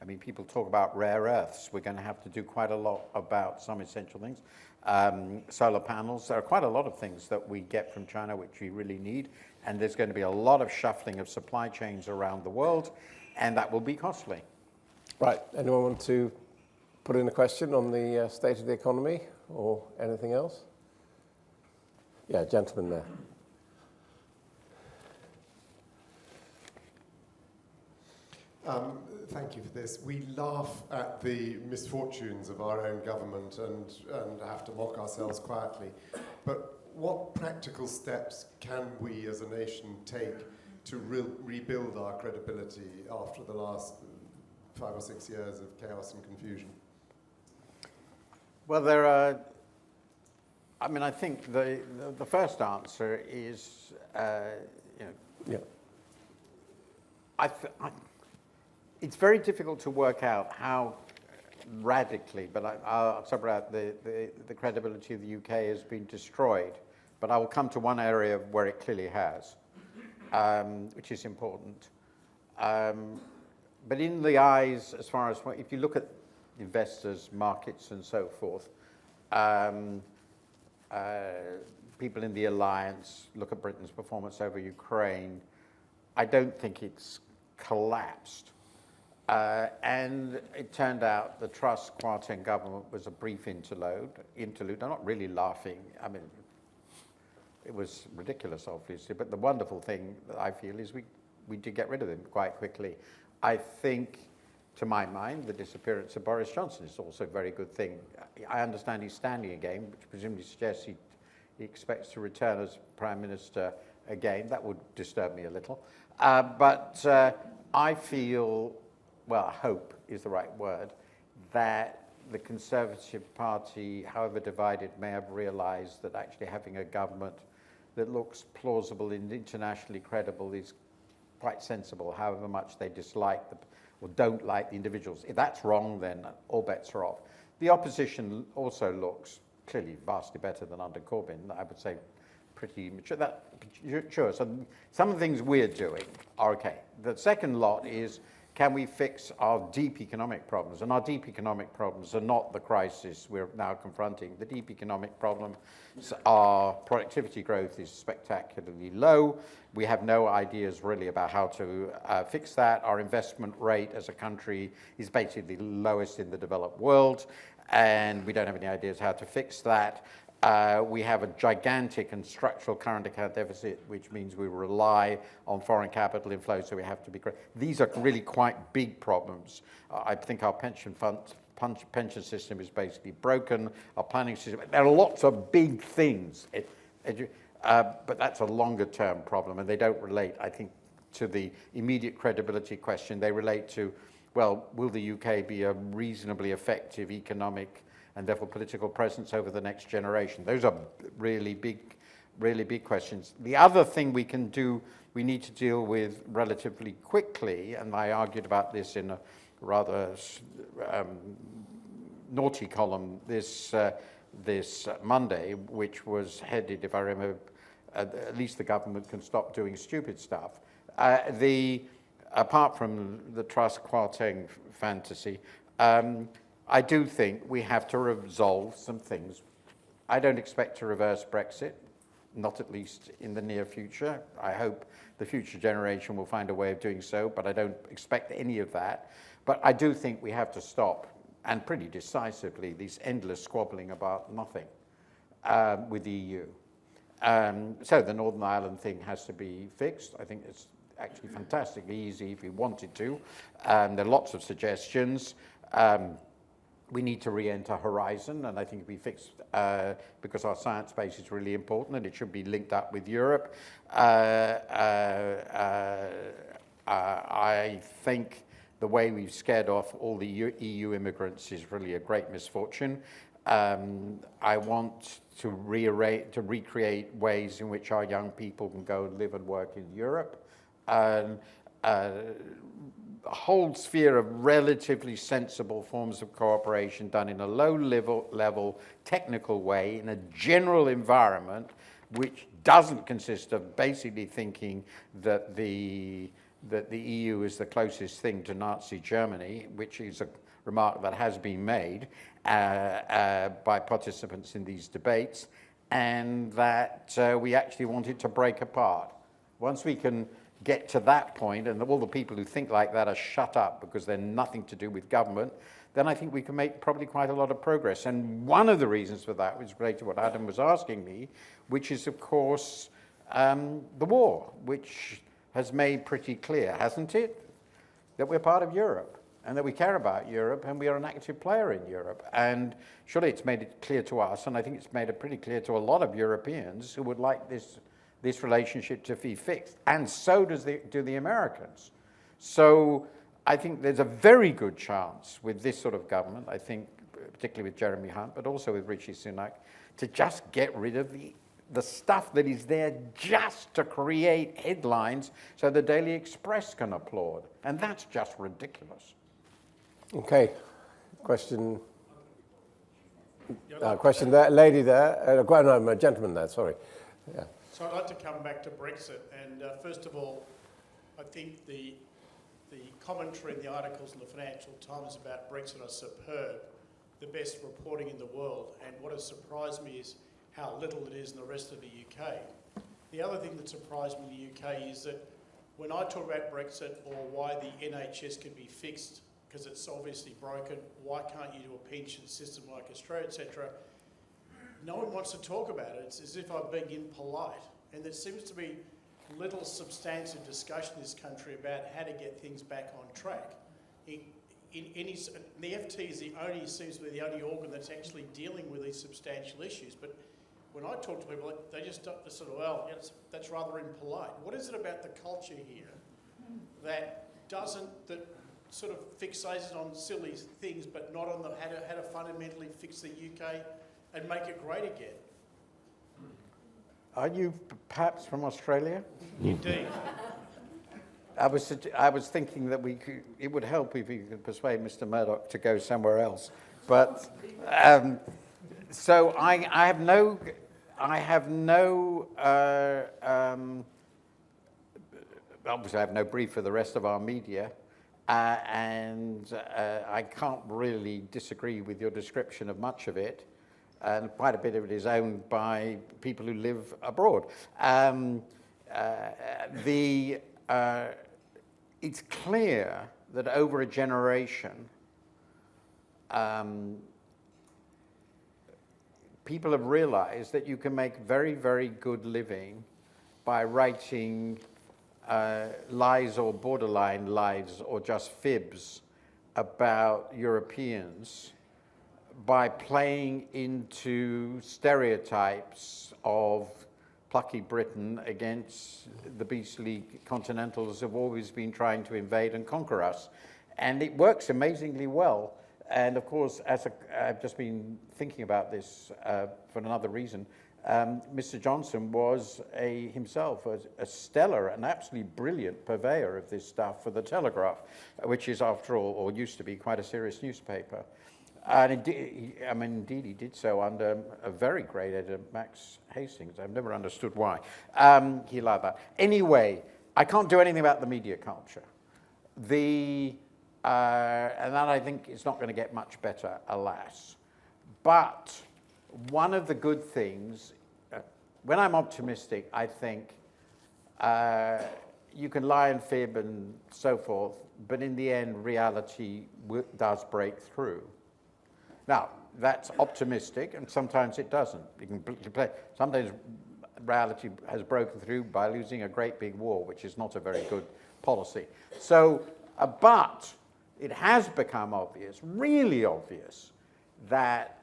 I mean, people talk about rare earths. We're going to have to do quite a lot about some essential things. Solar panels, there are quite a lot of things that we get from China which we really need, and there's going to be a lot of shuffling of supply chains around the world, and that will be costly. Right, anyone want to put in a question on the state of the economy or anything else? Yeah, gentleman there. Thank you for this. We laugh at the misfortunes of our own government and have to mock ourselves quietly. But what practical steps can we as a nation take to rebuild our credibility after the last 5 or 6 years of chaos and confusion? Well, there are, I mean, I think the first answer is, it's very difficult to work out how radically, but I'll separate out the credibility of the UK has been destroyed. But I will come to one area where it clearly has, which is important. But in the eyes, as far as, if you look at investors, markets, and so forth, people in the alliance look at Britain's performance over Ukraine, I don't think it's collapsed. And it turned out the Truss Kwarteng government was a brief interlude. I'm not really laughing. I mean, it was ridiculous, obviously. But the wonderful thing that I feel is we did get rid of him quite quickly. I think, to my mind, the disappearance of Boris Johnson is also a very good thing. I understand he's standing again, which presumably suggests he expects to return as Prime Minister again. That would disturb me a little. But I feel, well, hope is the right word, that the Conservative Party, however divided, may have realized that actually having a government that looks plausible and internationally credible is quite sensible, however much they dislike or don't like the individuals. If that's wrong, then all bets are off. The opposition also looks clearly vastly better than under Corbyn. I would say pretty mature. Sure, so some of the things we're doing are okay. The second lot is Can we fix our deep economic problems? And our deep economic problems are not the crisis we're now confronting. The deep economic problems are productivity growth is spectacularly low. We have no ideas really about how to fix that. Our investment rate as a country is basically the lowest in the developed world, and we don't have any ideas how to fix that. We have a gigantic and structural current account deficit, which means we rely on foreign capital inflow, so we have to be great. These are really quite big problems. I think our pension system is basically broken, our planning system. There are lots of big things, but that's a longer term problem, and they don't relate, I think, to the immediate credibility question. They relate to, well, will the UK be a reasonably effective economic and therefore political presence over the next generation? Those are really big questions. The other thing we can do, we need to deal with relatively quickly, and I argued about this in a rather naughty column this Monday, which was headed, if I remember, at least the government can stop doing stupid stuff. Apart from the Truss Kwarteng fantasy, I do think we have to resolve some things. I don't expect to reverse Brexit, not at least in the near future. I hope the future generation will find a way of doing so, but I don't expect any of that. But I do think we have to stop, and pretty decisively, this endless squabbling about nothing with the EU. So the Northern Ireland thing has to be fixed. I think it's actually fantastically easy if we wanted to. There are lots of suggestions. We need to re-enter Horizon, and I think it'll be fixed because our science base is really important, and it should be linked up with Europe. I think the way we've scared off all the EU immigrants is really a great misfortune. I want to recreate ways in which our young people can go and live and work in Europe. A whole sphere of relatively sensible forms of cooperation done in a low level technical way in a general environment which doesn't consist of basically thinking that the EU is the closest thing to Nazi Germany, which is a remark that has been made by participants in these debates, and that we actually want it to break apart. Once we can get to that point, and all the people who think like that are shut up because they're nothing to do with government, then I think we can make probably quite a lot of progress. And one of the reasons for that was related to what Adam was asking me, which is, of course, the war, which has made pretty clear, hasn't it, that we're part of Europe and that we care about Europe and we are an active player in Europe. And surely it's made it clear to us, and I think it's made it pretty clear to a lot of Europeans who would like this relationship to be fixed, and so do the Americans. So I think there's a very good chance with this sort of government, I think particularly with Jeremy Hunt, but also with Rishi Sunak, to just get rid of the stuff that is there just to create headlines so the Daily Express can applaud. And that's just ridiculous. Okay, question there, lady there, no, gentleman there, sorry. Yeah. So I'd like to come back to Brexit, and first of all, I think the commentary in the articles in the Financial Times about Brexit are superb, the best reporting in the world, and what has surprised me is how little it is in the rest of the UK. The other thing that surprised me in the UK is that when I talk about Brexit or why the NHS can be fixed, because it's obviously broken, why can't you do a pension system like Australia, etc., no one wants to talk about it. It's as if I'm being impolite. And there seems to be little substantive discussion in this country about how to get things back on track. The FT seems to be the only organ that's actually dealing with these substantial issues. But when I talk to people, they just sort of, well, that's rather impolite. What is it about the culture here that sort of fixates on silly things, but not on how to fundamentally fix the UK and make it great again? Are you perhaps from Australia? Indeed. I was thinking that it would help if you could persuade Mr. Murdoch to go somewhere else. But so I have no obviously I have no brief for the rest of our media. I can't really disagree with your description of much of it, and quite a bit of it is owned by people who live abroad. It's clear that over a generation, people have realized that you can make very, very good living by writing lies or borderline lies or just fibs about Europeans by playing into stereotypes of plucky Britain against the beastly continentals who have always been trying to invade and conquer us. And it works amazingly well. And of course, I've just been thinking about this for another reason. Mr. Johnson was himself a stellar and absolutely brilliant purveyor of this stuff for the Telegraph, which is, after all, or used to be, quite a serious newspaper. And indeed, he did so under a very great editor, Max Hastings. I've never understood why he allowed that. Anyway, I can't do anything about the media culture. And that, I think, is not going to get much better, alas. But one of the good things, when I'm optimistic, I think you can lie and fib and so forth, but in the end, reality does break through. Now, that's optimistic, and sometimes it doesn't. Sometimes reality has broken through by losing a great big war, which is not a very good policy. So, but it has become obvious, really obvious, that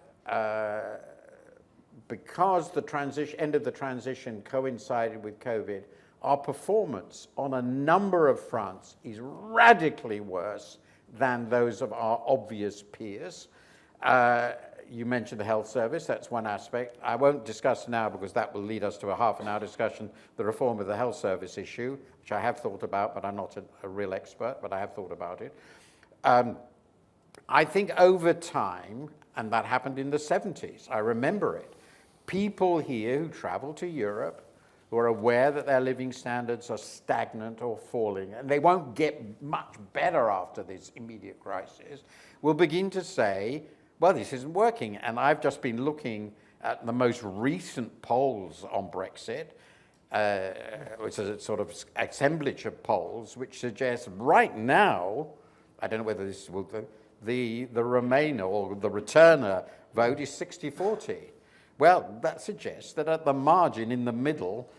because the end of the transition coincided with COVID, our performance on a number of fronts is radically worse than those of our obvious peers. You mentioned the health service, that's one aspect. I won't discuss now because that will lead us to a half-an-hour discussion, the reform of the health service issue, which I have thought about, but I'm not a real expert, but I have thought about it. I think over time, and that happened in the 70s, I remember it, people here who travel to Europe, who are aware that their living standards are stagnant or falling, and they won't get much better after this immediate crisis, will begin to say, well, this isn't working. And I've just been looking at the most recent polls on Brexit, which is a sort of assemblage of polls, which suggests right now, I don't know whether this will, the Remainer or the returner vote is 60-40. Well, that suggests that at the margin, in the middle,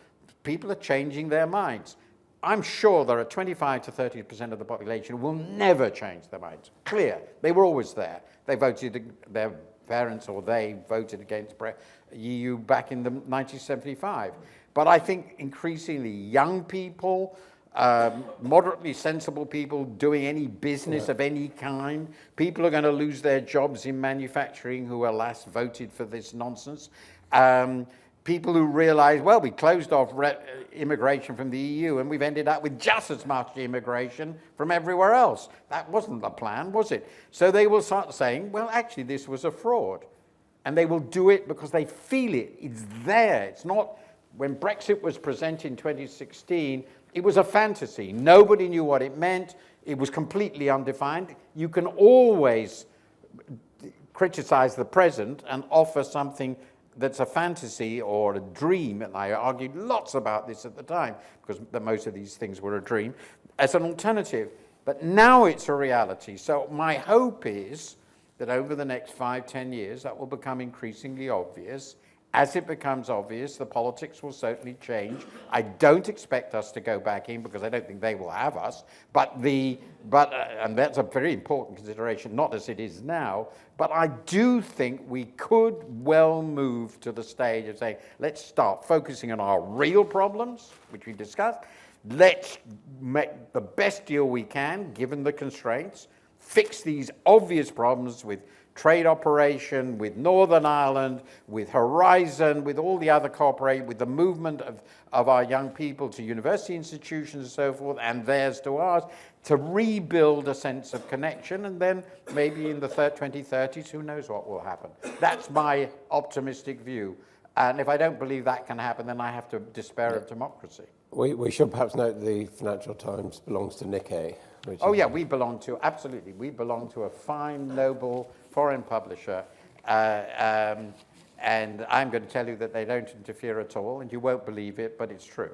people are changing their minds. I'm sure there are 25 to 30% of the population who will never change their minds. Clear. They were always there. They voted, their parents or they voted against EU back in 1975. But I think increasingly young people, moderately sensible people doing any business of any kind, people are going to lose their jobs in manufacturing who, alas, voted for this nonsense. People who realize, well, we closed off immigration from the EU and we've ended up with just as much immigration from everywhere else. That wasn't the plan, was it? So they will start saying, well, actually, this was a fraud. And they will do it because they feel it. It's there. It's not, when Brexit was presented in 2016, it was a fantasy. Nobody knew what it meant. It was completely undefined. You can always criticize the present and offer something that's a fantasy or a dream, and I argued lots about this at the time, because most of these things were a dream, as an alternative. But now it's a reality. So my hope is that over the next 5-10 years, that will become increasingly obvious. As it becomes obvious, the politics will certainly change. I don't expect us to go back in because I don't think they will have us. And that's a very important consideration, not as it is now. But I do think we could well move to the stage of saying, let's start focusing on our real problems, which we discussed. Let's make the best deal we can, given the constraints. Fix these obvious problems with trade operation, with Northern Ireland, with Horizon, with all the other cooperation, with the movement of our young people to university institutions and so forth, and theirs to ours, to rebuild a sense of connection, and then maybe in the 2030s, who knows what will happen. That's my optimistic view. And if I don't believe that can happen, then I have to despair of democracy. We should perhaps note the Financial Times belongs to Nikkei. Richie? Oh yeah, we belong to a fine, noble foreign publisher, and I'm going to tell you that they don't interfere at all, and you won't believe it, but it's true.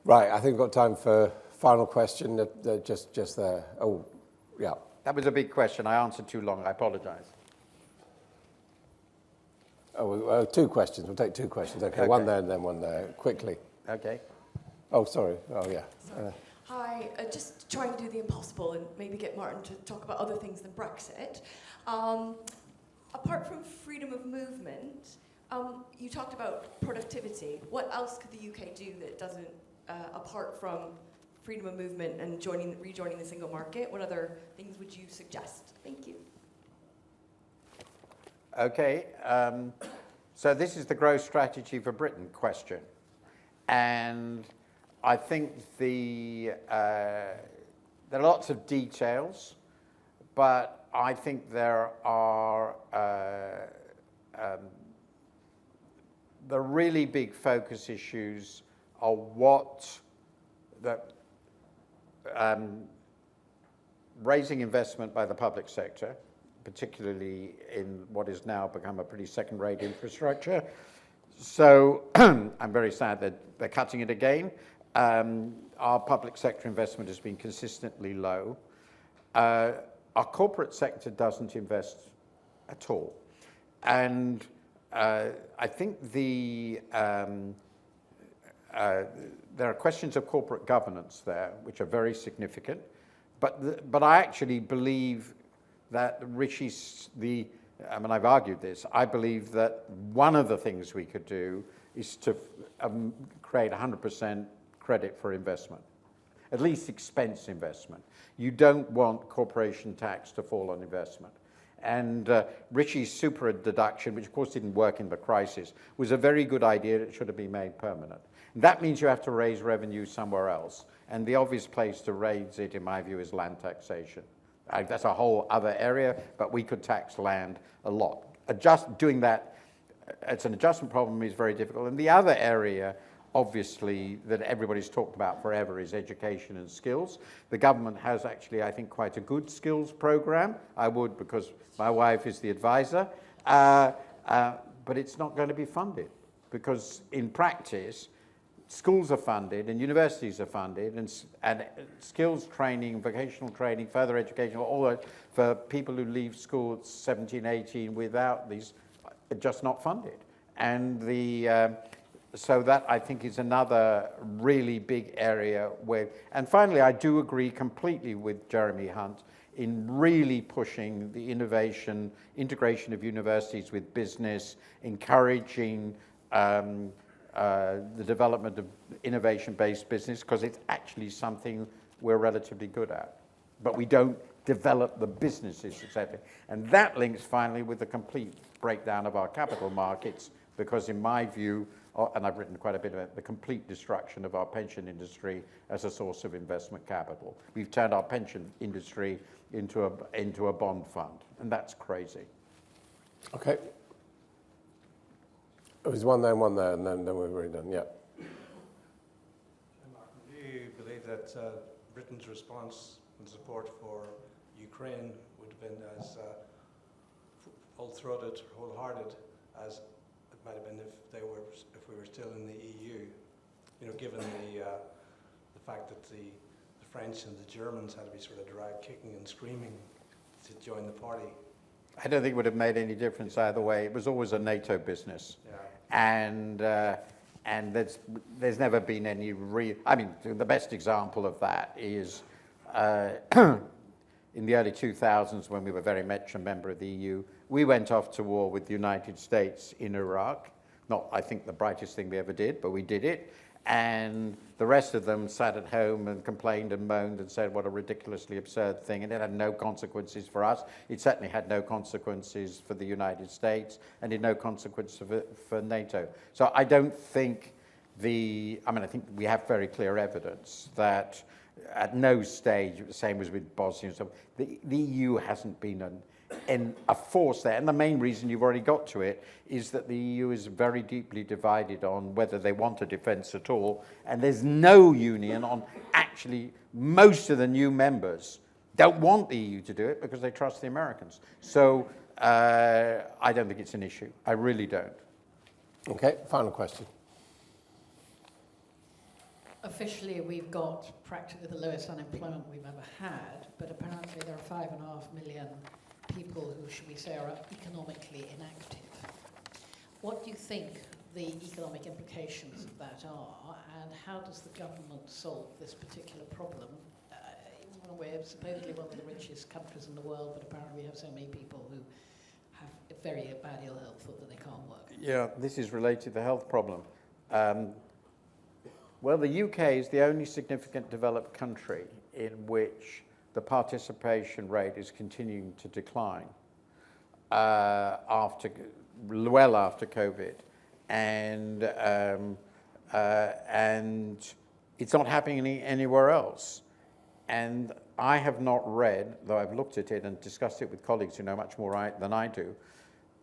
Right, I think we've got time for final question, just there. Oh, yeah. That was a big question. I answered too long. I apologize. Oh, two questions. We'll take two questions. Okay, one there and then one there. Quickly. Okay. Oh, sorry. Oh, yeah. Hi, just trying to do the impossible and maybe get Martin to talk about other things than Brexit. Apart from freedom of movement, you talked about productivity. What else could the UK do that doesn't, apart from freedom of movement and rejoining the single market? What other things would you suggest? Thank you. Okay, so this is the growth strategy for Britain question. And I think there are lots of details, but I think there are the really big focus issues are raising investment by the public sector, particularly in what has now become a pretty second-rate infrastructure. So I'm very sad that they're cutting it again. Our public sector investment has been consistently low. Our corporate sector doesn't invest at all. And I think there are questions of corporate governance there, which are very significant. But I actually believe that I've argued this, I believe that one of the things we could do is to create 100% credit for investment, at least expense investment. You don't want corporation tax to fall on investment. And Richie's super deduction, which of course didn't work in the crisis, was a very good idea. It should have been made permanent. That means you have to raise revenue somewhere else. And the obvious place to raise it, in my view, is land taxation. That's a whole other area, but we could tax land a lot. Doing that, it's an adjustment problem, is very difficult. And the other area, obviously, that everybody's talked about forever is education and skills. The government has actually, I think, quite a good skills program. I would, because my wife is the advisor. But it's not going to be funded, because in practice, schools are funded and universities are funded, and skills training, vocational training, further education, all that for people who leave school at 17, 18 without these are just not funded. And so that, I think, is another really big area where, and finally, I do agree completely with Jeremy Hunt in really pushing the integration of universities with business, encouraging the development of innovation-based business, because it's actually something we're relatively good at. But we don't develop the businesses, etc. And that links finally with the complete breakdown of our capital markets, because in my view, and I've written quite a bit about it, the complete destruction of our pension industry as a source of investment capital. We've turned our pension industry into a bond fund, and that's crazy. Okay. There's one there, and then we're already done. Yeah. Martin, do you believe that Britain's response and support for Ukraine would have been as full-throated, wholehearted as it might have been if we were still in the EU? You know, given the fact that the French and the Germans had to be sort of dragged kicking and screaming to join the party. I don't think it would have made any difference either way. It was always a NATO business. Yeah. And there's never been any real... I mean, the best example of that is in the early 2000s, when we were very much a member of the EU, we went off to war with the United States in Iraq. Not, I think, the brightest thing we ever did, but we did it. And the rest of them sat at home and complained and moaned and said what a ridiculously absurd thing, and it had no consequences for us. It certainly had no consequences for the United States, and it had no consequence for NATO. So I don't think I think we have very clear evidence that at no stage, the same as with Bosnia and stuff, the EU hasn't been a force there. And the main reason you've already got to it is that the EU is very deeply divided on whether they want a defence at all, and there's no union on actually actually, most of the new members don't want the EU to do it because they trust the Americans. So I don't think it's an issue. I really don't. Okay, final question. Officially, we've got practically the lowest unemployment we've ever had, but apparently there are 5.5 million people who, should we say, are economically inactive. What do you think the economic implications of that are, and how does the government solve this particular problem? We're supposedly one of the richest countries in the world, but apparently we have so many people who have very bad ill health that they can't work. Yeah, this is related to the health problem. Well, the UK is the only significant developed country in which the participation rate is continuing to decline well after COVID, and it's not happening anywhere else. And I have not read, though I've looked at it and discussed it with colleagues who know much more than I do,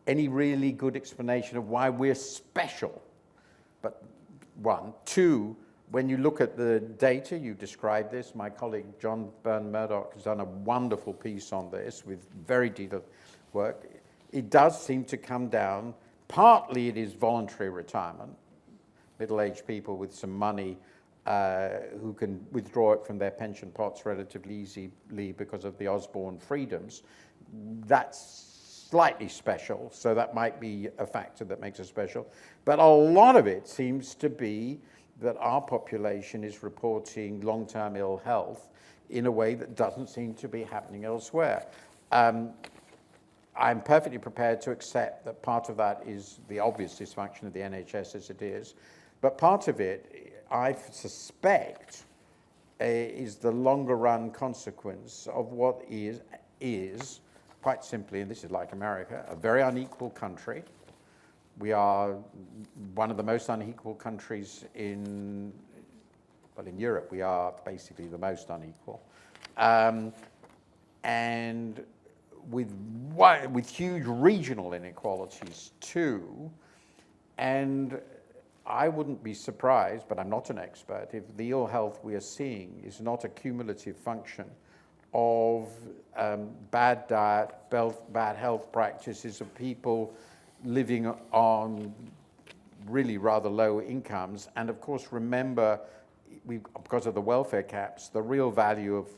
any really good explanation of why we're special. But one. Two, when you look at the data, you described this, my colleague John Byrne-Murdoch has done a wonderful piece on this with very detailed work. It does seem to come down, partly it is voluntary retirement, middle-aged people with some money who can withdraw it from their pension pots relatively easily because of the Osborne freedoms. That's slightly special, so that might be a factor that makes it special. But a lot of it seems to be that our population is reporting long-term ill health in a way that doesn't seem to be happening elsewhere. I'm perfectly prepared to accept that part of that is the obvious dysfunction of the NHS as it is, but part of it, I suspect, is the longer run consequence of what is quite simply, and this is like America, a very unequal country. We are one of the most unequal countries in Europe. We are basically the most unequal. And with huge regional inequalities too. And I wouldn't be surprised, but I'm not an expert, if the ill health we are seeing is not a cumulative function of bad diet, bad health practices of people living on really rather low incomes. And of course, remember, because of the welfare caps, the real value of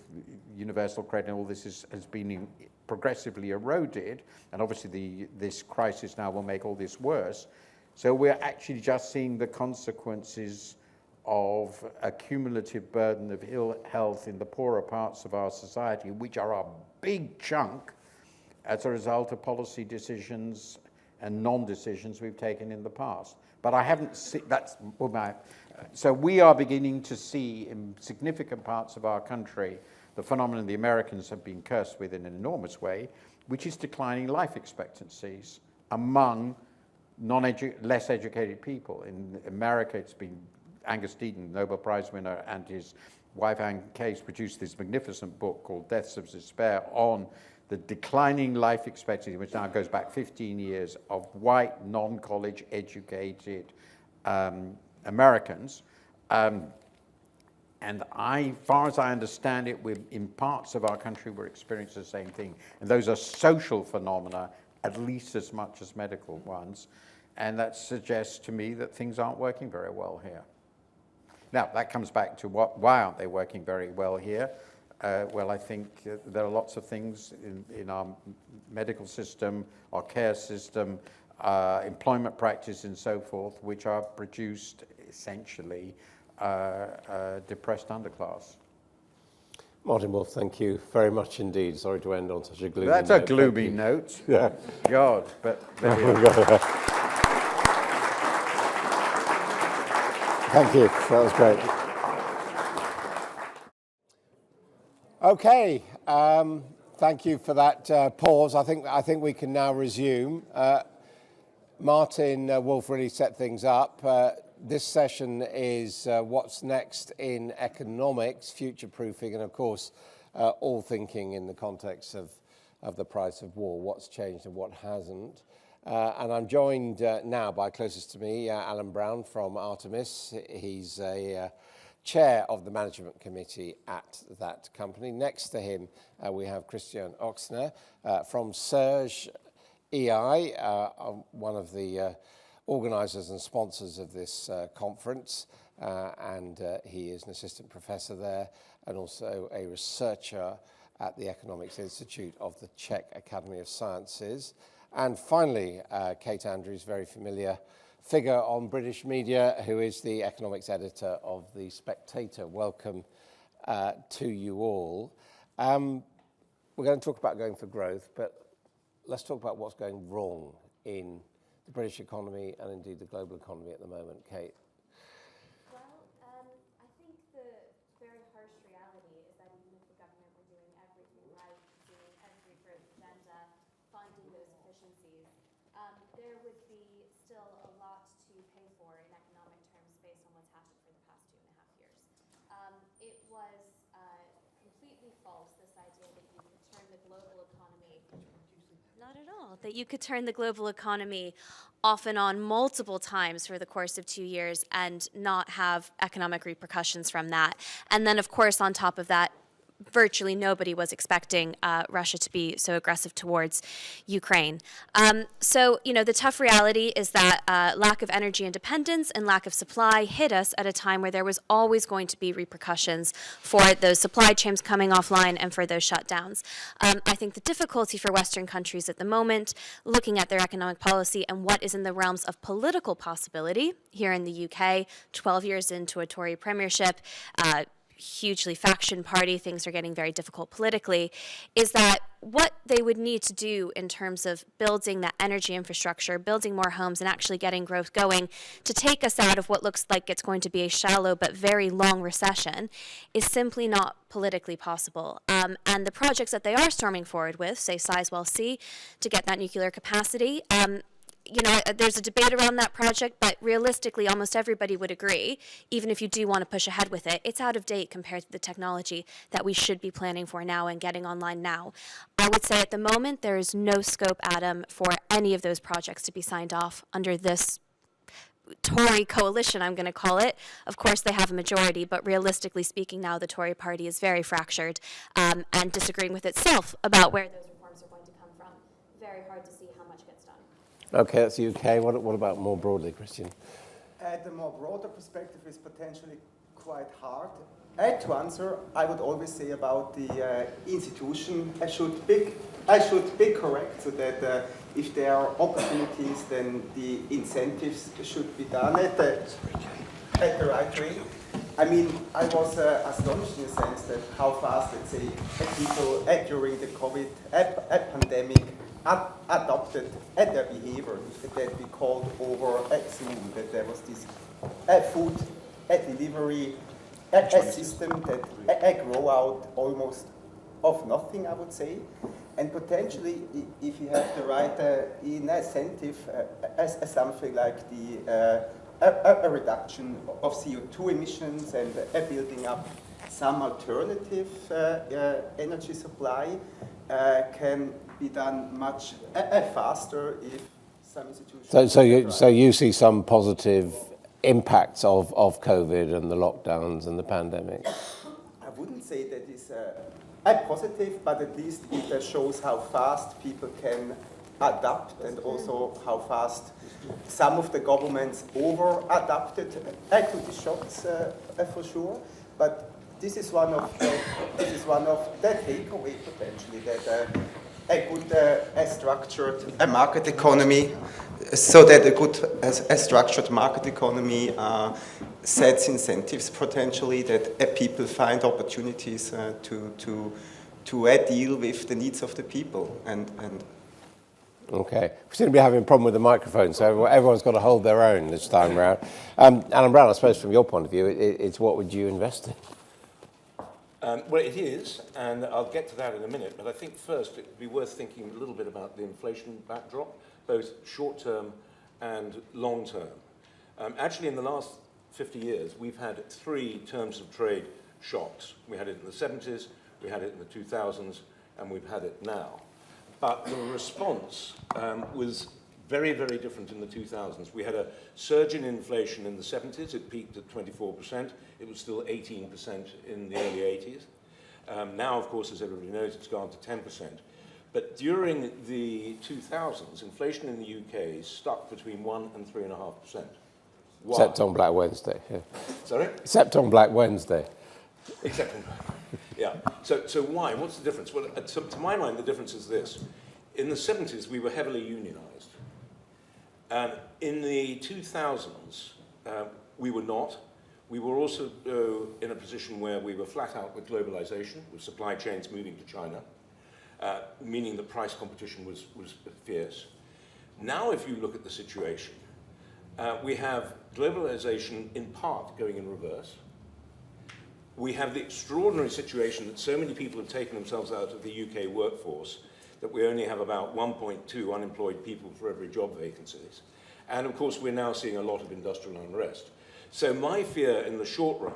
universal credit and all this has been progressively eroded. And obviously this crisis now will make all this worse. So we're actually just seeing the consequences of a cumulative burden of ill health in the poorer parts of our society, which are a big chunk as a result of policy decisions and non-decisions we've taken in the past. But I haven't seen, so we are beginning to see in significant parts of our country the phenomenon the Americans have been cursed with in an enormous way, which is declining life expectancies among less educated people. In America, it's been Angus Deaton, Nobel Prize winner, and his wife Anne Case produced this magnificent book called Deaths of Despair on the declining life expectancy, which now goes back 15 years, of white, non-college educated Americans. And far as I understand it, in parts of our country, we're experiencing the same thing. And those are social phenomena, at least as much as medical ones. And that suggests to me that things aren't working very well here. Now, that comes back to why aren't they working very well here? Well, I think there are lots of things in our medical system, our care system, employment practice and so forth, which are produced essentially depressed underclass. Martin Wolf, thank you very much indeed. Sorry to end on such a gloomy note. That's a gloomy note. Yeah. God, but there we go. Thank you. That was great. Okay. Thank you for that pause. I think we can now resume. Martin Wolf really set things up. This session is what's next in economics, future-proofing, and of course, all thinking in the context of the price of war, what's changed and what hasn't. And I'm joined now by closest to me, Alan Brown from Artemis. He's a chair of the management committee at that company. Next to him, we have Christian Oxner from CERGE-EI, one of the organisers and sponsors of this conference, and he is an assistant professor there and also a researcher at the Economics Institute of the Czech Academy of Sciences. And finally, Kate Andrews, very familiar figure on British media, who is the economics editor of The Spectator. Welcome to you all. We're going to talk about going for growth, but let's talk about what's going wrong in the British economy and indeed the global economy at the moment. Kate. Well, I think the very harsh reality is that even if the government were doing everything right, doing every growth agenda, finding those efficiencies, there would be still a lot to pay for in economic terms based on what's happened for the past 2.5 years. It was completely false, this idea that you could turn the global economy, not at all, that you could turn the global economy off and on multiple times for the course of 2 years and not have economic repercussions from that. And then, of course, on top of that, virtually nobody was expecting Russia to be so aggressive towards Ukraine. So, you know, the tough reality is that lack of energy independence and lack of supply hit us at a time where there was always going to be repercussions for those supply chains coming offline and for those shutdowns. I think the difficulty for Western countries at the moment, looking at their economic policy and what is in the realms of political possibility here in the UK, 12 years into a Tory premiership, hugely faction party, things are getting very difficult politically, is that what they would need to do in terms of building that energy infrastructure, building more homes and actually getting growth going to take us out of what looks like it's going to be a shallow but very long recession is simply not politically possible. And the projects that they are storming forward with, say Sizewell C, to get that nuclear capacity, you know, there's a debate around that project, but realistically, almost everybody would agree, even if you do want to push ahead with it, it's out of date compared to the technology that we should be planning for now and getting online now. I would say at the moment, there is no scope, Adam, for any of those projects to be signed off under this Tory coalition, I'm going to call it. Of course, they have a majority, but realistically speaking now, the Tory party is very fractured and disagreeing with itself about where those reforms are going to come from. Very hard to see how much gets done. Okay, that's the UK. What about more broadly, Christian? The more broader perspective is potentially quite hard. To answer, I would always say about the institution, I should be correct, so that if there are opportunities, then the incentives should be done at the right way. I mean, I was astonished in a sense that how fast, let's say, people during the COVID pandemic adopted their behavior that we called over at Zoom, that there was this food delivery system that grow out almost of nothing, I would say. And potentially, if you have the right incentive, as something like a reduction of CO2 emissions and building up some alternative energy supply, can be done much faster if some institutions... So you see some positive impacts of COVID and the lockdowns and the pandemic? I wouldn't say that is a positive, but at least it shows how fast people can adapt and also how fast some of the governments over-adapted to the shocks for sure. But this is one of the takeaway potentially, that a good structured market economy, so that a good structured market economy sets incentives potentially, that people find opportunities to deal with the needs of the people. And Okay, we seem to be having a problem with the microphone, so everyone's got to hold their own this time around. Alan Brown, I suppose from your point of view, it's what would you invest in? Well, it is, and I'll get to that in a minute, but I think first it would be worth thinking a little bit about the inflation backdrop, both short-term and long-term. Actually, in the last 50 years, we've had 3 terms of trade shocks. We had it in the 70s, we had it in the 2000s, and we've had it now. But the response was very, very different in the 2000s. We had a surge in inflation in the 70s. It peaked at 24%. It was still 18% in the early 80s. Now, of course, as everybody knows, it's gone to 10%. But during the 2000s, inflation in the UK stuck between 1 and 3.5%. Why? Except on Black Wednesday. Yeah. Sorry? Except on Black Wednesday. Except on Black Wednesday. Yeah. So why? What's the difference? Well, to my mind, the difference is this. In the 70s, we were heavily unionized. In the 2000s, we were not. We were also in a position where we were flat out with globalization, with supply chains moving to China, meaning that price competition was fierce. Now, if you look at the situation, we have globalization in part going in reverse. We have the extraordinary situation that so many people have taken themselves out of the UK workforce that we only have about 1.2 unemployed people for every job vacancies. And of course, we're now seeing a lot of industrial unrest. So my fear in the short run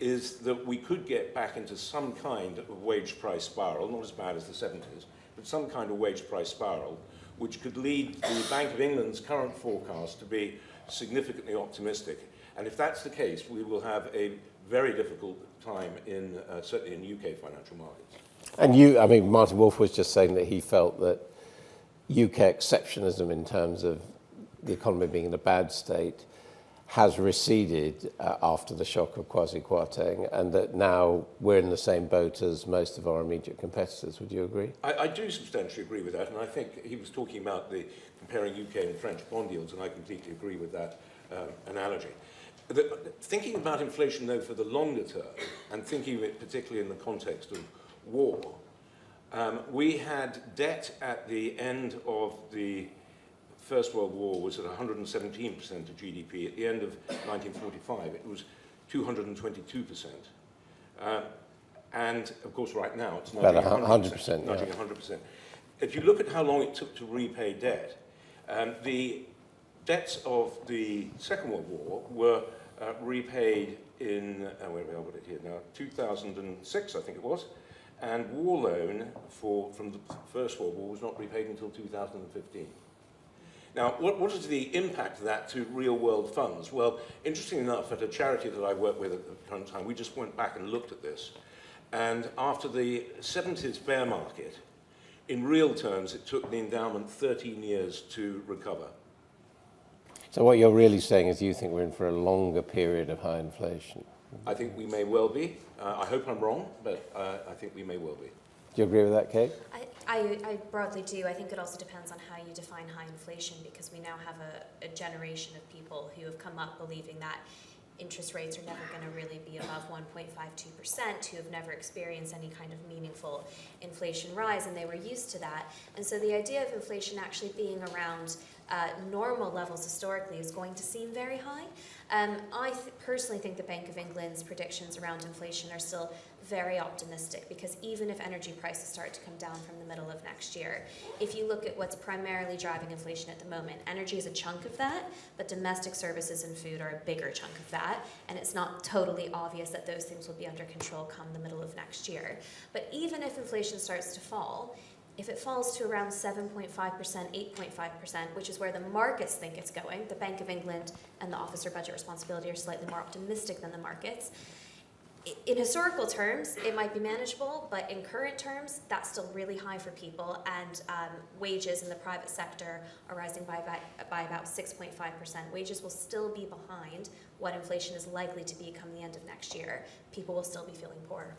is that we could get back into some kind of wage price spiral, not as bad as the 70s, but some kind of wage price spiral, which could lead the Bank of England's current forecast to be significantly optimistic. And if that's the case, we will have a very difficult time in, certainly in UK financial markets. And you, I mean, Martin Wolf was just saying that he felt that UK exceptionalism in terms of the economy being in a bad state has receded after the shock of quasi-Kwarteng, and that now we're in the same boat as most of our immediate competitors. Would you agree? I do substantially agree with that, and I think he was talking about comparing UK and French bond yields, and I completely agree with that analogy. Thinking about inflation, though, for the longer term, and thinking of it particularly in the context of war, we had debt at the end of the First World War was at 117% of GDP. At the end of 1945, it was 222%. And of course, right now, it's nudging 100%. Nudging 100%. If you look at how long it took to repay debt, the debts of the Second World War were repaid in, where we are, got it here now, 2006, I think it was, and war loan from the First World War was not repaid until 2015. Now, what is the impact of that to real-world funds? Well, interestingly enough, at a charity that I work with at the current time, we just went back and looked at this. And after the 70s bear market, in real terms, it took the endowment 13 years to recover. So what you're really saying is you think we're in for a longer period of high inflation? I think we may well be. I hope I'm wrong, but I think we may well be. Do you agree with that, Kate? I broadly do. I think it also depends on how you define high inflation, because we now have a generation of people who have come up believing that interest rates are never going to really be above 1.52%, who have never experienced any kind of meaningful inflation rise, and they were used to that. And so the idea of inflation actually being around normal levels historically is going to seem very high. I personally think the Bank of England's predictions around inflation are still very optimistic, because even if energy prices start to come down from the middle of next year, if you look at what's primarily driving inflation at the moment, energy is a chunk of that, but domestic services and food are a bigger chunk of that, and it's not totally obvious that those things will be under control come the middle of next year. But even if inflation starts to fall, if it falls to around 7.5%, 8.5%, which is where the markets think it's going, the Bank of England and the Office for Budget Responsibility are slightly more optimistic than the markets. In historical terms, it might be manageable, but in current terms, that's still really high for people, and wages in the private sector are rising by about 6.5%. Wages will still be behind what inflation is likely to be come the end of next year. People will still be feeling poor.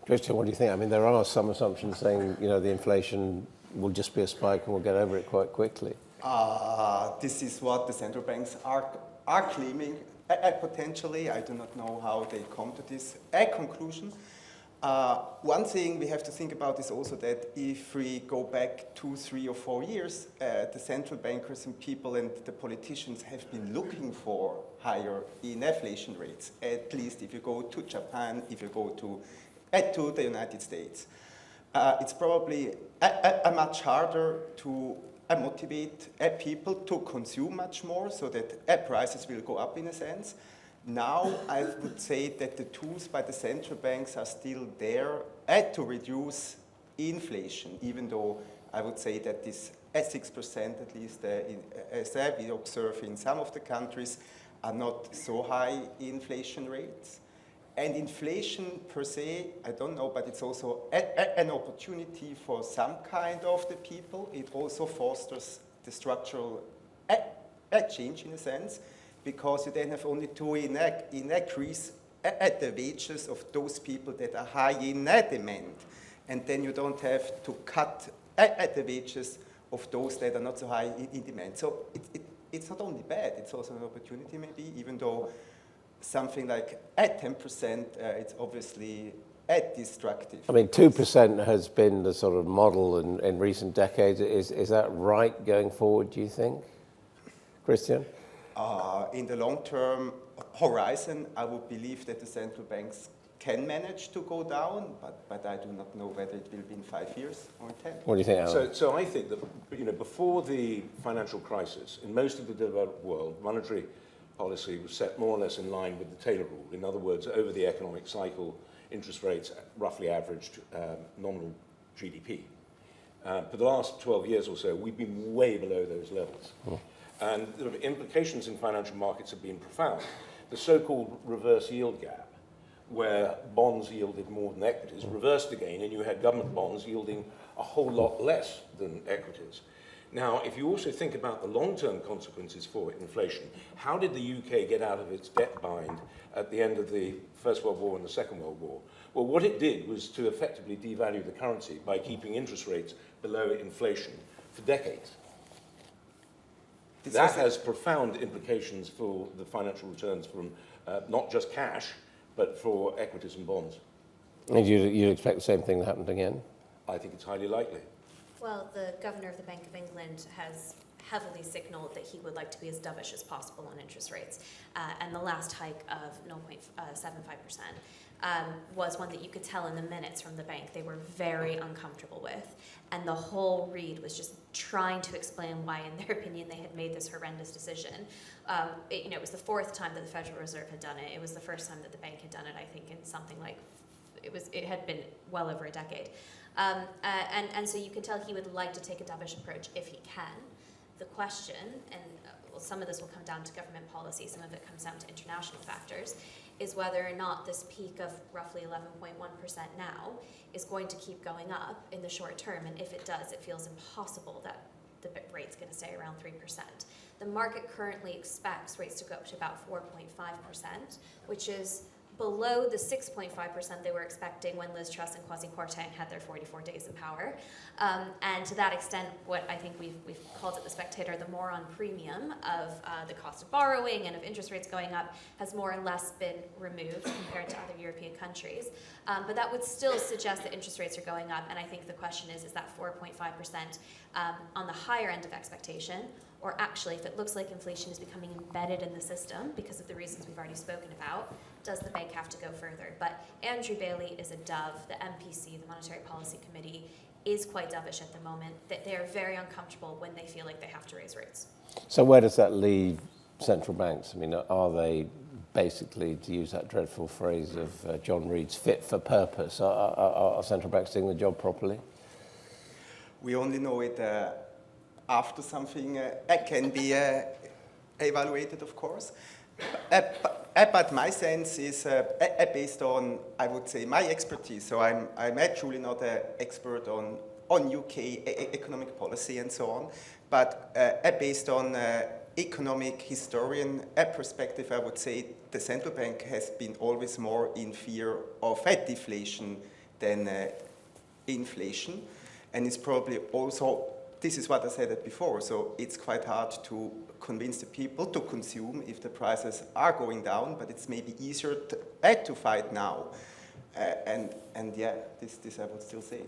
Christian, what do you think? I mean, there are some assumptions saying, you know, the inflation will just be a spike and we'll get over it quite quickly. This is what the central banks are claiming. Potentially, I do not know how they come to this conclusion. One thing we have to think about is also that if we go back 2, 3, or 4 years, the central bankers and people and the politicians have been looking for higher inflation rates, at least if you go to Japan, if you go to the United States. It's probably much harder to motivate people to consume much more, so that prices will go up in a sense. Now, I would say that the tools by the central banks are still there to reduce inflation, even though I would say that this at 6% at least, as we observe in some of the countries, are not so high inflation rates. And inflation per se, I don't know, but it's also an opportunity for some kind of the people. It also fosters the structural change in a sense, because you then have only to increase at the wages of those people that are high in demand. And then you don't have to cut at the wages of those that are not so high in demand. So it's not only bad, it's also an opportunity maybe, even though something like at 10%, it's obviously destructive. I mean, 2% has been the sort of model in recent decades. Is that right going forward, do you think? Christian? In the long-term horizon, I would believe that the central banks can manage to go down, but I do not know whether it will be in 5 years or in 10. What do you think, Alan? So I think that, you know, before the financial crisis, in most of the developed world, monetary policy was set more or less in line with the Taylor rule. In other words, over the economic cycle, interest rates roughly averaged nominal GDP. For the last 12 years or so, we've been way below those levels. And the implications in financial markets have been profound. The so-called reverse yield gap, where bonds yielded more than equities, reversed again, and you had government bonds yielding a whole lot less than equities. Now, if you also think about the long-term consequences for inflation, how did the UK get out of its debt bind at the end of the First World War and the Second World War? Well, what it did was to effectively devalue the currency by keeping interest rates below inflation for decades. That has profound implications for the financial returns from not just cash, but for equities and bonds. And you'd expect the same thing to happen again? I think it's highly likely. Well, the governor of the Bank of England has heavily signaled that he would like to be as dovish as possible on interest rates. And the last hike of 0.75% was one that you could tell in the minutes from the bank they were very uncomfortable with. And the whole read was just trying to explain why, in their opinion, they had made this horrendous decision. It was the fourth time that the Federal Reserve had done it. It was the first time that the bank had done it, I think, in something like, it had been well over a decade. And so you can tell he would like to take a dovish approach if he can. The question, and some of this will come down to government policy, some of it comes down to international factors, is whether or not this peak of roughly 11.1% now is going to keep going up in the short term. And if it does, it feels impossible that the rate's going to stay around 3%. The market currently expects rates to go up to about 4.5%, which is below the 6.5% they were expecting when Liz Truss and Kwasi Kwarteng had their 44 days in power. And to that extent, what I think we've called at The Spectator the moron premium of the cost of borrowing and of interest rates going up has more or less been removed compared to other European countries. But that would still suggest that interest rates are going up, and I think the question is that 4.5% on the higher end of expectation, or actually if it looks like inflation is becoming embedded in the system because of the reasons we've already spoken about, does the bank have to go further? But Andrew Bailey is a dove. The MPC, the Monetary Policy Committee, is quite dovish at the moment. That they are very uncomfortable when they feel like they have to raise rates. So where does that leave central banks? I mean, are they basically, to use that dreadful phrase of John Reed's, fit for purpose? Are central banks doing the job properly? We only know it after something can be evaluated, of course. But my sense is based on, I would say, my expertise. So I'm actually not an expert on UK economic policy and so on. But based on economic historian perspective, I would say the central bank has been always more in fear of deflation than inflation. And it's probably also, this is what I said before, so it's quite hard to convince the people to consume if the prices are going down, but it's maybe easier to fight now. And yeah, this I would still say.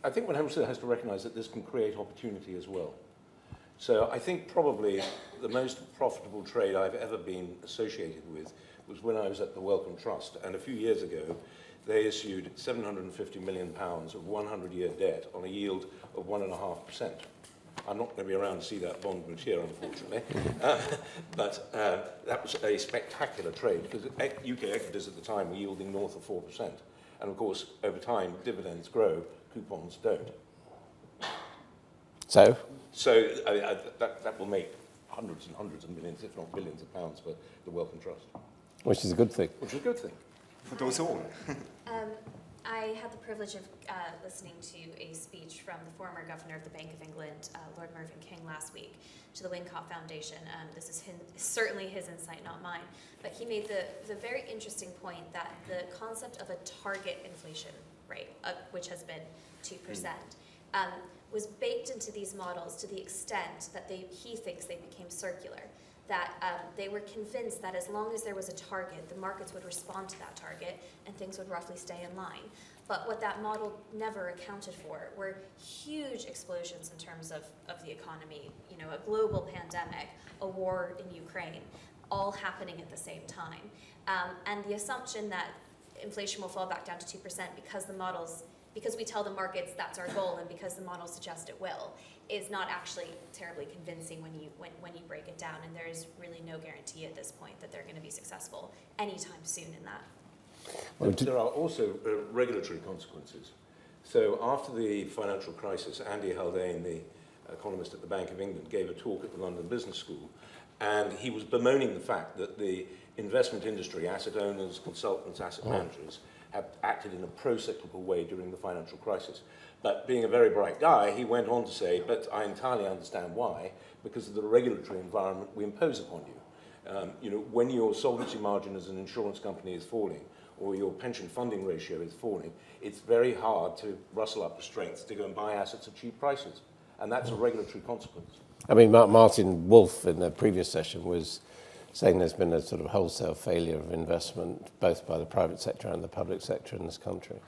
I think one has to recognize that this can create opportunity as well. So I think probably the most profitable trade I've ever been associated with was when I was at the Wellcome Trust. And a few years ago, they issued £750 million of 100-year debt on a yield of 1.5%. I'm not going to be around to see that bond mature, unfortunately. But that was a spectacular trade because UK equities at the time were yielding north of 4%. And of course, over time, dividends grow, coupons don't. So that will make hundreds and hundreds of millions, if not billions of pounds for the Wellcome Trust. Which is a good thing. Which is a good thing. For those all. I had the privilege of listening to a speech from the former governor of the Bank of England, Lord Mervyn King, last week to the Wincott Foundation. This is certainly his insight, not mine. But he made the very interesting point that the concept of a target inflation rate, which has been 2%, was baked into these models to the extent that he thinks they became circular. That they were convinced that as long as there was a target, the markets would respond to that target and things would roughly stay in line. But what that model never accounted for were huge explosions in terms of the economy, a global pandemic, a war in Ukraine, all happening at the same time. And the assumption that inflation will fall back down to 2% because we tell the markets that's our goal and because the models suggest it will, is not actually terribly convincing when you break it down, and there's really no guarantee at this point that they're going to be successful anytime soon in that. Well, there are also regulatory consequences. So after the financial crisis, Andy Haldane, the economist at the Bank of England, gave a talk at the London Business School, and he was bemoaning the fact that the investment industry, asset owners, consultants, asset managers, have acted in a pro-cyclical way during the financial crisis. But being a very bright guy, he went on to say, but I entirely understand why, because of the regulatory environment we impose upon you. When your solvency margin as an insurance company is falling, or your pension funding ratio is falling, it's very hard to rustle up the strength to go and buy assets at cheap prices. And that's a regulatory consequence. I mean, Martin Wolf in the previous session was saying there's been a sort of wholesale failure of investment, both by the private sector and the public sector in this country.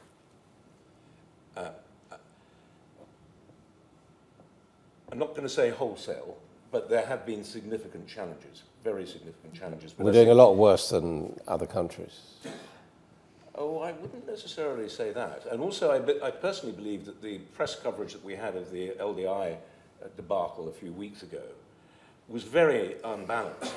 I'm not going to say wholesale, but there have been significant challenges, very significant challenges. But we're doing a lot worse than other countries. Oh, I wouldn't necessarily say that. And also, I personally believe that the press coverage that we had of the LDI debacle a few weeks ago was very unbalanced.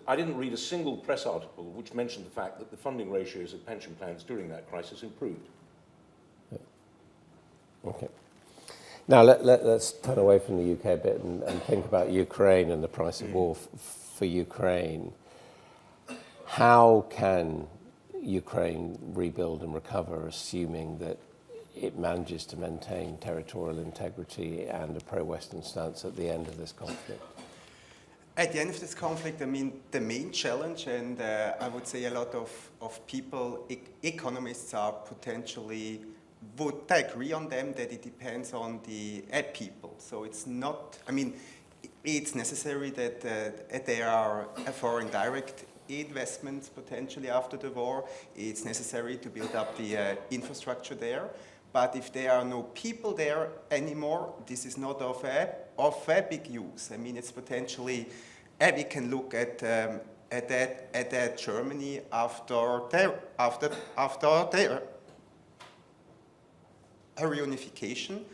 I didn't read a single press article which mentioned the fact that the funding ratios of pension plans during that crisis improved. Okay. Now let's turn away from the UK a bit and think about Ukraine and the price of war for Ukraine. How can Ukraine rebuild and recover, assuming that it manages to maintain territorial integrity and a pro-Western stance at the end of this conflict? At the end of this conflict, I mean, the main challenge, and I would say a lot of people, economists are potentially, would agree on them that it depends on the people. So it's not, I mean, it's necessary that there are foreign direct investments potentially after the war. It's necessary to build up the infrastructure there. But if there are no people there anymore, this is not of a big use. I mean, it's potentially, we can look at that Germany after their reunification.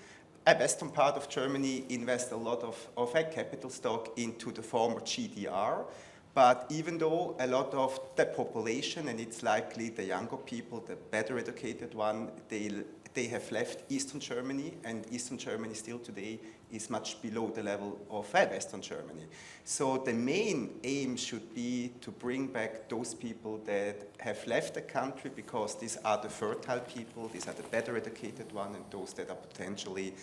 A western part of Germany invests a lot of capital stock into the former GDR. But even though a lot of the population, and it's likely the younger people, the better educated one, they have left Eastern Germany, and Eastern Germany still today is much below the level of Western Germany. So the main aim should be to bring back those people that have left the country, because these are the fertile people, these are the better educated ones, and those that are potentially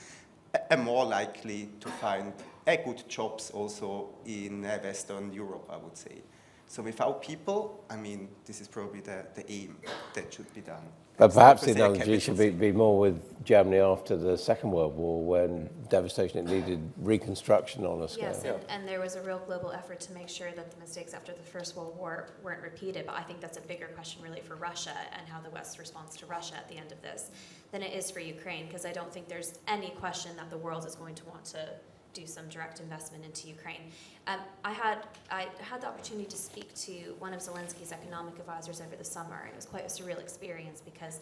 more likely to find good jobs also in Western Europe, I would say. So without people, I mean, this is probably the aim that should be done. But perhaps the analogy should be more with Germany after the Second World War, when devastation, it needed reconstruction on a scale. Yes, and there was a real global effort to make sure that the mistakes after the First World War weren't repeated. But I think that's a bigger question really for Russia and how the West responds to Russia at the end of this than it is for Ukraine, because I don't think there's any question that the world is going to want to do some direct investment into Ukraine. I had the opportunity to speak to one of Zelensky's economic advisors over the summer, and it was quite a surreal experience because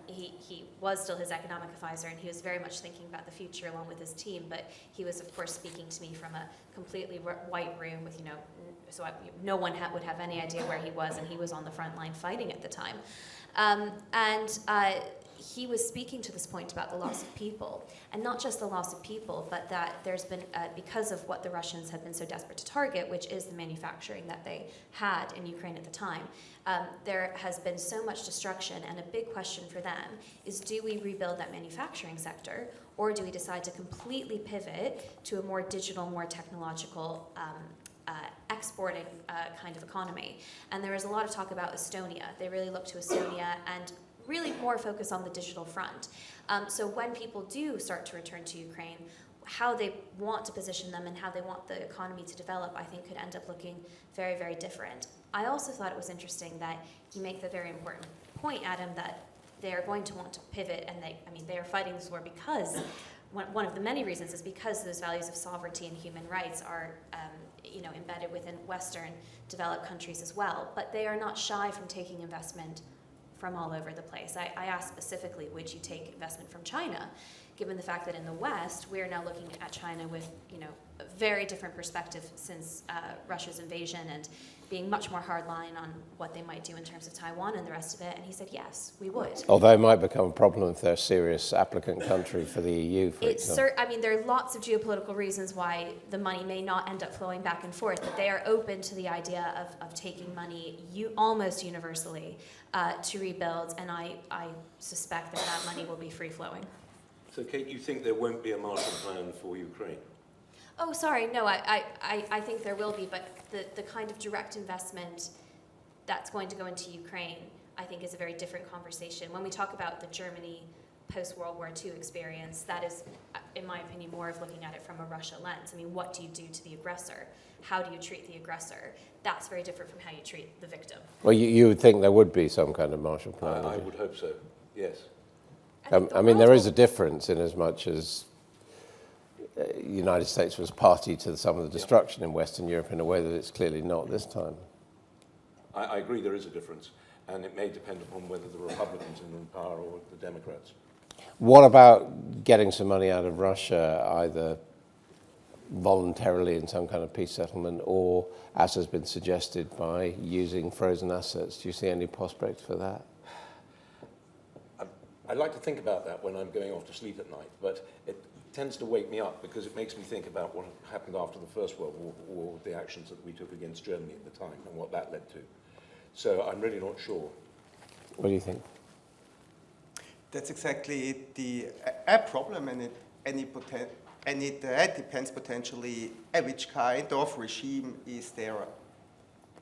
he was still his economic advisor, and he was very much thinking about the future along with his team, but he was of course speaking to me from a completely white room with, so no one would have any idea where he was, and he was on the front line fighting at the time. he was speaking to this point about the loss of people, and not just the loss of people, but that there's been, because of what the Russians had been so desperate to target, which is the manufacturing that they had in Ukraine at the time, there has been so much destruction, and a big question for them is, do we rebuild that manufacturing sector, or do we decide to completely pivot to a more digital, more technological, exporting kind of economy? And there was a lot of talk about Estonia. They really look to Estonia and really more focus on the digital front. So when people do start to return to Ukraine, how they want to position them and how they want the economy to develop, I think could end up looking very, very different. I also thought it was interesting that you make the very important point, Adam, that they are going to want to pivot, and they are fighting this war because one of the many reasons is because those values of sovereignty and human rights are embedded within Western developed countries as well. But they are not shy from taking investment from all over the place. I asked specifically, would you take investment from China, given the fact that in the West, we're now looking at China with a very different perspective since Russia's invasion, and being much more hardline on what they might do in terms of Taiwan and the rest of it. And he said, yes, we would. Although it might become a problem if they're a serious applicant country for the EU, for example. There are lots of geopolitical reasons why the money may not end up flowing back and forth, but they are open to the idea of taking money almost universally to rebuild, and I suspect that money will be free-flowing. So, Kate, you think there won't be a Marshall Plan for Ukraine? Oh, sorry, no, I think there will be, but the kind of direct investment that's going to go into Ukraine, I think, is a very different conversation. When we talk about the Germany post-World War II experience, that is, in my opinion, more of looking at it from a Russia lens. I mean, what do you do to the aggressor? How do you treat the aggressor? That's very different from how you treat the victim. Well, you would think there would be some kind of Marshall Plan. I would hope so, yes. I mean, there is a difference in as much as the United States was party to some of the destruction in Western Europe in a way that it's clearly not this time. I agree there is a difference, and it may depend upon whether the Republicans are in power or the Democrats. What about getting some money out of Russia, either voluntarily in some kind of peace settlement or, as has been suggested, by using frozen assets? Do you see any prospect for that? I like to think about that when I'm going off to sleep at night, but it tends to wake me up because it makes me think about what happened after the First World War, the actions that we took against Germany at the time and what that led to. So I'm really not sure. What do you think? That's exactly the problem, and it depends potentially which kind of regime is there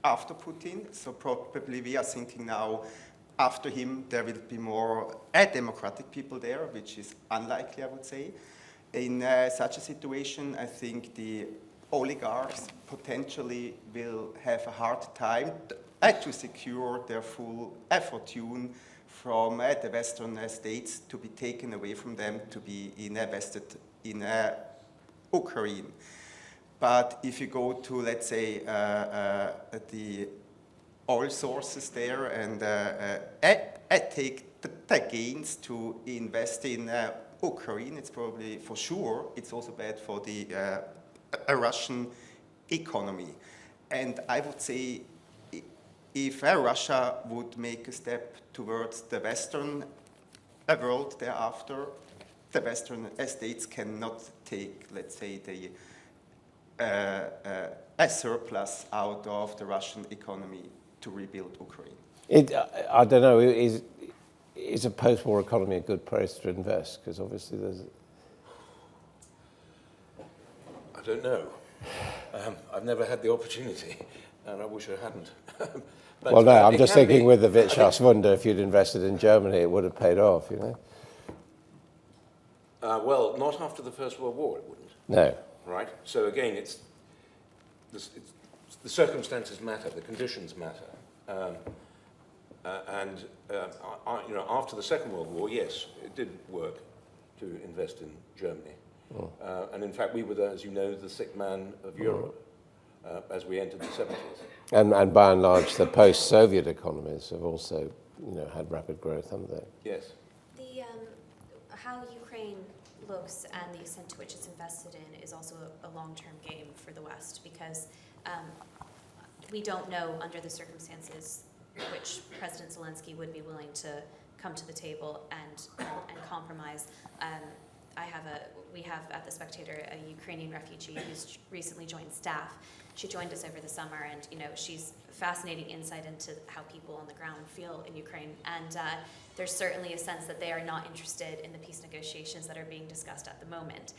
after Putin. So probably we are thinking now, after him, there will be more democratic people there, which is unlikely, I would say. In such a situation, I think the oligarchs potentially will have a hard time to secure their full fortune from the Western states to be taken away from them to be invested in Ukraine. But if you go to, let's say, the oil sources there and take the gains to invest in Ukraine, it's probably, for sure, it's also bad for the Russian economy. And I would say if Russia would make a step towards the Western world thereafter, the Western states cannot take, let's say, a surplus out of the Russian economy to rebuild Ukraine. I don't know, is a post-war economy a good place to invest? Because obviously there's... I don't know. I've never had the opportunity, and I wish I hadn't. But, well, no, I'm just thinking with the Wirtschaftswunder, if you'd invested in Germany, it would have paid off, you know? Well, not after the First World War, it wouldn't. No. Right? So again, the circumstances matter, the conditions matter. After the Second World War, yes, it did work to invest in Germany. Oh. And in fact, we were, as you know, the sick man of Europe as we entered the 70s. And by and large, the post-Soviet economies have also, had rapid growth, haven't they? Yes. How Ukraine looks and the extent to which it's invested in is also a long-term game for the West, because we don't know under the circumstances which President Zelensky would be willing to come to the table and compromise. We have at The Spectator a Ukrainian refugee who's recently joined staff. She joined us over the summer, and she's fascinating insight into how people on the ground feel in Ukraine. And there's certainly a sense that they are not interested in the peace negotiations that are being discussed at the moment.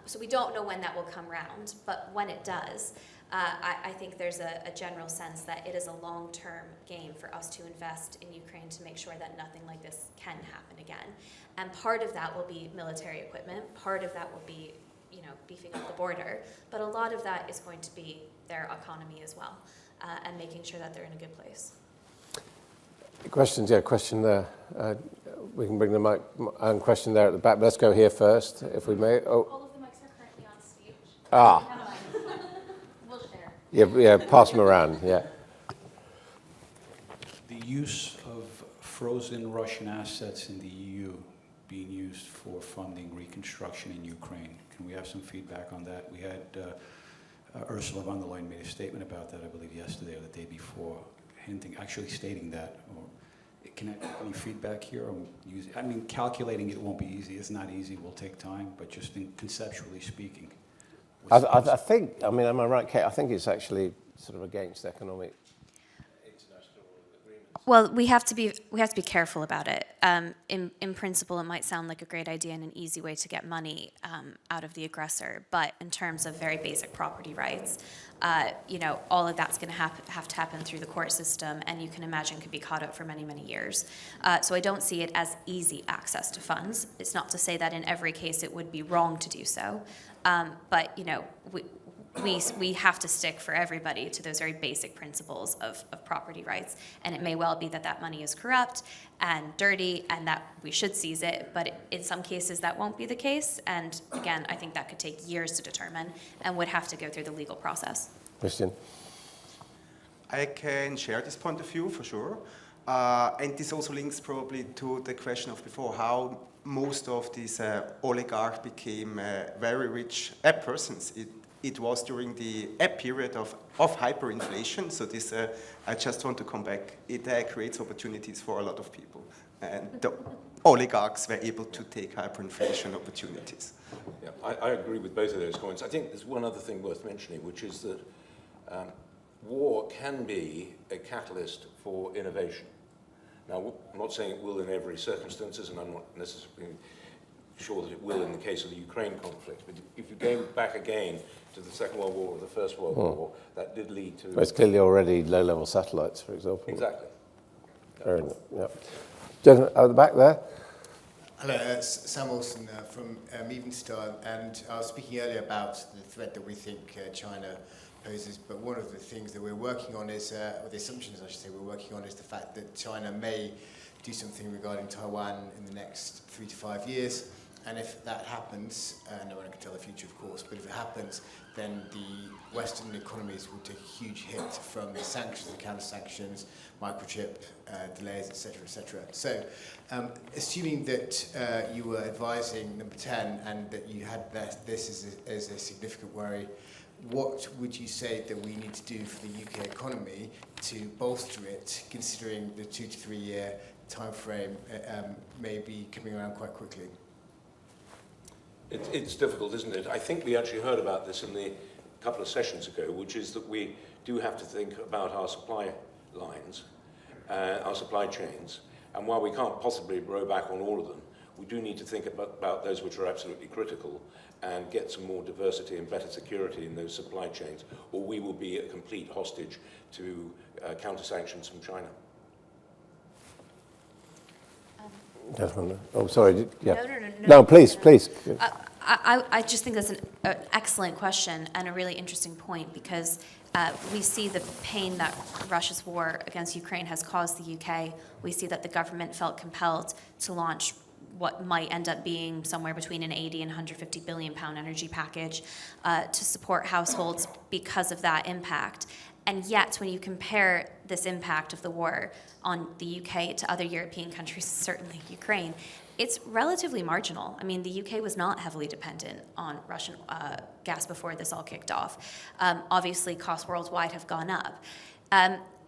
So we don't know when that will come round, but when it does, I think there's a general sense that it is a long-term game for us to invest in Ukraine to make sure that nothing like this can happen again. And part of that will be military equipment, part of that will be beefing up the border, but a lot of that is going to be their economy as well, and making sure that they're in a good place. Questions? Yeah, question there. We can bring the mic and question there at the back. Let's go here first, if we may. Oh. All of the mics are currently on stage. Ah. We'll share. Yeah, pass them around, yeah. The use of frozen Russian assets in the EU being used for funding reconstruction in Ukraine. Can we have some feedback on that? We had Ursula von der Leyen made a statement about that, I believe, yesterday or the day before, actually stating that. Or can I have any feedback here? Calculating it won't be easy. It's not easy. It will take time. But just conceptually speaking, I think. I mean, am I right, Kate? I think it's actually sort of against economic. Well, we have to be careful about it. In principle, it might sound like a great idea and an easy way to get money out of the aggressor, but in terms of very basic property rights, all of that's going to have to happen through the court system, and you can imagine could be caught up for many, many years. So I don't see it as easy access to funds. It's not to say that in every case it would be wrong to do so, but we have to stick for everybody to those very basic principles of property rights. And it may well be that money is corrupt and dirty and that we should seize it, but in some cases that won't be the case. And again, I think that could take years to determine and would have to go through the legal process. Christian? I can share this point of view for sure. And this also links probably to the question of before, how most of these oligarchs became very rich persons. It was during the period of hyperinflation. So this, I just want to come back. It creates opportunities for a lot of people. And the oligarchs were able to take hyperinflation opportunities. Yeah, I agree with both of those points. I think there's one other thing worth mentioning, which is that war can be a catalyst for innovation. Now, I'm not saying it will in every circumstances, and I'm not necessarily sure that it will in the case of the Ukraine conflict, but if you go back again to the Second World War or the First World War, that did lead to... Well, it's clearly already low-level satellites, for example. Exactly. Yeah. Gentleman at the back there. Hello, Sam Olsen from Evenstone, and I was speaking earlier about the threat that we think China poses, but one of the things that we're working on is, or the assumptions I should say we're working on, is the fact that China may do something regarding Taiwan in the next 3 to 5 years. And if that happens, no one can tell the future, of course, but if it happens, then the Western economies will take a huge hit from the sanctions, the counter-sanctions, microchip delays, etc., etc. So, assuming that you were advising number 10 and that you had this as a significant worry, what would you say that we need to do for the UK economy to bolster it, considering the 2 to 3 year time frame may be coming around quite quickly? It's difficult, isn't it? I think we actually heard about this in the couple of sessions ago, which is that we do have to think about our supply lines, our supply chains, and while we can't possibly row back on all of them, we do need to think about those which are absolutely critical and get some more diversity and better security in those supply chains, or we will be a complete hostage to counter-sanctions from China. Oh, sorry. Yeah. No, please. I just think that's an excellent question and a really interesting point, because we see the pain that Russia's war against Ukraine has caused the UK. We see that the government felt compelled to launch what might end up being somewhere between an 80 and 150 billion pound energy package to support households because of that impact. And yet, when you compare this impact of the war on the UK to other European countries, certainly Ukraine, it's relatively marginal. I mean, the UK was not heavily dependent on Russian gas before this all kicked off. Obviously, costs worldwide have gone up.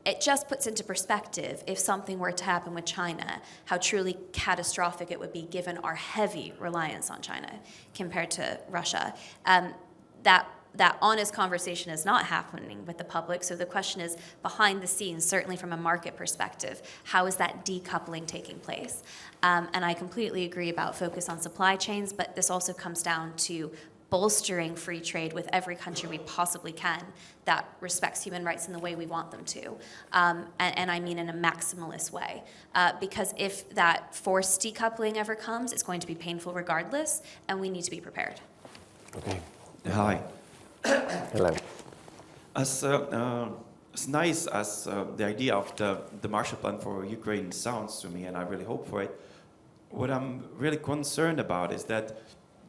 it just puts into perspective, if something were to happen with China, how truly catastrophic it would be given our heavy reliance on China compared to Russia. That honest conversation is not happening with the public. So the question is, behind the scenes, certainly from a market perspective, how is that decoupling taking place? And I completely agree about focus on supply chains, but this also comes down to bolstering free trade with every country we possibly can that respects human rights in the way we want them to. And I mean in a maximalist way. Because if that forced decoupling ever comes, it's going to be painful regardless, and we need to be prepared. Okay. Hi. Hello. As nice as the idea of the Marshall Plan for Ukraine sounds to me, and I really hope for it, what I'm really concerned about is that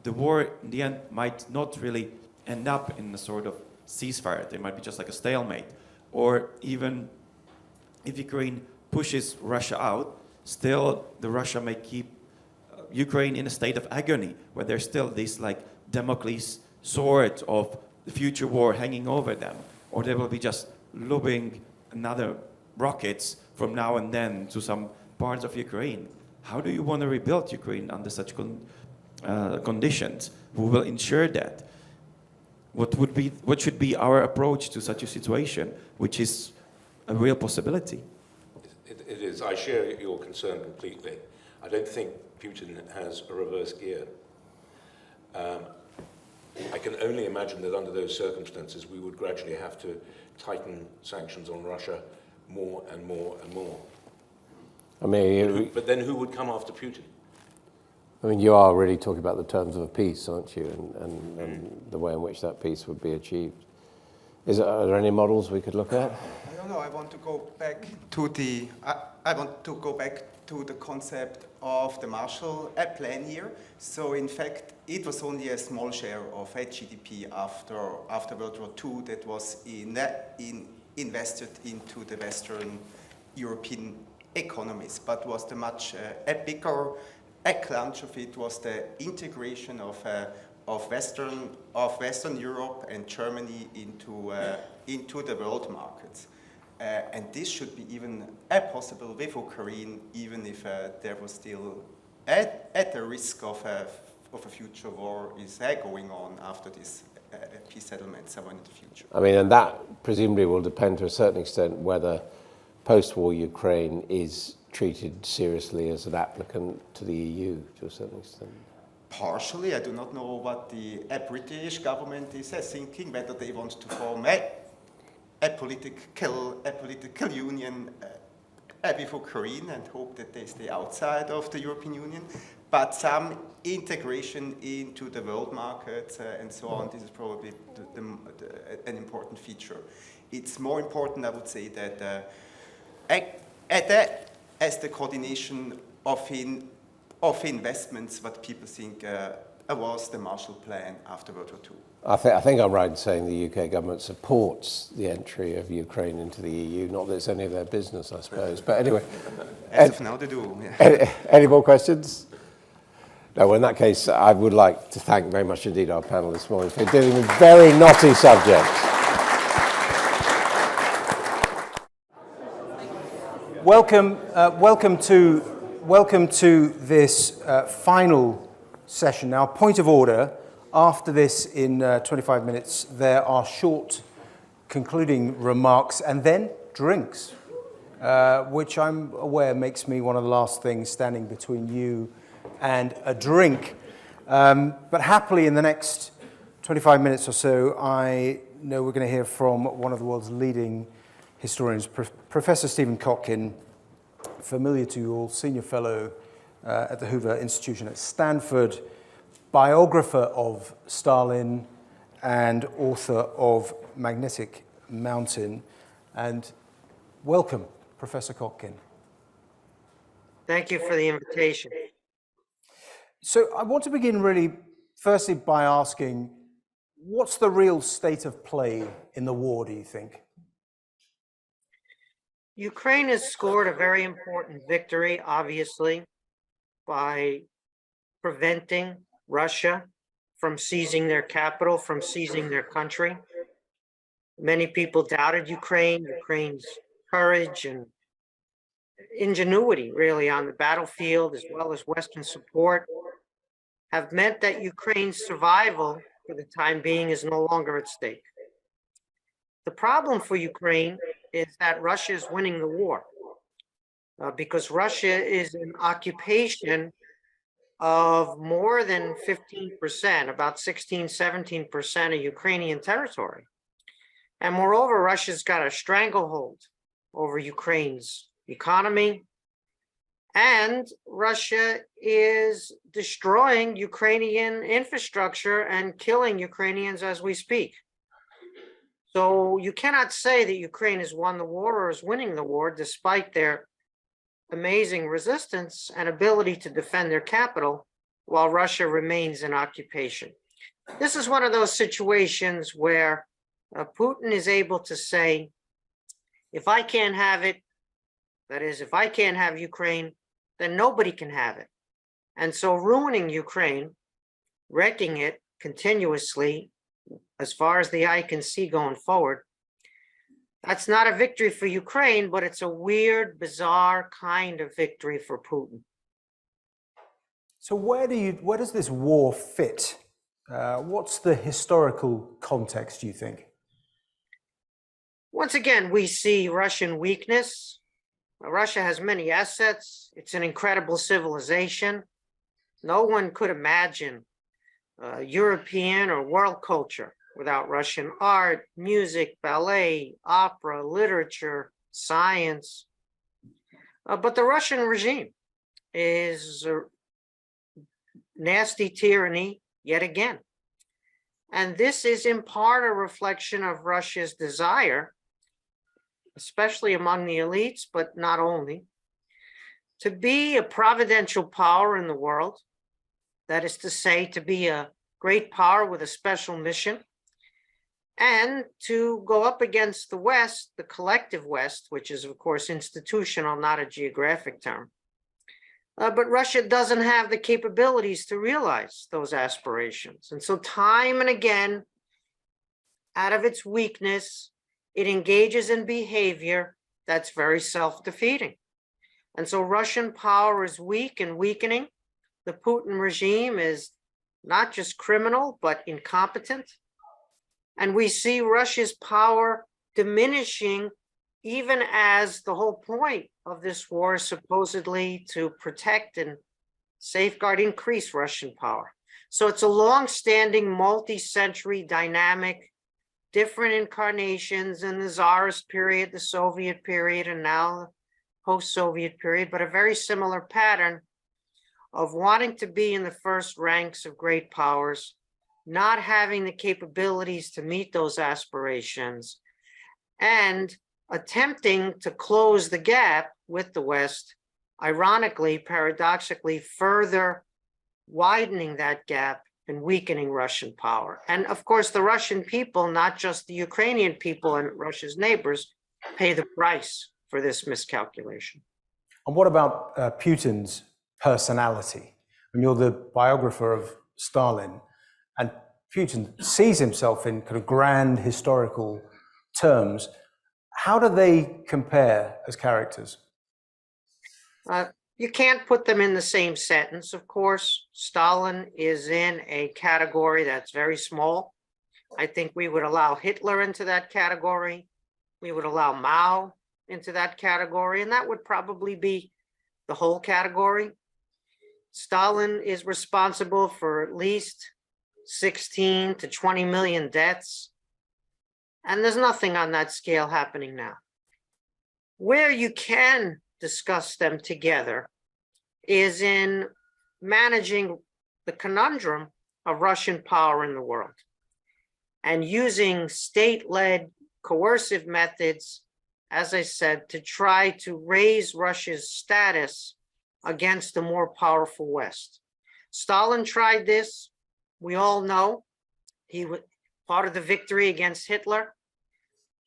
the war in the end might not really end up in a sort of ceasefire. There might be just like a stalemate. Or even if Ukraine pushes Russia out, still the Russia may keep Ukraine in a state of agony, where there's still this like Damocles sword of the future war hanging over them, or they will be just lobbing another rockets from now and then to some parts of Ukraine. How do you want to rebuild Ukraine under such conditions? Who will ensure that? What should be our approach to such a situation, which is a real possibility? It is. I share your concern completely. I don't think Putin has a reverse gear. I can only imagine that under those circumstances, we would gradually have to tighten sanctions on Russia more and more and more. I mean, but then who would come after Putin? I mean, you are really talking about the terms of a peace, aren't you, and the way in which that peace would be achieved. Are there any models we could look at? I don't know. I want to go back to the. I want to go back to the concept of the Marshall Plan here. So in fact, it was only a small share of GDP after World War II that was invested into the Western European economies, but was the much a bigger clunch of it was the integration of Western Europe and Germany into the world markets. And this should be even possible with Ukraine, even if there was still at the risk of a future war is going on after this peace settlement somewhere in the future. I mean, and that presumably will depend to a certain extent whether post-war Ukraine is treated seriously as an applicant to the EU to a certain extent. Partially, I do not know what the British government is thinking, whether they want to form a political union with Ukraine and hope that they stay outside of the European Union, but some integration into the world markets and so on, this is probably an important feature. It's more important, I would say, that as the coordination of investments, what people think was the Marshall Plan after World War II. I think I'm right in saying the UK government supports the entry of Ukraine into the EU. Not that it's any of their business, I suppose. But anyway. As of now, they do. Yeah. Any more questions? No, well, in that case, I would like to thank very much indeed our panel this morning for dealing with very knotty subjects. Welcome to this final session. Now, point of order. After this, in 25 minutes, there are short concluding remarks and then drinks, which I'm aware makes me one of the last things standing between you and a drink. But happily, in the next 25 minutes or so, I know we're going to hear from one of the world's leading historians, Professor Stephen Kotkin, familiar to you all, senior fellow at the Hoover Institution at Stanford, biographer of Stalin and author of Magnetic Mountain. And welcome, Professor Kotkin. Thank you for the invitation. So I want to begin really, firstly, by asking, what's the real state of play in the war, do you think? Ukraine has scored a very important victory, obviously, by preventing Russia from seizing their capital, from seizing their country. Many people doubted Ukraine. Ukraine's courage and ingenuity, really, on the battlefield, as well as Western support, have meant that Ukraine's survival for the time being is no longer at stake. The problem for Ukraine is that Russia is winning the war because Russia is in occupation of more than 15%, about 16, 17% of Ukrainian territory. And moreover, Russia's got a stranglehold over Ukraine's economy, and Russia is destroying Ukrainian infrastructure and killing Ukrainians as we speak. So you cannot say that Ukraine has won the war or is winning the war, despite their amazing resistance and ability to defend their capital while Russia remains in occupation. This is one of those situations where Putin is able to say, if I can't have it, that is, if I can't have Ukraine, then nobody can have it. And so ruining Ukraine, wrecking it continuously, as far as the eye can see going forward, that's not a victory for Ukraine, but it's a weird, bizarre kind of victory for Putin. So where does this war fit? What's the historical context, do you think? Once again, we see Russian weakness. Russia has many assets. It's an incredible civilization. No one could imagine European or world culture without Russian art, music, ballet, opera, literature, science. But the Russian regime is a nasty tyranny yet again. And this is in part a reflection of Russia's desire, especially among the elites, but not only, to be a providential power in the world. That is to say, to be a great power with a special mission, and to go up against the West, the collective West, which is, of course, institutional, not a geographic term. But Russia doesn't have the capabilities to realize those aspirations. And so time and again, out of its weakness, it engages in behavior that's very self-defeating. And so Russian power is weak and weakening. The Putin regime is not just criminal, but incompetent. And we see Russia's power diminishing, even as the whole point of this war is supposedly to protect and safeguard, increase Russian power. So it's a long-standing, multi-century dynamic, different incarnations in the Tsarist period, the Soviet period, and now the post-Soviet period, but a very similar pattern of wanting to be in the first ranks of great powers, not having the capabilities to meet those aspirations, and attempting to close the gap with the West, ironically, paradoxically, further widening that gap and weakening Russian power. And of course, the Russian people, not just the Ukrainian people and Russia's neighbors, pay the price for this miscalculation. And what about Putin's personality? And you're the biographer of Stalin, and Putin sees himself in kind of grand historical terms. How do they compare as characters? You can't put them in the same sentence, of course. Stalin is in a category that's very small. I think we would allow Hitler into that category. We would allow Mao into that category, and that would probably be the whole category. Stalin is responsible for at least 16 to 20 million deaths, and there's nothing on that scale happening now. Where you can discuss them together is in managing the conundrum of Russian power in the world and using state-led coercive methods, as I said, to try to raise Russia's status against a more powerful West. Stalin tried this. We all know he was part of the victory against Hitler.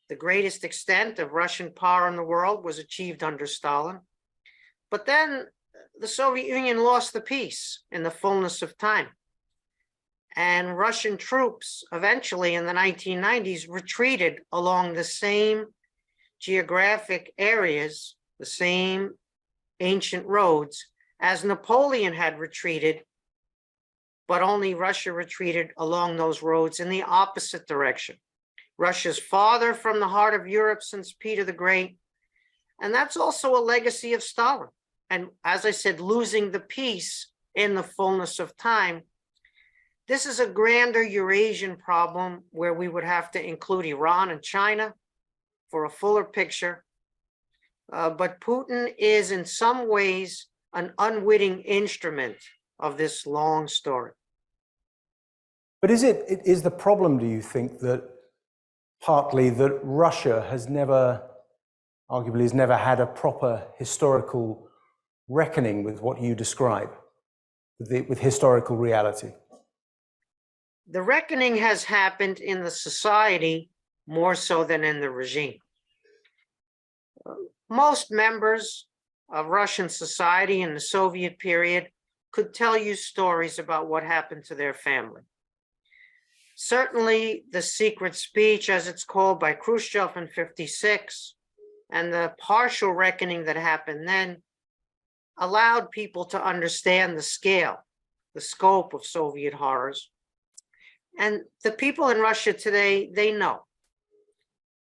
The greatest extent of Russian power in the world was achieved under Stalin. But then the Soviet Union lost the peace in the fullness of time. And Russian troops eventually in the 1990s retreated along the same geographic areas, the same ancient roads, as Napoleon had retreated, but only Russia retreated along those roads in the opposite direction. Russia's farther from the heart of Europe since Peter the Great, and that's also a legacy of Stalin. And as I said, losing the peace in the fullness of time. This is a grander Eurasian problem where we would have to include Iran and China for a fuller picture. But Putin is in some ways an unwitting instrument of this long story. But is the problem, do you think, that partly that Russia has never, arguably has never had a proper historical reckoning with what you describe, with historical reality? The reckoning has happened in the society more so than in the regime. Most members of Russian society in the Soviet period could tell you stories about what happened to their family. Certainly the secret speech, as it's called, by Khrushchev in '56, and the partial reckoning that happened then allowed people to understand the scale, the scope of Soviet horrors. And the people in Russia today, they know.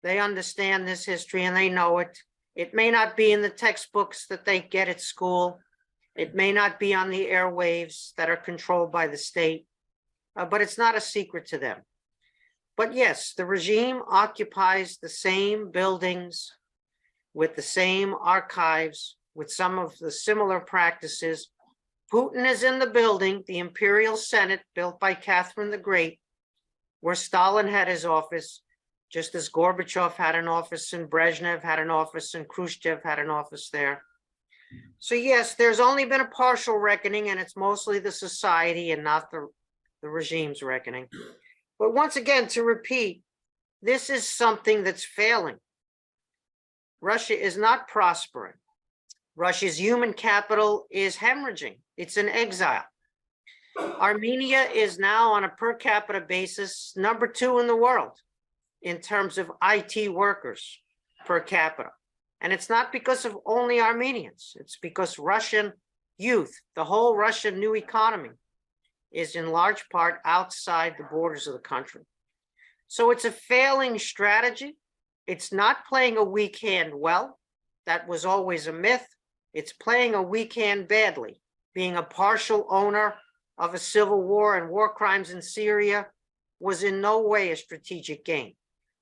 They understand this history and they know it. It may not be in the textbooks that they get at school. It may not be on the airwaves that are controlled by the state, but it's not a secret to them. But yes, the regime occupies the same buildings with the same archives, with some of the similar practices. Putin is in the building, the Imperial Senate, built by Catherine the Great, where Stalin had his office, just as Gorbachev had an office and Brezhnev had an office and Khrushchev had an office there. So yes, there's only been a partial reckoning, and it's mostly the society and not the regime's reckoning. But once again, to repeat, this is something that's failing. Russia is not prospering. Russia's human capital is hemorrhaging. It's in exile. Armenia is now, on a per capita basis, #2 in the world in terms of IT workers per capita. And it's not because of only Armenians. It's because Russian youth, the whole Russian new economy, is in large part outside the borders of the country. So it's a failing strategy. It's not playing a weak hand well. That was always a myth. It's playing a weak hand badly. Being a partial owner of a civil war and war crimes in Syria was in no way a strategic gain.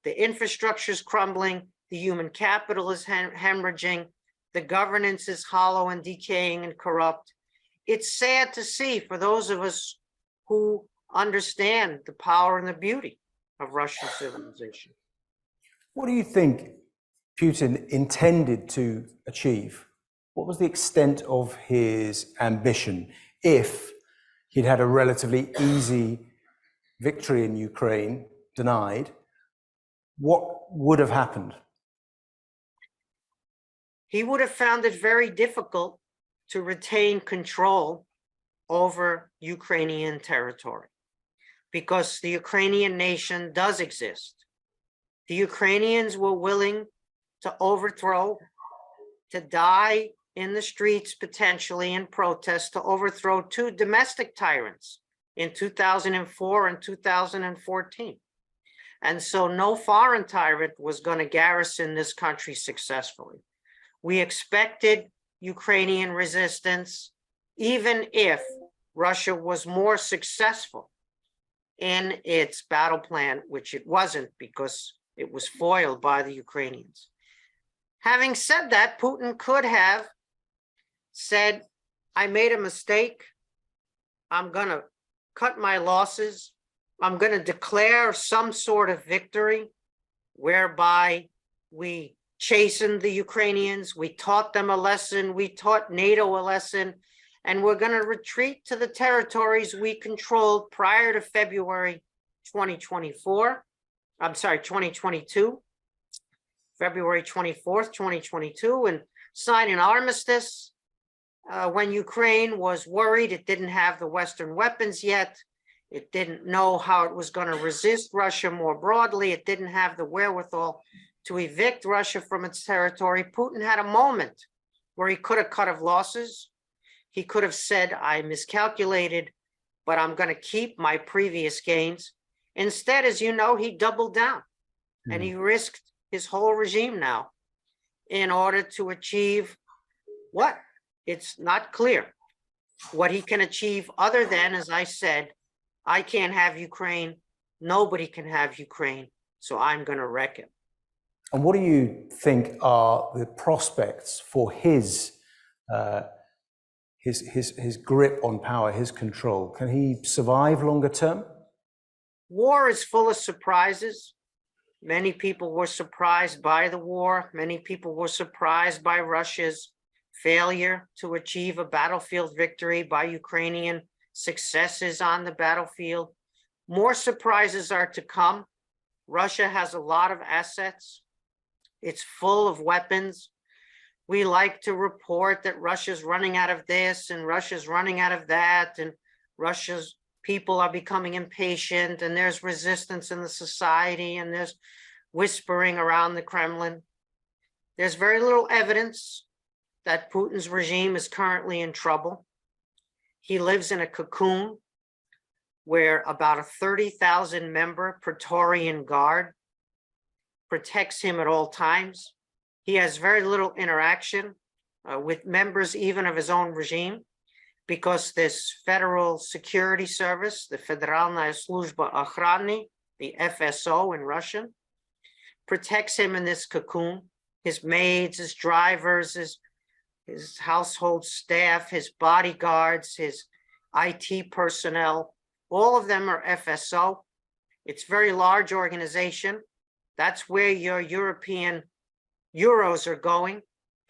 The infrastructure is crumbling. The human capital is hemorrhaging. The governance is hollow and decaying and corrupt. It's sad to see for those of us who understand the power and the beauty of Russian civilization. What do you think Putin intended to achieve? What was the extent of his ambition if he'd had a relatively easy victory in Ukraine denied? What would have happened? He would have found it very difficult to retain control over Ukrainian territory because the Ukrainian nation does exist. The Ukrainians were willing to overthrow, to die in the streets potentially in protest, to overthrow 2 domestic tyrants in 2004 and 2014. And so no foreign tyrant was going to garrison this country successfully. We expected Ukrainian resistance, even if Russia was more successful in its battle plan, which it wasn't because it was foiled by the Ukrainians. Having said that, Putin could have said, I made a mistake. I'm going to cut my losses. I'm going to declare some sort of victory whereby we chastened the Ukrainians. We taught them a lesson. We taught NATO a lesson. And we're going to retreat to the territories we controlled prior to February 2024. I'm sorry, 2022, February 24th, 2022, and sign an armistice when Ukraine was worried. It didn't have the Western weapons yet. It didn't know how it was going to resist Russia more broadly. It didn't have the wherewithal to evict Russia from its territory, Putin had a moment where he could have cut off losses. He could have said, I miscalculated, but I'm going to keep my previous gains. Instead, as you know, he doubled down and he risked his whole regime now in order to achieve what? It's not clear what he can achieve other than, as I said, I can't have Ukraine. Nobody can have Ukraine. So I'm going to wreck it. And what do you think are the prospects for his grip on power, his control? Can he survive longer term? War is full of surprises. Many people were surprised by the war. Many people were surprised by Russia's failure to achieve a battlefield victory, by Ukrainian successes on the battlefield. More surprises are to come. Russia has a lot of assets. It's full of weapons. We like to report that Russia's running out of this and Russia's running out of that, and Russia's people are becoming impatient, and there's resistance in the society, and there's whispering around the Kremlin. There's very little evidence that Putin's regime is currently in trouble. He lives in a cocoon where about a 30,000 member Praetorian Guard protects him at all times. He has very little interaction with members even of his own regime, because this federal security service, the Federalная служба охраны, the FSO in Russian, protects him in this cocoon. His maids, his drivers, his household staff, his bodyguards, his IT personnel, all of them are FSO. It's a very large organization. That's where your European euros are going,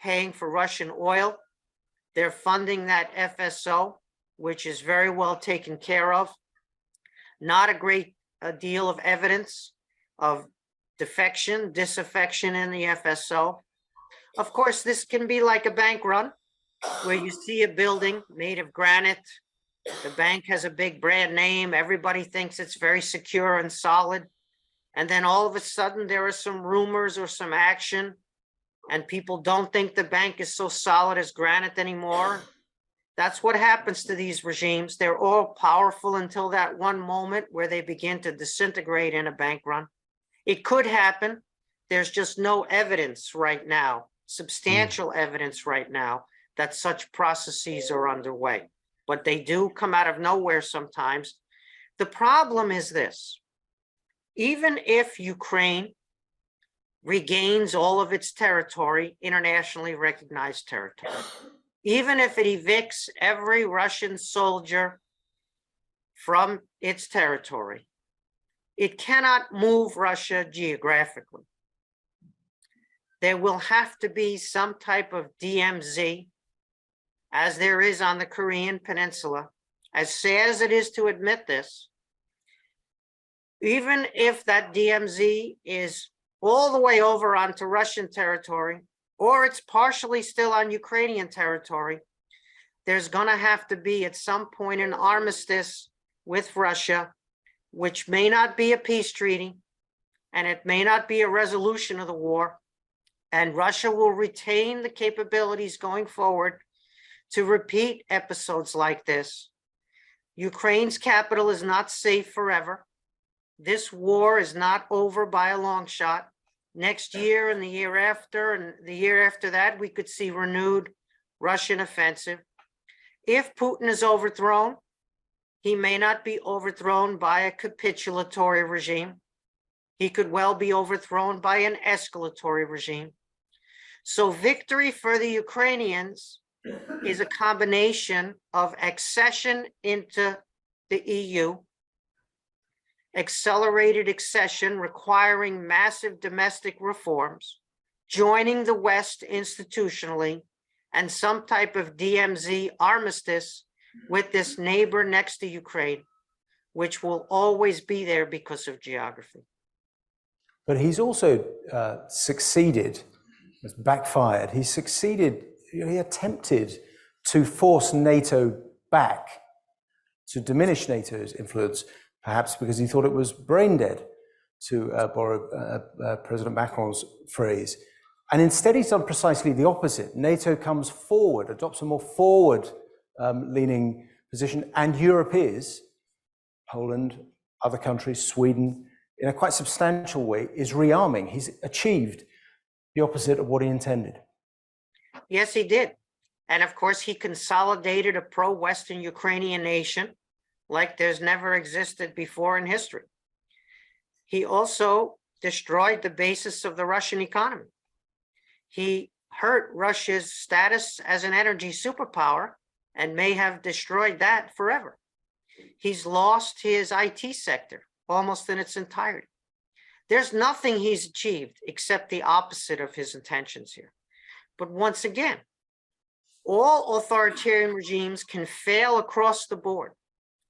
paying for Russian oil. They're funding that FSO, which is very well taken care of. Not a great deal of evidence of defection, disaffection in the FSO. Of course, this can be like a bank run, where you see a building made of granite. The bank has a big brand name. Everybody thinks it's very secure and solid. And then all of a sudden, there are some rumors or some action, and people don't think the bank is so solid as granite anymore. That's what happens to these regimes. They're all powerful until that one moment where they begin to disintegrate in a bank run. It could happen. There's just no evidence right now, substantial evidence right now, that such processes are underway. But they do come out of nowhere sometimes. The problem is this: even if Ukraine regains all of its territory, internationally recognized territory, even if it evicts every Russian soldier from its territory, it cannot move Russia geographically. There will have to be some type of DMZ, as there is on the Korean Peninsula. As sad as it is to admit this, even if that DMZ is all the way over onto Russian territory, or it's partially still on Ukrainian territory, there's going to have to be at some point an armistice with Russia, which may not be a peace treaty, and it may not be a resolution of the war. And Russia will retain the capabilities going forward to repeat episodes like this. Ukraine's capital is not safe forever. This war is not over by a long shot. Next year and the year after and the year after that, we could see renewed Russian offensive. If Putin is overthrown, he may not be overthrown by a capitulatory regime. He could well be overthrown by an escalatory regime. So victory for the Ukrainians is a combination of accession into the EU, accelerated accession requiring massive domestic reforms, joining the West institutionally, and some type of DMZ armistice with this neighbor next to Ukraine, which will always be there because of geography. But he's also succeeded, it's backfired. He succeeded, he attempted to force NATO back, to diminish NATO's influence, perhaps because he thought it was brain dead. borrow President Macron's phrase. And instead, he's done precisely the opposite. NATO comes forward, adopts a more forward-leaning position, and Europe is, Poland, other countries, Sweden, in a quite substantial way, is rearming. He's achieved the opposite of what he intended. Yes, he did. And of course, he consolidated a pro-Western Ukrainian nation like there's never existed before in history. He also destroyed the basis of the Russian economy. He hurt Russia's status as an energy superpower and may have destroyed that forever. He's lost his IT sector almost in its entirety. There's nothing he's achieved except the opposite of his intentions here. But once again, all authoritarian regimes can fail across the board.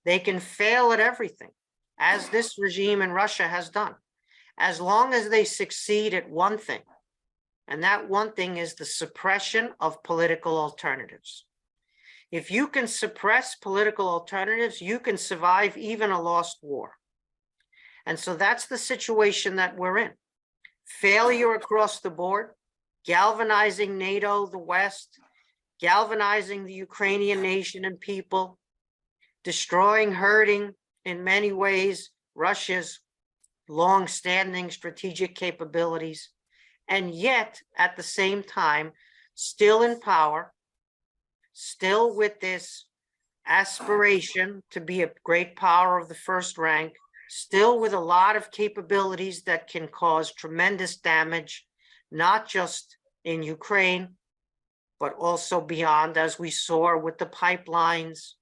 They can fail at everything, as this regime in Russia has done, as long as they succeed at one thing. And that one thing is the suppression of political alternatives. If you can suppress political alternatives, you can survive even a lost war. And so that's the situation that we're in. Failure across the board, galvanizing NATO, the West, galvanizing the Ukrainian nation and people, destroying, hurting in many ways Russia's long-standing strategic capabilities, and yet at the same time, still in power, still with this aspiration to be a great power of the first rank, still with a lot of capabilities that can cause tremendous damage, not just in Ukraine, but also beyond, as we saw with the pipelines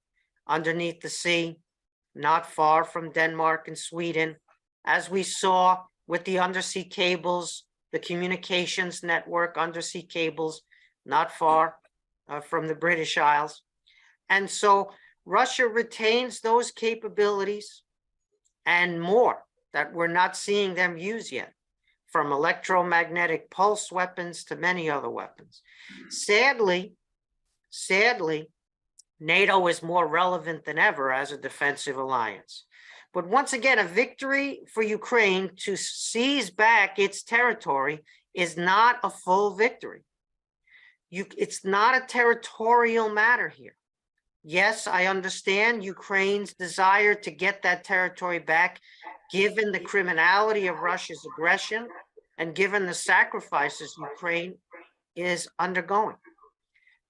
underneath the sea, not far from Denmark and Sweden, as we saw with the undersea cables, the communications network undersea cables, not far from the British Isles. And so Russia retains those capabilities and more that we're not seeing them use yet, from electromagnetic pulse weapons to many other weapons. Sadly, NATO is more relevant than ever as a defensive alliance. But once again, a victory for Ukraine to seize back its territory is not a full victory. It's not a territorial matter here. Yes, I understand Ukraine's desire to get that territory back, given the criminality of Russia's aggression and given the sacrifices Ukraine is undergoing.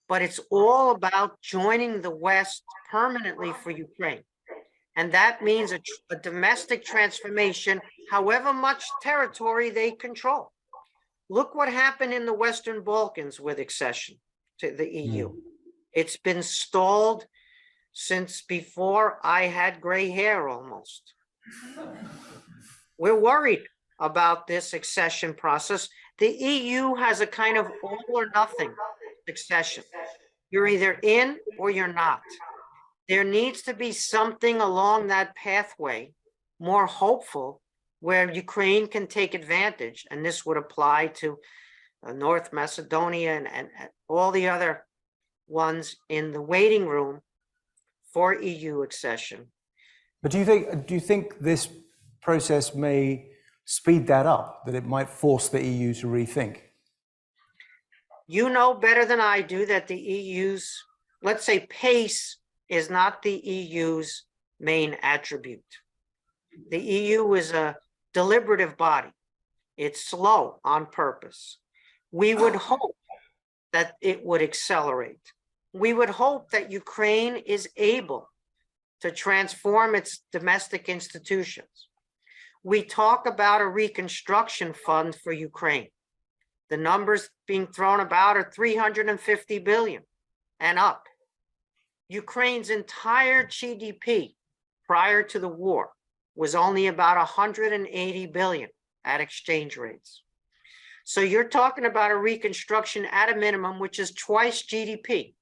But it's all about joining the West permanently for Ukraine. And that means a domestic transformation, however much territory they control. Look what happened in the Western Balkans with accession to the EU. It's been stalled since before I had gray hair almost. We're worried about this accession process. The EU has a kind of all or nothing accession. You're either in or you're not. There needs to be something along that pathway, more hopeful, where Ukraine can take advantage. And this would apply to North Macedonia and all the other ones in the waiting room for EU accession. But do you think this process may speed that up, that it might force the EU to rethink? You know better than I do that the EU's, let's say, pace is not the EU's main attribute. The EU is a deliberative body. It's slow on purpose. We would hope that it would accelerate. We would hope that Ukraine is able to transform its domestic institutions. We talk about a reconstruction fund for Ukraine. The numbers being thrown about are 350 billion and up. Ukraine's entire GDP prior to the war was only about 180 billion at exchange rates. So you're talking about a reconstruction at a minimum, which is twice GDP.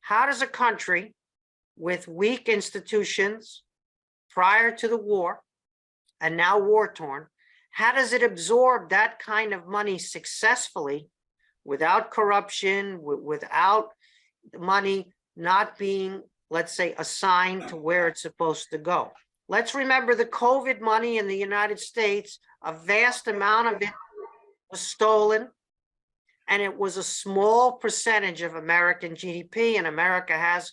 How does a country with weak institutions prior to the war and now war-torn, how does it absorb that kind of money successfully without corruption, without money not being, let's say, assigned to where it's supposed to go? Let's remember the COVID money in the United States, a vast amount of it was stolen, and it was a small percentage of American GDP, and America has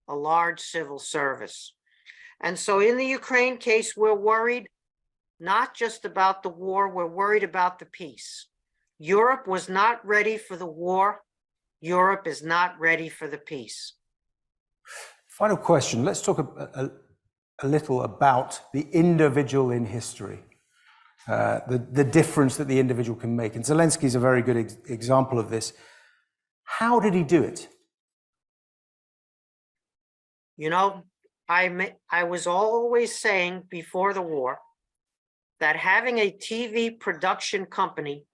a large civil service. And so in the Ukraine case, we're worried not just about the war, we're worried about the peace. Europe was not ready for the war. Europe is not ready for the peace. Final question. Let's talk a little about the individual in history, the difference that the individual can make. And Zelensky is a very good example of this. How did he do it? You know, I was always saying before the war that having a TV production company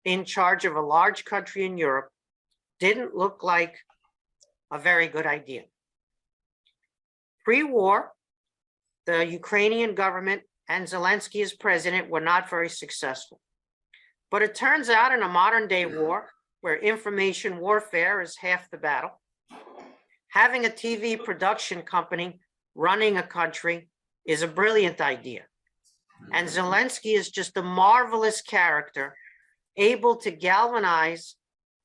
in charge of a large country in Europe didn't look like a very good idea. Pre-war, the Ukrainian government and Zelensky as president were not very successful. But it turns out in a modern day war, where information warfare is half the battle, having a TV production company running a country is a brilliant idea. And Zelensky is just a marvelous character, able to galvanize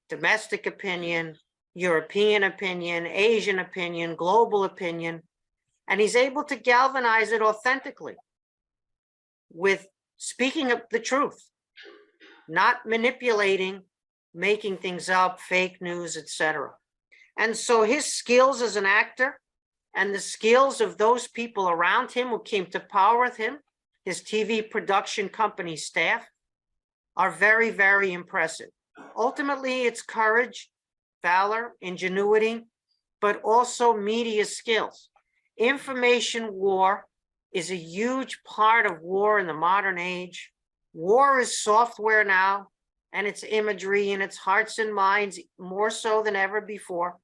domestic opinion, European opinion, Asian opinion, global opinion, and he's able to galvanize it authentically with speaking of the truth, not manipulating, making things up, fake news, etc. And so his skills as an actor and the skills of those people around him who came to power with him, his TV production company staff, are very, very impressive. Ultimately, it's courage, valor, ingenuity, but also media skills. Information war is a huge part of war in the modern age. War is software now, and it's imagery, and it's hearts and minds more so than ever before.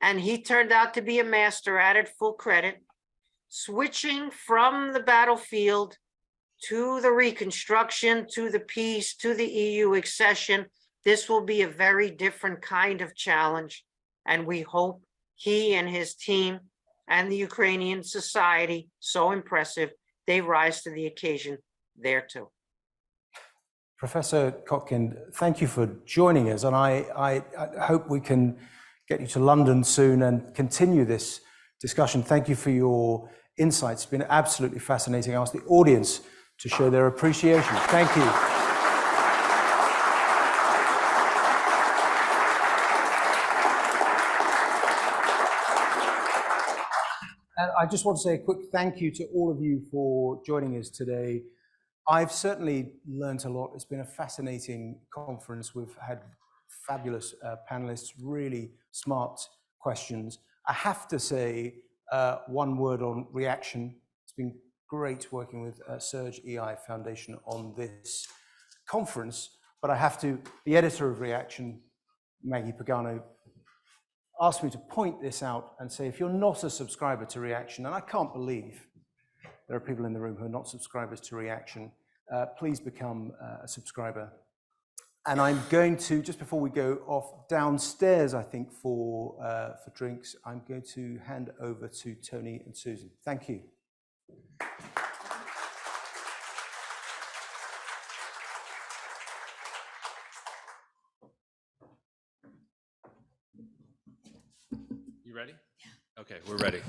And he turned out to be a master at it, full credit, switching from the battlefield to the reconstruction, to the peace, to the EU accession. This will be a very different kind of challenge. And we hope he and his team and the Ukrainian society, so impressive, they rise to the occasion there too. Professor Kotkin, thank you for joining us. And I hope we can get you to London soon and continue this discussion. Thank you for your insights. It's been absolutely fascinating. I ask the audience to show their appreciation. Thank you. And I just want to say a quick thank you to all of you for joining us today. I've certainly learned a lot. It's been a fascinating conference. We've had fabulous panelists, really smart questions. I have to say one word on reaction. It's been great working with CERGE-EI Foundation on this conference, but I have to, the editor of Reaction, Maggie Pagano, asked me to point this out and say, if you're not a subscriber to Reaction, and I can't believe there are people in the room who are not subscribers to Reaction, please become a subscriber. And I'm going to, just before we go off downstairs, I think, for drinks, I'm going to hand over to Tony and Susan. Thank you. You ready? Yeah. Okay, we're ready.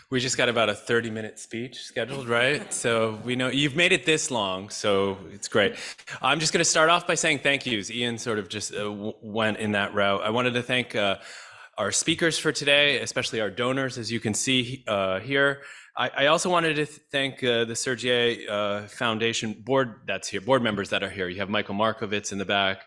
We just got about a 30-minute speech scheduled, right? So we know you've made it this long, so it's great. I'm just going to start off by saying thank yous. Ian sort of just went in that route. I wanted to thank our speakers for today, especially our donors, as you can see here. I also wanted to thank the CERGE-EI Foundation board that's here, board members that are here. You have Michael Markovitz in the back,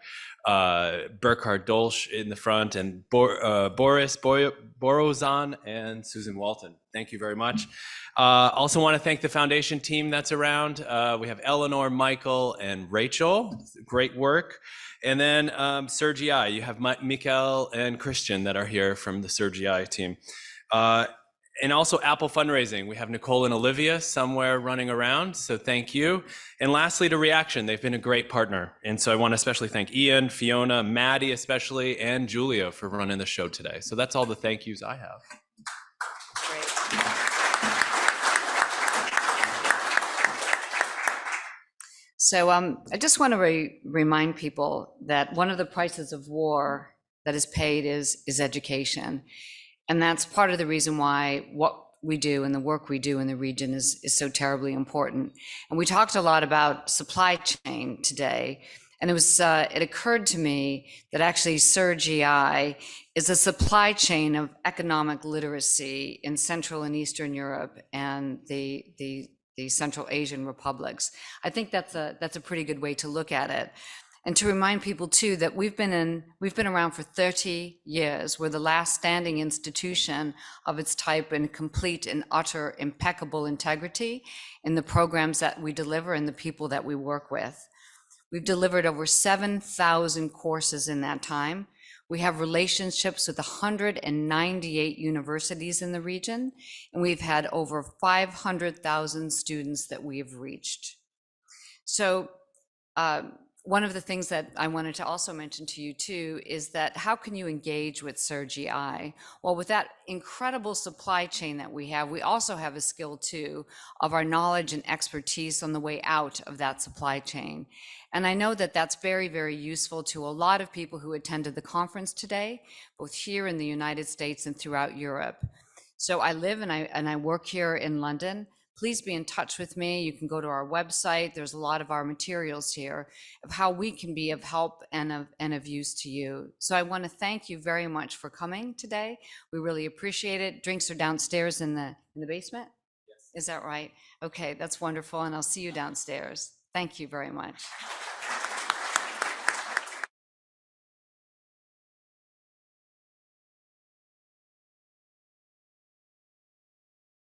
Burkhard Dolsch in the front, and Boris Borozan and Susan Walton. Thank you very much. Also want to thank the foundation team that's around. We have Eleanor, Michael, and Rachel. Great work. And then CERGE-EI, you have Mikael and Christian that are here from the CERGE-EI team. And also Apple Fundraising. We have Nicole and Olivia somewhere running around, so thank you. And lastly, to Reaction, they've been a great partner. And so I want to especially thank Ian, Fiona, Maddie especially, and Julia for running the show today. So that's all the thank yous I have. Great. So I just want to remind people that one of the prices of war that is paid is education. And that's part of the reason why what we do and the work we do in the region is so terribly important. And we talked a lot about supply chain today. And it occurred to me that actually CERGE-EI is a supply chain of economic literacy in Central and Eastern Europe and the Central Asian republics. I think that's a pretty good way to look at it. And to remind people too that we've been around for 30 years. We're the last standing institution of its type in complete and utter impeccable integrity in the programs that we deliver and the people that we work with. We've delivered over 7,000 courses in that time. We have relationships with 198 universities in the region, and we've had over 500,000 students that we have reached. So one of the things that I wanted to also mention to you too is that how can you engage with CERGE-EI? Well, with that incredible supply chain that we have, we also have a skill too of our knowledge and expertise on the way out of that supply chain. And I know that that's very, very useful to a lot of people who attended the conference today, both here in the United States and throughout Europe. So I live and I work here in London. Please be in touch with me. You can go to our website. There's a lot of our materials here of how we can be of help and of use to you. So I want to thank you very much for coming today. We really appreciate it. Drinks are downstairs in the basement? Yes. Is that right? Okay, that's wonderful. And I'll see you downstairs. Thank you very much.